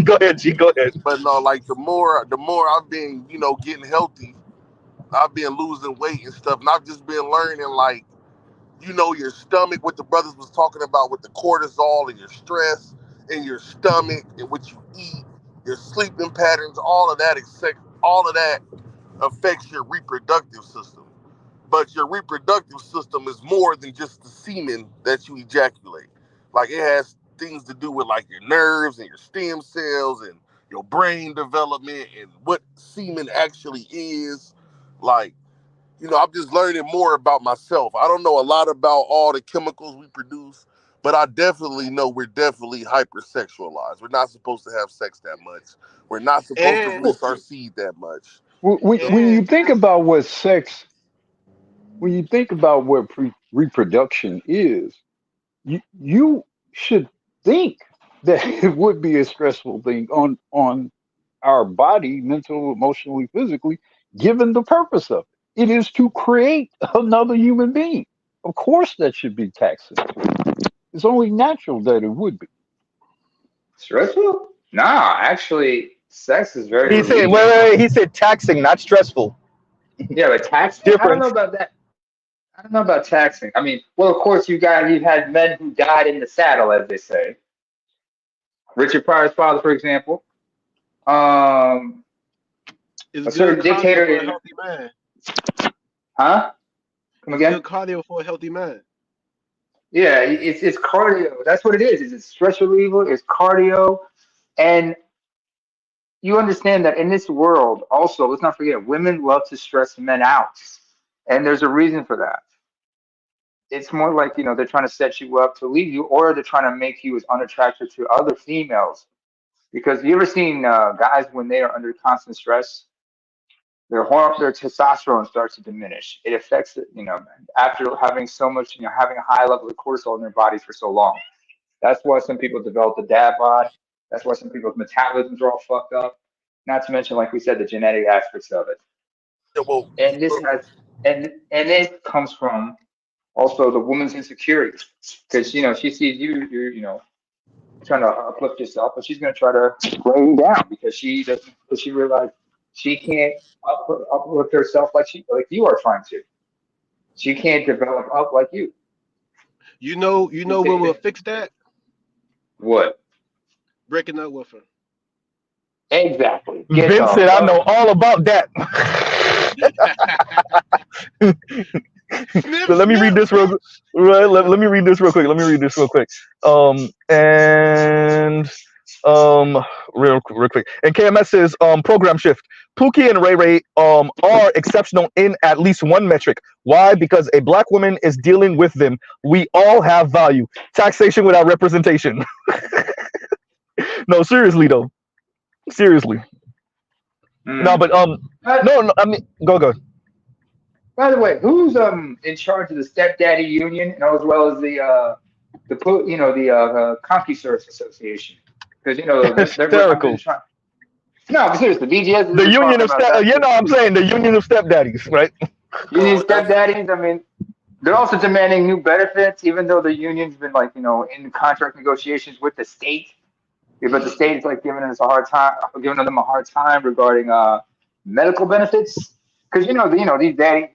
Go ahead, G. Go ahead. But no, like the more I've been, getting healthy, I've been losing weight and stuff, and I've just been learning, like, your stomach, what the brothers was talking about with the cortisol and your stress, in your stomach and what you eat, your sleeping patterns, all of that affects your reproductive system. But your reproductive system is more than just the semen that you ejaculate. Like it has things to do with like your nerves and your stem cells and your brain development and what semen actually is. Like, I'm just learning more about myself. I don't know a lot about all the chemicals we produce, but I definitely know we're definitely hypersexualized. We're not supposed to have sex that much. We're not supposed to release our seed that much. When you think about what sex, when you think about what reproduction is, you should think that it would be a stressful thing on our body, mental, emotionally, physically, given the purpose of it. It is to create another human being. Of course, that should be taxing. It's only natural that it would be. Stressful? Nah, actually, sex is very He said, relieving. wait, he said taxing, not stressful. Yeah, but taxing? Difference. I don't know about that. I don't know about taxing. I mean, well, of course, you've had men who died in the saddle, as they say. Richard Pryor's father, for example. It's a certain good dictator. For a healthy man. Huh? Come again? It's good cardio for a healthy man. Yeah, it's cardio. That's what it is. It's stress reliever. It's cardio, and you understand that in this world, also, let's not forget, women love to stress men out, and there's a reason for that. It's more like, they're trying to set you up to leave you, or they're trying to make you as unattractive to other females. Because you ever seen guys when they are under constant stress, their testosterone starts to diminish. It affects it, after having so much, having a high level of cortisol in their bodies for so long. That's why some people develop the dad bod. That's why some people's metabolisms are all fucked up. Not to mention, like we said, the genetic aspects of it. Yeah, well, and this has, and it comes from also the woman's insecurities, because she sees you're trying to uplift yourself, but she's going to try to bring you down because she realized she can't uplift herself like you are trying to. She can't develop up like you. You know when we'll fix that? What? Breaking up with her. Exactly. Vincent, I know all about that. So let me read this real quick. Let me read this real quick. Real quick. And KMS says, program shift. Pookie and Ray Ray are exceptional in at least one metric. Why? Because a black woman is dealing with them. We all have value. Taxation without representation. No, seriously though. Seriously. No, but no. I mean, go. By the way, who's in charge of the stepdaddy union, and as well as the CompuService Association? Because they're hysterical. No, but seriously, DGS. The union of I'm saying the union of stepdaddies, right? Union stepdaddies. I mean, they're also demanding new benefits, even though the union's been in contract negotiations with the state. But the state is giving them a hard time regarding medical benefits. Because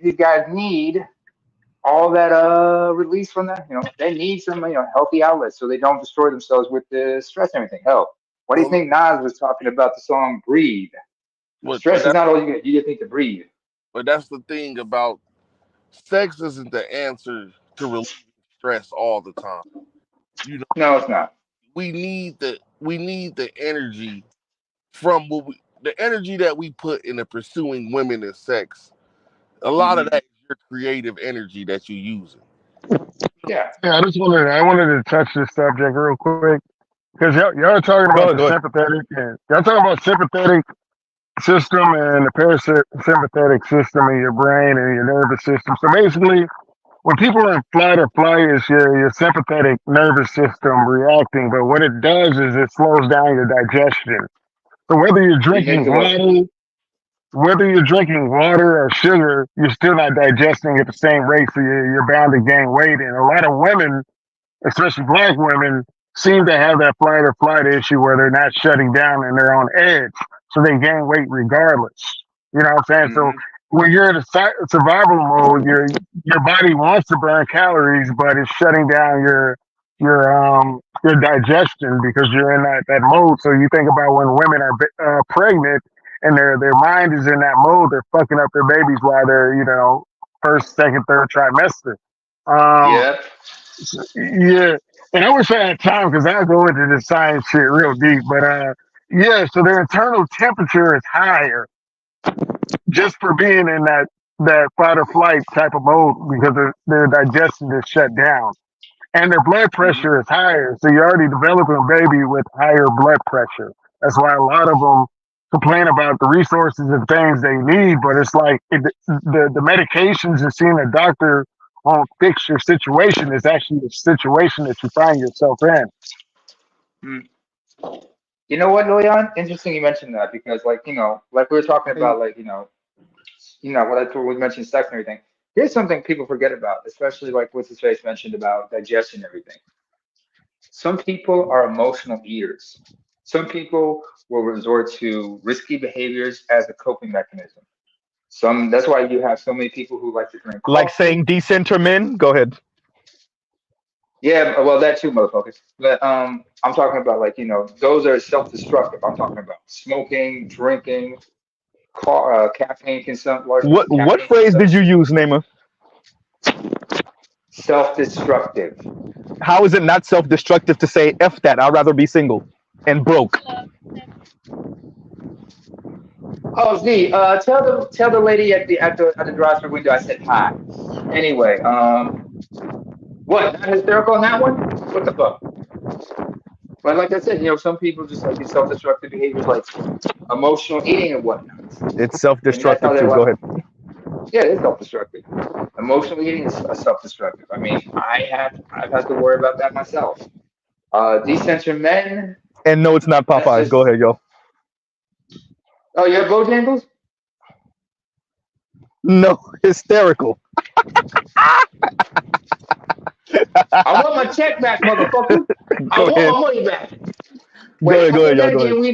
these guys need all that release from that. They need some healthy outlets so they don't destroy themselves with the stress and everything. Hell, what do you think Nas was talking about the song "Breathe"? Stress is not all you get. You just need to breathe. But that's the thing about sex isn't the answer to relieve stress all the time. No, it's not. We need the energy from the energy that we put into pursuing women and sex. A lot of that is your creative energy that you're using. Yeah. I wanted to touch this subject real quick because y'all are talking about the sympathetic, and y'all talking about sympathetic system and the parasympathetic system in your brain and your nervous system. So basically, when people are in fight or flight, it's your sympathetic nervous system reacting. But what it does is it slows down your digestion. So whether you're drinking water or sugar, you're still not digesting at the same rate, so you're bound to gain weight. And a lot of women, especially black women, seem to have that fight or flight issue where they're not shutting down and they're on edge, so they gain weight regardless. You know what I'm saying? So when you're in a survival mode, your body wants to burn calories, but it's shutting down your your digestion because you're in that mode. So you think about when women are pregnant and their mind is in that mode, they're fucking up their babies while they're first, second, third trimester. Yeah. Yeah, and I wish I had time because I go into the science shit real deep. But yeah, so their internal temperature is higher just for being in that fight or flight type of mode because their digestion is shut down. And their blood pressure is higher. So you're already developing a baby with higher blood pressure. That's why a lot of them complain about the resources and things they need, but it's like the medications and seeing a doctor won't fix your situation. It's actually the situation that you find yourself in. Mm. You know what, Leon? Interesting you mentioned that because, like we were talking about, like what I told we mentioned sex and everything. Here's something people forget about, especially like what's his face mentioned about digestion and everything. Some people are emotional eaters. Some people will resort to risky behaviors as a coping mechanism. That's why you have so many people who like to drink coffee. Like saying decenter men. Go ahead. Yeah, well, that too, motherfuckers. But I'm talking about like those are self-destructive. I'm talking about smoking, drinking, caffeine consumption. What phrase did you use, Nema? Self-destructive. How is it not self-destructive to say F that? I'd rather be single and broke. Oh, Z, tell the lady at the drive-thru window I said hi. Anyway, what? Not hysterical on that one? What the fuck? But like I said, some people just like these self-destructive behaviors, like emotional eating and whatnot. It's self-destructive too. Go ahead. Yeah, it's self-destructive. Emotional eating is self-destructive. I mean, I've had to worry about that myself. Decenter men. And no, it's not Popeyes. Go ahead, yo. Oh, you have Bojangles? No, hysterical. I want my check back, motherfucker. I want my money back. Go ahead, yo. We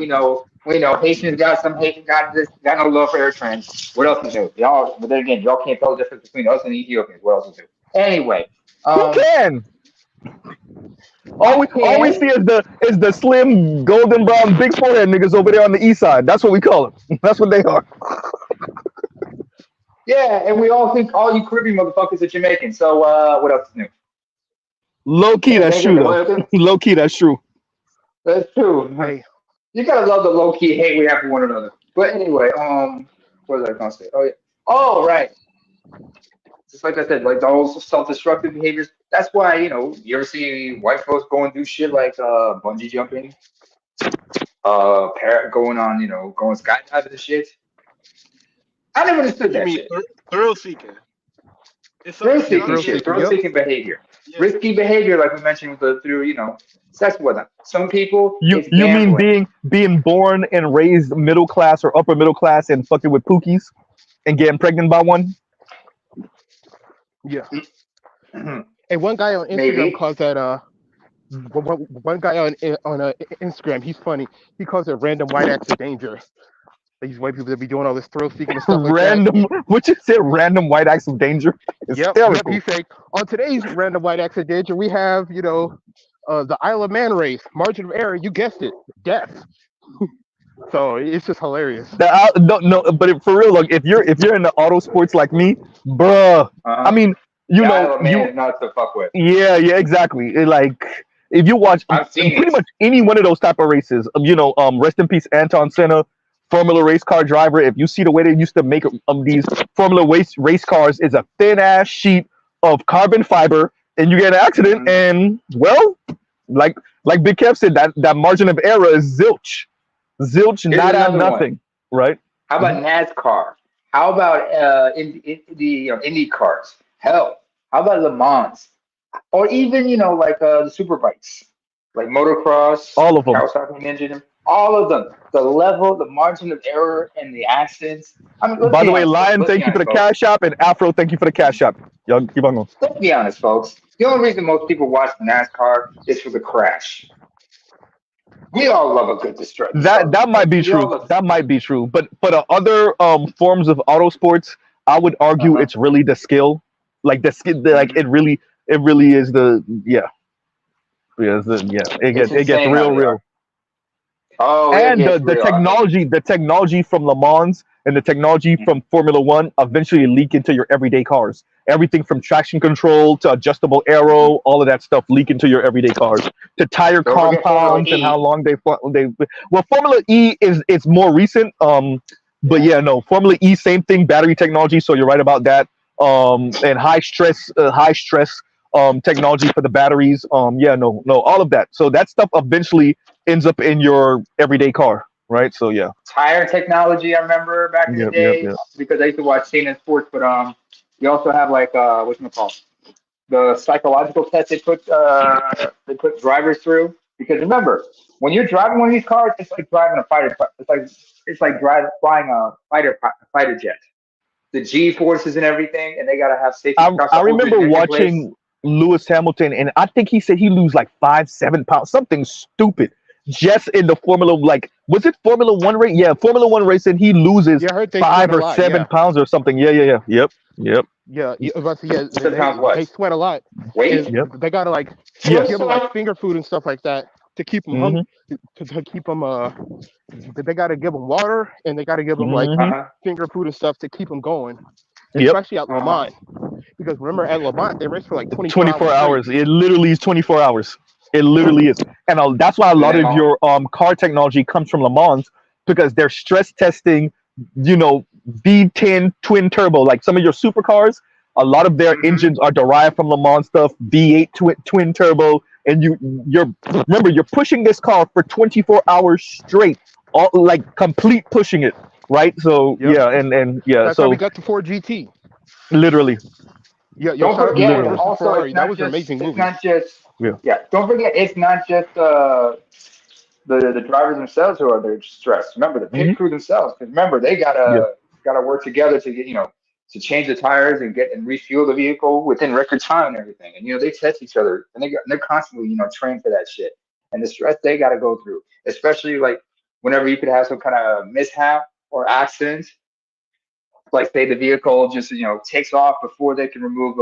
know. Haitians got no love for Eritreans. What else to do? Y'all, but then again, y'all can't tell the difference between us and Ethiopians. What else to do? Anyway, who can? All we see is the slim, golden brown, big forehead niggas over there on the east side. That's what we call them. That's what they are. Yeah, and we all think all you Caribbean motherfuckers are Jamaican. So what else is new? Low key, that's true though. Low key, that's true. That's true. Hey, you gotta love the low key hate we have for one another. But anyway, what was I gonna say? Oh yeah. Oh right. Just like I said, like those self-destructive behaviors. That's why you ever see white folks go and do shit like bungee jumping, going on, going skydiving and shit. I never understood that shit. Thrill seeking. Thrill seeking behavior. Yeah. Risky behavior, like we mentioned through sex with them. Some people. You mean being born and raised middle class or upper middle class and fucking with pookies and getting pregnant by one? Yeah. Hey, one guy on Instagram calls that one guy on Instagram, he's funny. He calls it random white acts of danger. These white people that be doing all this thrill seeking and stuff like that. What you said? Random white acts of danger. Yep. He said on today's random white acts of danger, we have the Isle of Man race, margin of error. You guessed it, death. So it's just hilarious. No, but for real, like if you're in the auto sports like me, bruh. I mean, not to fuck with. Yeah, exactly. Like if you watch pretty much any one of those type of races, rest in peace, Anton Senna. Formula race car driver, if you see the way they used to make these Formula race cars, is a thin ass sheet of carbon fiber, and you get an accident, and well, like Big Kev said, that margin of error is zilch, not at nothing, right? How about NASCAR? How about Indy cars? Hell, how about Le Mans? Or even like the super bikes, like motocross, all of them, Kawasaki Ninja. All of them. The level, the margin of error, and the accidents. I mean, by the way, Lion, thank you for the Cashapp, and Afro, thank you for the Cashapp. Y'all keep on going. Let's be honest, folks. The only reason most people watch NASCAR is for the crash. We all love a good destruction. That might be true. That might be true. But for the other forms of auto sports, I would argue it's really the skill. Like the skill. Like it really. It really is the it gets real. Oh, And it's the real. technology from Le Mans and the technology from Formula One eventually leak into your everyday cars. Everything from traction control to adjustable aero, all of that stuff leak into your everyday cars. To tire compounds and how long they. Well, Formula E is more recent. But Formula E, same thing, battery technology. So you're right about that. And high stress technology for the batteries. All of that. So that stuff eventually ends up in your everyday car, right? So yeah. Tire technology, I remember back in the day because I used to watch CNN Sports, but you also have like whatchamacallit, the psychological test they put drivers through. Because remember, when you're driving one of these cars, it's like driving a fighter. It's like flying a fighter jet. The G forces and everything, and they gotta have safety. I remember watching Lewis Hamilton, and I think he said he lose like 5-7 pounds, something stupid, just in the Formula, like, was it Formula One race? Yeah, Formula One race, and he loses 5 or 7 pounds or something. Yeah. Yep. Yeah, they sweat a lot. Wait, they gotta like give them like finger food and stuff like that to keep them hungry. To keep them, they gotta give them water and they gotta give them like finger food and stuff to keep them going. Especially at Le Mans, because remember at Le Mans they race for like 24 hours. It literally is 24 hours. It literally is, and that's why a lot of your car technology comes from Le Mans, because they're stress testing. V10 twin turbo, like some of your supercars, a lot of their engines are derived from Le Mans stuff. V8 twin turbo, and you're pushing this car for 24 hours straight, all like complete pushing it, right? So that's so how we got to Ford GT. Literally. Don't forget, also Ferrari. That was an amazing movie. Not just don't forget, it's not just the drivers themselves who are under stress. Remember the pit crew themselves. Because remember they gotta work together to get to change the tires and refuel the vehicle within record time and everything. And they test each other and they're constantly trained for that shit. And the stress they gotta go through, especially like whenever you could have some kind of mishap or accident, like say the vehicle just takes off before they can remove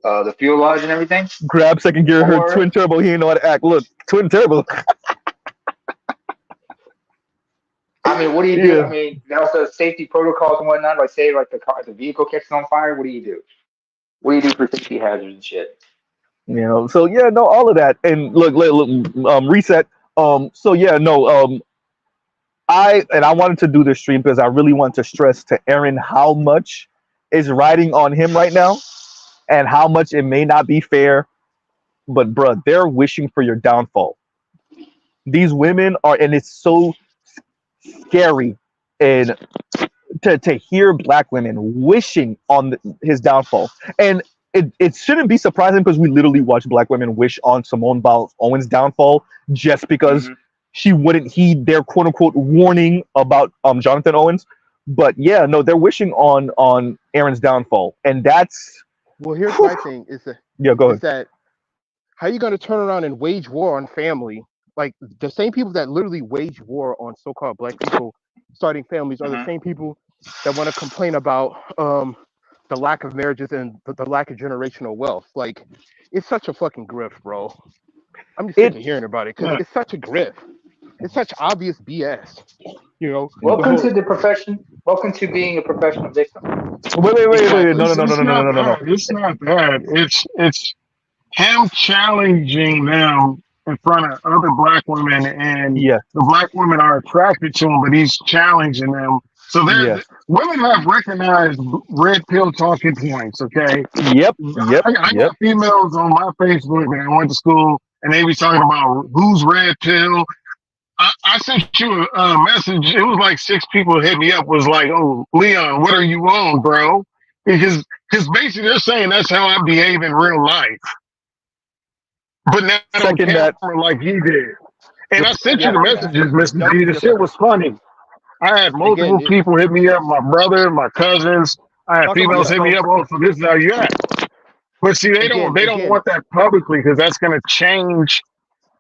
the fuel lodge and everything. Grab second gear, her twin turbo. He ain't know how to act. Look, twin turbo. I mean, what do you do? I mean, also safety protocols and whatnot. Like say, like the vehicle catches on fire. What do you do? What do you do for safety hazards and shit? So all of that. And look, reset. I wanted to do this stream because I really want to stress to Aaron how much is riding on him right now, and how much it may not be fair. But bruh, they're wishing for your downfall. These women are, and it's so scary, and to hear black women wishing on his downfall. And it shouldn't be surprising, because we literally watch black women wish on Simone Biles Owens' downfall just because she wouldn't heed their quote unquote warning about Jonathan Owens. But they're wishing on Aaron's downfall, and that's here's my thing is that go ahead. Is that how you going to turn around and wage war on family? Like the same people that literally wage war on so-called black people starting families are the same people that want to complain about the lack of marriages and the lack of generational wealth. Like, it's such a fucking grift, bro. I'm just sick of hearing about it because it's such a grift. It's such obvious BS. Welcome to the profession. Welcome to being a professional victim. Wait. No. It's not that. It's him challenging them in front of other black women, and the black women are attracted to him, but he's challenging them. So women have recognized red pill talking points. Okay. Yep. I got females on my Facebook and I went to school, and they be talking about who's red pill. I sent you a message. It was like 6 people hit me up. Was like, "Oh, Leon, what are you on, bro?" Because basically they're saying that's how I behave in real life, but not on camera like you did. And I sent you the messages, Mr. G. The shit was funny. I had multiple people hit me up. My brother, my cousins. I had females hit me up. Oh, so this is how you act. But see, they don't want that publicly, because that's going to change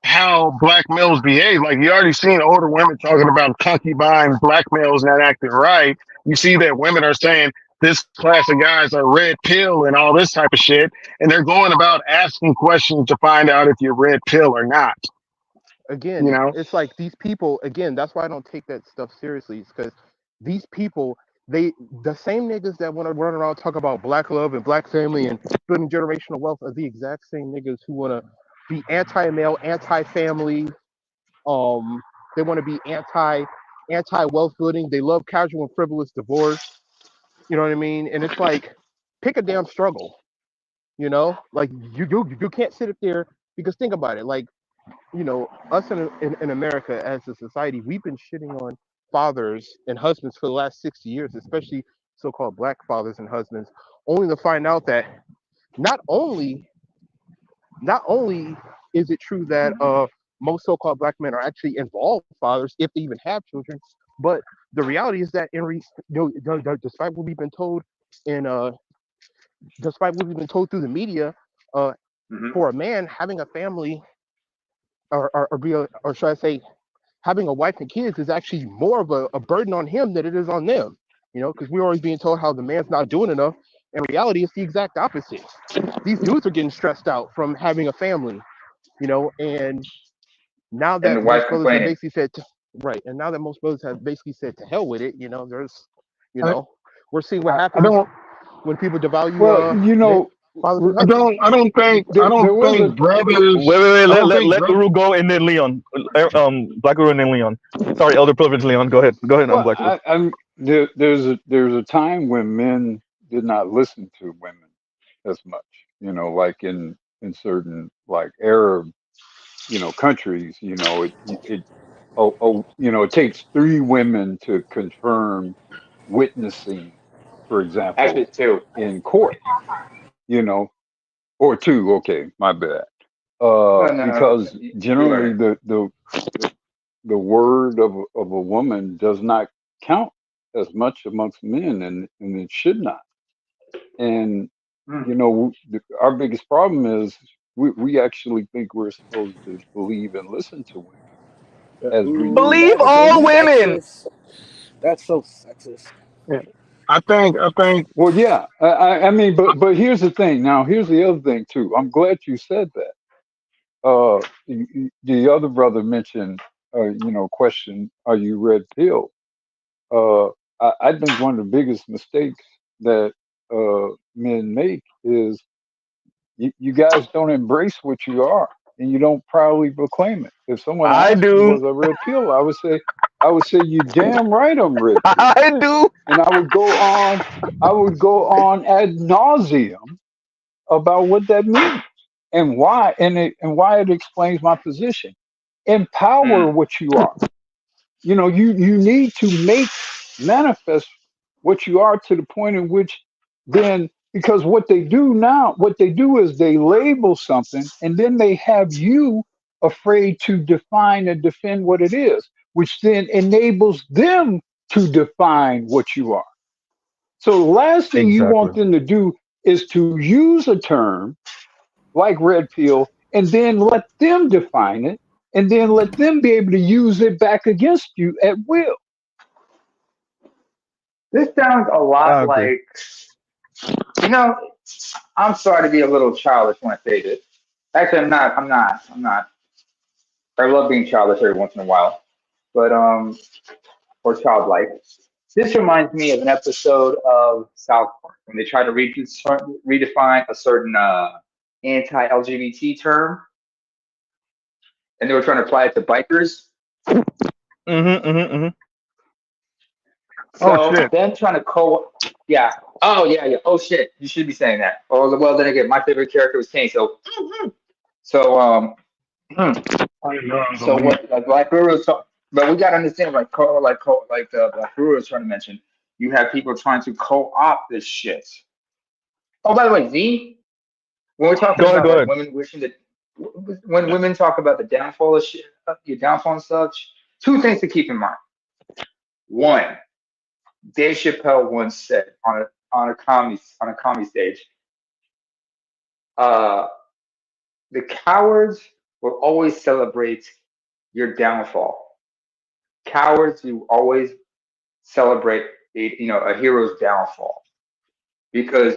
how black males behave. Like, you already seen older women talking about concubine black males not acting right. You see that women are saying this class of guys are red pill and all this type of shit, and they're going about asking questions to find out if you're red pill or not. Again, it's like these people. Again, that's why I don't take that stuff seriously. It's because these people, the same niggas that want to run around talk about black love and black family and building generational wealth are the exact same niggas who want to be anti-male, anti-family. They want to be anti-wealth building. They love casual and frivolous divorce. You know what I mean? And it's like, pick a damn struggle. Like you can't sit up there because think about it. Like, us in America as a society, we've been shitting on fathers and husbands for the last 60 years, especially so-called black fathers and husbands, only to find out that not only is it true that most so-called black men are actually involved fathers if they even have children, but the reality is that despite what we've been told in despite what we've been told through the media, for a man having a family or should I say having a wife and kids is actually more of a burden on him than it is on them. Because we're always being told how the man's not doing enough. In reality, it's the exact opposite. These dudes are getting stressed out from having a family, and now And the that wife most brothers have complaining. basically said right, and now that most brothers have basically said to hell with it, there's, I, we're seeing what I happens don't. when people devalue Well, fathers and I husbands. don't. I don't think. I there don't was think a Wait, brothers. wait, wait. I Let don't let think let brothers. Uru go and then Leon. Black Uru and then Leon. Sorry, Elder Privilege Leon. Go ahead. Go ahead, well, Black Uru. there's a time when men did not listen to women as much. Like in certain like Arab countries. It takes three women to confirm witnessing, for Actually, example, too. in court. You know, or two. Okay, my bad. No. Because You're right. generally the word of a woman does not count as much amongst men, and it should not. And our biggest problem is we actually think we're supposed to believe and listen to women as we Ooh, do Believe that's of so all men. women. sexist. That's so sexist. Yeah. I think. I think. Well, yeah, I mean, but here's the thing. Now, here's the other thing too. I'm glad you said that. The other brother mentioned, question: Are you red pill? Uh, I think one of the biggest mistakes that men make is you guys don't embrace what you are, and you don't proudly proclaim it. If someone I asked me do. was I red pill, I would say you damn right I'm red pill, I do. and I would go on ad nauseum about what that means and why, and why it explains my position. Empower what you are. You need to make manifest what you are to the point in which then, because what they do is they label something and then they have you afraid to define and defend what it is, which then enables them to define what you are. So the last thing you Exactly. want them to do is to use a term like red pill and then let them define it and then let them be able to use it back against you at will. This sounds a I lot agree. like, you know, I'm sorry to be a little childish when I say this. Actually, I'm not. I love being childish every once in a while, but or childlike. This reminds me of an episode of South Park when they try to redefine a certain anti-LGBT term, and they were trying to apply it to bikers. Mm-hmm. Oh So shit. them trying to yeah. Oh yeah. Oh shit. You should be saying that. Oh well, then again, my favorite character was Kane. So I didn't know I was on so mute. what? Like Black Guru is but we gotta understand, like Black Guru is trying to mention. You have people trying to co-opt this shit. Oh, by the way, Z, when we're talking Go ahead. about Go like ahead. women wishing that, when women talk about the downfall of shit, your downfall and such, two things to keep in mind. One, Dave Chappelle once said on a comedy stage, uh, the cowards will always celebrate your downfall. Cowards, you always celebrate a hero's downfall. because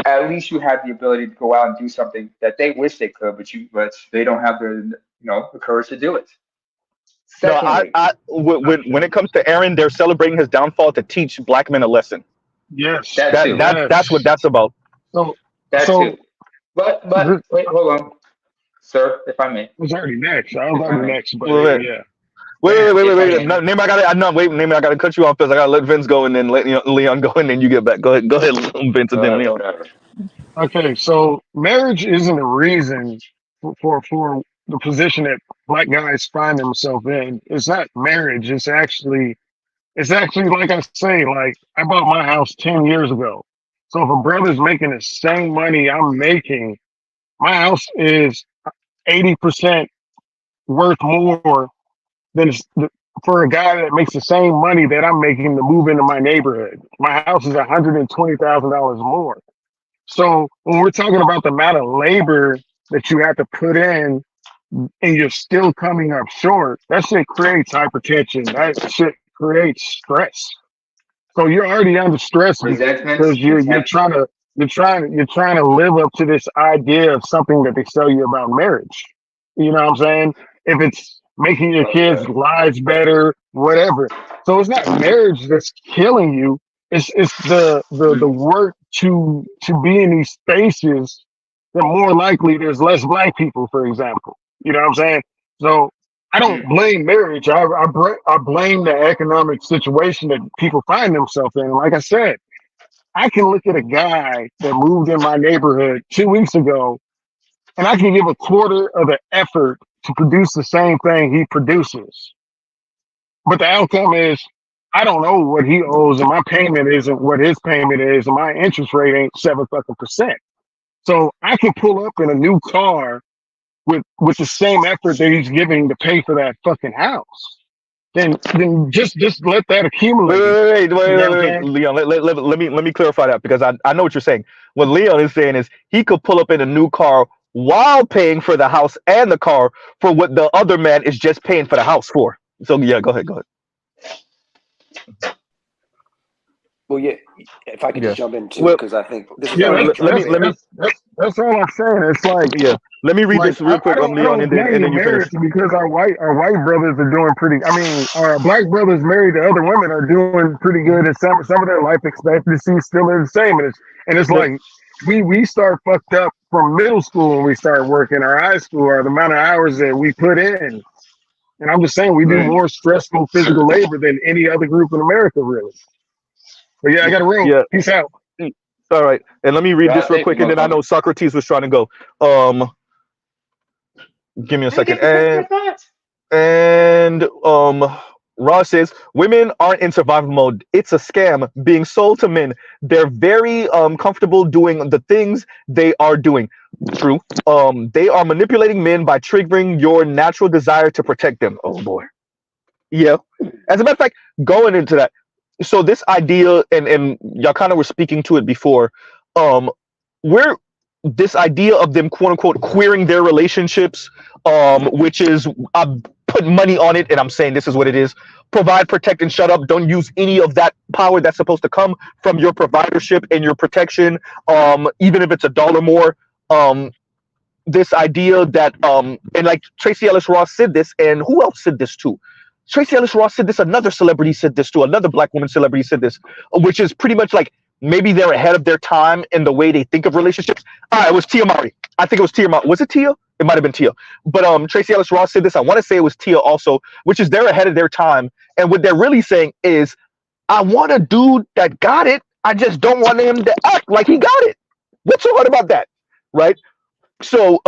at least you have the ability to go out and do something that they wish they could, but they don't have the courage to do it. No, Secondly, when it comes to Aaron, they're celebrating his downfall to teach black men a lesson. Yes. that too. That's what that's about. So That so too. But wait, hold on, sir, if I may. I was already next. I was If I already may. next, but Wait, yeah. wait. No, name, I gotta cut you off because I gotta let Vince go and then let Leon go and then you get back. Go ahead, Vince, and then Leon. Okay, so marriage isn't a reason for the position that black guys find themselves in. It's not marriage. It's actually like I say, like I bought my house 10 years ago. So if a brother's making the same money I'm making, my house is 80% worth more than for a guy that makes the same money that I'm making to move into my neighborhood. My house is $120,000 more. So when we're talking about the amount of labor that you have to put in and you're still coming up short, that shit creates hypertension. That shit creates stress. So you're already under stress because you're trying to live up to this idea of something that they sell you about marriage. You know what I'm saying? If it's making your kids' lives better, whatever. So it's not marriage that's killing you. It's the work to be in these spaces that more likely there's less black people, for example. You know what I'm saying? So I don't blame marriage. I blame the economic situation that people find themselves in. Like I said, I can look at a guy that moved in my neighborhood 2 weeks ago, and I can give a quarter of the effort to produce the same thing he produces. But the outcome is I don't know what he owes, and my payment isn't what his payment is, and my interest rate ain't 7%. So I can pull up in a new car with the same effort that he's giving to pay for that fucking house. Then just let that accumulate. Wait, Leon. Let me clarify that because I know what you're saying. What Leon is saying is he could pull up in a new car while paying for the house and the car for what the other man is just paying for the house for. So yeah, go ahead. Well, yeah, if I could just jump in too, Well, because I think this is that's all I'm saying. It's like let me read this real quick, Leon, and then you finish. Because our white brothers are doing pretty. I mean, our black brothers married to other women are doing pretty good, and some of their life expectancy still is the same. And it's like we start fucked up from middle school when we start working. Our high school, or the amount of hours that we put in. And I'm just saying we do more stressful physical labor than any other group in America, really. But yeah, I got to roll. Yeah. Peace out. All right, and let me read this real quick, and then I know Socrates was trying to go. Give me a second. And Ross says women aren't in survival mode. It's a scam being sold to men. They're very comfortable doing the things they are doing. True. They are manipulating men by triggering your natural desire to protect them. Oh boy. Yeah. As a matter of fact, going into that. So this idea, and y'all kind of were speaking to it before, we're this idea of them quote unquote queering their relationships, which is I put money on it, and I'm saying this is what it is: provide, protect, and shut up. Don't use any of that power that's supposed to come from your providership and your protection, even if it's $1 more. This idea that and like Tracy Ellis Ross said this, and who else said this too? Tracy Ellis Ross said this, another celebrity said this too, another black woman celebrity said this, which is pretty much like maybe they're ahead of their time in the way they think of relationships. It was Tia Mowry. I think it was Tia Mowry. Was it Tia? It might have been Tia. But Tracy Ellis Ross said this. I want to say it was Tia also, which is they're ahead of their time. And what they're really saying is, I want a dude that got it. I just don't want him to act like he got it. What's so hard about that? Right? So,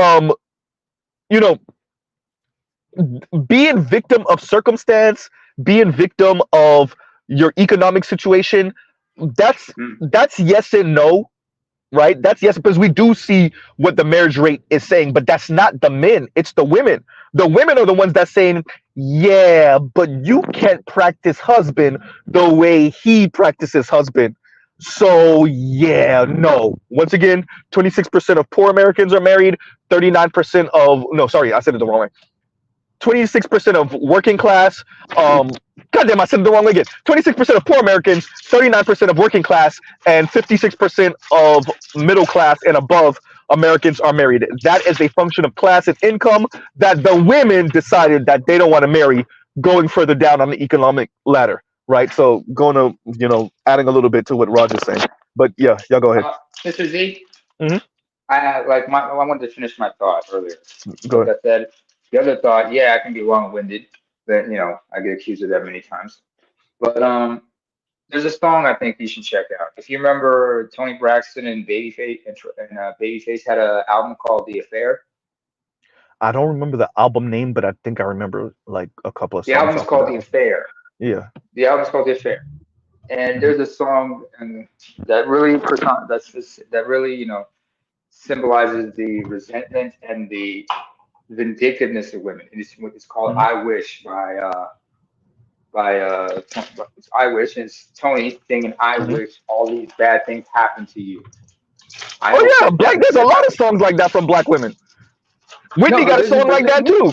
being victim of circumstance, being victim of your economic situation, that's yes and no, right? That's yes, because we do see what the marriage rate is saying, but that's not the men, it's the women. The women are the ones that's saying, yeah, but you can't practice husband the way he practices husband. So yeah, no. Once again, 26% of poor Americans are married, 39% of, no, sorry, I said it the wrong way. 26% of working class. Goddamn, I said it the wrong way again. 26% of poor Americans, 39% of working class, and 56% of middle class and above Americans are married. That is a function of class and income that the women decided that they don't want to marry going further down on the economic ladder, right? So going to, adding a little bit to what Roger's saying. But yeah, y'all go ahead. Mr. Z, Mhm. I wanted to finish my thought earlier. Go Like ahead. I said, the other thought, yeah, I can be long-winded, but I get accused of that many times. But there's a song I think you should check out. If you remember, Tony Braxton and Babyface and Babyface had an album called "The Affair." I don't remember the album name, but I think I remember like a couple of The songs album's off of called that "The one. Affair." Yeah. The album's called "The Affair," and there's a song and that really symbolizes the resentment and the vindictiveness of women. It's called Mhm. "I Wish" it's I Wish, and it's Tony singing "I Mhm. wish all these bad things happen to you. I Oh hope yeah, there's a lot of songs like that from black women. Whitney No, but got a this is song the like that thing. too.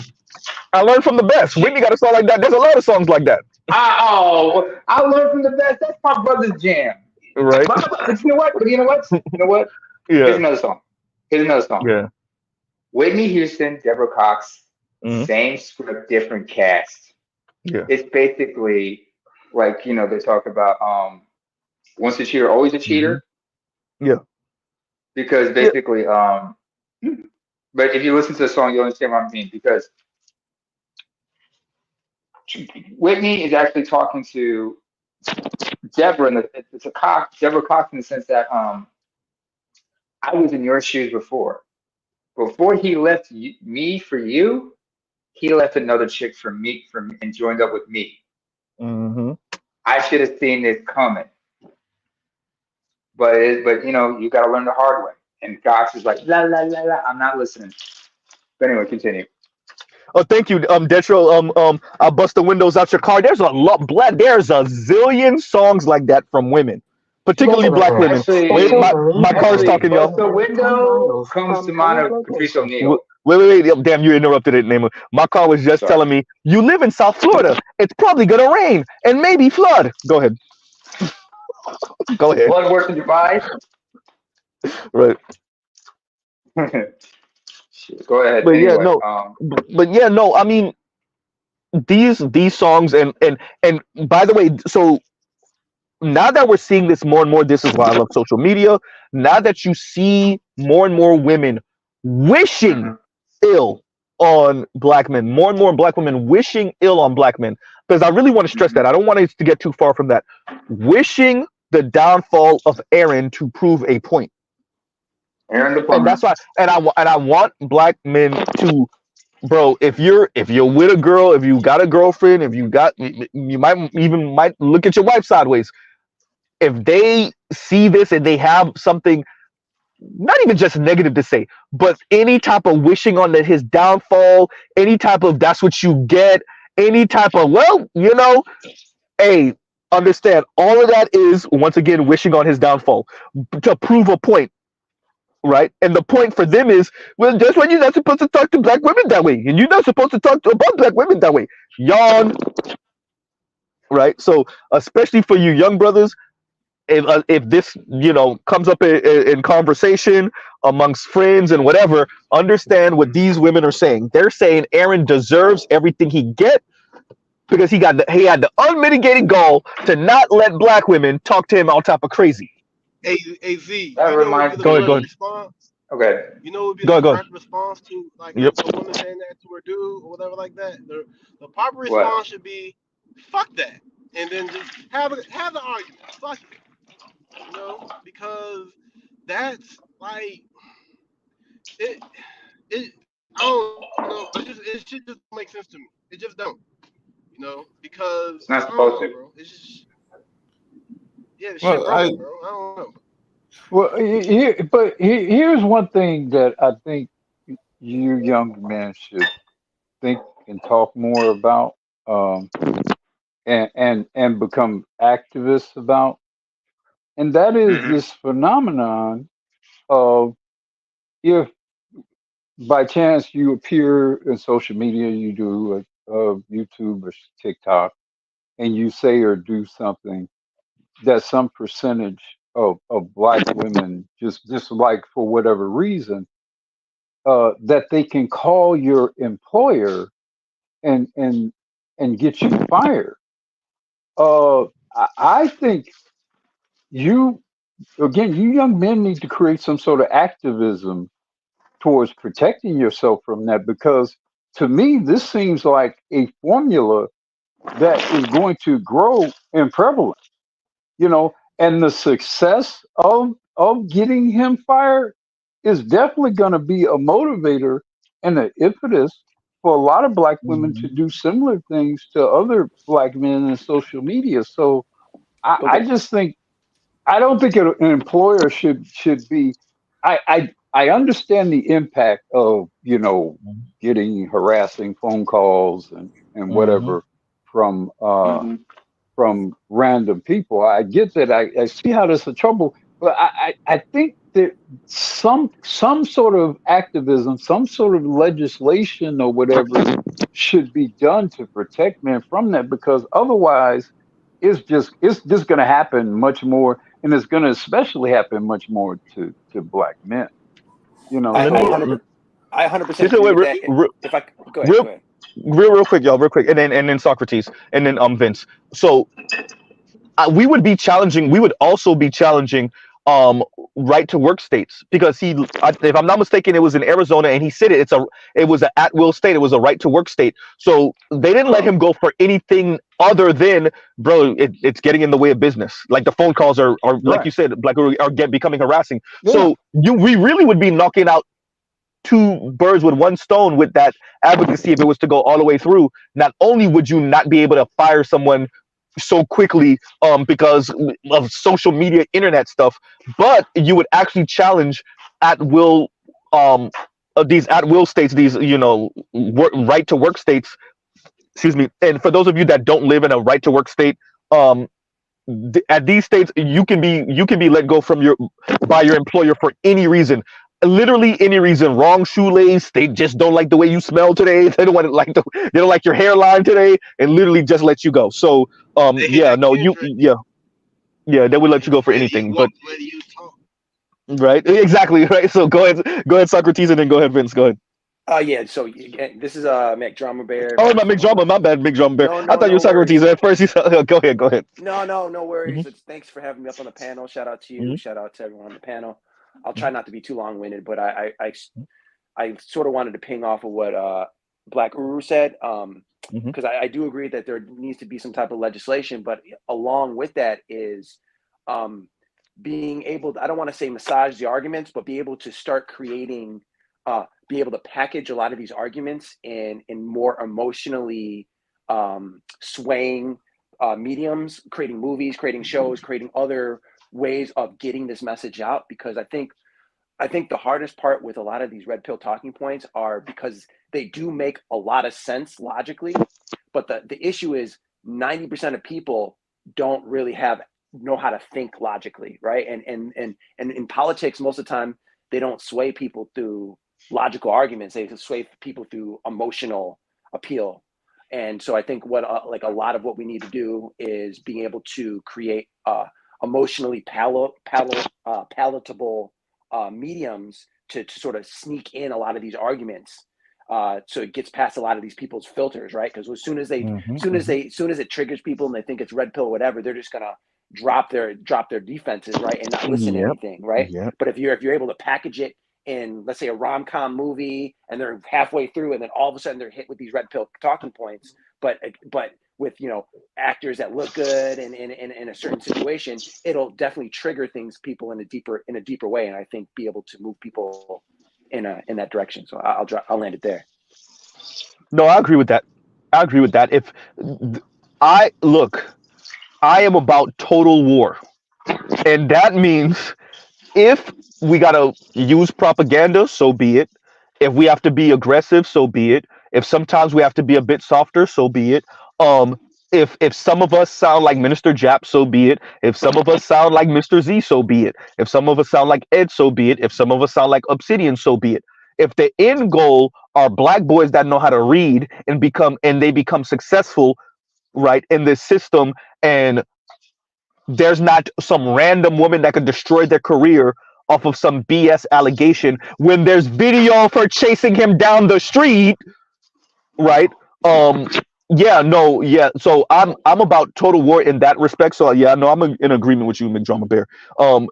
I learned from the best. Whitney got a song like that. There's a lot of songs like that. I learned from the best. That's my brother's jam. Right. But you know what? Yeah. Here's another song. Yeah. Whitney Houston, Deborah Cox, Mhm. same script, different cast. Yeah. It's basically like, they talk about once a cheater, always a cheater. Yeah. Because basically, but if you listen to the song, you'll understand what I mean. Because Whitney is actually talking to Deborah, and it's a Deborah Cox in the sense that I was in your shoes before. Before he left me for you, he left another chick for me and joined up with me. Mm-hmm. I should have seen this coming, but you got to learn the hard way. And Cox is like, la la la la. I'm not listening. But anyway, continue. Oh, thank you, Detro. I'll bust the windows out your car. There's a zillion songs like that from women, particularly black women. Wait, my car is talking, y'all. Bust the window comes to mind of Patrice O'Neal. Wait. Damn, you interrupted it, Name. My car was just telling me, you live in South Florida. It's probably going to rain and maybe flood. Go ahead. Go ahead. Flood worse than Dubai? Right. Go ahead. But anyway, no. I mean, these songs and by the way, so now that we're seeing this more and more, this is why I love social media. Now that you see more and more women wishing ill on black men, more and more black women wishing ill on black men, because I really want to stress that. I don't want us to get too far from that. Wishing the downfall of Aaron to prove a point. Aaron the plumber. And that's why, and I want black men to, bro. If you're with a girl, if you got a girlfriend, you might look at your wife sideways. If they see this and they have something, not even just negative to say, but any type of wishing on his downfall, any type of that's what you get, any type of hey, understand all of that is once again wishing on his downfall to prove a point. Right, and the point for them is, well, that's why you're not supposed to talk to black women that way, and you're not supposed to talk about black women that way. Yawn. Right, so especially for you young brothers, if this comes up in conversation amongst friends and whatever, understand what these women are saying. They're saying Aaron deserves everything he get because he had the unmitigated goal to not let black women talk to him all type of crazy. Hey Z, that reminds me. Go ahead. Response? Okay. You know what would be the correct response to like Yep. a woman saying that to her dude or whatever like that? The proper response should be, "Fuck that," and then just have the argument. Fuck it, because that's like it. I don't know. It should just make sense to me. It just don't. Because it's not supposed to. Bro. It's just shit, bro. I don't know. Well, here's one thing that I think you young men should think and talk more about, and become activists about, and that is this phenomenon of if by chance you appear in social media, you do a YouTube or TikTok, and you say or do something that some percentage of black women just dislike for whatever reason, that they can call your employer and get you fired. I think you again, you young men need to create some sort of activism towards protecting yourself from that, because to me this seems like a formula that is going to grow in prevalence, and the success of getting him fired is definitely going to be a motivator and an impetus for a lot of black women to do similar things to other black men in social media. So I just think, I don't think an employer should be. I understand the impact of getting harassing phone calls and whatever from Mm-hmm. from random people. I get that. I see how there's a trouble, but I think that some sort of activism, some sort of legislation or whatever should be done to protect men from that, because otherwise it's just going to happen much more, and it's going to especially happen much more to black men. I So 100% Just agree wait, with that. If I go ahead, real, go ahead. real quick, y'all, real quick, and then Socrates, and then Vince. So we would be challenging. We would also be challenging right to work states, because if I'm not mistaken, it was in Arizona, and he said it was an at will state. It was a right to work state. So they didn't let him go for anything other than, bro, it's getting in the way of business. Like the phone calls are like right, you said, like are becoming harassing. yeah, So we really would be knocking out two birds with one stone with that advocacy if it was to go all the way through. Not only would you not be able to fire someone so quickly because of social media internet stuff, but you would actually challenge at will these at will states, these right to work states, excuse me. And for those of you that don't live in a right to work state, um at these states you can be let go from by your employer for any reason, literally any reason. Wrong shoelace, they just don't like the way you smell today, they don't want to they don't like your hairline today, and literally just let you go. So They hit yeah, that no, Kendrick. yeah, they would let you go for Whether you anything. walk, But whether you talk. right, exactly, right. So go ahead Socrates, and then go ahead Vince, go ahead. Yeah. So this is Mick Drummer Bear. Oh, my big drama, my bad, big drum bear. No, I no, thought you were no Socrates worries. at first. Go ahead. No Hmm. worries. Thanks for having me up on the panel. Shout out to you. Hmm. Shout out to everyone on the panel. I'll try not to be too long winded, but I sort of wanted to ping off of what Black Uru said, Hmm. because I do agree that there needs to be some type of legislation, but along with that is being able to, I don't want to say massage the arguments, but be able to start creating, be able to package a lot of these arguments in more emotionally swaying mediums, creating movies, creating shows, creating other ways of getting this message out. Because I think the hardest part with a lot of these red pill talking points are because they do make a lot of sense logically, but the issue is 90% of people don't really know how to think logically, right? And in politics, most of the time, they don't sway people through logical arguments. They sway people through emotional appeal. And so I think what like a lot of what we need to do is being able to create emotionally palatable mediums to sort of sneak in a lot of these arguments, so it gets past a lot of these people's filters, right? Because as soon as it triggers people and they think it's red pill or whatever, they're just gonna drop their defenses, right, and not listen to Yep. anything, right? Yep. But if you're able to package it in, let's say, a rom-com movie, and they're halfway through, and then all of a sudden they're hit with these red pill talking points, but with actors that look good and in a certain situation, it'll definitely trigger people in a deeper way, and I think be able to move people in that direction. So I'll land it there. No, I agree with that. If I look, I am about total war, and that means if we gotta use propaganda, so be it. If we have to be aggressive, so be it. If sometimes we have to be a bit softer, so be it. Um, if some of us sound like Minister Jap, so be it. If some of us sound like Mr. Z, so be it. If some of us sound like Ed, so be it. If some of us sound like Obsidian, so be it. if the end goal are black boys that know how to read and they become successful, right, in this system, and there's not some random woman that could destroy their career off of some BS allegation when there's video of her chasing him down the street, right? Yeah, no, yeah. So I'm about total war in that respect. So yeah, no, I'm in agreement with you, McDrummer Bear.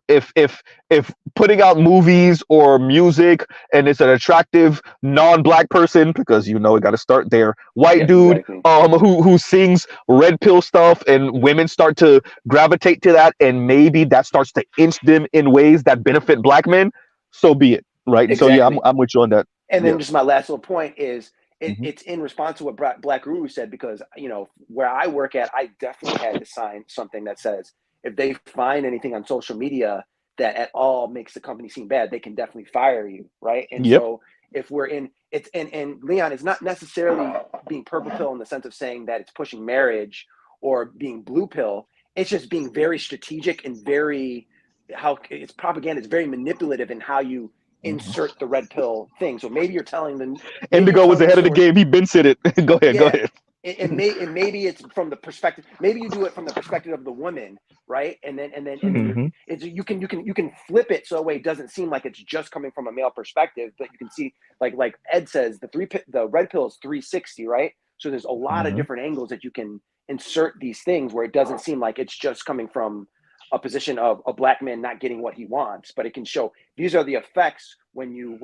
If putting out movies or music and it's an attractive non-black person, because you know it got to start there, white dude, who sings red pill stuff, and women start to gravitate to that, and maybe that starts to inch them in ways that benefit black men. So be it, right? Exactly. So yeah, I'm with you on that. And then just my last little point is. It's in response to what Black Guru said, because, you know, where I work at, I definitely had to sign something that says if they find anything on social media that at all makes the company seem bad, they can definitely fire you, right? And so if we're in it's and Leon, it's not necessarily being purple pill in the sense of saying that it's pushing marriage or being blue pill. It's just being very strategic and very it's propaganda. It's very manipulative in how you insert the red pill thing. So maybe you're telling them Indigo was ahead of the game. He been said it. Go ahead. And maybe it's from the perspective. Maybe you do it from the perspective of the woman, right? And then it's you can flip it so that way it doesn't seem like it's just coming from a male perspective, but you can see like Ed says the red pill is 360, right? So there's a lot of different angles that you can insert these things where it doesn't seem like it's just coming from a position of a black man not getting what he wants, but it can show these are the effects when you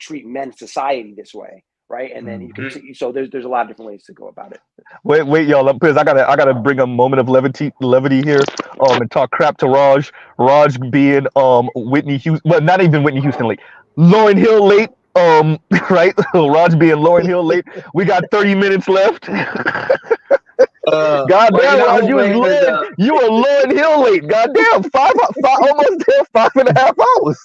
treat men's society this way, right? And then you can see, so there's a lot of different ways to go about it. Wait, y'all, because I gotta bring a moment of levity here, and talk crap to Raj. Raj being Whitney Houston, well, not even Whitney Houston late, Lauryn Hill late, right? Raj being Lauryn Hill late. We got 30 minutes left. God damn, Raj, you were Lauryn Hill late. God damn, almost there, 5.5 hours.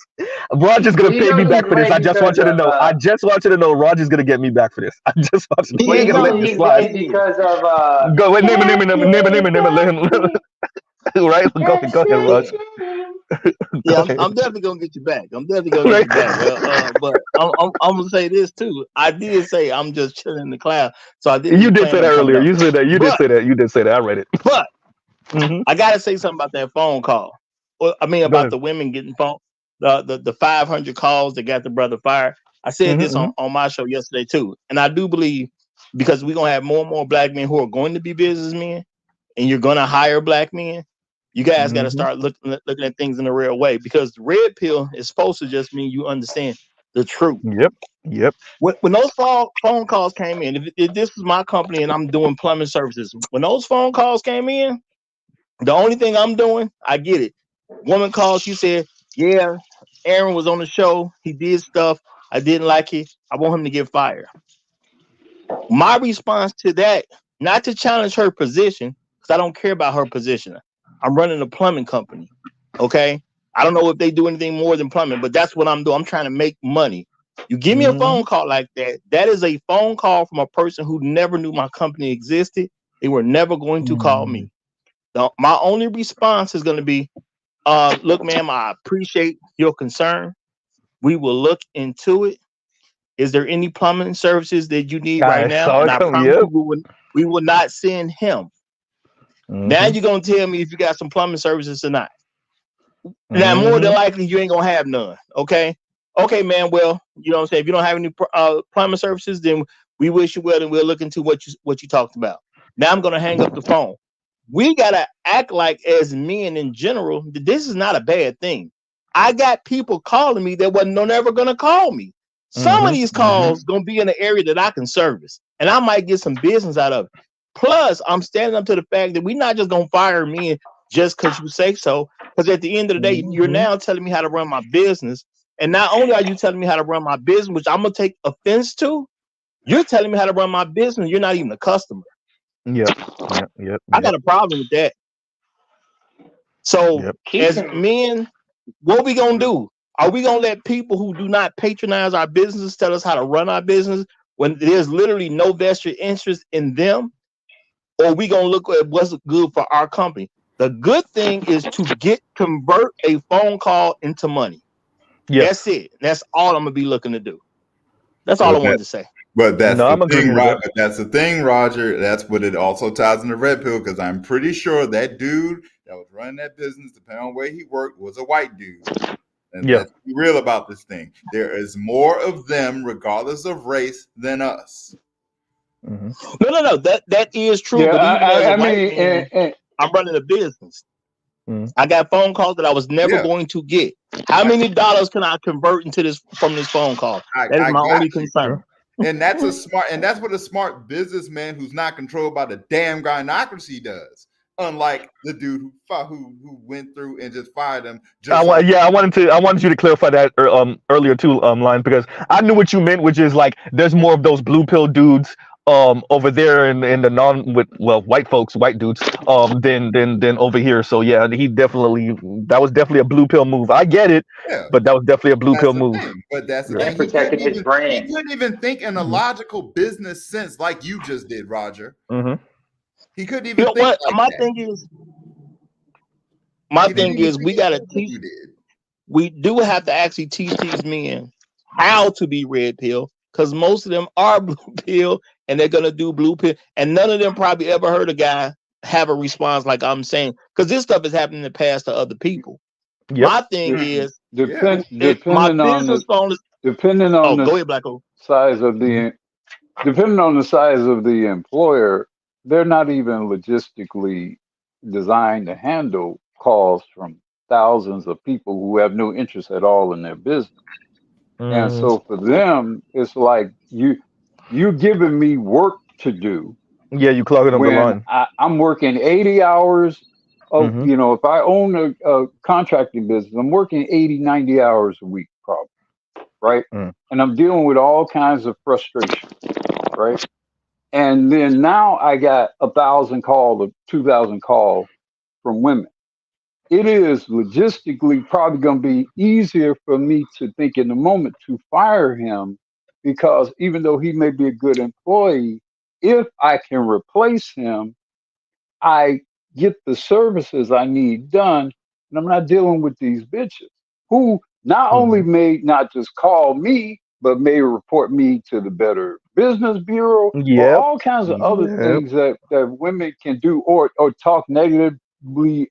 Raj is gonna pay me back for this. I just want you to know. I just want you to know. Raj is gonna get me back for this. I just want you to know. He's gonna let you slide. Because of Go wait, name it. Let him. Right? Go ahead, Raj. Yeah, I'm definitely gonna get you back. I'm definitely gonna get you back. But I'm gonna say this too. I did say I'm just chilling in the cloud, so I didn't. You did say that earlier. You said that. You did say that. I read it. But I gotta say something about that phone call. Well, I mean about the women getting phone, the 500 calls that got the brother fired. I said this on my show yesterday too, and I do believe because we're gonna have more and more black men who are going to be businessmen, and you're gonna hire black men. You guys got to start looking at things in a real way, because the red pill is supposed to just mean you understand the truth. Yep. When those phone calls came in, if this was my company and I'm doing plumbing services, when those phone calls came in, the only thing I'm doing, I get it. Woman called, she said, yeah, Aaron was on the show. He did stuff. I didn't like it. I want him to get fired. My response to that, not to challenge her position, because I don't care about her position. I'm running a plumbing company, okay? I don't know if they do anything more than plumbing, but that's what I'm doing. I'm trying to make money. You give me a phone call like that, that is a phone call from a person who never knew my company existed. They were never going to call me. My only response is going to be, look, ma'am, I appreciate your concern. We will look into it. Is there any plumbing services that you need right now? And I promise you, we will not send him. Now you're gonna tell me if you got some plumbing services or not. Now more than likely you ain't gonna have none. Okay, man. Well, you know what I'm saying. If you don't have any plumbing services, then we wish you well, and we'll look into what you talked about. Now I'm gonna hang up the phone. We gotta act like, as men in general, that this is not a bad thing. I got people calling me that wasn't never gonna call me. Some of these calls gonna be in an area that I can service, and I might get some business out of it. Plus, I'm standing up to the fact that we're not just going to fire me just because you say so. Because at the end of the day, you're now telling me how to run my business. And not only are you telling me how to run my business, which I'm going to take offense to, you're telling me how to run my business. You're not even a customer. Yep. I got a problem with that. So as men, what we going to do? Are we going to let people who do not patronize our business tell us how to run our business when there's literally no vested interest in them? Or we gonna look at what's good for our company? The good thing is to convert a phone call into money. That's it. That's all I'm gonna be looking to do. That's all I wanted to say. But that's No, the I'm agreeing thing, with right? that. But that's the thing, Roger. That's what it also ties into red pill, because I'm pretty sure that dude that was running that business, depending on where he worked, was a white dude. And Yeah. let's be real about this thing. There is more of them, regardless of race, than us. No. That is true. Yeah, But even as a I white mean, man, I'm running a business. I got phone calls that I was never going to get. How many dollars can I convert into this from this phone call? That is my only concern. And that's what a smart businessman who's not controlled by the damn gynocracy does. Unlike the dude who went through and just fired him. I wanted you to clarify that earlier too, Line, because I knew what you meant, which is like there's more of those blue pill dudes over there in the white dudes than over here. So yeah, that was definitely a blue pill move. I get it, but that was definitely a blue pill move. But that's the Yeah. thing. Protecting his brand. He couldn't even think in a logical business sense like you just did, Roger. He couldn't even think like my that. thing is we gotta teach. We do have to actually teach these men how to be red pill, because most of them are blue pill and they're gonna do blue pill, and none of them probably ever heard a guy have a response like I'm saying, because this stuff is happening in the past to other people. Yep. My thing is depending my on business phone is depending on the go ahead, Blacko. size of the depending on the size of the employer, they're not even logistically designed to handle calls from thousands of people who have no interest at all in their business. And so for them, it's like you're giving me work to do. Yeah, you clogging up the line. I'm working 80 hours. If I own a contracting business, I'm working 80, 90 hours a week, probably, right? And I'm dealing with all kinds of frustration, right? And then now I got 1,000 calls or 2,000 calls from women. It is logistically probably going to be easier for me to think in the moment to fire him, because even though he may be a good employee, if I can replace him, I get the services I need done, and I'm not dealing with these bitches who not only may not just call me, but may report me to the Better Business Bureau or all kinds of other things that women can do, or talk negatively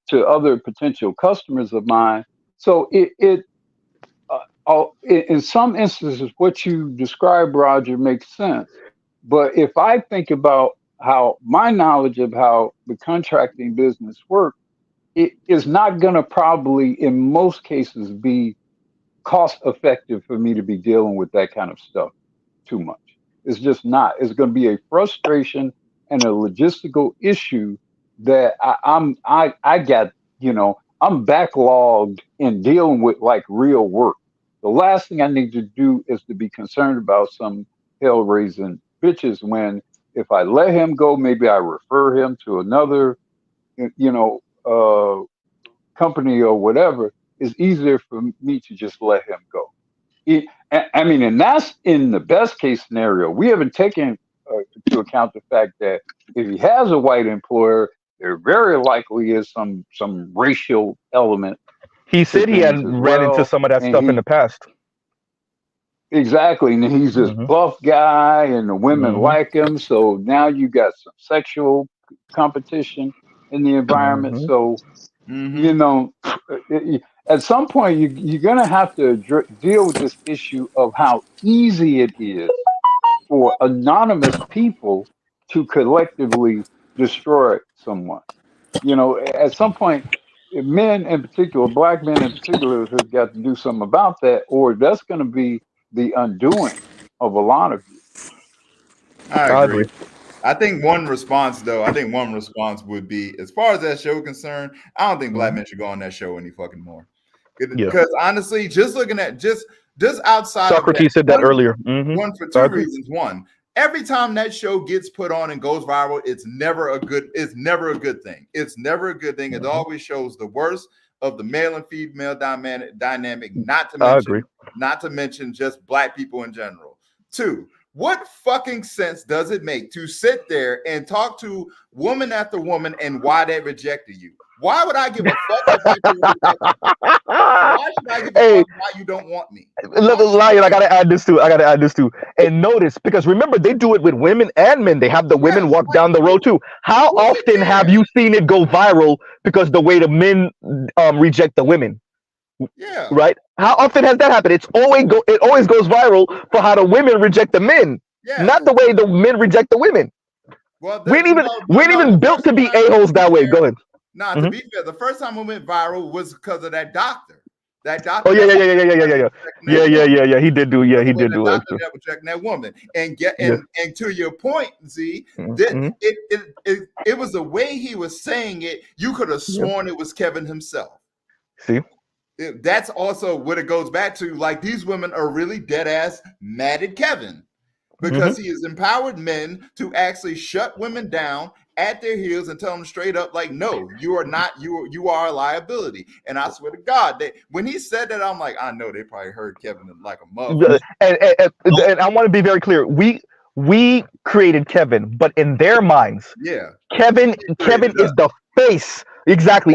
to other potential customers of mine. So in some instances, what you described, Roger, makes sense. But if I think about how my knowledge of how the contracting business works, it is not going to probably, in most cases, be cost effective for me to be dealing with that kind of stuff too much. It's just not. It's going to be a frustration and a logistical issue that I'm backlogged in dealing with, like, real work. The last thing I need to do is to be concerned about some hell-raising bitches when, if I let him go, maybe I refer him to another, company or whatever. It's easier for me to just let him go. And that's in the best case scenario. We haven't taken into account the fact that if he has a white employer, there very likely is some racial element. He said he had ran into some of that stuff in the past. Exactly. And he's this buff guy and the women like him. So now you got some sexual competition in the environment. So, at some point you're going to have to deal with this issue of how easy it is for anonymous people to collectively destroy someone. At some point, men in particular, black men in particular, have got to do something about that, or that's going to be the undoing of a lot of you. I agree. I think one response would be, as far as that show concerned, I don't think black men should go on that show any fucking more. Because honestly, just looking at just outside Socrates of said that earlier. One for two reasons. One, every time that show gets put on and goes viral, it's never a good thing. It's never a good thing. It always shows the worst of the male and female dynamic, not to mention just black people in general. Two, What fucking sense does it make to sit there and talk to woman after woman and why they rejected you? Why would I give a fuck about you? Why should I give a fuck why you don't want me? Lion, I gotta add this too. And notice, because remember, they do it with women and men. They have the women walk down the road too. How often have you seen it go viral because the way the men reject the women? Yeah. Right? How often has that happened? It always goes viral for how the women reject the men, not the way the men reject the women. Well, we ain't even built to be a-holes that way. Go ahead. Nah, to be fair, the first time it went viral was because of that doctor. That doctor. Oh yeah. He did do it. Doctor that was checking that woman, and to your point, Z, that it was the way he was saying it. You could have sworn it was Kevin himself. See. That's also what it goes back to. Like, these women are really dead ass mad at Kevin because he has empowered men to actually shut women down at their heels and tell them straight up, like, no, you are not, you are a liability. And I swear to God, that when he said that, I'm like, I know they probably heard Kevin like a mother. And I want to be very clear. We created Kevin, but in their minds, Kevin is the face. Exactly.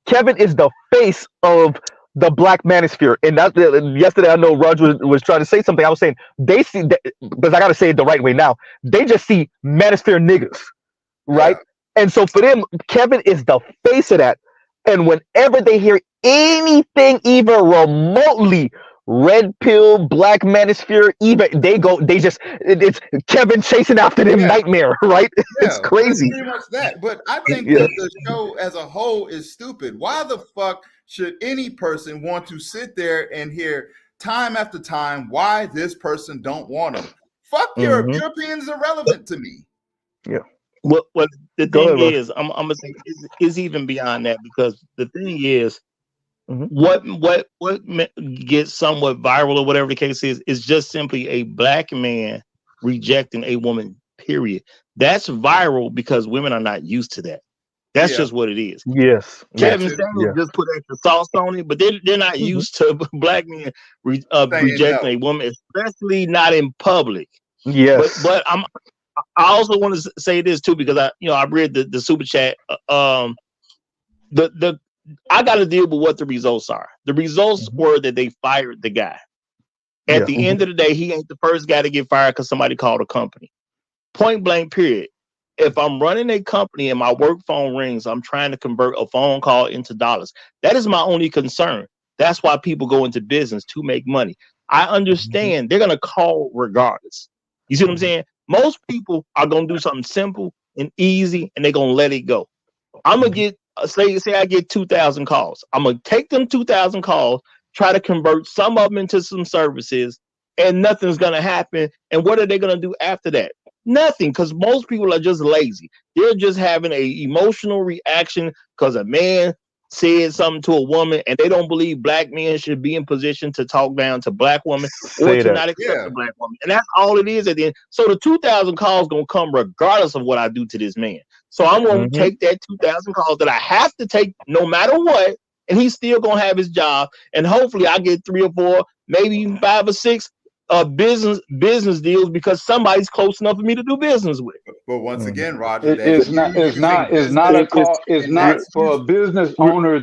Kevin is the face of the Black manosphere. And that yesterday, I know Roger was trying to say something. I was saying they see that, because I got to say it the right way now. They just see manosphere niggas, right? And so for them, Kevin is the face of that. And whenever they hear anything even remotely red pill, Black manosphere, even it's Kevin chasing after them nightmare, right? It's crazy. It's pretty much that. But I think that the show as a whole is stupid. Why the fuck should any person want to sit there and hear time after time why this person don't want them? Fuck your opinions irrelevant to me. Yeah. Well, the thing is, I'm gonna say is even beyond that, because the thing is, what gets somewhat viral or whatever the case is just simply a Black man rejecting a woman. Period. That's viral because women are not used to that. That's just what it is. Yes. Kevin Samuels just put extra sauce on it, but they're not used to Black men rejecting a woman, especially not in public. Yes. But I also want to say this too, because I read the super chat. I got to deal with what the results are. The results were that they fired the guy. At the end of the day, he ain't the first guy to get fired because somebody called a company. Point blank, period. If I'm running a company and my work phone rings, I'm trying to convert a phone call into dollars. That is my only concern. That's why people go into business, to make money. I understand they're going to call regardless. You see what I'm saying? Most people are going to do something simple and easy, and they're going to let it go. I'm going to get, say I get 2,000 calls. I'm going to take them 2,000 calls, try to convert some of them into some services, and nothing's going to happen. And what are they going to do after that? Nothing, because most people are just lazy. They're just having an emotional reaction because a man said something to a woman, and they don't believe Black men should be in position to talk down to Black women or to not accept a Black woman. And that's all it is at the end. So the 2,000 calls going to come regardless of what I do to this man. So I'm going to take that 2,000 calls that I have to take no matter what, and he's still going to have his job. And hopefully I get 3 or 4, maybe even 5 or 6 business deals because somebody's close enough for me to do business with. But once again, Roger, it's not for a business owner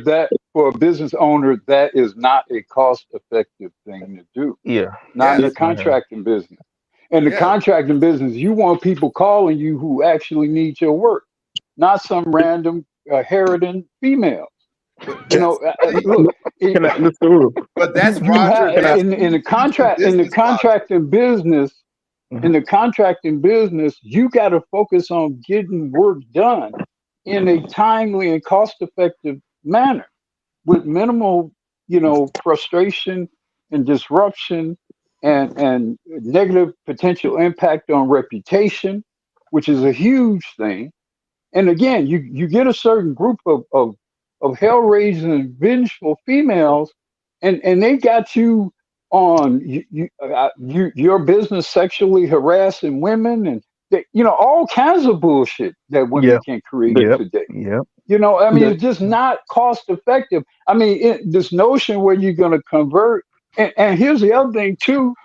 that is not a cost-effective thing to do. Yeah. Not in the contracting business. In the contracting business, you want people calling you who actually need your work, not some random Harridan females. You know, look. But that's Roger. In the contracting business, you got to focus on getting work done in a timely and cost-effective manner, with minimal, frustration and disruption and negative potential impact on reputation, which is a huge thing. And again, you get a certain group of hell-raising, vengeful females, and they got you on your business sexually harassing women, and all kinds of bullshit that women can create today. It's just not cost effective. I mean, this notion where you're going to convert, and here's the other thing too,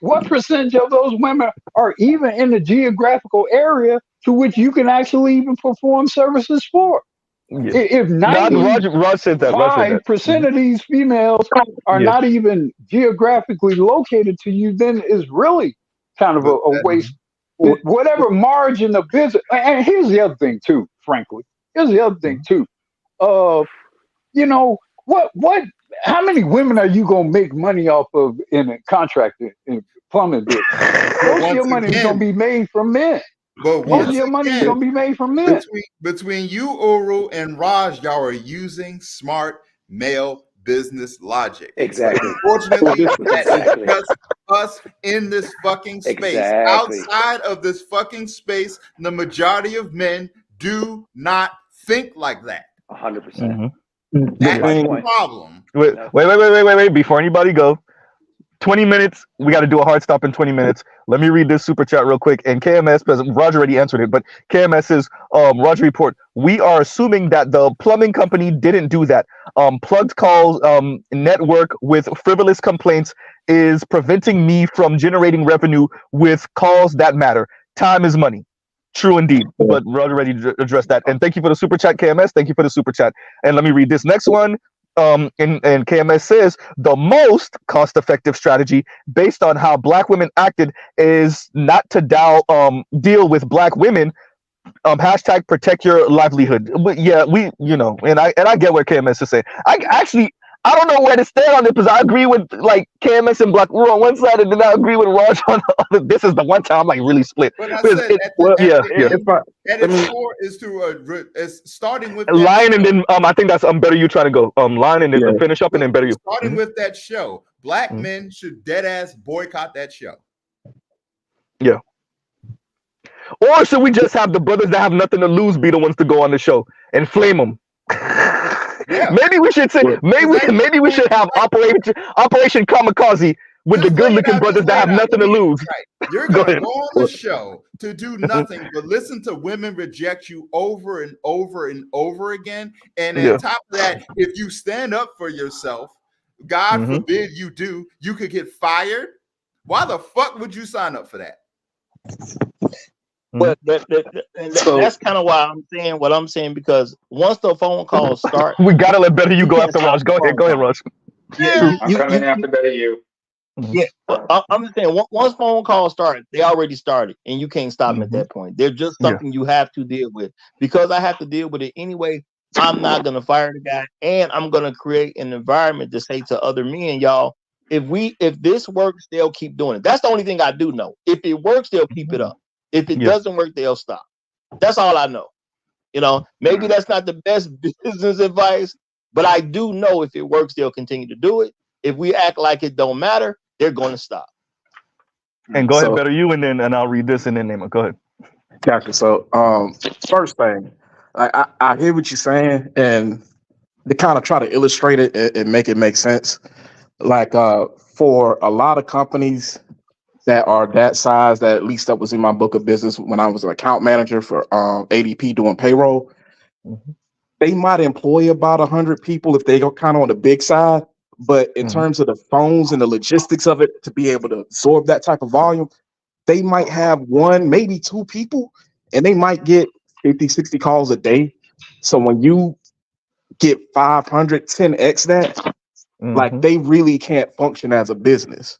what percentage of those women are even in the geographical area to which you can actually even perform services for? Yeah. If Raj said that. 95% of these females are Yeah. not even geographically located to you, then it's really kind of a waste. Whatever margin of business. And here's the other thing too, frankly. Here's the other thing too. You know, how many women are you gonna make money off of in a contracting in plumbing business? Most of your money is gonna be made from men. But Most of your money is gonna be made from men. Between you, Uru, and Raj, y'all are using smart male business logic. Exactly. Unfortunately, that is just us in this fucking space. Exactly. Outside of this fucking space, the majority of men do not think like that. 100%. That's the problem. Wait. Before anybody go, 20 minutes. We got to do a hard stop in 20 minutes. Let me read this super chat real quick. And KMS, because Roger already answered it, but KMS says, Roger report, we are assuming that the plumbing company didn't do that. Plugged calls network with frivolous complaints is preventing me from generating revenue with calls that matter. Time is money. True indeed. But Roger already addressed that. And thank you for the super chat, KMS. Thank you for the super chat. And let me read this next one. And KMS says the most cost-effective strategy based on how black women acted is not to deal with black women. Hashtag protect your livelihood. But yeah, and I get what KMS is saying. I don't know where to stand on it because I agree with like KMS and Black. We're on one side, and then I agree with Raj on the other. This is the one time I'm like really split. But I said at its core is to it's starting with line, and then I think that's better you trying to go line and then finish up, and then better you starting with that show. Black men should dead ass boycott that show. Yeah. Or should we just have the brothers that have nothing to lose be the ones to go on the show and flame them? Yeah. Maybe we should say maybe we should have Operation Kamikaze with the good-looking brothers that have nothing to lose. Right. You're gonna go on the show to do nothing but listen to women reject you over and over and over again. And on top of that, if you stand up for yourself, God forbid you do, you could get fired. Why the fuck would you sign up for that? But that's kind of why I'm saying what I'm saying, because once the phone calls start, we gotta let better you go after Raj. Go ahead, Raj. Yeah, I'm coming after better you. Yeah, I'm just saying once phone calls start, they already started, and you can't stop them at that point. They're just something you have to deal with. Because I have to deal with it anyway, I'm not gonna fire the guy, and I'm gonna create an environment to say to other men, y'all, if this works, they'll keep doing it. That's the only thing I do know. If it works, they'll keep it up. If it doesn't work, they'll stop. That's all I know. Maybe that's not the best business advice, but I do know if it works, they'll continue to do it. If we act like it don't matter, they're going to stop. And go ahead, better you, and I'll read this and then name it. Go ahead. Gotcha. So, first thing, I hear what you're saying, and to kind of try to illustrate it and make it make sense. Like for a lot of companies that are that size, that at least that was in my book of business when I was an account manager for ADP doing payroll, they might employ about 100 people if they go kind of on the big side. But in terms of the phones and the logistics of it, to be able to absorb that type of volume, they might have one, maybe two people, and they might get 50, 60 calls a day. So when you get 500, 10x that, like they really can't function as a business.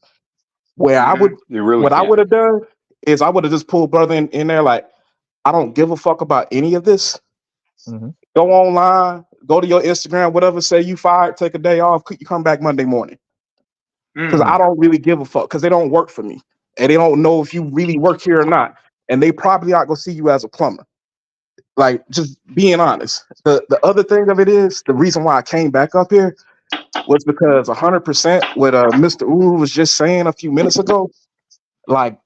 Where I would, I would have done is I would have just pulled brother in there like, I don't give a fuck about any of this. Go online, go to your Instagram, whatever, say you fired, take a day off, you come back Monday morning. Because I don't really give a fuck, because they don't work for me. And they don't know if you really work here or not. And they probably aren't going to see you as a plumber. Like, just being honest. The other thing of it is, the reason why I came back up here was because 100% what Mr. Uru was just saying a few minutes ago, like,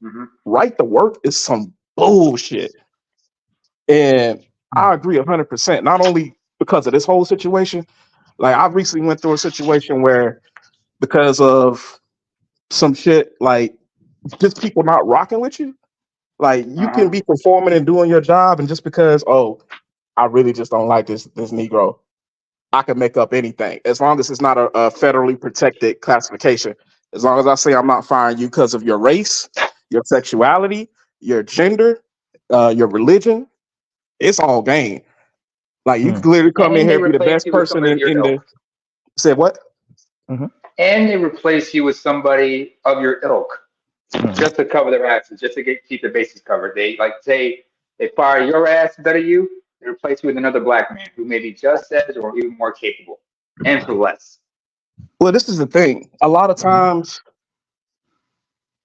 right to work is some bullshit. And I agree 100%, not only because of this whole situation. Like, I recently went through a situation where, because of some shit, like, just people not rocking with you, like, you can be performing and doing your job, and just because, I really just don't like this Negro, I can make up anything as long as it's not a federally protected classification. As long as I say I'm not firing you because of your race, your sexuality, your gender, your religion, it's all game. Like you could literally come in And here they and be the replace best you with person somebody of your in the. ilk. Say what? And they replace you with somebody of your ilk, just to cover their asses, just to keep the bases covered. They like say they fire your ass instead of you. They replace you with another black man who may be just as or even more capable, and for less. Well, this is the thing. A lot of times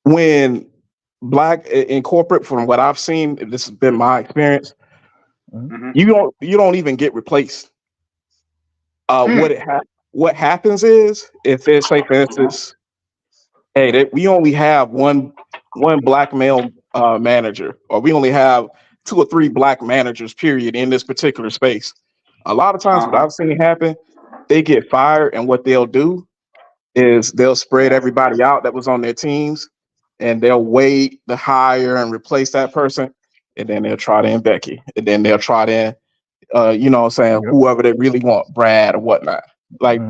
when black in corporate, from what I've seen, this has been my experience. You don't even get replaced. What happens is if it's say for instance, hey, we only have one black male manager, or we only have 2 or 3 black managers, period, in this particular space. A lot of times, what I've seen happen, they get fired, and what they'll do is they'll spread everybody out that was on their teams, and they'll wait to hire and replace that person, and then they'll try to in Becky, and then they'll try to, you know what I'm saying, whoever they really want, Brad or whatnot. Like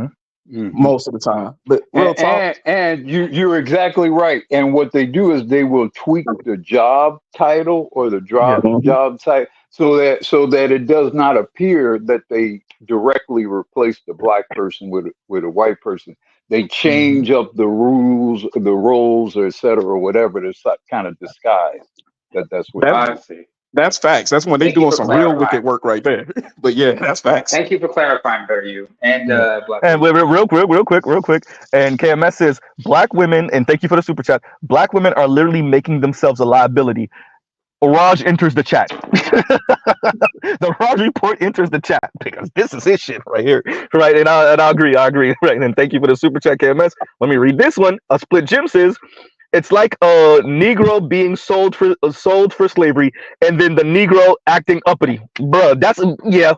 most of the time. But real talk. And you're exactly right. And what they do is they will tweak the job title or the job title so that it does not appear that they directly replace the black person with a white person. They change up the rules, the roles, or et cetera, or whatever to kind of disguise that's what I see. That's facts. That's when they doing some real wicked work right there. But yeah, that's facts. Thank you for clarifying, better you. And black and real quick. And KMS says black women, and thank you for the super chat. Black women are literally making themselves a liability. Raj enters the chat. The Raj report enters the chat because this is his shit right here, right? And I agree, right? And thank you for the super chat, KMS. Let me read this one. A Split Jim says, it's like a Negro being sold for slavery, and then the Negro acting uppity, bruh. That's yeah.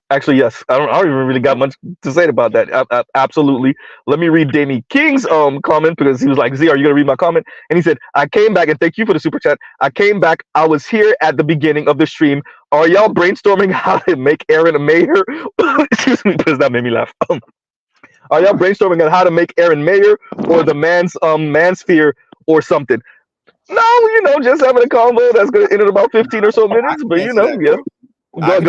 Actually, yes. I don't even really got much to say about that. Absolutely. Let me read Danny King's comment because he was like, Z, are you gonna read my comment? And he said, I came back, and thank you for the super chat. I came back. I was here at the beginning of the stream. Are y'all brainstorming how to make Aaron a mayor? Excuse me, because that made me laugh. Are y'all brainstorming on how to make Aaron mayor or the mansphere or something? No, just having a convo that's gonna end in about 15 or so minutes. But yeah. Go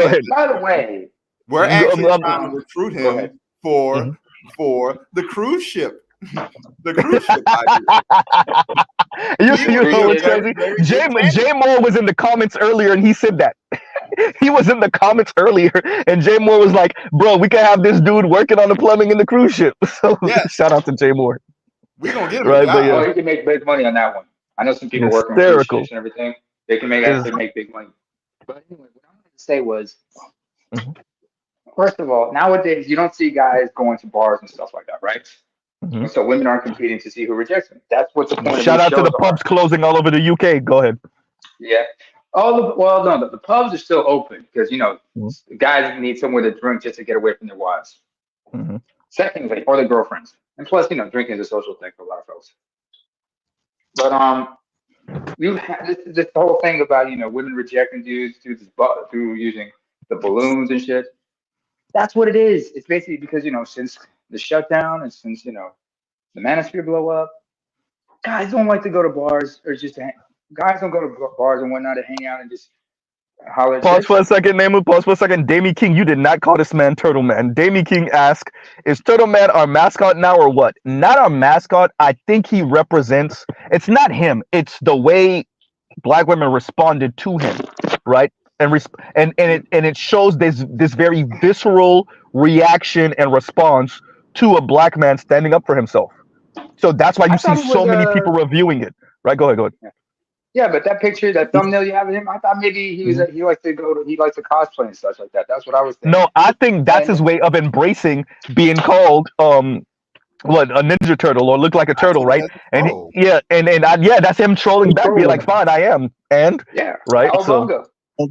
ahead. By the way, we're actually trying to recruit him for the cruise ship. The cruise ship idea. You know what's crazy? Jay Moore was in the comments earlier, and he said that. He was in the comments earlier, and Jay Moore was like, "Bro, we can have this dude working on the plumbing in the cruise ship." So shout out to Jay Moore. We gonna get him right, but he can make big money on that one. I know some people working on cruise ships and everything. They can make big money. But anyway, what I wanted to say was, first of all, nowadays you don't see guys going to bars and stuff like that, right? So women aren't competing to see who rejects them. That's what the point. Shout out to the pubs closing all over the UK. Go ahead. Yeah. The pubs are still open because guys need somewhere to drink just to get away from their wives. Secondly, or their girlfriends, and plus, drinking is a social thing for a lot of folks. But you have this whole thing about women rejecting dudes through using the balloons and shit. That's what it is. It's basically because since the shutdown and since the manosphere blow up, guys don't like to go to bars or guys don't go to bars and whatnot to hang out and just holler. Pause for a second, Namu. Pause for a second. Damie King, you did not call this man Turtle Man. Damie King asked, is Turtle Man our mascot now or what? Not our mascot. I think he represents, it's not him. It's the way black women responded to him, right? And it shows this very visceral reaction and response to a black man standing up for himself. So that's why you see so many people reviewing it. Right? Go ahead. Yeah, but that picture, that thumbnail you have of him, I thought maybe he likes to cosplay and stuff like that. That's what I was thinking. No, I think that's his way of embracing being called a Ninja Turtle or look like a turtle, right? And that's him trolling back, be like, fine, I am, and right, Cowabunga.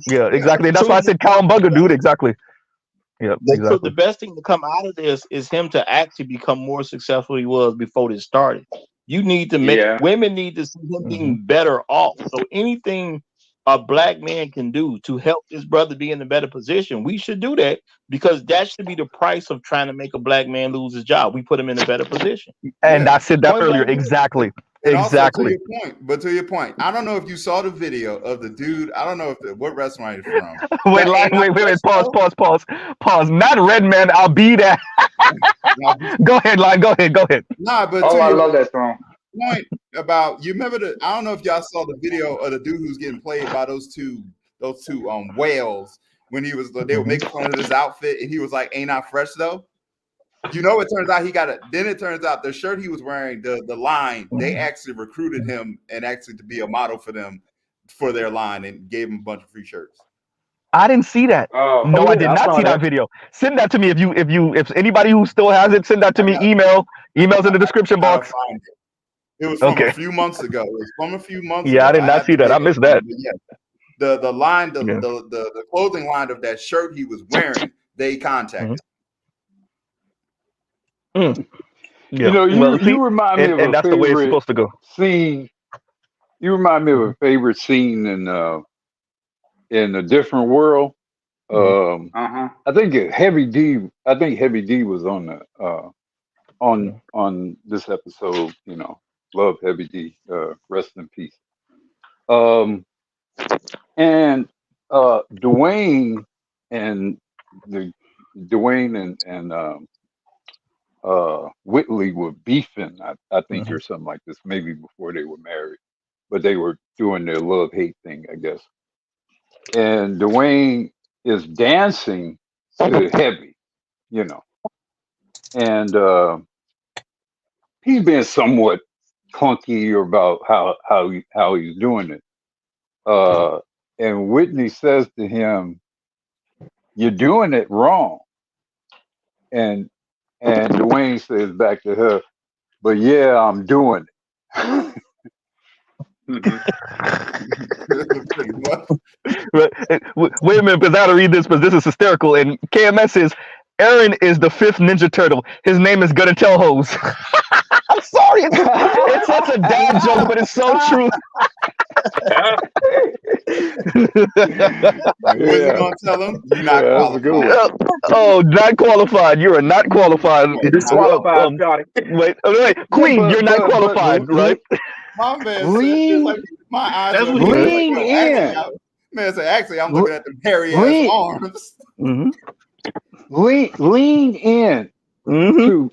So exactly. That's why I said Cowabunga, dude. Exactly. Yeah, exactly. So the best thing to come out of this is him to actually become more successful he was before this started. You need to make women need to see him being better off. So anything a black man can do to help his brother be in a better position, we should do that, because that should be the price of trying to make a black man lose his job. We put him in a better position. And I said that earlier. Exactly. And Exactly. also to your point, I don't know if you saw the video of the dude. I don't know what restaurant he's from. Wait, pause. Not Redman, I'll be that. Go ahead, Line. Go ahead. Nah, but I love that song. Point about, you remember I don't know if y'all saw the video of the dude who's getting played by those two whales when they were making fun of his outfit, and he was like, "Ain't I fresh though?" You know, it turns out then it turns out the shirt he was wearing, the line, they actually recruited him and actually to be a model for them for their line, and gave him a bunch of free shirts. I didn't see that. I did not see that video. Send that to me if anybody who still has it, send that to me. Emails in the description box. It was from a few months ago. Yeah, I did not see that. I missed that. Yeah. The line, the clothing line of that shirt he was wearing, they contacted. Yeah. You know, you remind me of a that's the way it's supposed to go. Scene. You remind me of a favorite scene in A Different World. I think Heavy D was on the on this episode. You know, love Heavy D. Rest in peace. And Dwayne and Whitley were beefing, I think, or something like this, maybe before they were married, but they were doing their love-hate thing, I guess. And Dwayne is dancing to Heavy, you know, and he's being somewhat clunky about how he's doing it. And Whitney says to him, "You're doing it wrong." And Dwayne says back to her, "But yeah, I'm doing it." Wait a minute, because I gotta read this, because this is hysterical. And KMS says, Aaron is the fifth Ninja Turtle. His name is Gonna Tell Hoes. I'm sorry, it's such a dad joke, but it's so true. What are you gonna tell him? You're not qualified. Oh, not qualified. You are not qualified. Disqualified. Wait, Queen, you're not qualified, right? My man said, like, my eyes are lean in. Man said, actually, I'm looking at them hairy ass arms. Lean in to,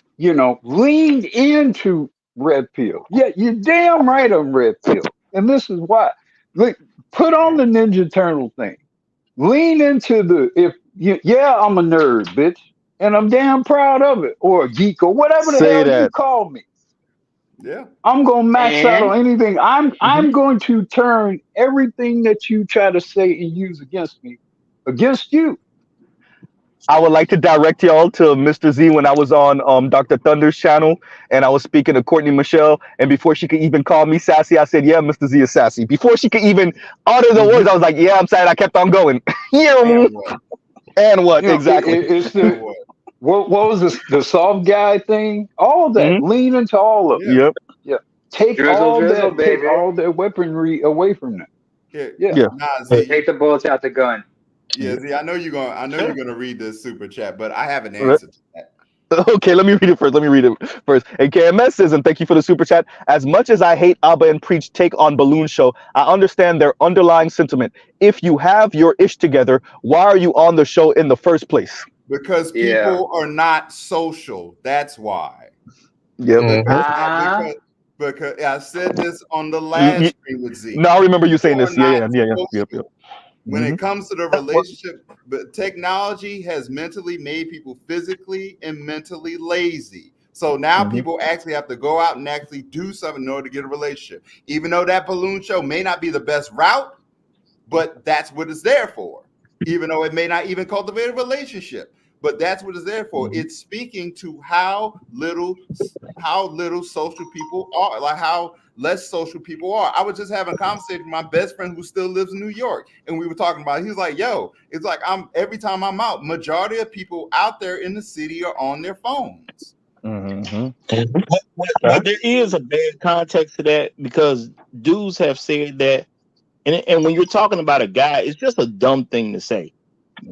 lean into Red Pill. Yeah, you're damn right I'm Red Pill. And this is why. Look, put on the Ninja Turtle thing. Lean into I'm a nerd, bitch. And I'm damn proud of it. Or a geek or whatever the hell you call me. Yeah. I'm gonna max out on anything. I'm going to turn everything that you try to say and use against me against you. I would like to direct y'all to Mr. Z when I was on Dr. Thunder's channel and I was speaking to Courtney Michelle, and before she could even call me sassy, I said, "Yeah, Mr. Z is sassy." Before she could even utter the words, I was like, "Yeah, I'm sad." I kept on going. And what? Exactly. It's the what was the soft guy thing? All that. Lean into all of it. Yep. Yeah. Take all that weaponry away from them. Yeah. Nah, Z, take the bullets out the gun. Yeah, Z, I know you're gonna read this super chat, but I have an answer to that. Okay, let me read it first. And KMS says, and thank you for the super chat. As much as I hate Abba and Preach take on Balloon Show, I understand their underlying sentiment. If you have your ish together, why are you on the show in the first place? Because people are not social. That's why. Yeah. Because I said this on the last stream with Z. No, I remember you saying this. Yeah. Yep. When it comes to the relationship, but technology has mentally made people physically and mentally lazy. So now people actually have to go out and actually do something in order to get a relationship. Even though that Balloon Show may not be the best route, but that's what it's there for. Even though it may not even cultivate a relationship, but that's what it's there for. It's speaking to how little social people are, like how less social people are. I was just having a conversation with my best friend who still lives in New York, and we were talking about it. He was like, "Yo, it's like every time I'm out, majority of people out there in the city are on their phones." But there is a bad context to that, because dudes have said that And when you're talking about a guy, it's just a dumb thing to say.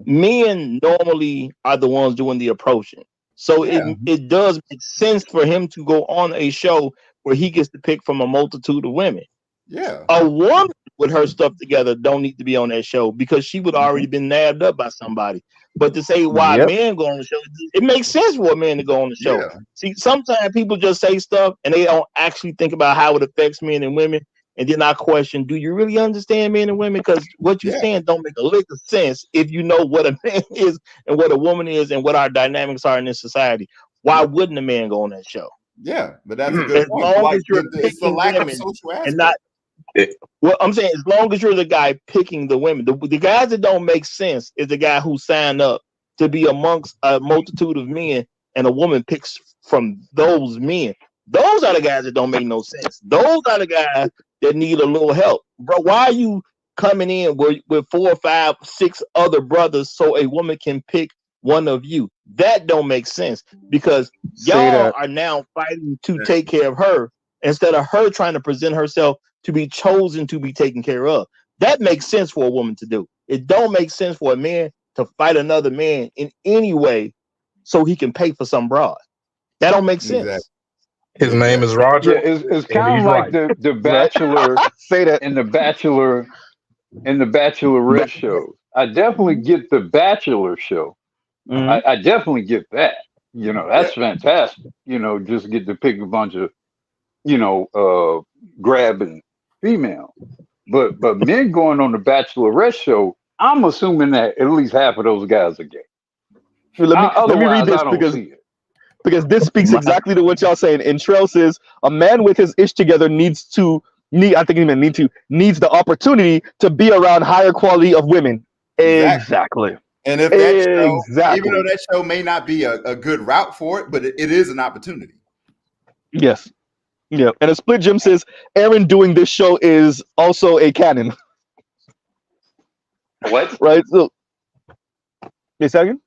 Men normally are the ones doing the approaching. So it does make sense for him to go on a show where he gets to pick from a multitude of women. Yeah. A woman with her stuff together don't need to be on that show because she would already been nabbed up by somebody. But to say why men go on the show, it makes sense for a man to go on the show. Yeah. See, sometimes people just say stuff and they don't actually think about how it affects men and women. And then I question, do you really understand men and women? Because what you're saying don't make a lick of sense if you know what a man is and what a woman is and what our dynamics are in this society. Why wouldn't a man go on that show? Yeah, but that's a good As point. long Like, as you're it's the picking lack of women social aspect. and not. Well, I'm saying as long as you're the guy picking the women, the guys that don't make sense is the guy who signed up to be amongst a multitude of men and a woman picks from those men. Those are the guys that don't make no sense. Those are the guys that need a little help. Bro, why are you coming in with 4, 5, 6 other brothers so a woman can pick one of you? That don't make sense because y'all are now fighting to take care of her instead of her trying to present herself to be chosen to be taken care of. That makes sense for a woman to do. It don't make sense for a man to fight another man in any way so he can pay for some broad. That don't make sense. Exactly. His name is Roger. Yeah, it's and kind of he's like right. the Bachelor Say that. and the Bachelorette shows. I definitely get the Bachelor show. I definitely get that. You know, that's fantastic. You know, just get to pick a bunch of, grabbing female. But men going on the Bachelorette show, I'm assuming that at least half of those guys are gay. Let me read this I don't see it. because this speaks exactly to what y'all saying. And Trell says a man with his ish together needs the opportunity to be around higher quality of women. Exactly. And if that show, even though that show may not be a good route for it, but it is an opportunity. Yes. Yeah. And a split Jim says Aaron doing this show is also a canon. What? Right. So a second.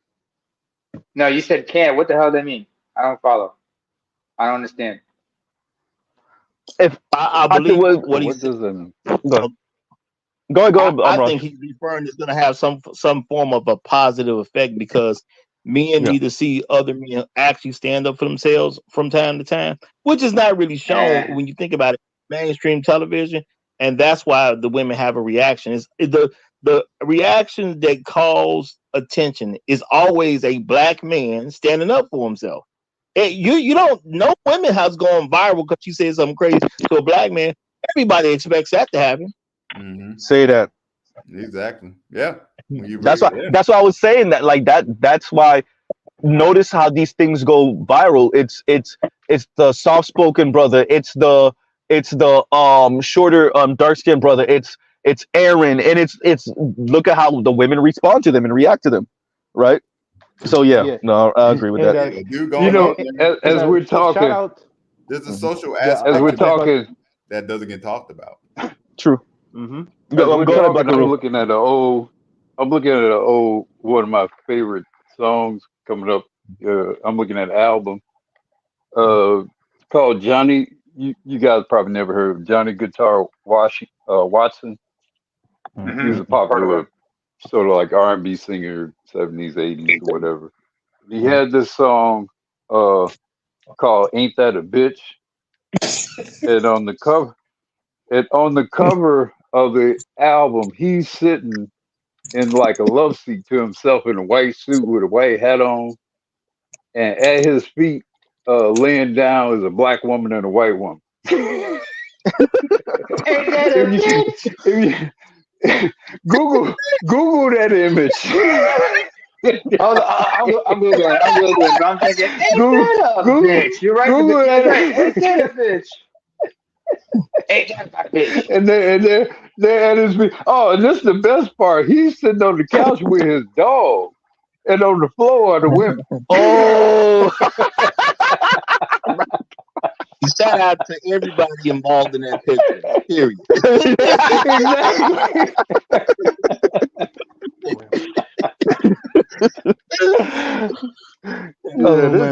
No, you said can. What the hell does that mean? I don't follow. I don't understand. If I believe what he does that mean? Go ahead. I think he's referring it's going to have some form of a positive effect because men need to see other men actually stand up for themselves from time to time, which is not really shown when you think about it, mainstream television, and that's why the women have a reaction. Is the reaction that calls attention is always a black man standing up for himself. You don't know women has gone viral because she said something crazy to a black man. Everybody expects that to happen. Say that. Exactly. Yeah. That's why I was saying that. Like that's why. Notice how these things go viral. It's the soft spoken brother. It's the shorter dark skinned brother. It's Aaron, and it's look at how the women respond to them and react to them, right? So no, I agree with that. As we're talking, there's a social aspect. As we're talking, that doesn't get talked about. True. I'm looking at an old one of my favorite songs coming up. I'm looking at an album. It's called Johnny. You guys probably never heard of Johnny Guitar Watson. He was a popular sort of like R&B singer, 70s, 80s, or whatever. He had this song called "Ain't That a Bitch," and on the cover of the album, he's sitting in like a love seat to himself in a white suit with a white hat on, and at his feet, laying down, is a black woman and a white woman. Google that image. I'm Googling. I'm thinking, bitch. You're right. Google Ain't that a bitch? Ain't that a bitch? And they're at his feet. Oh, and this is the best part. He's sitting on the couch with his dog, and on the floor are the women. Oh. Shout out to everybody involved in that picture. Period.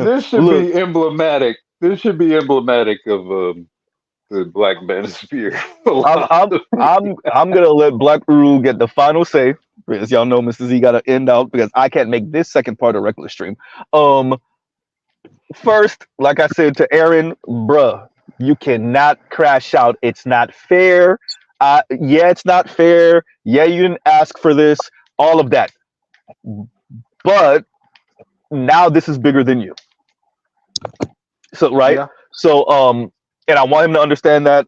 This should be emblematic. This should be emblematic of the Black Manosphere. I'm gonna let Black Uru get the final say, because y'all know Mr. Z gotta end out because I can't make this second part of Reckless Stream. First, like I said to Aaron, bruh, you cannot crash out. It's not fair. Yeah, it's not fair. Yeah, you didn't ask for this. All of that. But now this is bigger than you. So right. Yeah. So and I want him to understand that.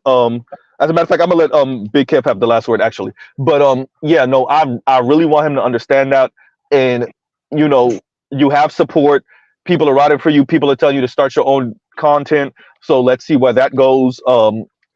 As a matter of fact, I'm gonna let Big Kev have the last word actually. But yeah, no, I really want him to understand that. And you know, you have support. People are riding for you. People are telling you to start your own content. So let's see where that goes.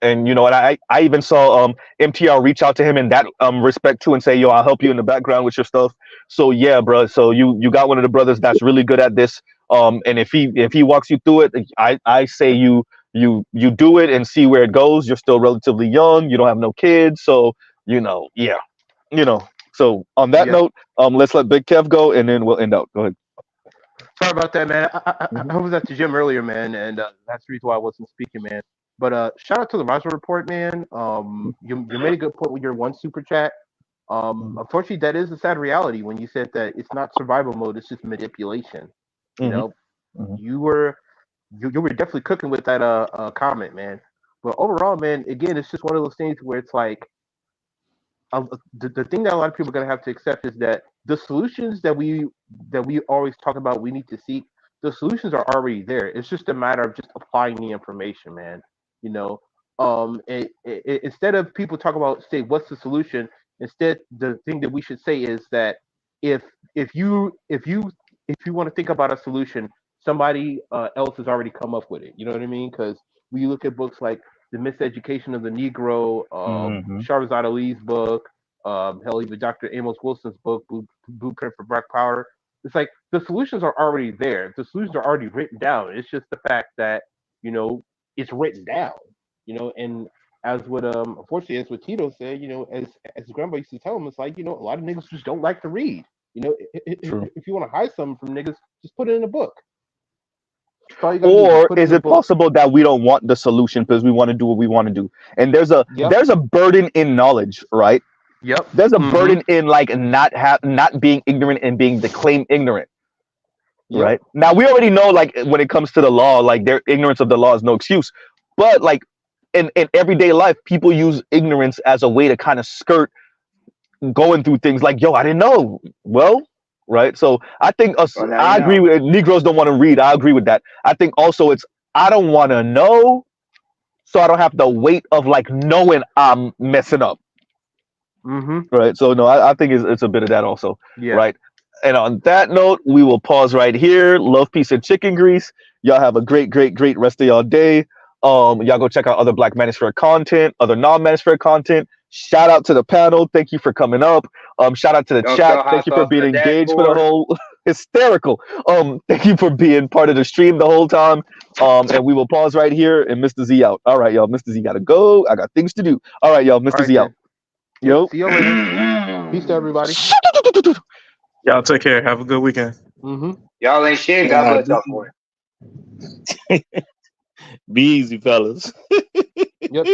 And you know, and I even saw MTR reach out to him in that respect too and say, yo, I'll help you in the background with your stuff. So yeah, bro. So you got one of the brothers that's really good at this. And if he walks you through it, I say you do it and see where it goes. You're still relatively young. You don't have no kids. So, you know, yeah. You know. So on that note, let's let Big Kev go and then we'll end out. Go ahead. Sorry about that, man. I was at the gym earlier, man, and that's the reason why I wasn't speaking, man. But shout out to the Roswell Report, man. You made a good point with your one super chat. Unfortunately, that is a sad reality when you said that it's not survival mode; it's just manipulation. You know, you were definitely cooking with that comment, man. But overall, man, again, it's just one of those things where it's like the thing that a lot of people are gonna have to accept is that the solutions that we always talk about we need to seek, the solutions are already there. It's just a matter of just applying the information, man. You know, instead of people talk about say what's the solution, instead the thing that we should say is that if you want to think about a solution, somebody else has already come up with it. You know what I mean? Because when you look at books like The Miseducation of the Negro, Shahrazad Ali's book, hell, even Dr. Amos Wilson's book, Blueprint for Black Power. It's like the solutions are already there. The solutions are already written down. It's just the fact that, you know, it's written down, you know, and as what unfortunately as what Tito said, you know, as grandpa used to tell him, it's like, you know, a lot of niggas just don't like to read. You know, if you want to hide something from niggas, just put it in a book. Or is it possible that we don't want the solution because we want to do what we want to do? And there's a burden in knowledge, right? Yep. There's a burden in like not being ignorant and being declaimed ignorant. Yep. Right. Now we already know, like when it comes to the law, like their ignorance of the law is no excuse. But like in everyday life, people use ignorance as a way to kind of skirt going through things like, yo, I didn't know. Well, right. So I think I agree with Negroes don't want to read. I agree with that. I think also it's I don't want to know, so I don't have the weight of like knowing I'm messing up. Right. So no, I think it's a bit of that also. Yeah. Right. And on that note, we will pause right here. Love, peace, and chicken grease. Y'all have a great rest of y'all day. Y'all go check out other Black Manosphere content, other non-Manosphere content. Shout out to the panel. Thank you for coming up. Shout out to the chat. Thank you for being engaged for the whole hysterical. Thank you for being part of the stream the whole time. And we will pause right here and Mr. Z out. All right, y'all. Mr. Z gotta go. I got things to do. All right, y'all. Mr. Z out. Yo. See you later. Peace to everybody. Y'all take care. Have a good weekend. Y'all ain't shit. God bless y'all for it. Be easy, fellas. Yep.